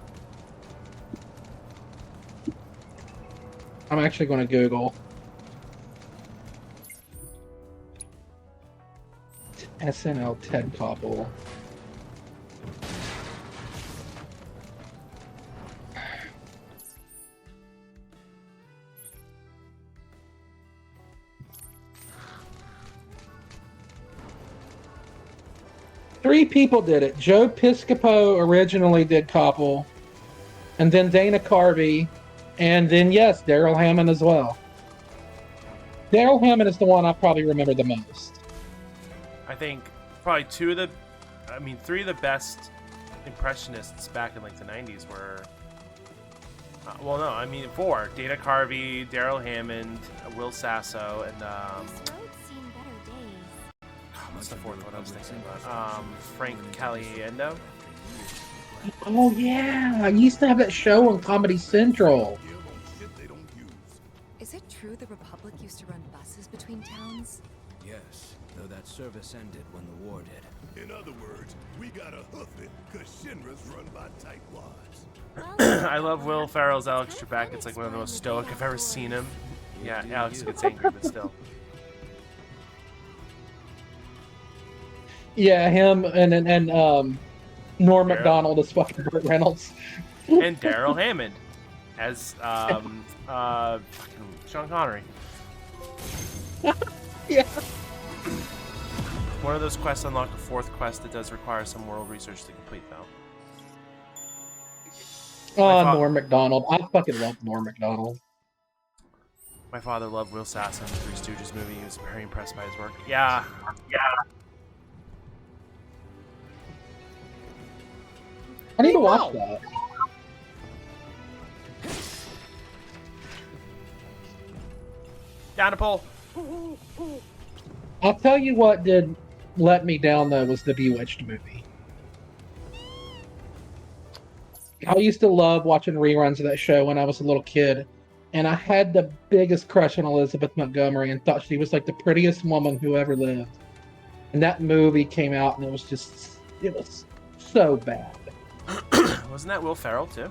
Q: I'm actually going to Google SNL Ted Koppel. three people did it. Joe Piscopo originally did Koppel, and then Dana Carvey, and then yes, Daryl Hammond as well. Daryl Hammond is the one I probably remember the most.
A: I think probably three of the best impressionists back in like the 90s were four: Dana Carvey, Daryl Hammond, Will Sasso, and what's the fourth one I was thinking about? Frank Caliendo.
Q: Oh yeah, I used to have that show on Comedy Central.
C: Is it true the Republic used to run buses between towns?
D: Yes, though that service ended when the war did.
I: In other words, we gotta hoof it, cause Shinra's run by tightwads.
A: I love Will Ferrell's Alex Trebek. It's like one of the most stoic I've ever seen him. Yeah, Alex gets angry, but still.
Q: Yeah, him and Norm Macdonald as fucking Burt Reynolds.
A: And Daryl Hammond as fucking Sean Connery.
Q: Yeah.
A: One of those quests unlock a fourth quest that does require some world research to complete, though.
Q: Oh, Norm Macdonald. I fucking love Norm Macdonald.
A: My father loved Will Sasso in the Three Stooges movie. He was very impressed by his work. Yeah.
Q: I need to watch that.
A: Down a pole.
Q: I'll tell you what did let me down though was the Bewitched movie. I used to love watching reruns of that show when I was a little kid, and I had the biggest crush on Elizabeth Montgomery and thought she was like the prettiest woman who ever lived. And that movie came out and it was so bad.
A: Wasn't that Will Ferrell too?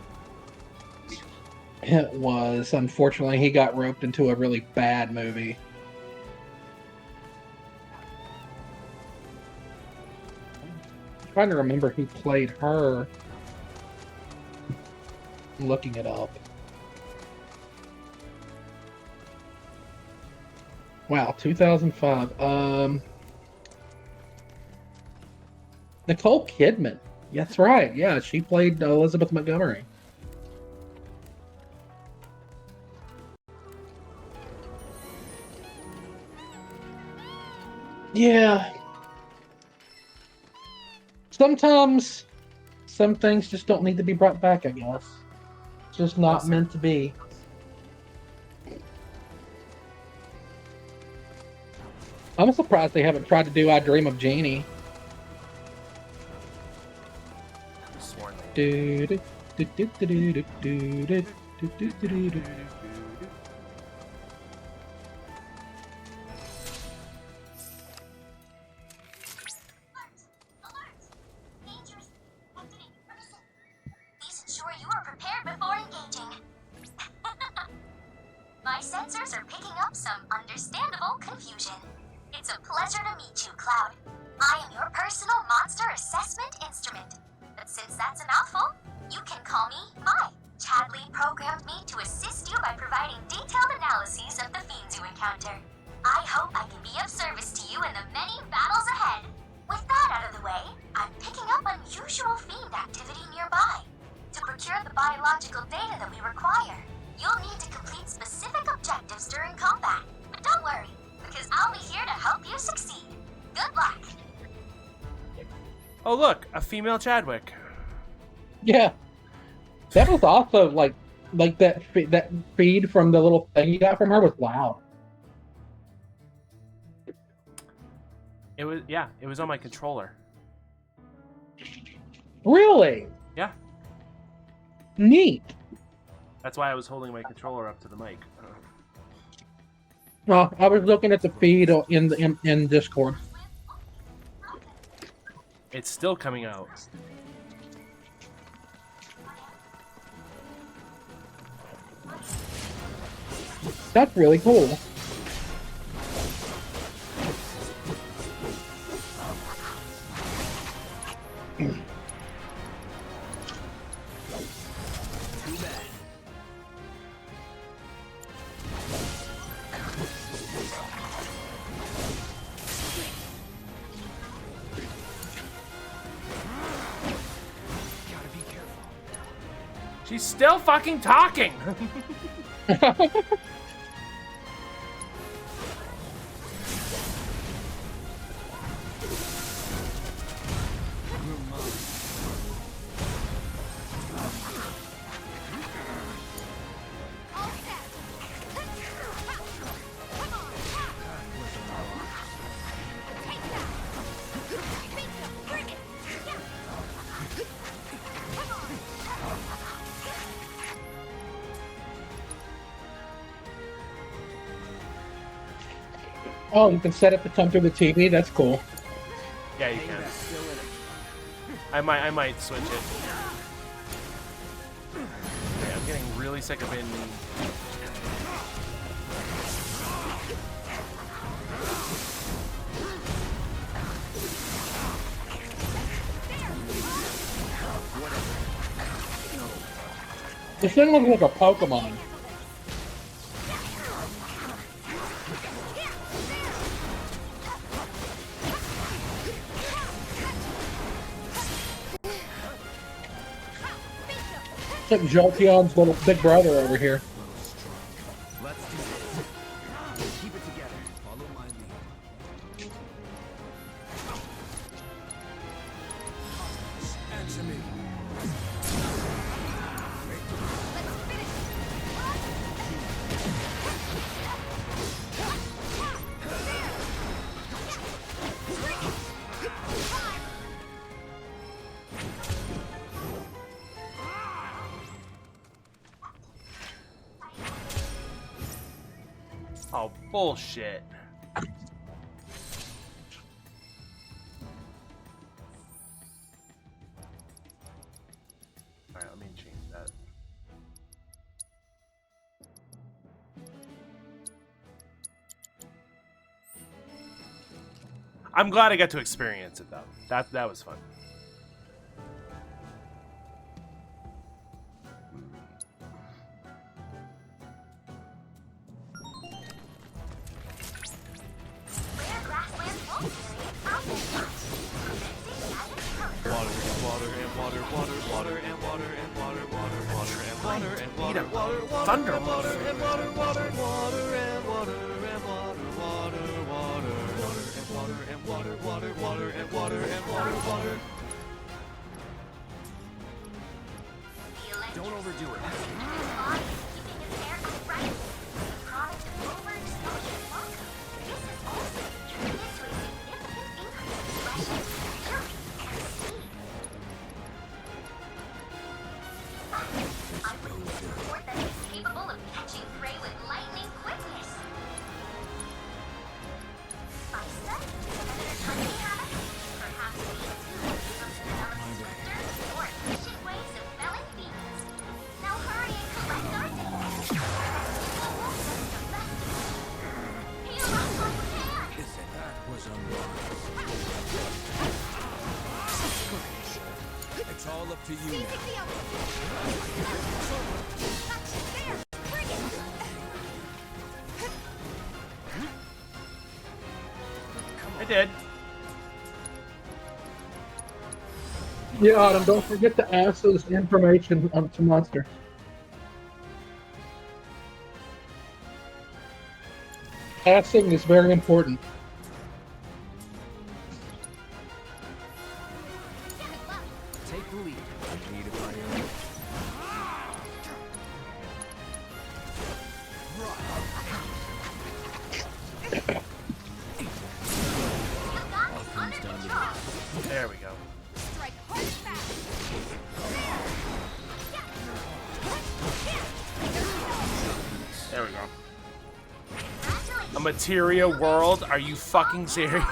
Q: It was. Unfortunately, he got roped into a really bad movie. I'm trying to remember who played her. I'm looking it up. Wow, 2005. Nicole Kidman. That's right. Yeah, she played Elizabeth Montgomery. Yeah. Sometimes some things just don't need to be brought back, I guess. It's just not meant to be. I'm surprised they haven't tried to do I Dream of Jeannie.
E: Please ensure you are prepared before engaging. My sensors are picking up some understandable confusion. It's a pleasure to meet you, Cloud. I am your personal monster assessment instrument. But since that's a mouthful, you can call me Mai. Chadley programmed me to assist you by providing detailed analyses of the fiends you encounter. I hope I can be of service to you in the many battles ahead. With that out of the way, I'm picking up unusual fiend activity nearby. To procure the biological data that we require, you'll need to complete specific objectives during combat. But don't worry, because I'll be here to help you succeed. Good luck!
A: Oh look, a female Chadwick.
Q: Yeah. That was also like that feed from the little thing you got from her was loud.
A: It was on my controller.
Q: Really?
A: Yeah.
Q: Neat.
A: That's why I was holding my controller up to the mic.
Q: Well, I was looking at the feed in Discord.
A: It's still coming out.
Q: That's really cool.
A: She's still fucking talking.
Q: Oh, you can set it to come through the TV. That's cool.
A: Yeah, you can. I might switch it. Okay, I'm getting really sick of being.
Q: This thing looks like a Pokemon. It's like Jolteon's little big brother over here.
D: Let's do this. Keep it together. Follow my lead. Answer me.
A: Oh, bullshit. Alright, let me change that. I'm glad I got to experience it though. That was fun.
D: Don't overdo it. It's all up to you now.
A: I did.
Q: Yeah, Autumn, don't forget to ask those information to Monster. Asking is very important.
D: Take the lead. I need a priority.
A: There we go. There we go. A materia world? Are you fucking serious?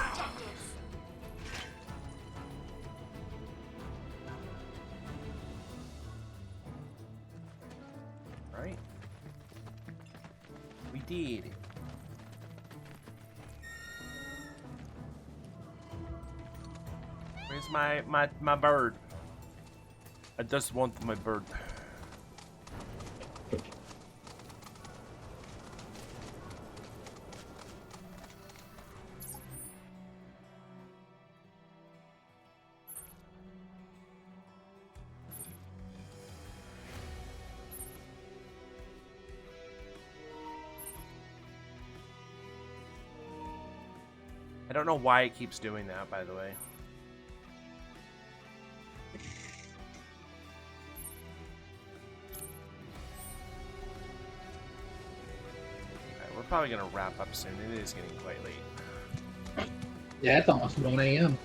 A: Right? We did. Where's my bird? I just want my bird. I don't know why it keeps doing that, by the way. Alright, we're probably gonna wrap up soon. It is getting quite late.
Q: Yeah, it's almost 1 a.m.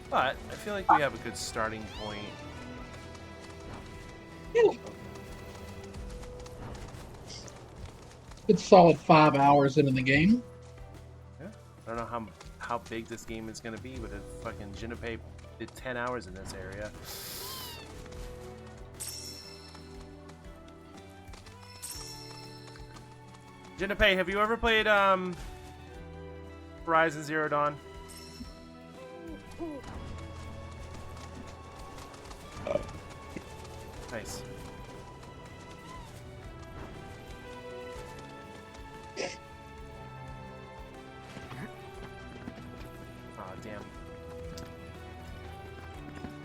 A: But I feel like we have a good starting point.
Q: It's solid 5 hours into the game.
A: Yeah. I don't know how big this game is gonna be, but if fucking Junpei did 10 hours in this area. Junpei, have you ever played Horizon Zero Dawn? Nice.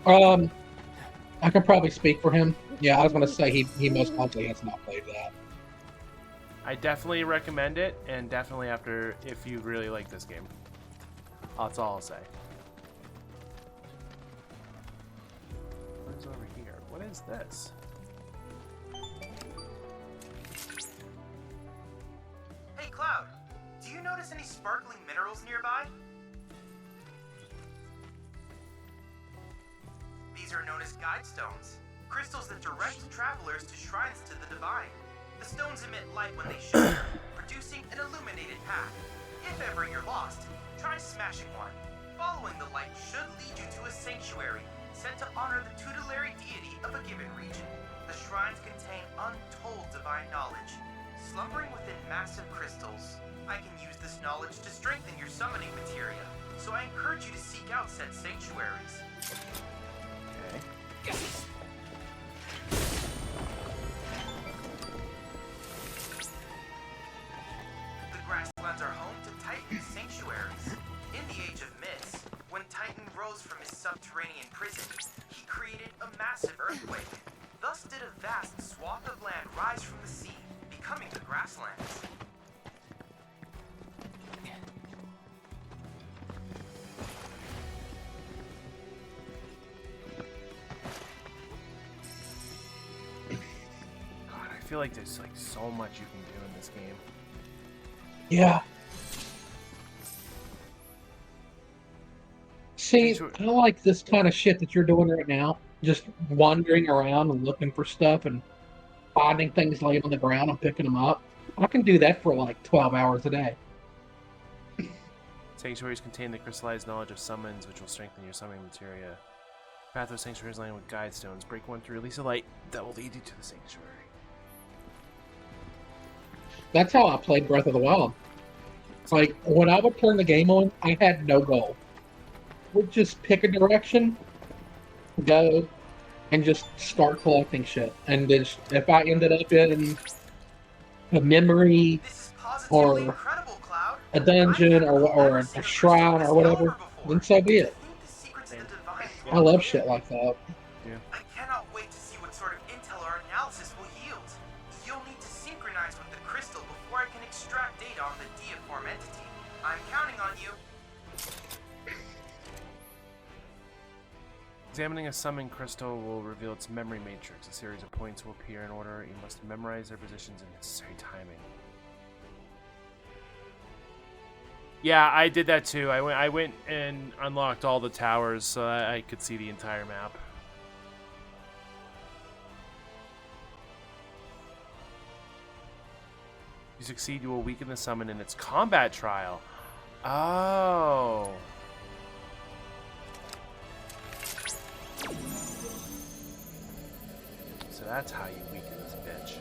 A: Damn.
Q: I could probably speak for him. Yeah, I was gonna say he most likely has not played that.
A: I definitely recommend it, and definitely after if you really like this game. That's all I'll say. What's over here? What is this?
K: Hey, Cloud, do you notice any sparkling minerals nearby? These are known as guide stones, crystals that direct travelers to shrines to the divine. The stones emit light when they shine, producing an illuminated path. If ever you're lost, try smashing one. Following the light should lead you to a sanctuary, set to honor the tutelary deity of a given region. The shrines contain untold divine knowledge, slumbering within massive crystals. I can use this knowledge to strengthen your summoning materia, so I encourage you to seek out said sanctuaries.
A: Okay.
K: The grasslands are home to Titan's sanctuaries. In the Age of Myths, when Titan rose from his subterranean prison, he created a massive earthquake. Thus did a vast swath of land rise from the sea, becoming the grasslands.
A: God, I feel like there's like so much you can do in this game.
Q: Yeah. See, I like this kind of shit that you're doing right now. Just wandering around and looking for stuff and finding things laying on the ground and picking them up. I can do that for like 12 hours a day.
A: Sanctuaries contain the crystallized knowledge of summons, which will strengthen your summoning materia. Path of sanctuaries lined with guide stones. Break one to release a light that will lead you to the sanctuary.
Q: That's how I played Breath of the Wild. Like, when I would turn the game on, I had no goal. Would just pick a direction, go, and just start collecting shit. And then if I ended up in a memory or a dungeon or a shrine or whatever, then so be it. I love shit like that.
K: I cannot wait to see what sort of intel our analysis will yield. You'll need to synchronize with the crystal before I can extract data on the deiform entity. I'm counting on you.
A: Examining a summon crystal will reveal its memory matrix. A series of points will appear in order. You must memorize their positions in necessary timing. Yeah, I did that too. I went and unlocked all the towers so I could see the entire map. If you succeed, you will weaken the summon in its combat trial. Oh. So that's how you weaken this bitch.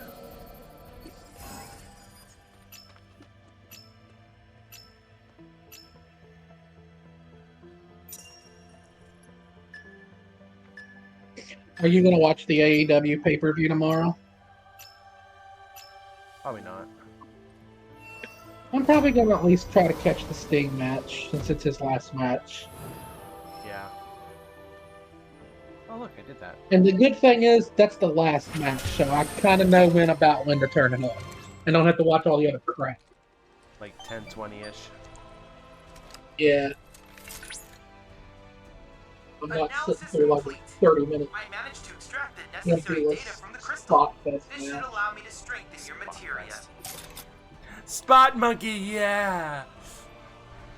Q: Are you going to watch the AEW pay-per-view tomorrow?
A: Probably not.
Q: I'm probably going to at least try to catch the Sting match, since it's his last match.
A: Yeah. Oh, look, I did that.
Q: And the good thing is, that's the last match, so I kind of know when to turn it on. And don't have to watch all the other crap.
A: Like 10, 20-ish.
Q: Yeah. I'm not sitting through like a 30-minute
K: I managed to extract the necessary
Q: empty
K: data from the crystal.
Q: spot fest
K: This should
Q: match.
K: allow me to strengthen your materia.
A: Spot monkey, yeah.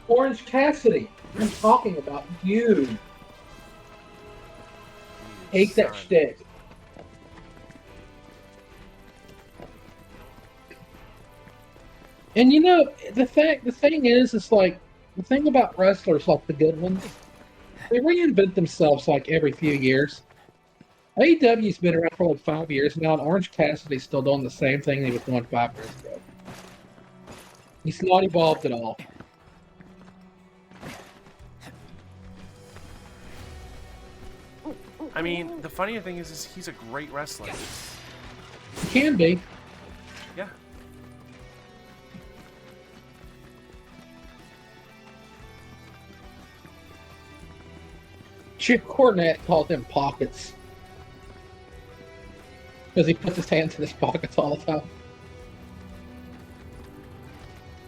Q: Orange Cassidy, I'm talking about you. Take that
A: son.
Q: shtick. And you know, the thing is like, the thing about wrestlers, like the good ones, they reinvent themselves like every few years. AEW's been around for like 5 years now, and Orange Cassidy's still doing the same thing he was doing 5 years ago. He's not evolved at all.
A: I mean, the funnier thing is he's a great wrestler.
Q: He can be.
A: Yeah.
Q: Chip Cornette called him Pockets. Because he puts his hands in his pockets all the time.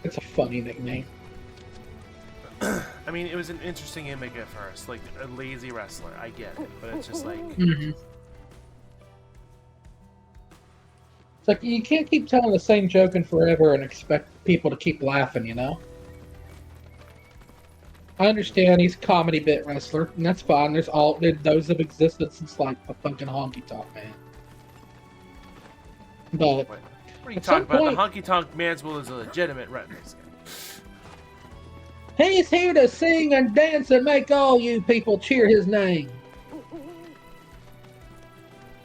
Q: It's a funny nickname.
A: I mean, it was an interesting gimmick at first, like a lazy wrestler. I get it, but it's just like.
Q: It's like you can't keep telling the same joke in forever and expect people to keep laughing, you know? I understand he's a comedy bit wrestler, and that's fine. Those have existed since like the fucking Honky Tonk Man. But
A: what are you talking about? The Honky Tonk Man's Will is a legitimate wrestler.
Q: He's here to sing and dance and make all you people cheer his name.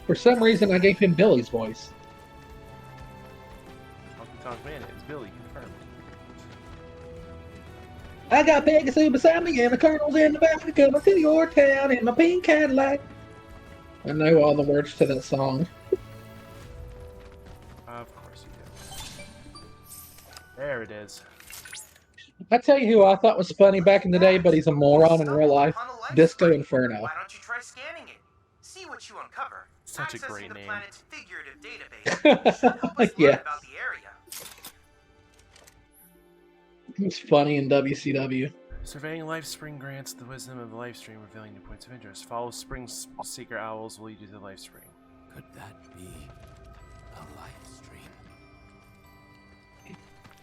Q: For some reason, I gave him Billy's voice.
A: Honky Tonk Man is Billy, confirmed.
Q: I got Pegasus beside me and the Colonel's in the back coming to your town in my pink Cadillac. I know all the words to that song.
A: Of course you do. There it is.
Q: I tell you who I thought was funny back in the day, but he's a moron in real life. Disco Inferno.
K: Why don't you try scanning it? See what you uncover.
A: Such a great
K: Accessing the
A: name.
K: planet's figurative database should help us learn about the area.
Q: He's funny in WCW.
A: Surveying Life Spring grants the wisdom of the life stream, revealing new points of interest. Follow Spring Seeker Owls will lead you to the life stream.
D: Could that be a life stream?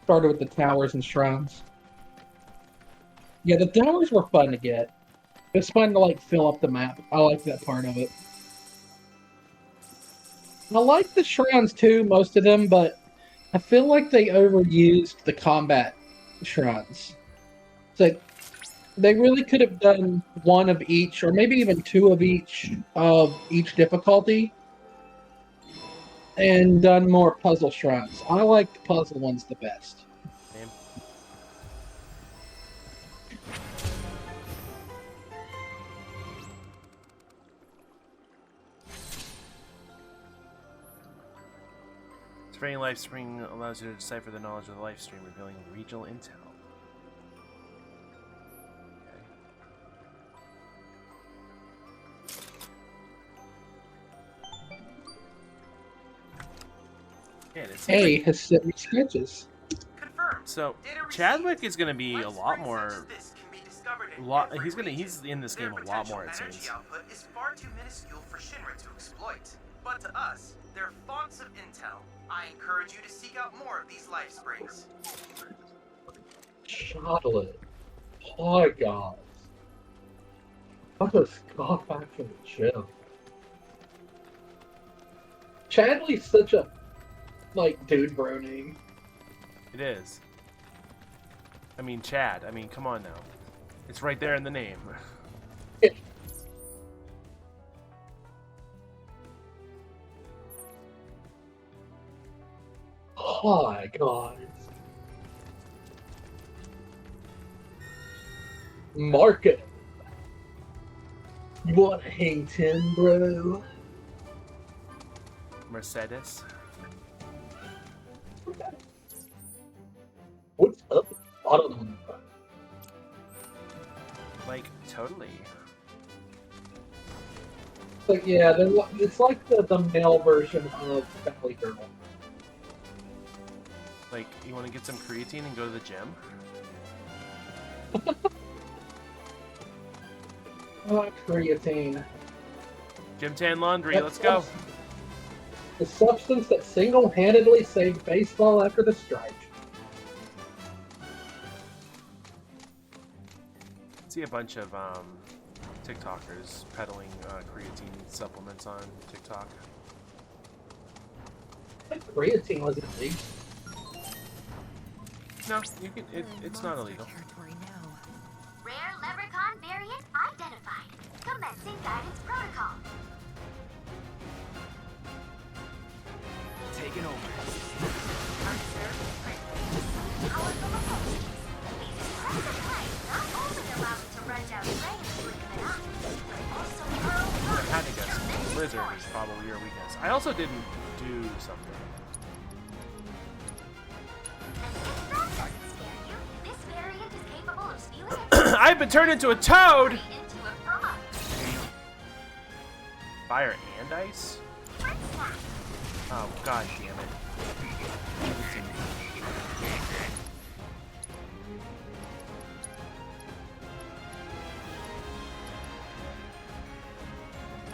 Q: Started with the towers and shrines. Yeah, the towers were fun to get. It's fun to like fill up the map. I like that part of it. I like the shrines too, most of them, but I feel like they overused the combat shrines. It's like they really could have done one of each, or maybe even two of each difficulty, and done more puzzle shrines. I like the puzzle ones the best.
A: Same. Surveying Life Spring allows you to decipher the knowledge of the life stream, revealing regional intel. Man, it seems
Q: A
A: like-
Q: has sent me sketches.
A: So Chadwick is going to be a lot more. He's in this game a lot more, it seems.
K: Output is far too minuscule for Shinra to exploit. But to us, they're fonts of intel. I encourage you to seek out more of these life springs.
Q: Charlotte. My God. I just got back from the gym. Chadley's such a dude bro name.
A: It is. I mean, Chad. I mean, come on now. It's right there in the name.
Q: Oh my God. Market. You want to hang 10, bro?
A: Mercedes.
Q: What's up? I don't know.
A: Like, totally.
Q: But yeah, it's like the male version of Valley Girl.
A: Like, you want to get some creatine and go to the gym?
Q: Oh, creatine.
A: Gym Tan Laundry, let's go.
Q: The substance that single-handedly saved baseball after the strike.
A: I see a bunch of TikTokers peddling creatine supplements on TikTok.
Q: I think creatine was illegal.
A: No, you can. It's not illegal.
E: Rare leprechaun variant identified. Commencing guidance protocol.
D: Taking over.
E: Powerful approaches. These impressive legs not only allow it to run down prey in the blink of an eye, but also hurl
A: I had to guess. Lizard is probably your weakness. I also didn't do something.
E: This variant is capable of spewing
A: I've been turned into a toad!
E: into a frog.
A: Fire and ice? Oh, god damn it.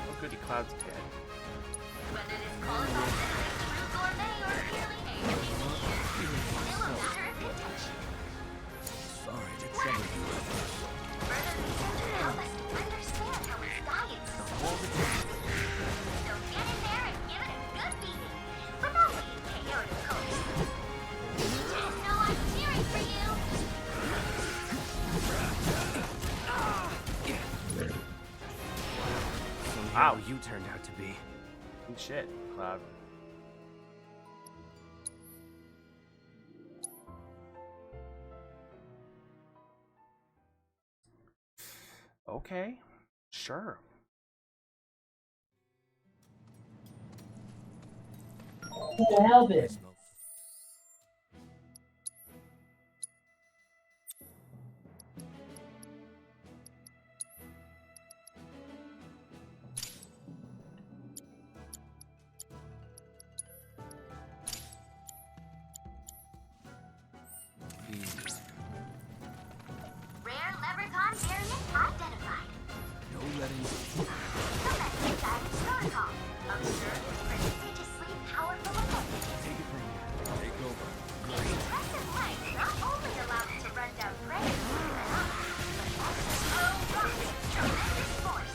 A: Oh, goody, Cloud's dead.
E: Whether this qualifies as a true gourmet or purely a still a matter of contention.
D: Sorry to trouble you.
E: Further research will help us to understand how its diet sustains. So get in there and give it a good beating. Without being KO'd, of course. Just know I'm cheering for you.
D: Wow, you turned out to be.
A: Good shit, Cloud. Okay, sure.
Q: What the hell, this?
E: Rare leprechaun variant identified.
D: No letting.
E: Commencing guidance protocol. Observe its prodigiously powerful ability.
D: Take it from here. Take over.
E: These impressive legs not only allow it to run down prey with an eye, but also hurl rocks with tremendous force.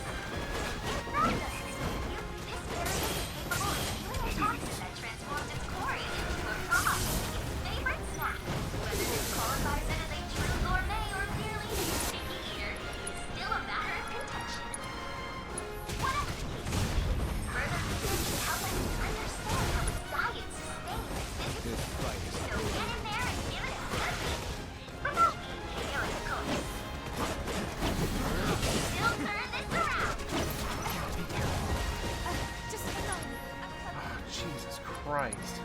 E: If that doesn't scare you, this variant is capable of spewing a toxin that transforms its quarry into a frog, its favorite snack. Whether this qualifies it as a true gourmet or merely a sticky eater is still a matter of contention. Whatever the case may be, further research will help us to understand how its diet sustains its
D: This fight is
E: so get in there and give it a good beating. Without being KO'd, of course. Still turn this around.
C: Just hang on.
A: Oh, Jesus Christ.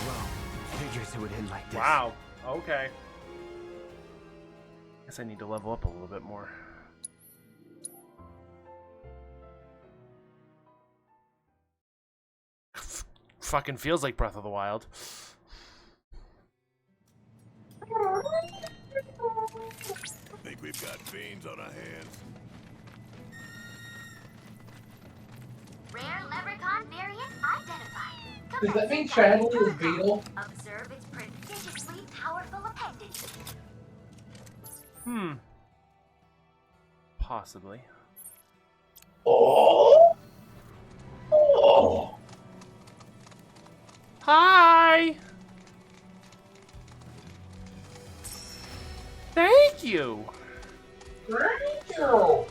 D: Well, figures it would end like this.
A: Wow. Okay. Guess I need to level up a little bit more. Fucking feels like Breath of the Wild.
I: Think we've got fiends on our hands.
E: Rare leprechaun variant identified.
Q: Does that mean Chadley is Beetle?
E: Observe its prodigiously powerful appendage.
A: Possibly.
Q: Oh! Oh!
A: Hi! Thank you!
Q: Thank you!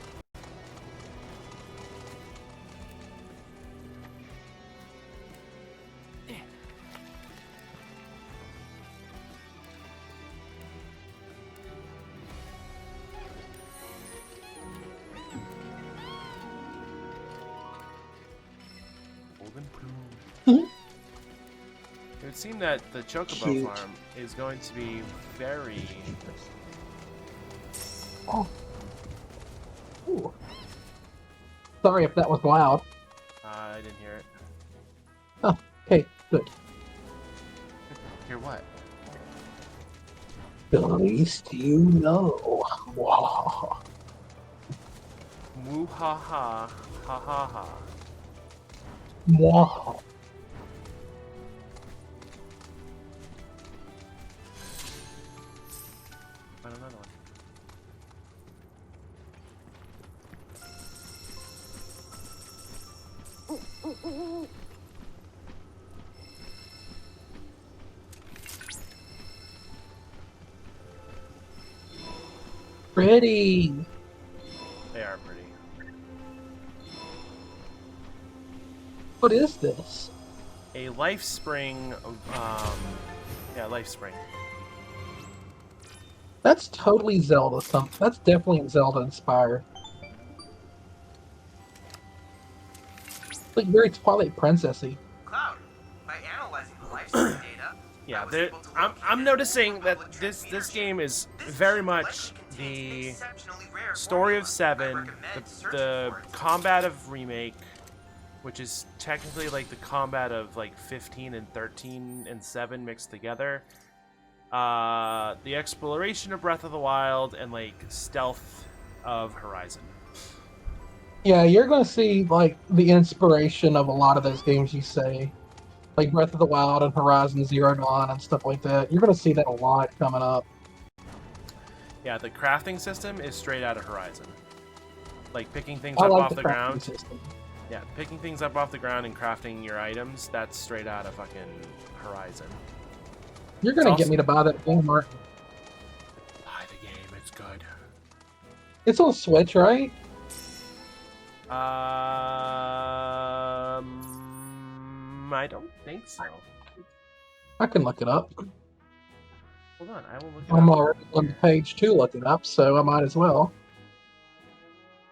A: It would seem that the Chocobo
Q: Cute.
A: farm is going to be very...
Q: Oh. Ooh. Sorry if that was loud.
A: I didn't hear it.
Q: Oh, okay, good.
A: Hear what?
Q: The least you know. Wow.
A: Moo ha ha. Ha ha ha.
Q: Wow.
A: Find another one.
Q: Pretty.
A: They are pretty.
Q: What is this?
A: A life spring. Yeah, life spring.
Q: That's totally Zelda. That's definitely Zelda inspired. Like very Twilight Princessy.
K: Cloud, by analyzing the lifespan data,
A: Yeah, I'm noticing that this game is very much the story of 7, the combat of Remake, which is technically like the combat of like 15 and 13 and 7 mixed together. The exploration of Breath of the Wild and like stealth of Horizon.
Q: Yeah, you're gonna see like the inspiration of a lot of those games you say. Like Breath of the Wild and Horizon Zero Dawn and stuff like that. You're gonna see that a lot coming up.
A: Yeah, the crafting system is straight out of Horizon. Like picking things
Q: I
A: up
Q: like
A: off
Q: the
A: the
Q: crafting
A: ground.
Q: system.
A: Yeah, picking things up off the ground and crafting your items, that's straight out of fucking Horizon.
Q: You're gonna
A: It's
Q: get me to buy that game, Mark.
A: Buy the game, it's good.
Q: It's on Switch, right?
A: I don't think so.
Q: I can look it up.
A: Hold on, I will look it
Q: I'm
A: up.
Q: already on page 2 looking up, so I might as well.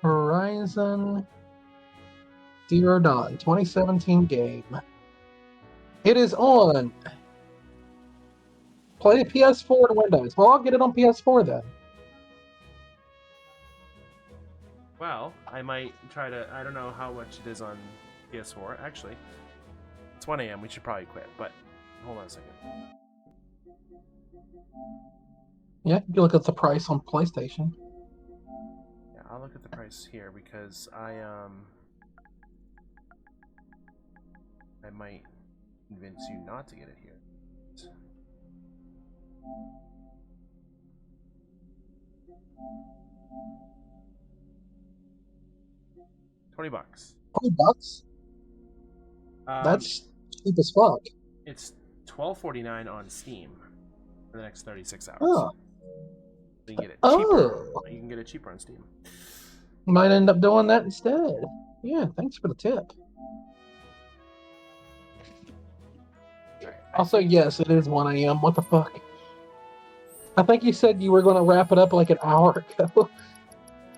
Q: Horizon Zero Dawn, 2017 game. It is on Play PS4 and Windows. Well, I'll get it on PS4 then.
A: Well, I might try to. I don't know how much it is on PS4. Actually, it's 1 a.m. We should probably quit. But hold on a second.
Q: Yeah, you can look at the price on PlayStation.
A: Yeah, I'll look at the price here because I might convince you not to get it here. $20.
Q: $20? That's cheap as fuck.
A: It's $12.49 on Steam for the next 36 hours.
Q: Oh.
A: So you can get it cheaper.
Q: Oh.
A: You can get it cheaper on Steam.
Q: Might end up doing that instead. Yeah, thanks for the tip. Also, yes, it is 1 a.m. What the fuck? I think you said you were going to wrap it up like an hour ago.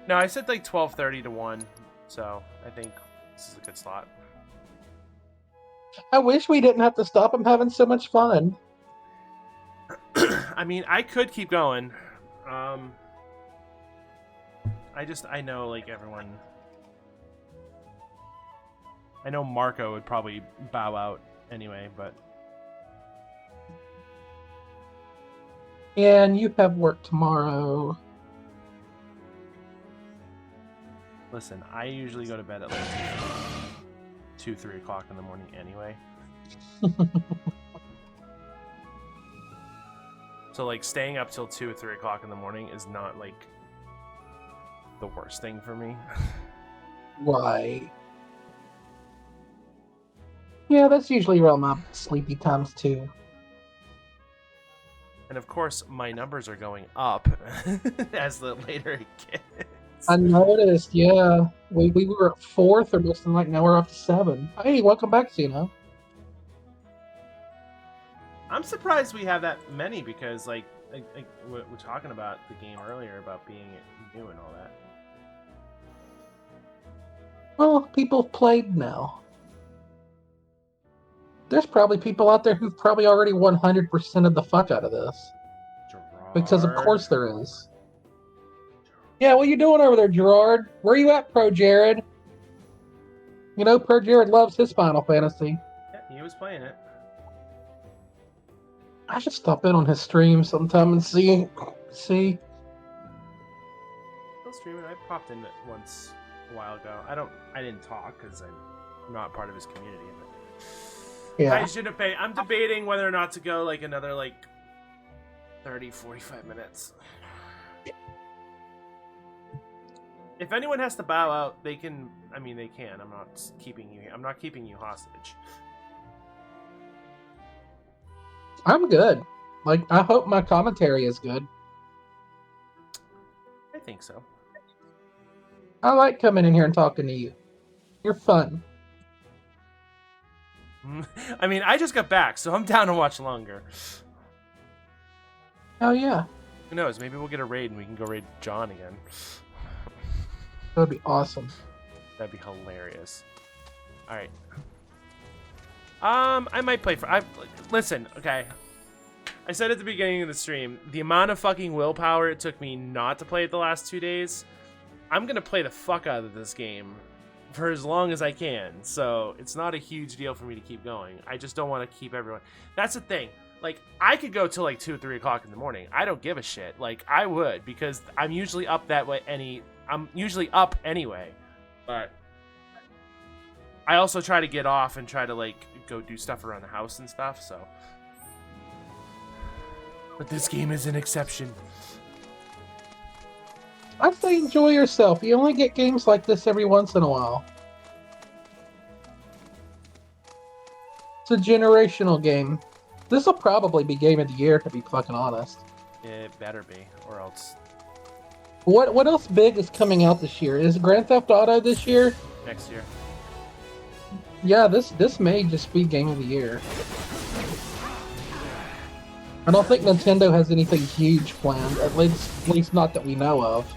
A: No, I said like 12:30 to 1, so I think this is a good slot.
Q: I wish we didn't have to stop. I'm having so much fun.
A: I mean, I could keep going. I know like everyone. I know Marco would probably bow out anyway, but.
Q: Yeah, and you have work tomorrow.
A: Listen, I usually go to bed at like 2, 3 o'clock in the morning anyway. So like staying up till 2 or 3 o'clock in the morning is not like the worst thing for me.
Q: Right. Yeah, that's usually around my sleepy times too.
A: And of course, my numbers are going up as the later it gets.
Q: I noticed, yeah. We were at 4th or most of the night, now we're up to 7. Hey, welcome back, Zeno.
A: I'm surprised we have that many because, like we're talking about the game earlier about being new and all that.
Q: Well, people have played now. There's probably people out there who've probably already 100% of the fuck out of this. Because of course there is. Yeah, what you doing over there, Gerard? Where you at, Pro Jared? You know, Per Jared loves his Final Fantasy.
A: Yeah, he was playing it.
Q: I should stop in on his stream sometime and see.
A: Still streaming. I popped in once a while ago. I didn't talk because I'm not part of his community. But
Q: Yeah.
A: I shouldn't pay. I'm debating whether or not to go like another 30, 45 minutes. If anyone has to bow out, they can. I mean, they can. I'm not keeping you. I'm not keeping you hostage.
Q: I'm good. Like, I hope my commentary is good.
A: I think so.
Q: I like coming in here and talking to you. You're fun.
A: I mean, I just got back, so I'm down to watch longer.
Q: Oh yeah.
A: Who knows? Maybe we'll get a raid and we can go raid John again.
Q: That would be awesome.
A: That'd be hilarious. All right. I might play for. Listen, okay. I said at the beginning of the stream, the amount of fucking willpower it took me not to play it the last 2 days. I'm gonna play the fuck out of this game for as long as I can. So it's not a huge deal for me to keep going. I just don't want to keep everyone. That's the thing. Like, I could go till 2 or 3 o'clock in the morning. I don't give a shit. Like, I would, because I'm usually up that way. I'm usually up anyway. But I also try to get off and try to go do stuff around the house and stuff. So, but this game is an exception.
Q: I'd say enjoy yourself. You only get games like this every once in a while. It's a generational game. This will probably be Game of the Year, to be fucking honest.
A: It better be, or else.
Q: What else big is coming out this year? Is Grand Theft Auto this year?
A: Next year.
Q: Yeah, this may just be Game of the Year. I don't think Nintendo has anything huge planned, at least not that we know of.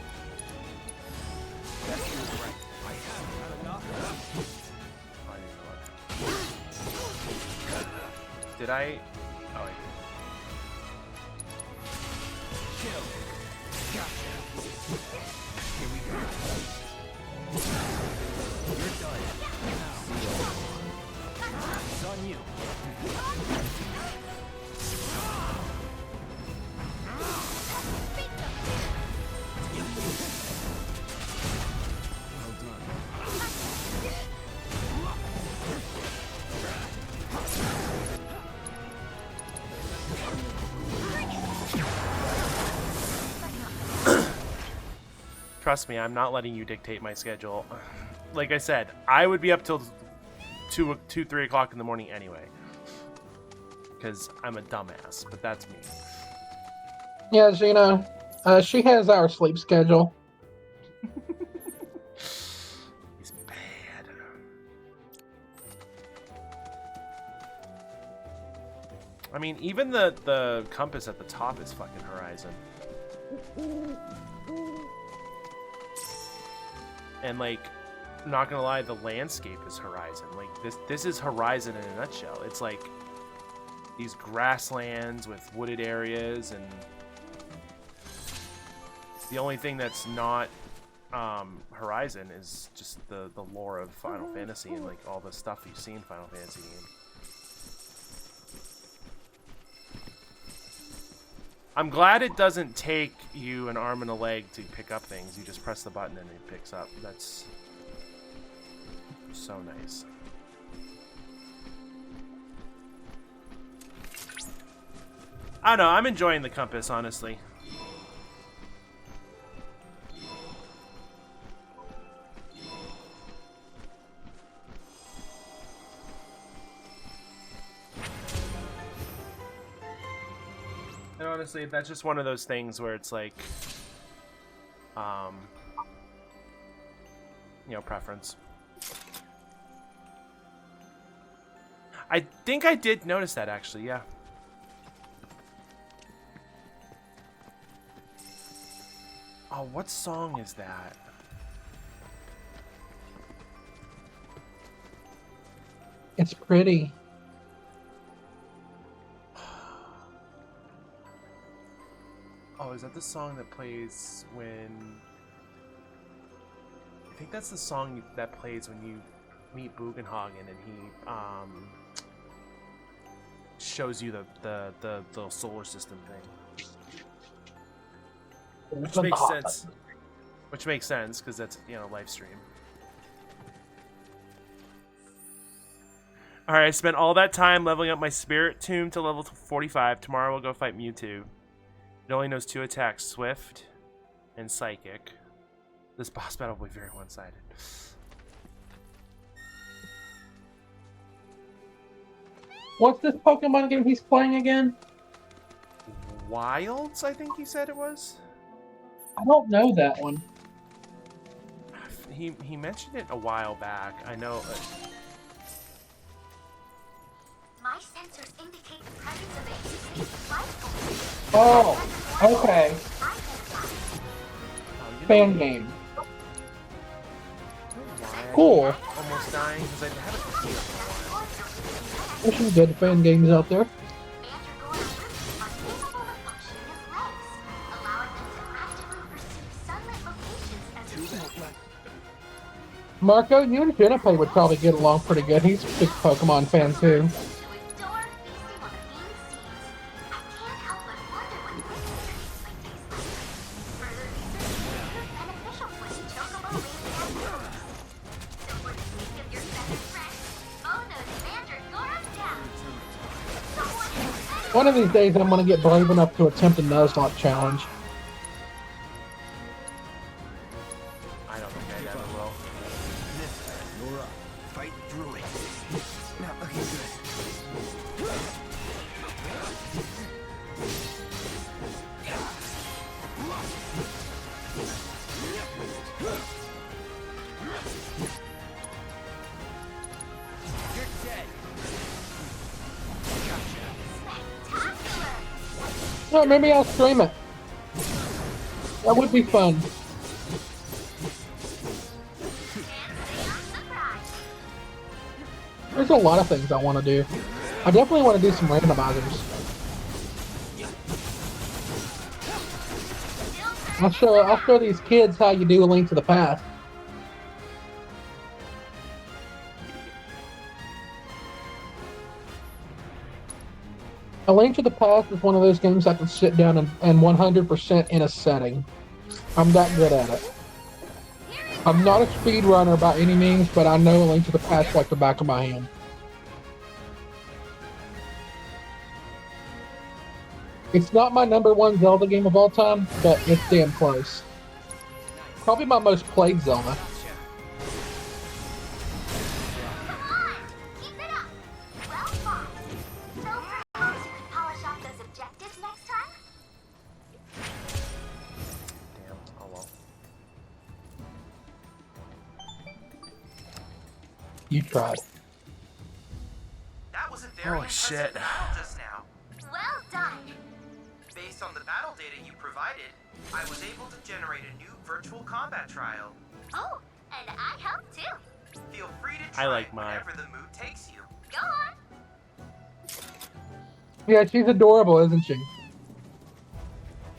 A: Did I? Oh, wait.
M: Here we go. You're done. It's on you.
D: Well done.
A: Trust me, I'm not letting you dictate my schedule. Like I said, I would be up till 2, 3 o'clock in the morning anyway. Because I'm a dumbass, but that's me.
Q: Yeah, Gina, she has our sleep schedule.
A: He's bad. I mean, even the compass at the top is fucking Horizon. And not gonna lie, the landscape is Horizon. Like this is Horizon in a nutshell. It's like these grasslands with wooded areas, and the only thing that's not Horizon is just the lore of Final Fantasy and all the stuff you see in Final Fantasy game. I'm glad it doesn't take you an arm and a leg to pick up things. You just press the button and it picks up. That's so nice. I don't know. I'm enjoying the compass, honestly. And honestly, that's just one of those things where it's like, preference. I think I did notice that, actually, yeah. Oh, what song is that?
Q: It's pretty.
A: Oh, is that the song that plays when... I think that's the song that plays when you meet Bugenhagen and he shows you the solar system thing. Which makes sense. Which makes sense because that's, you know, live stream. All right, I spent all that time leveling up my spirit tomb to level 45. Tomorrow we'll go fight Mewtwo. It only knows 2 attacks, Swift and Psychic. This boss battle will be very one-sided.
Q: What's this Pokemon game he's playing again?
A: Wilds, I think he said it was.
Q: I don't know that one.
A: He mentioned it a while back. I know.
E: My sensors indicate the presence of a distinct life form.
Q: Oh, okay. Fan game. Cool.
A: Almost dying because I haven't played it for a while.
Q: There's some good fan games out there. Marco, you and Jennifer would probably get along pretty good. He's a big Pokemon fan too. One of these days I'm going to get brave enough to attempt a Nuzlocke challenge.
A: I don't think I ever will.
J: You're up. Fight through it. Not looking good. You're dead.
Q: Well, maybe I'll stream it. That would be fun. There's a lot of things I want to do. I definitely want to do some randomizers. I'll show these kids how you do A Link to the Past. A Link to the Past is one of those games I can sit down and 100% in a setting. I'm that good at it. I'm not a speedrunner by any means, but I know A Link to the Past like the back of my hand. It's not my #1 Zelda game of all time, but it's damn close. Probably my most played Zelda. You tried.
T: That was a very impressive
A: shit.
T: battle just now.
E: Well done.
T: Based on the battle data you provided, I was able to generate a new virtual combat trial.
E: Oh, and I help too.
T: Feel free to try
A: I like mine.
T: whenever the mood takes you.
E: Go on.
Q: Yeah, she's adorable, isn't she?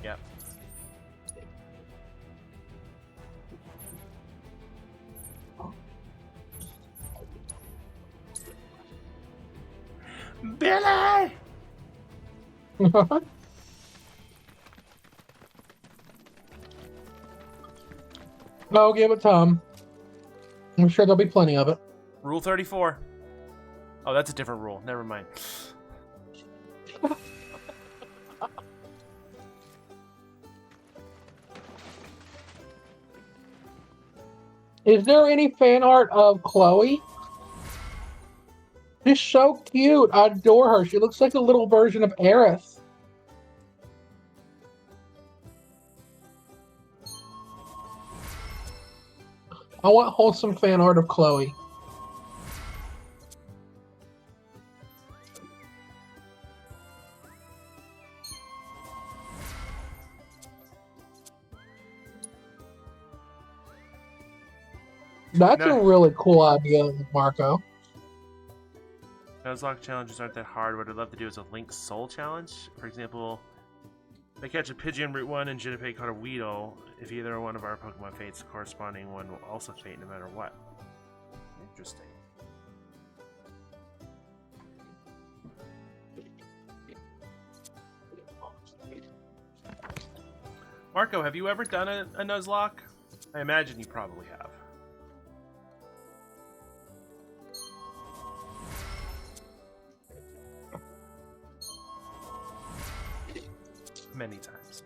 A: Yep. Billy!
Q: No, give it time. I'm sure there'll be plenty of it.
A: Rule 34. Oh, that's a different rule. Never mind.
Q: Is there any fan art of Chloe? She's so cute. I adore her. She looks like a little version of Aerith. I want wholesome fan art of Chloe. That's a really cool idea, Marco.
A: Nuzlocke challenges aren't that hard. What I'd love to do is a Link Soul challenge. For example, if I catch a Pidgeon Route 1 and Jinpei caught a Weedle, if either one of our Pokemon fates, the corresponding one will also fate no matter what. Interesting. Marco, have you ever done a Nuzlocke? I imagine you probably have. Many times.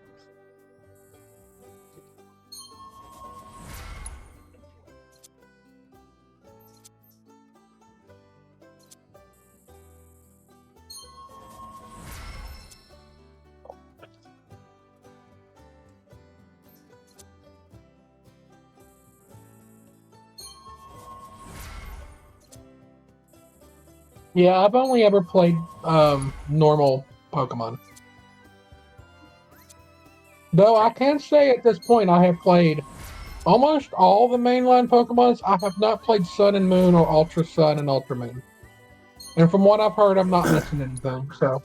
Q: Yeah, I've only ever played normal Pokemon. Though I can say at this point I have played almost all the mainline Pokemons. I have not played Sun and Moon or Ultra Sun and Ultra Moon. And from what I've heard, I'm not missing anything, so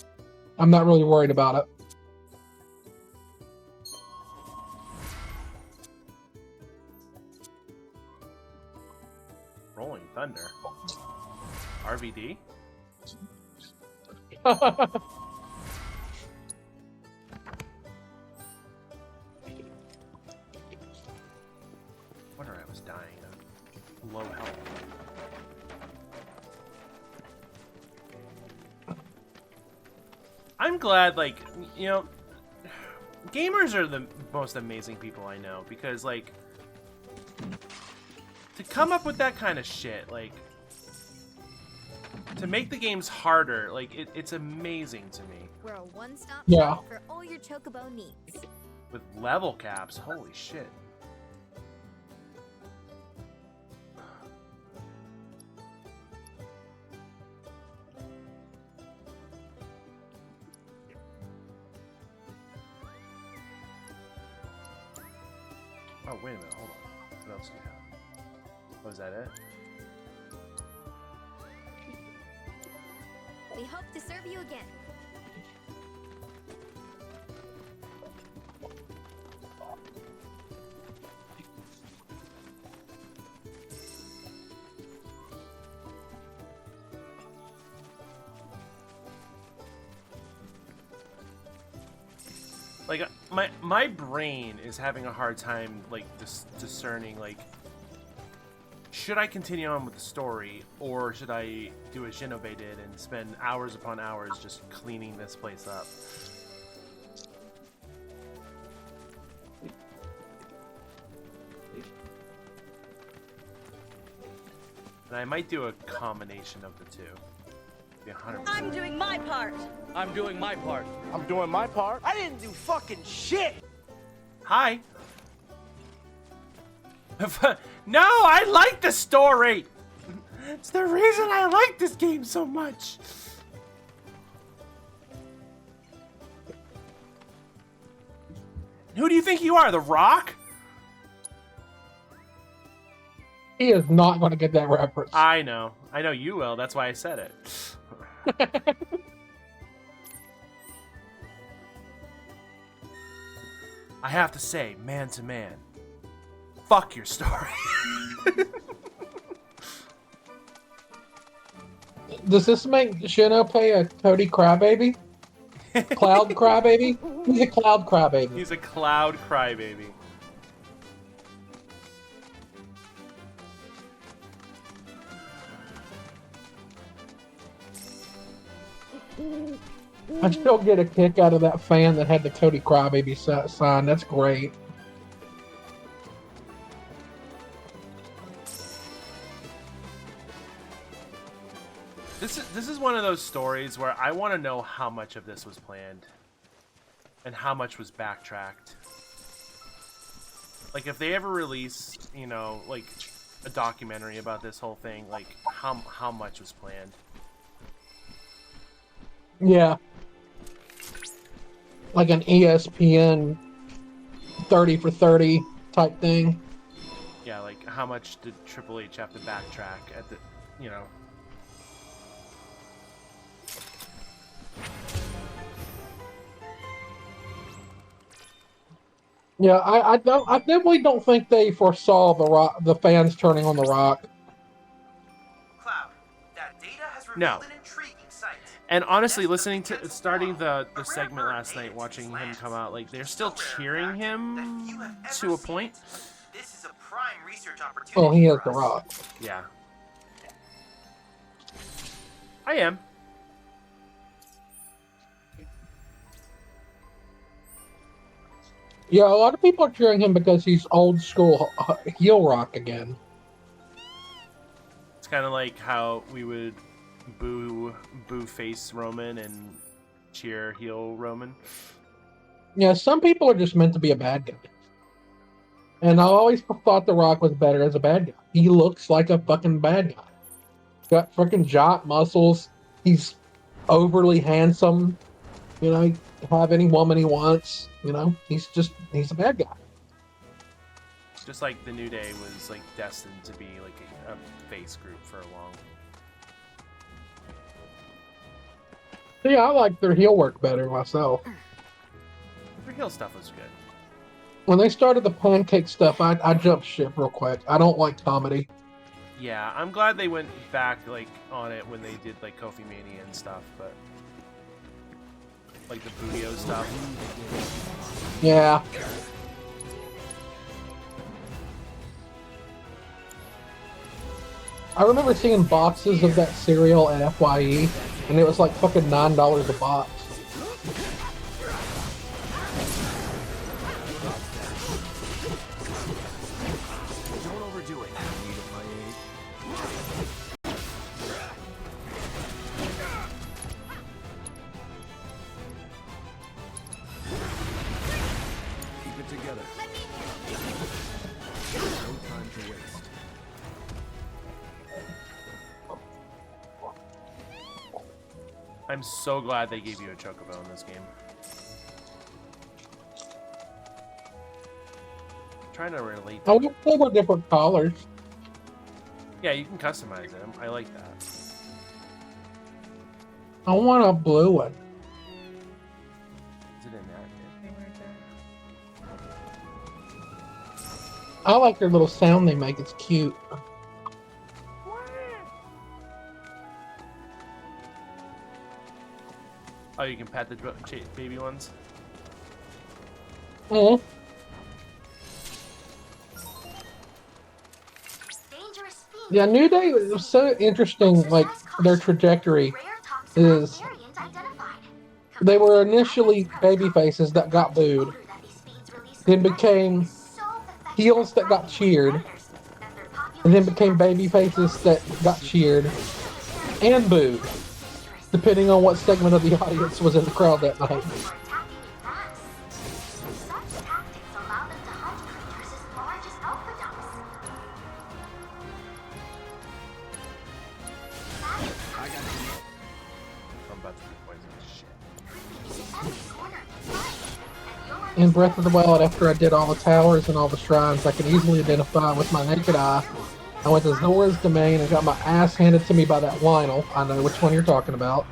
Q: I'm not really worried about it.
A: Rolling Thunder. RVD? Wonder I was dying of low health. I'm glad, like, you know, gamers are the most amazing people I know because, like, to come up with that kind of shit, like, to make the games harder, like, it's amazing to me.
N: We're a one-stop
Q: Yeah.
N: shop for all your Chocobo needs.
A: With level caps, holy shit. Oh, wait a minute, hold on. What else do you have? Was that it?
N: We hope to serve you again.
A: Like, my brain is having a hard time, like, discerning, like, should I continue on with the story, or should I do as Shinobe did and spend hours upon hours just cleaning this place up? And I might do a combination of the two. Be 100%.
B: I'm doing my part.
V: I'm doing my part.
B: I'm doing my part. I didn't do fucking shit.
A: Hi. No, I like the story. It's the reason I like this game so much. Who do you think you are, The Rock?
Q: He is not going to get that reference.
A: I know you will. That's why I said it. I have to say, man to man, fuck your story.
Q: Does this make Shinope a Toady Crybaby? Cloud Crybaby? He's a Cloud Crybaby.
A: He's a Cloud Crybaby.
Q: I still get a kick out of that fan that had the Toady Crybaby sign. That's great.
A: This is one of those stories where I want to know how much of this was planned and how much was backtracked. Like, if they ever release, you know, like a documentary about this whole thing, like how much was planned.
Q: Yeah. Like an ESPN 30 for 30 type thing.
A: Yeah, like how much did Triple H have to backtrack at the, you know.
Q: Yeah, I definitely don't think they foresaw the fans turning on The Rock.
T: Cloud, that data has revealed
A: No.
T: an intriguing sight.
A: And honestly, starting the segment last night, watching him come out, like they're still cheering him to a point.
T: This is a prime research opportunity.
Q: Well, he has the rock.
A: Yeah. I am.
Q: Yeah, a lot of people are cheering him because he's old school heel rock again.
A: It's kind of like how we would boo face Roman and cheer heel Roman.
Q: Yeah, some people are just meant to be a bad guy. And I always thought The Rock was better as a bad guy. He looks like a fucking bad guy. Got freaking jock muscles. He's overly handsome. You know, he can have any woman he wants. You know, he's a bad guy.
A: Just like the New Day was like destined to be like a face group for a long.
Q: Yeah, I like their heel work better myself.
A: Their heel stuff was good.
Q: When they started the pancake stuff, I jumped ship real quick. I don't like comedy.
A: Yeah, I'm glad they went back like on it when they did like Kofi Mania and stuff, but like the Budio stuff.
Q: Yeah. I remember seeing boxes of that cereal at FYE, and it was like fucking $9 a box.
D: Don't overdo it. Need a my aid. Keep it together. No time to waste.
A: I'm so glad they gave you a chocobo in this game. I'm trying to relate.
Q: I wish they were different colors.
A: Yeah, you can customize them. I like that.
Q: I want a blue one.
A: Is it in that thing right there?
Q: I like their little sound they make. It's cute.
A: Oh, you can pet the baby ones?
Q: Mm-hmm. Yeah, New Day was so interesting. Like their trajectory is, they were initially baby faces that got booed, then became heels that got cheered, and then became baby faces that got cheered and booed, depending on what segment of the audience was in the crowd that night. In Breath of the Wild, after I did all the towers and all the shrines I could easily identify with my naked eye, I went to Zora's Domain and got my ass handed to me by that Lionel. I know which one you're talking about.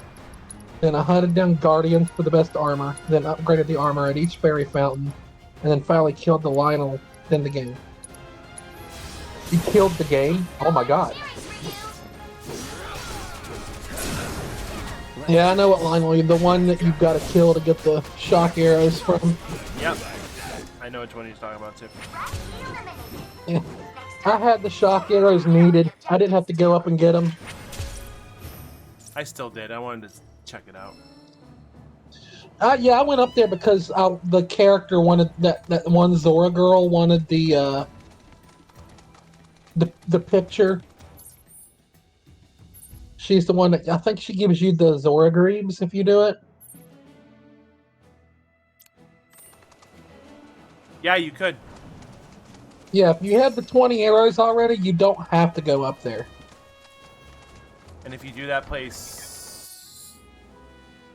Q: Then I hunted down Guardians for the best armor, then upgraded the armor at each fairy fountain, and then finally killed the Lionel in the game. You killed the game? Oh my god. Yeah, I know what Lionel, you're the one that you've got to kill to get the shock arrows from.
A: Yep. I know which one he's talking about too.
Q: Yeah. I had the shock arrows needed. I didn't have to go up and get them.
A: I still did. I wanted to check it out.
Q: Yeah, I went up there because the character wanted that one Zora girl wanted the picture. She's the one that I think she gives you the Zora Greaves if you do it.
A: Yeah, you could.
Q: Yeah, if you have the 20 arrows already, you don't have to go up there.
A: And if you do that place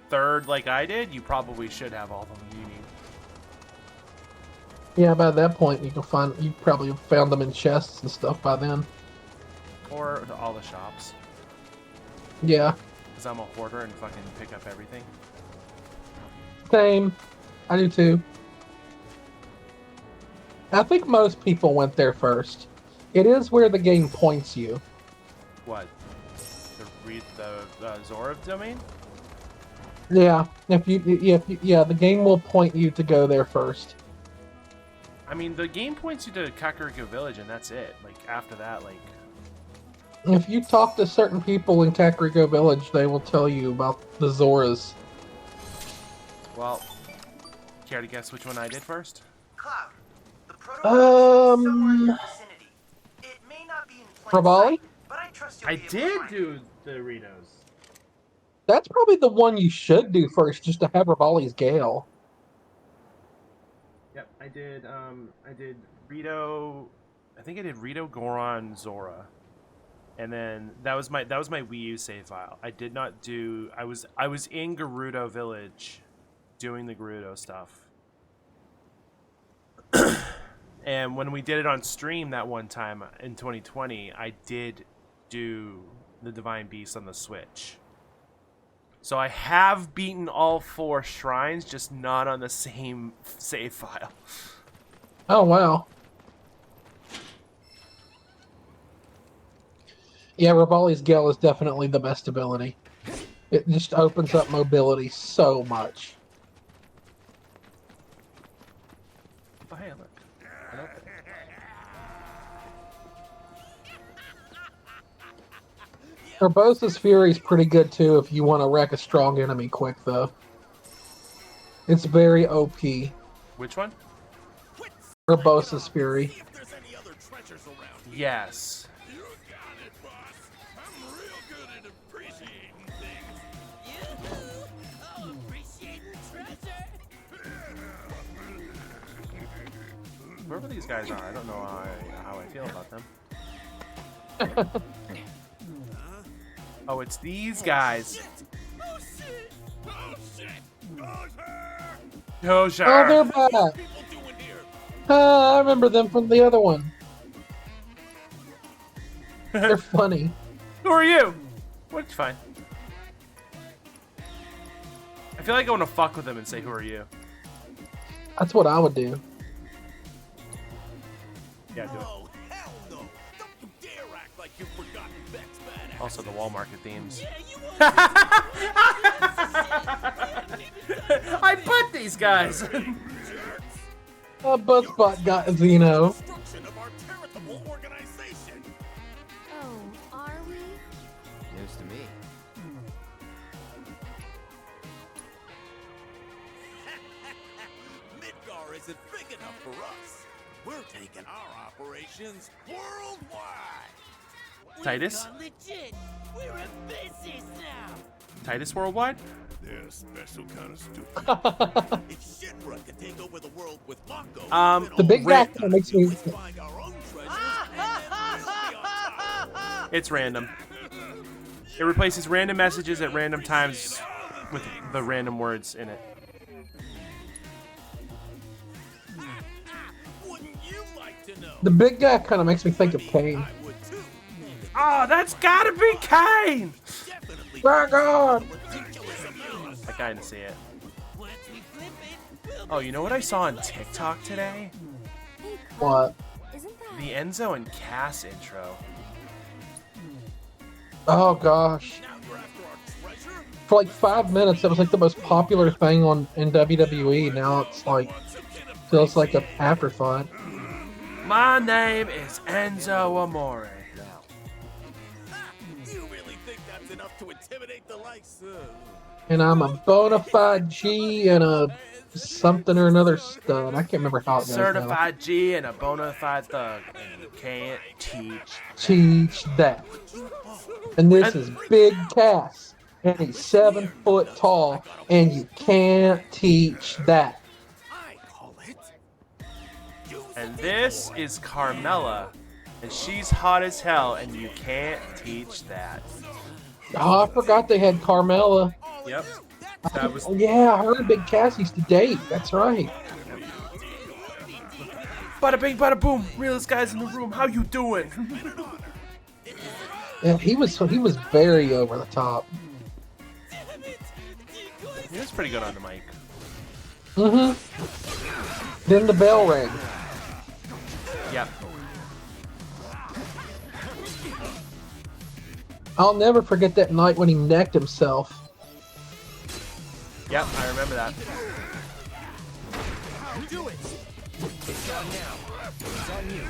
A: third like I did, you probably should have all of them you need.
Q: Yeah, by that point you probably found them in chests and stuff by then.
A: Or to all the shops.
Q: Yeah.
A: Because I'm a hoarder and fucking pick up everything.
Q: Same. I do too. I think most people went there first. It is where the game points you.
A: What? The Zora domain?
Q: Yeah, the game will point you to go there first.
A: I mean, the game points you to Kakariko Village, and that's it. Like, after that, like...
Q: If you talk to certain people in Kakariko Village, they will tell you about the Zoras.
A: Well, care to guess which one I did first?
T: Cloud, the protocol is somewhere in the vicinity. It may not be in plain
Q: Revali?
T: sight, but I trust you'll
A: I
T: be able to
A: did
T: find
A: do the Doritos.
Q: That's probably the one you should do first, just to have Revali's Gale.
A: Yep, I did Rito... I think I did Rito, Goron, Zora. And then that was my Wii U save file. I did not do... I was in Gerudo Village doing the Gerudo stuff. And when we did it on stream that one time in 2020, I did do the Divine Beast on the Switch. So I have beaten all 4 shrines, just not on the same save file.
Q: Oh, wow. Yeah, Revali's Gale is definitely the best ability. It just opens up mobility so much.
A: Oh, hey, look. Hello.
Q: Urbosa's Fury is pretty good too if you want to wreck a strong enemy quick, though. It's very OP.
A: Which one?
Q: Urbosa's Fury.
A: Yes. Whoever these guys are, I don't know how I feel about them. Oh, it's these guys. Oh, sure.
Q: Oh, they're back. I remember them from the other one. They're funny.
A: Who are you? What's fine. I feel like I want to fuck with them and say, "Who are you?"
Q: That's what I would do.
A: Yeah, do it. Also, the wall market themes. I put these guys.
Q: Buzzbot got Xeno.
L: Oh, are we?
J: News to me.
S: Midgar isn't big enough for us. We're taking our operations worldwide.
A: Titus?
S: Legit. We're in business now.
A: Titus Worldwide?
I: They're a special kind of stupid.
S: If Shinra could take over the world with Mako,
Q: the big guy kind of makes me.
A: It's random. It replaces random messages at random times with the random words in it.
Q: The big guy kind of makes me think of Kane.
A: Oh, that's gotta be Kane!
Q: My God!
A: I kinda see it. Oh, you know what I saw on TikTok today?
Q: What?
A: The Enzo and Cass intro.
Q: Oh gosh. For like 5 minutes, that was like the most popular thing in WWE. Now it's like, feels like an afterthought.
A: My name is Enzo Amore.
S: You really think that's enough to intimidate the likes of...
Q: And I'm a bona fide G and a something or another stud. I can't remember how it goes.
A: Certified G and a bona fide thug. And you can't
Q: Teach that. And this is Big Cass. And he's 7 foot tall. And you can't teach that.
A: And this is Carmella. And she's hot as hell, and you can't teach that.
Q: Oh, I forgot they had Carmella.
A: Yep. That was...
Q: Yeah, her and Big Cass used to date. That's right.
A: Bada bing, bada boom. Realest guys in the room. How you doing?
Q: Yeah, he was very over the top.
A: He was pretty good on the mic.
Q: Mm-hmm. Then the bell rang.
A: Yep.
Q: I'll never forget that night when he necked himself.
A: Yep, I remember that.
H: Do it! It's on now. It's on you.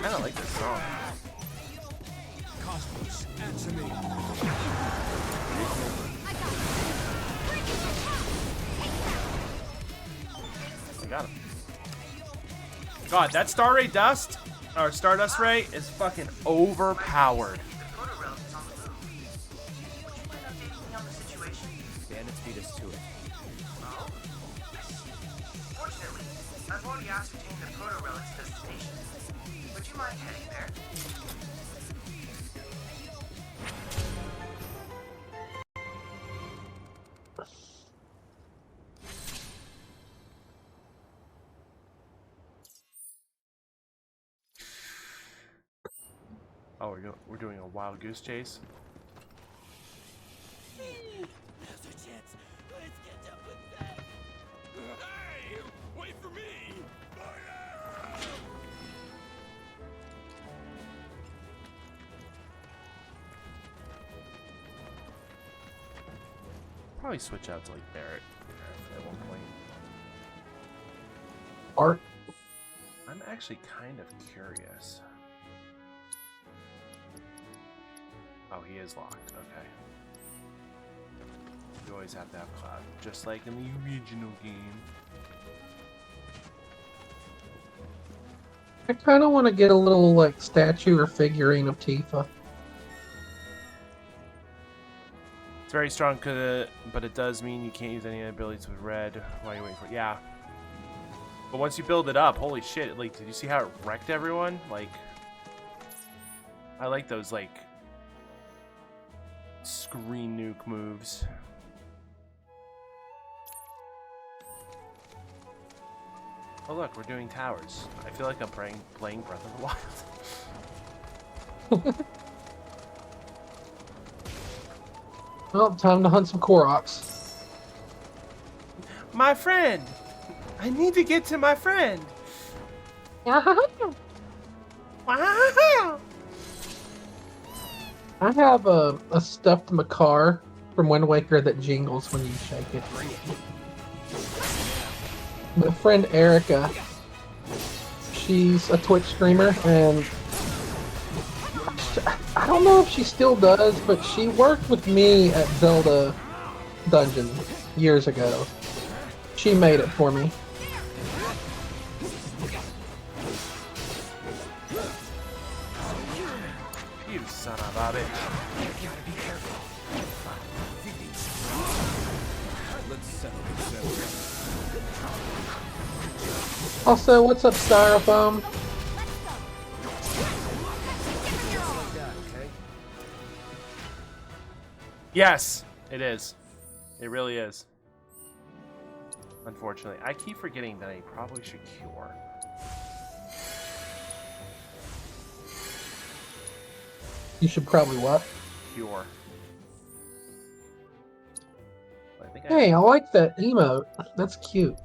A: I don't like this song.
F: Cosmos, answer me.
A: I got him. God, that Star Ray Dust, or Stardust Ray, is fucking overpowered.
J: Bandits beat us to it.
T: Fortunately, I've already ascertained the proto-relic's destination. Would you mind heading there?
A: Oh, we're doing a wild goose chase.
S: There's a chance. Let's catch up with that. Hey, wait for me.
A: Probably switch out to like Barrett at one point.
Q: Art.
A: I'm actually kind of curious. Oh, he is locked. Okay. You always have to have Cloud, just like in the original game.
Q: I kind of want to get a little like statue or figurine of Tifa.
A: It's very strong, but it does mean you can't use any abilities with red while you're waiting for it. Yeah. But once you build it up, holy shit! Like, did you see how it wrecked everyone? Like, I like those like screen nuke moves. Oh look, we're doing towers. I feel like I'm playing Breath of the Wild.
Q: Well, time to hunt some Koroks.
A: My friend! I need to get to my friend!
Q: I have a stuffed Makar from Wind Waker that jingles when you shake it. My friend Erica, she's a Twitch streamer, and I don't know if she still does, but she worked with me at Zelda Dungeon years ago. She made it for me.
A: You son of a bitch.
F: Gotta be careful. Let's settle this.
Q: Also, what's up, Styrofoam?
A: Yes, it is. It really is. Unfortunately, I keep forgetting that I probably should cure.
Q: You should probably what?
A: Cure. I think
Q: Hey, I like that emote. That's cute.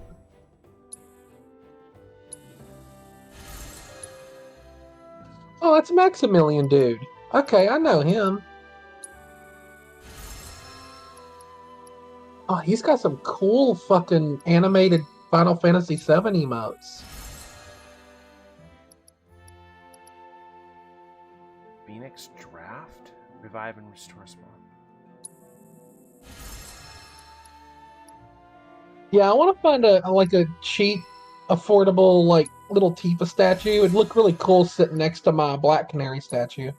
Q: Oh, that's Maximilian dude. Okay, I know him. Oh, he's got some cool fucking animated Final Fantasy VII emotes.
A: Phoenix Draft? Revive and restore spawn.
Q: Yeah, I want to find a cheap, affordable like little Tifa statue. It'd look really cool sitting next to my Black Canary statue.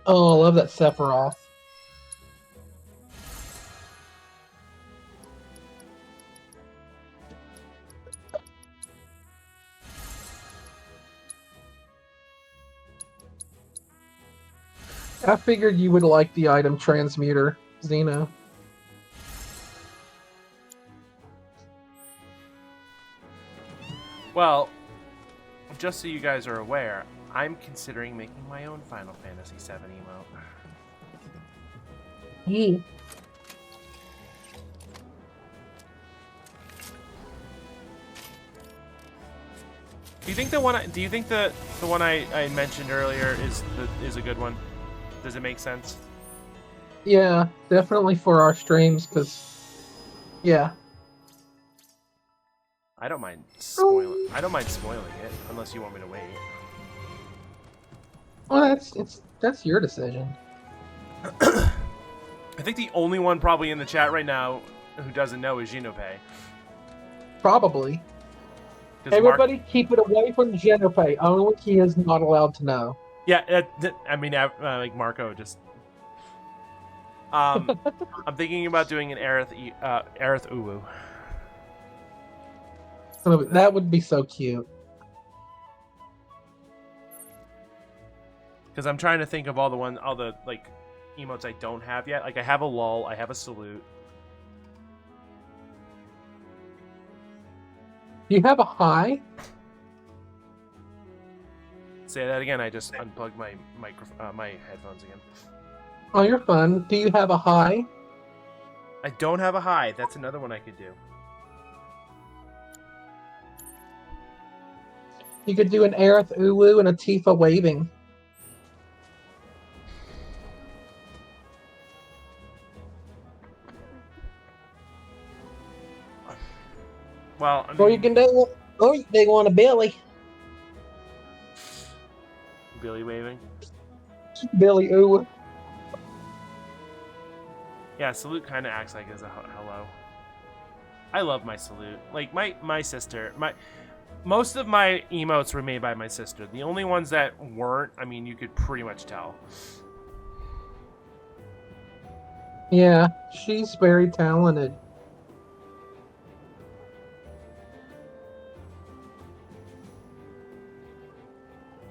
Q: Oh, I love that Sephiroth. I figured you would like the item transmuter, Xeno.
A: Well, just so you guys are aware, I'm considering making my own Final Fantasy VII emote.
Q: Yeah.
A: Do you think the one? Do you think the one I mentioned earlier is a good one? Does it make sense?
Q: Yeah, definitely for our streams, because, yeah.
A: I don't mind spoiling. I don't mind spoiling it unless you want me to wait.
Q: Well, that's your decision.
A: I think the only one probably in the chat right now who doesn't know is Jinopei.
Q: Probably. Everybody keep it away from Genope. Only he is not allowed to know.
A: Yeah, I mean, like Marco just. I'm thinking about doing an Aerith Uwu.
Q: That would be so cute.
A: Because I'm trying to think of all the like emotes I don't have yet. Like I have a lull, I have a salute.
Q: Do you have a high?
A: Say that again. I just unplugged my my headphones again.
Q: Oh, you're fun. Do you have a high?
A: I don't have a high. That's another one I could do.
Q: You could do an Aerith Uwu and a Tifa waving.
A: Well, I mean,
Q: or you can do, or you can do one a Billy.
A: Billy waving.
Q: Billy Uwu.
A: Yeah, salute kind of acts like as a hello. I love my salute. Like my sister, most of my emotes were made by my sister. The only ones that weren't, I mean, you could pretty much tell.
Q: Yeah, she's very talented.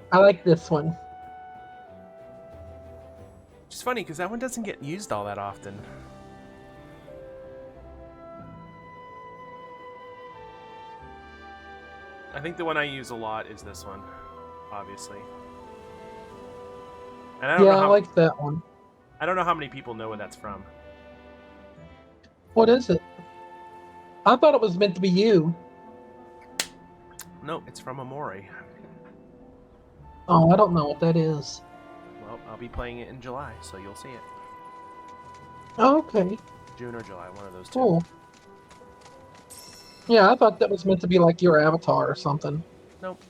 Q: I like this one.
A: It's funny because that one doesn't get used all that often. I think the one I use a lot is this one, obviously. And I don't know
Q: I like that one.
A: I don't know how many people know where that's from.
Q: What is it? I thought it was meant to be you.
A: No, it's from Amori.
Q: Oh, I don't know what that is.
A: Well, I'll be playing it in July, so you'll see it.
Q: Oh, okay.
A: June or July, one of those two.
Q: Cool. Yeah, I thought that was meant to be like your avatar or something.
A: Nope.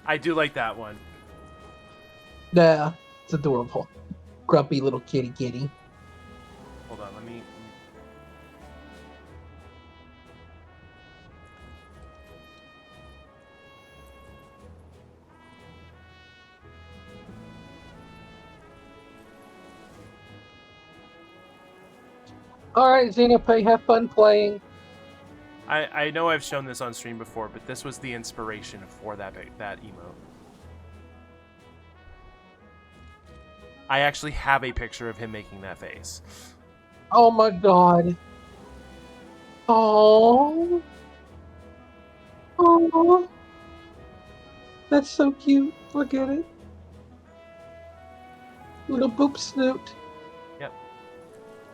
A: I do like that one.
Q: Yeah, it's adorable. Grumpy little kitty.
A: Hold on, let me...
Q: Alright, Xenope, have fun playing.
A: I know I've shown this on stream before, but this was the inspiration for that emote. I actually have a picture of him making that face.
Q: Oh my god. Oh. Oh. That's so cute. Look at it. Little boop snoot.
A: Yep.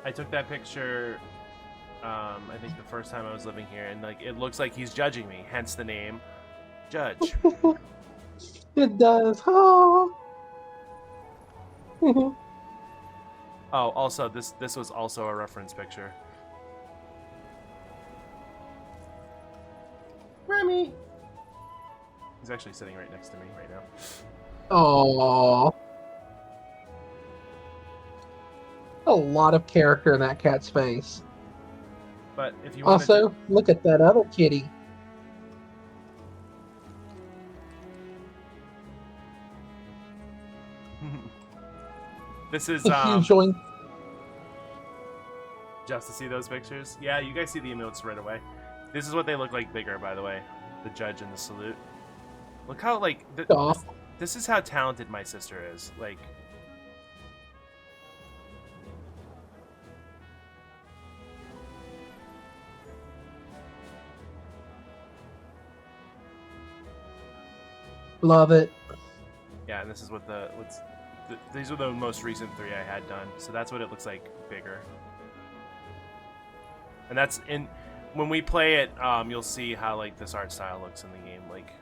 A: I took that picture, I think the first time I was living here, and like it looks like he's judging me, hence the name Judge.
Q: It does. Oh.
A: Oh, also this was also a reference picture. Remy. He's actually sitting right next to me right now.
Q: Oh. A lot of character in that cat's face.
A: But if you
Q: also, look at that other kitty.
A: This is
Q: If you join...
A: just to see those pictures. Yeah, you guys see the emotes right away. This is what they look like bigger, by the way. The judge and the salute. Look how like this is how talented my sister is. Like.
Q: Love it.
A: Yeah, and this is what these are the most recent 3 I had done. So that's what it looks like bigger. And that's when we play it, you'll see how like this art style looks in the game. Like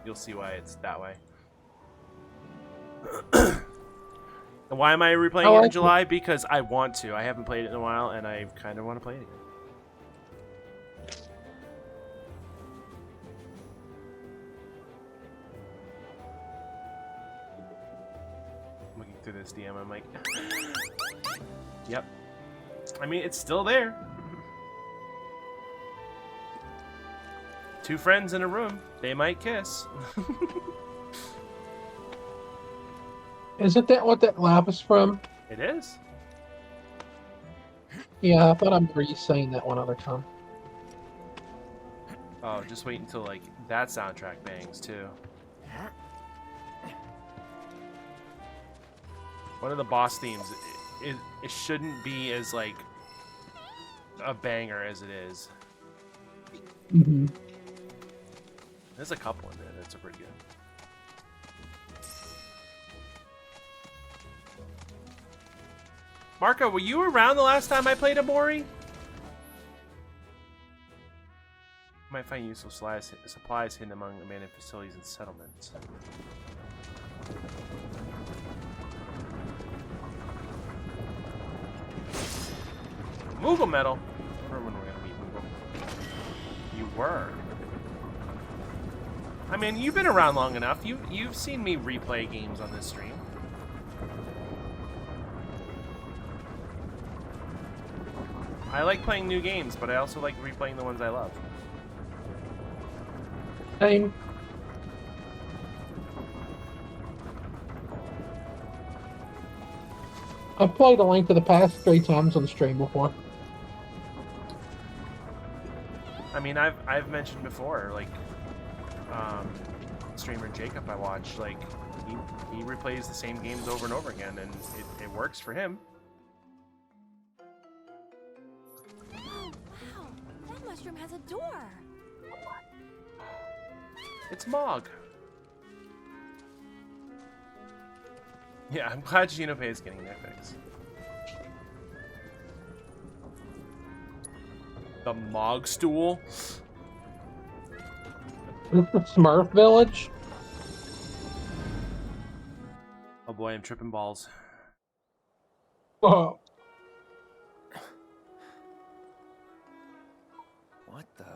A: you'll see why it's that way. And why am I replaying it in July? Because I want to. I haven't played it in a while, and I kind of want to play it again. Looking through this DM, I'm like, yep. I mean, it's still there. 2 friends in a room. They might kiss.
Q: Isn't that what that lab is from?
A: It is.
Q: Yeah, I thought I remember you saying that one other time.
A: Oh, just wait until like that soundtrack bangs too. One of the boss themes, it shouldn't be as like a banger as it is.
Q: Mm-hmm.
A: There's a couple in there that's pretty good. Marco, were you around the last time I played Amori? Might find useful supplies hidden among abandoned facilities and settlements. Moogle Metal. I remember when we're gonna meet Moogle. You were. I mean, you've been around long enough. You've seen me replay games on this stream. I like playing new games, but I also like replaying the ones I love.
Q: Same. I've played A Link to the Past 3 times on the stream before.
A: I mean, I've mentioned before, like, streamer Jacob I watch, like, he replays the same games over and over again, and it works for him.
L: Mushroom has a door.
A: It's Mog. Yeah, I'm glad Xenope is getting their fix. The Mog stool.
Q: Is this the Smurf Village?
A: Oh boy, I'm tripping balls.
Q: Oh.
J: What the?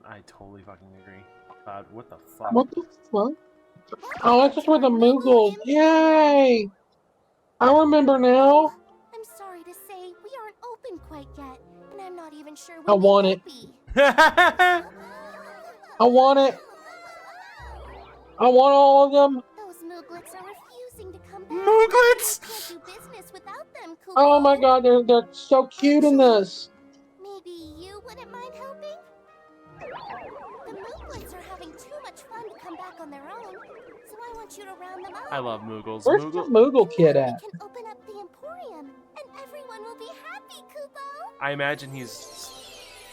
A: I totally fucking agree. Cloud, what the fuck?
Q: What the fuck? Oh, that's just where the Moogle. Yay! I remember now.
L: I'm sorry to say we aren't open quite yet, and I'm not even sure
Q: I want it. I want it. I want all of them.
L: Those Mooglets are refusing to come back.
A: Mooglets!
L: Can't do business without them, Kupo.
Q: Oh my god, they're so cute in this.
L: Maybe you wouldn't mind helping? The Mooglets are having too much fun to come back on their own, so I want you to round them up.
A: I love Moogles.
Q: Where's the Moogle kid at?
L: We can open up the Emporium, and everyone will be happy, Kupo.
A: I imagine he's...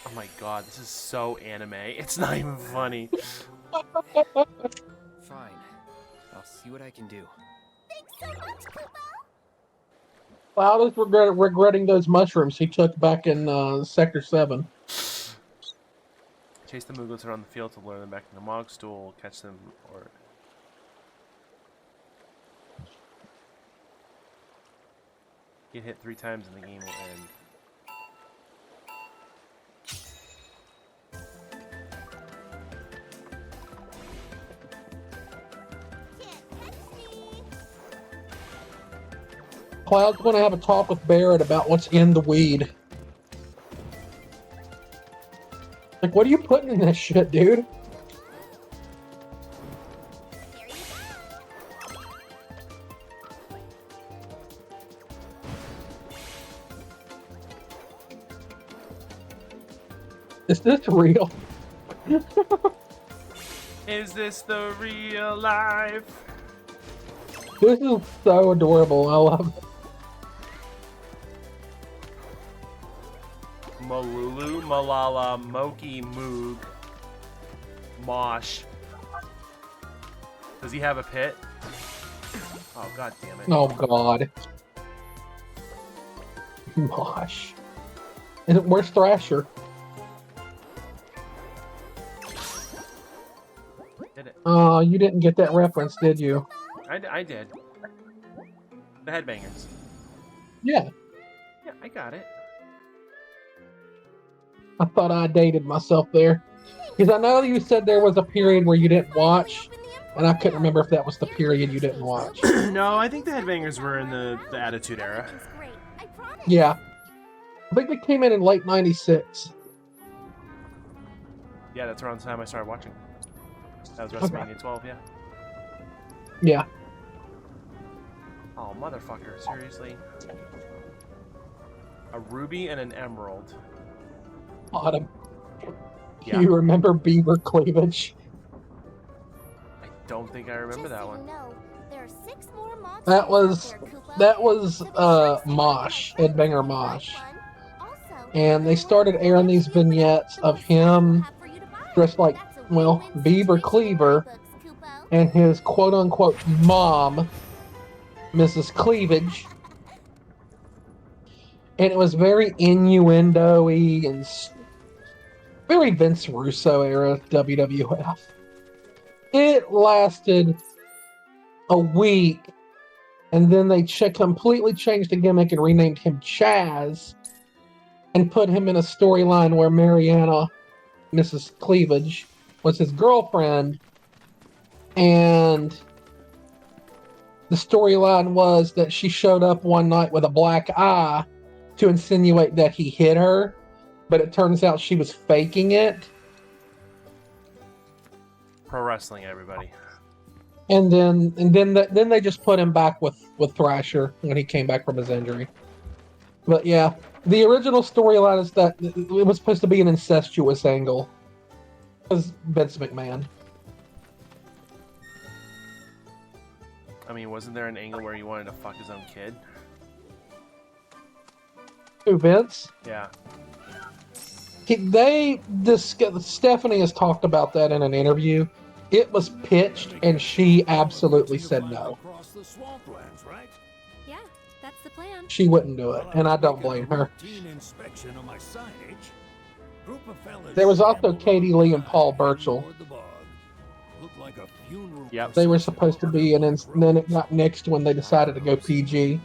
A: Oh my god, this is so anime. It's not even funny.
J: Fine. I'll see what I can do.
L: Thanks so much, Kupo.
Q: Cloud is regretting those mushrooms he took back in Sector 7.
A: Chase the Mooglets around the field to lure them back in the Mog stool, catch them, or... Get hit 3 times and the game will end.
Q: Cloud's going to have a talk with Barrett about what's in the weed. Like, what are you putting in this shit, dude? Is this real?
A: Is this the real life?
Q: This is so adorable. I love it.
A: Malulu, Malala, Moki, Moog, Mosh. Does he have a pit? Oh, god damn it.
Q: Oh god. Mosh. And where's Thrasher?
A: Did it.
Q: Oh, you didn't get that reference, did you?
A: I did. The headbangers.
Q: Yeah.
A: Yeah, I got it.
Q: I thought I dated myself there. Because I know you said there was a period where you didn't watch, and I couldn't remember if that was the period you didn't watch.
A: No, I think the headbangers were in the Attitude Era.
Q: Yeah. I think they came in late 96.
A: Yeah, that's around the time I started watching. That was WrestleMania 12, yeah.
Q: Yeah.
A: Oh, motherfucker, seriously? A ruby and an emerald.
Q: Autumn.
A: Yeah.
Q: You remember Beaver Cleavage?
A: I don't think I remember that one.
Q: That was Mosh, Headbanger Mosh. And they started airing these vignettes of him dressed like, well, Beaver Cleaver, and his quote-unquote mom, Mrs. Cleavage. And it was very innuendo-y and very Vince Russo era WWF. It lasted a week, and then they completely changed the gimmick and renamed him Chaz, and put him in a storyline where Mariana, Mrs. Cleavage, was his girlfriend, and the storyline was that she showed up one night with a black eye to insinuate that he hit her, but it turns out she was faking it.
A: Pro wrestling, everybody.
Q: And then they just put him back with Thrasher when he came back from his injury. But yeah, the original storyline is that it was supposed to be an incestuous angle. It was Vince McMahon.
A: I mean, wasn't there an angle where he wanted to fuck his own kid?
Q: Who, Vince?
A: Yeah.
Q: Stephanie has talked about that in an interview. It was pitched, and she absolutely said no.
L: Yeah, that's the plan.
Q: She wouldn't do it, and I don't blame her. There was also Katie Lee and Paul Burchill.
A: Yep.
Q: They were supposed to be, and then it got nixed when they decided to go PG.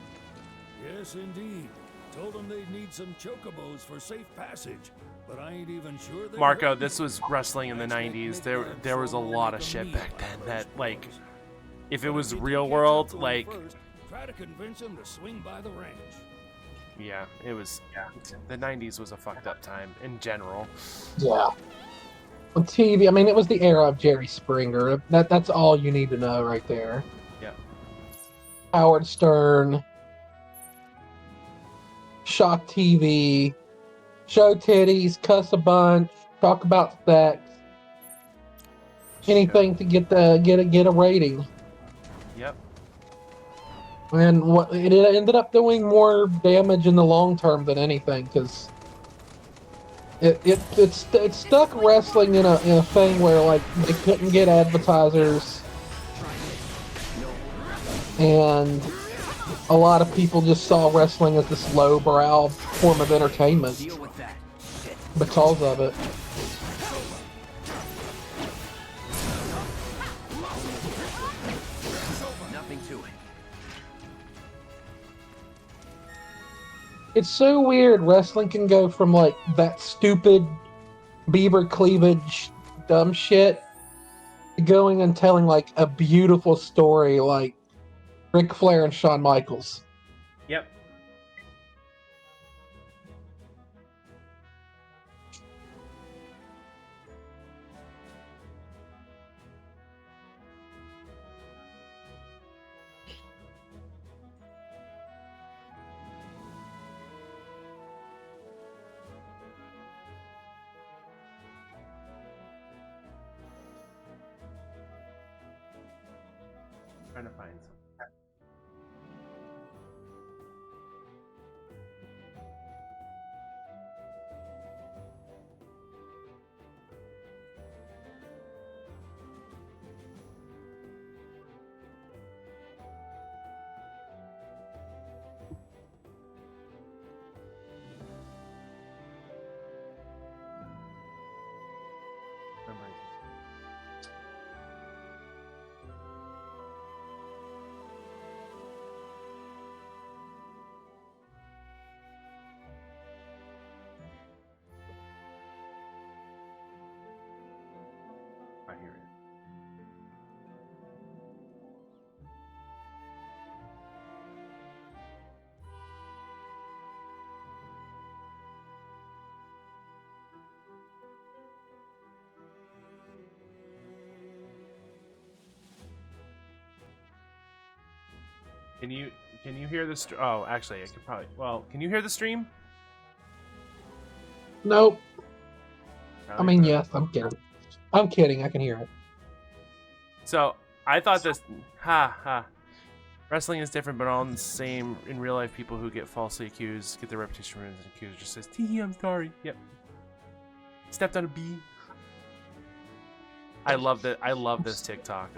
I: Yes, indeed. Told them they'd need some chocobos for safe passage, but I ain't even sure they
A: Marco, this was wrestling in the 90s. There was a lot of shit back then that, like, if it was real world, like...
I: Try to convince them to swing by the ranch.
A: Yeah, it was... The 90s was a fucked up time, in general.
Q: Yeah. On TV, I mean, it was the era of Jerry Springer. That's all you need to know right there.
A: Yeah.
Q: Howard Stern... Shock TV, show titties, cuss a bunch, talk about sex, anything to get a rating.
A: Yep.
Q: And what it ended up doing more damage in the long term than anything, because it stuck wrestling in a thing where, like, they couldn't get advertisers, and a lot of people just saw wrestling as this lowbrow form of entertainment because of it.
D: Nothing to it.
Q: It's so weird. Wrestling can go from, like, that stupid beaver cleavage dumb shit to going and telling, like, a beautiful story like Ric Flair and Shawn Michaels.
A: Yep. Trying to find some. I hear it. Can you hear the oh, actually, I could probably. Well, can you hear the stream?
Q: Nope. I
A: Probably
Q: mean,
A: could.
Q: yes, I'm kidding. I'm kidding. I can hear it.
A: So I thought this. Wrestling is different, but all the same. In real life, people who get falsely accused get their reputation ruined, and accuser just says, "Tee, I'm sorry." Yep. Stepped on a bee. I love that. I love this TikTok.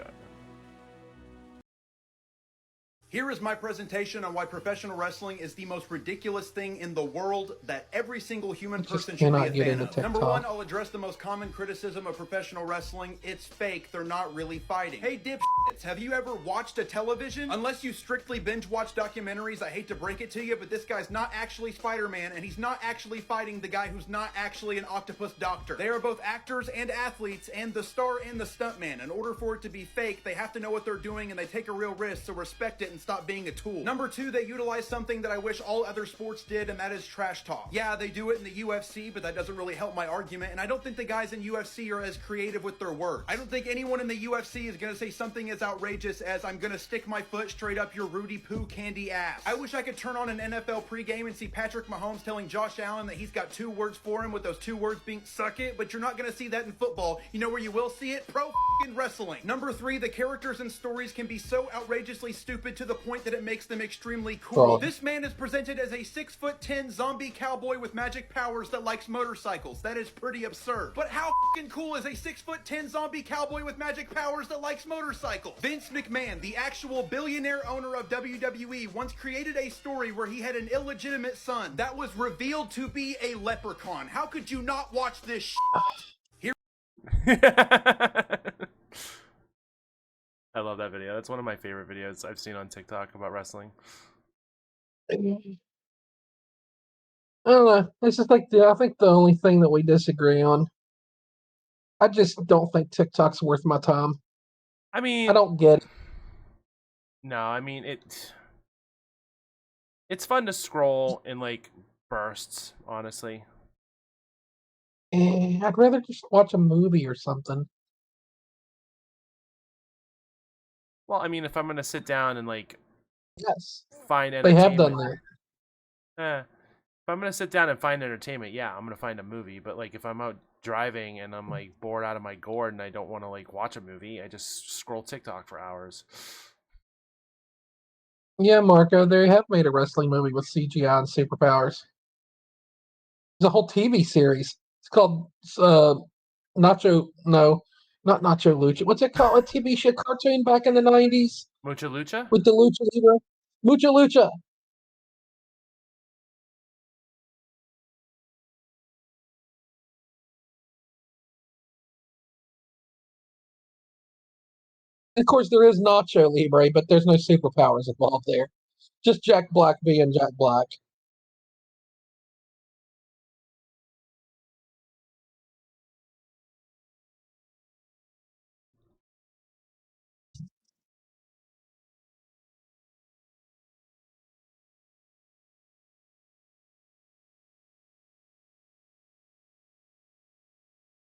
G: Here is my presentation on why professional wrestling is the most ridiculous thing in the world that every single human person should be a fan of. Number one, I'll address the most common criticism of professional wrestling. It's fake. They're not really fighting. Hey, dipshits, have you ever watched a television? Unless you strictly binge watch documentaries, I hate to break it to you, but this guy's not actually Spider-Man, and he's not actually fighting the guy who's not actually an octopus doctor. They are both actors and athletes, and the star and the stuntman. In order for it to be fake, they have to know what they're doing, and they take a real risk, so respect it and stop being a tool. Number two, they utilize something that I wish all other sports did, and that is trash talk. Yeah, they do it in the UFC, but that doesn't really help my argument, and I don't think the guys in UFC are as creative with their words. I don't think anyone in the UFC is gonna say something as outrageous as, "I'm gonna stick my foot straight up your Rudy Poo candy ass." I wish I could turn on an NFL pregame and see Patrick Mahomes telling Josh Allen that he's got 2 words for him, with those 2 words being "suck it," but you're not gonna see that in football. You know where you will see it? Pro wrestling. Number three, the characters and stories can be so outrageously stupid to the point that it makes them extremely cool. This man is presented as a 6'10" zombie cowboy with magic powers that likes motorcycles. That is pretty absurd. But how cool is a 6'10" zombie cowboy with magic powers that likes motorcycles? Vince McMahon, the actual billionaire owner of WWE, once created a story where he had an illegitimate son that was revealed to be a leprechaun. How could you not watch this Here
A: I love that video. That's one of my favorite videos I've seen on TikTok about wrestling.
Q: I don't know. It's just like I think the only thing that we disagree on. I just don't think TikTok's worth my time.
A: I mean,
Q: I don't get it.
A: No, I mean it's fun to scroll in like bursts, honestly.
Q: I'd rather just watch a movie or something.
A: Well, I mean, if I'm gonna sit down and like find
Q: They have done
A: entertainment, if I'm gonna sit down and find entertainment, yeah, I'm gonna find a movie. But like, if I'm out driving and I'm like bored out of my gourd and I don't want to like watch a movie, I just scroll TikTok for hours.
Q: Yeah, Marco, they have made a wrestling movie with CGI and superpowers. There's a whole TV series. It's called Nacho. No, not Nacho Lucha. What's it called? A TV show cartoon back in the 90s
A: Mucha Lucha?
Q: with the Lucha Libre. Mucha Lucha. Of course, there is Nacho Libre, but there's no superpowers involved there. Just Jack Black being Jack Black.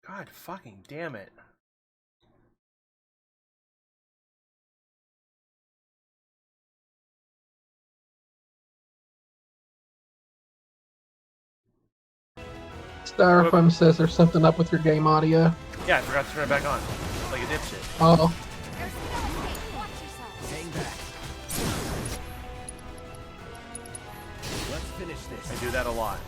A: God fucking damn it.
Q: Styrofoam says there's something up with your game audio.
A: Yeah, I forgot to turn it back on. Like a dipshit.
Q: Oh.
J: Hang back. Let's finish this.
A: I do that a lot.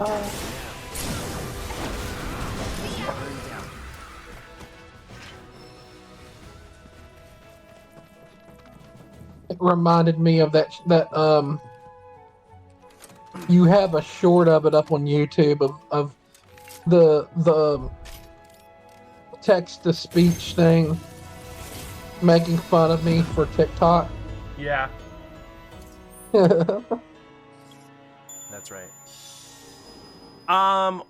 Q: It reminded me of that you have a short of it up on YouTube of the text to speech thing making fun of me for TikTok.
A: Yeah. That's right.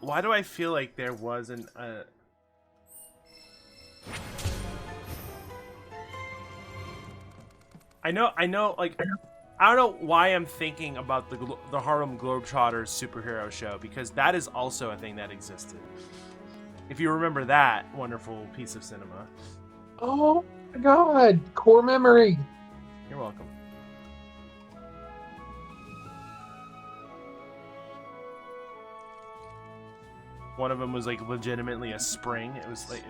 A: Why do I feel like there wasn't a I know. Like, I don't know why I'm thinking about the Harlem Globetrotters superhero show, because that is also a thing that existed. If you remember that wonderful piece of cinema.
Q: Oh my god, core memory.
A: You're welcome. One of them was like legitimately a spring. It was like.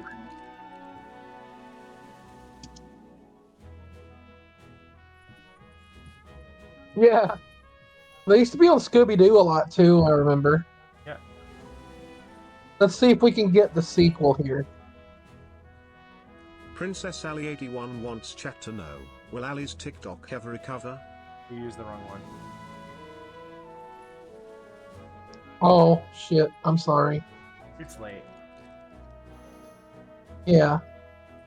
Q: Yeah. They used to be on Scooby-Doo a lot too, I remember.
A: Yeah.
Q: Let's see if we can get the sequel here.
O: Princess Ali 81 wants chat to know, will Ali's TikTok ever recover?
A: You used the wrong one.
Q: Oh, shit. I'm sorry.
A: It's late.
Q: Yeah.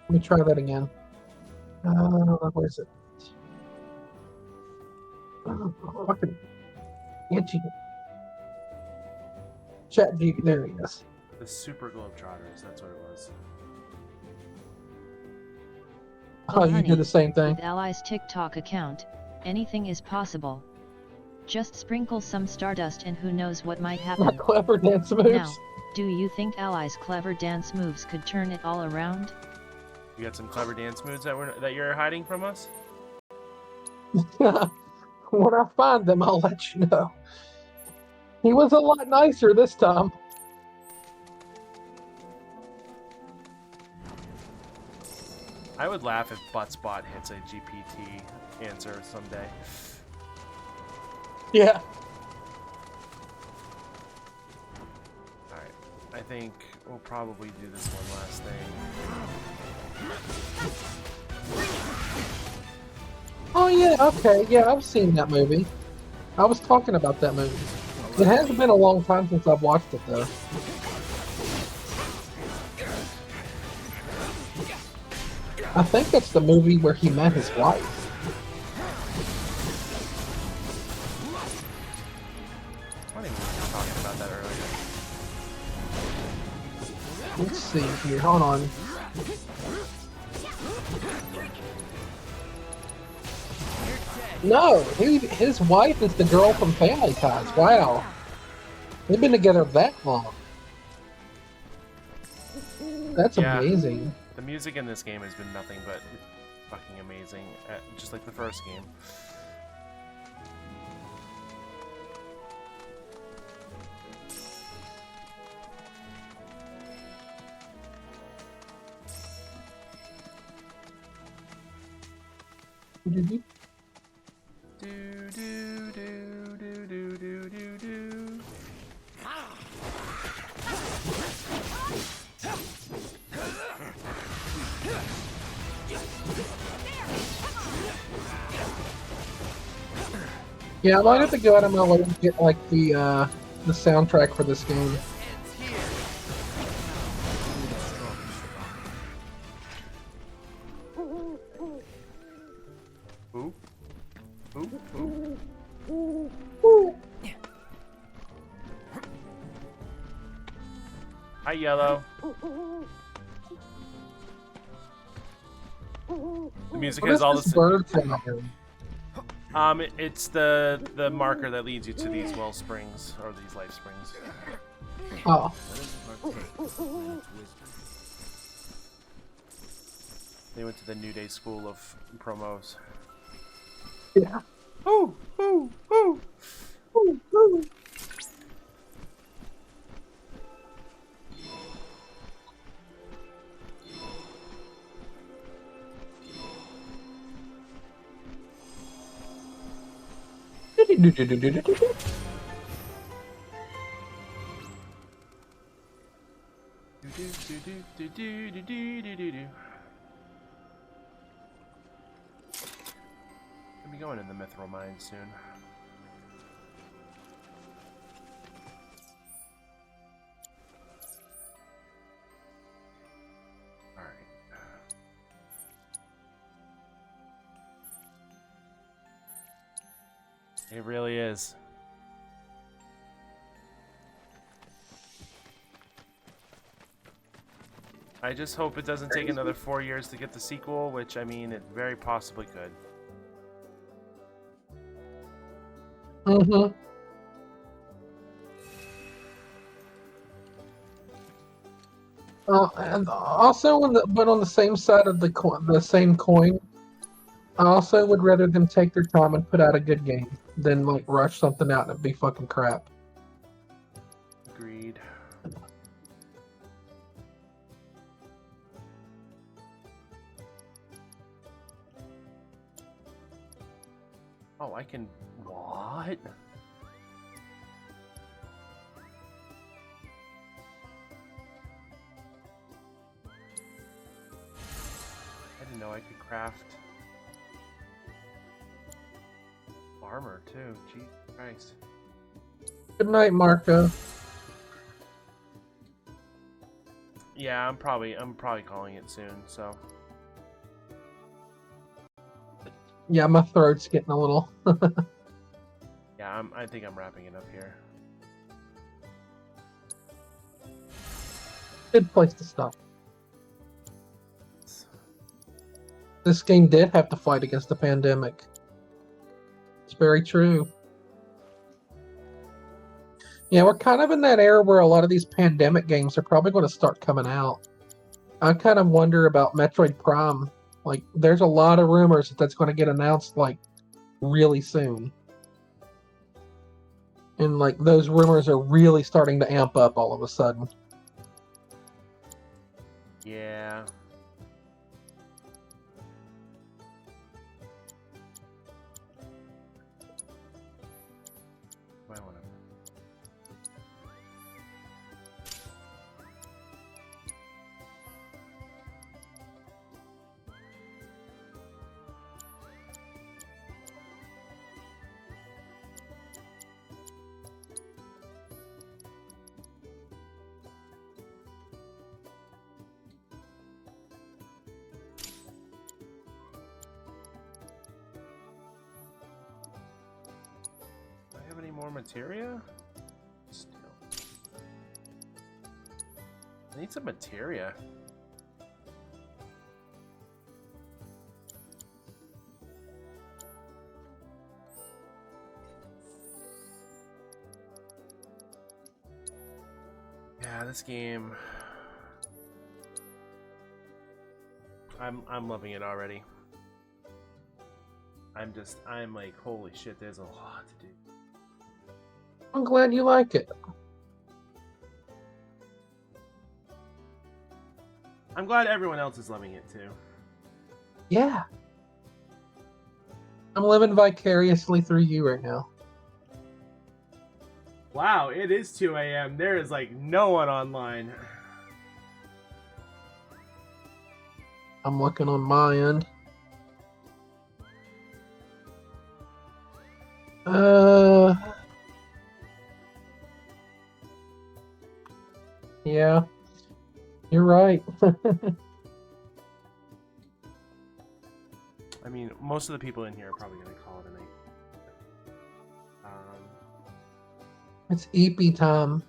Q: Let me try that again. Where is it? Oh, fucking itchy. Chat G. There he is.
A: The Super Globetrotters. That's what it was.
Q: Oh, you did the same thing.
R: With Ali's TikTok account, anything is possible. Just sprinkle some stardust and who knows what might happen.
Q: My clever dance moves.
R: Now, do you think Ali's clever dance moves could turn it all around?
A: You got some clever dance moves that you're hiding from us?
Q: When I find them, I'll let you know. He was a lot nicer this time.
A: I would laugh if Buttspot hits a GPT answer someday.
Q: Yeah.
A: Alright. I think we'll probably do this one last thing.
Q: Oh yeah, okay, yeah, I've seen that movie. I was talking about that movie. It hasn't been a long time since I've watched it though. I think it's the movie where he met his wife.
A: I think we were talking about that earlier.
Q: Let's see here, hold on. No, his wife is the girl from Family Ties. Wow. They've been together that long. That's amazing.
A: The music in this game has been nothing but fucking amazing, just like the first game.
Q: Mm-hmm.
A: Do do do do do do do do.
Q: Yeah, I might have to go out of my way to get like the soundtrack for this game.
A: Ooh. Ooh.
Q: Ooh.
A: Hi, Yellow. The music has all the
Q: bird
A: it's the marker that leads you to these well springs or these life springs.
Q: Oh.
A: They went to the New Day School of Promos.
Q: Yeah.
A: Ooh, ooh, ooh.
Q: Ooh, ooh.
A: Gonna be going in the Mithril Mine soon. Alright. It really is. I just hope it doesn't take another 4 years to get the sequel, which, I mean, it very possibly could.
Q: Mm-hmm. And also, but on the same side of the same coin, I also would rather them take their time and put out a good game than like rush something out and it'd be fucking crap.
A: Agreed. Oh, I can... What? I didn't know I could craft armor too. Jesus Christ.
Q: Good night, Marco.
A: Yeah, I'm probably calling it soon, so.
Q: Yeah, my throat's getting a little.
A: Yeah, I think I'm wrapping it up here.
Q: Good place to stop. This game did have to fight against the pandemic. It's very true. Yeah, we're kind of in that era where a lot of these pandemic games are probably going to start coming out. I kind of wonder about Metroid Prime. Like, there's a lot of rumors that that's going to get announced, like, really soon. And, like, those rumors are really starting to amp up all of a sudden.
A: Yeah. I want to... Any more materia? Still. I need some materia. Yeah, this game. I'm loving it already. I'm like, holy shit, there's a lot to do.
Q: I'm glad you like it.
A: I'm glad everyone else is loving it too.
Q: Yeah. I'm living vicariously through you right now.
A: Wow, it is 2 a.m. There is like no one online.
Q: I'm looking on my end. Yeah, you're right.
A: I mean, most of the people in here are probably going to call it a night.
Q: It's EP time.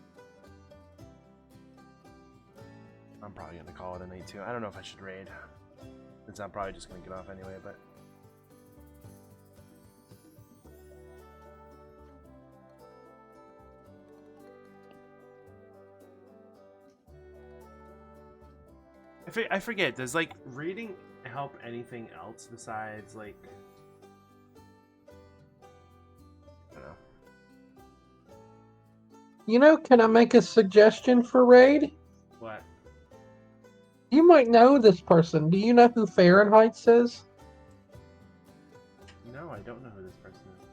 A: I'm probably going to call it a night too. I don't know if I should raid, since I'm probably just going to get off anyway, but... I forget, does like reading help anything else besides like, I don't know.
Q: You know, can I make a suggestion for raid?
A: What?
Q: You might know this person. Do you know who Fahrenheit is?
A: No, I don't know who this person is.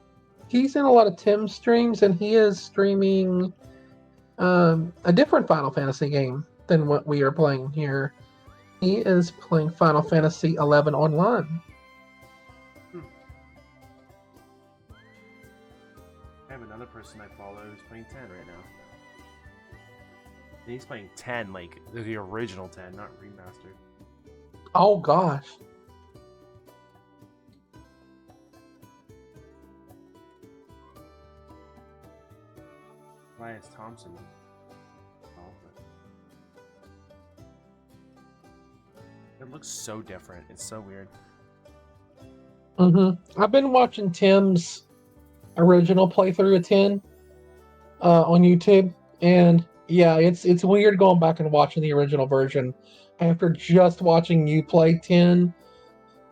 Q: He's in a lot of Tim's streams, and he is streaming a different Final Fantasy game than what we are playing here. He is playing Final Fantasy 11 online.
A: I have another person I follow who's playing 10 right now. And he's playing 10, like the original 10, not remastered.
Q: Oh gosh.
A: Why is Thompson? It looks so different. It's so weird.
Q: I've been watching Tim's original playthrough of 10 on YouTube, and yeah, it's weird going back and watching the original version after just watching you play 10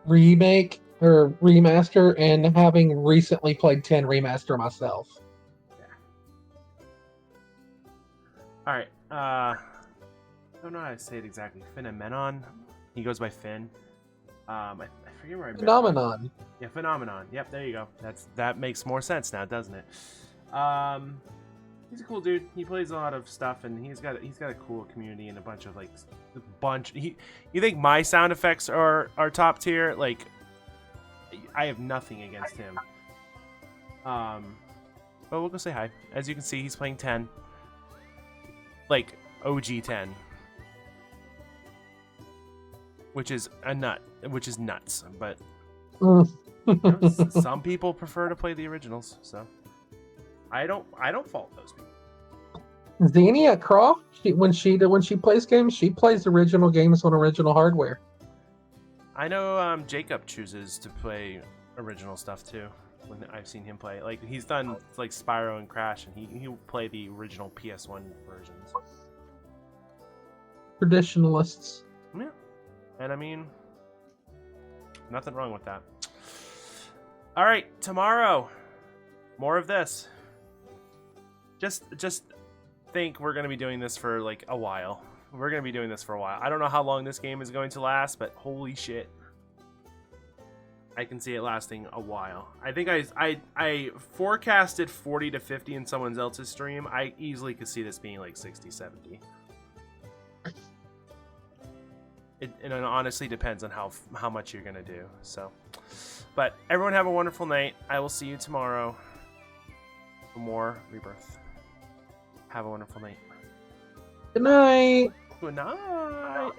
Q: remake or remaster and having recently played 10 remaster myself.
A: All right. I don't know how to say it exactly. Phenomenon. He goes by Finn. I forget where I read
Q: Phenomenon.
A: Yeah, Phenomenon. Yep, there you go. That makes more sense now, doesn't it? He's a cool dude. He plays a lot of stuff, and he's got a cool community and a bunch of you think my sound effects are top tier? Like, I have nothing against him. But we'll go say hi. As you can see, he's playing 10. Like OG 10. Which is nuts, but you know, some people prefer to play the originals, so I don't fault those people.
Q: Xenia Croft, when she plays games, she plays original games on original hardware.
A: I know Jacob chooses to play original stuff too. When I've seen him play, like he's done like Spyro and Crash, and he'll play the original PS1 versions.
Q: Traditionalists.
A: Yeah, and I mean, nothing wrong with that. All right, tomorrow, more of this. Just think we're gonna be doing this for like a while. We're gonna be doing this for a while. I don't know how long this game is going to last, but holy shit, I can see it lasting a while. I think I forecasted 40 to 50 in someone else's stream. I easily could see this being like 60, 70. It honestly depends on how much you're gonna do. So, but everyone have a wonderful night. I will see you tomorrow for more Rebirth. Have a wonderful night.
Q: Good night.
A: Good night.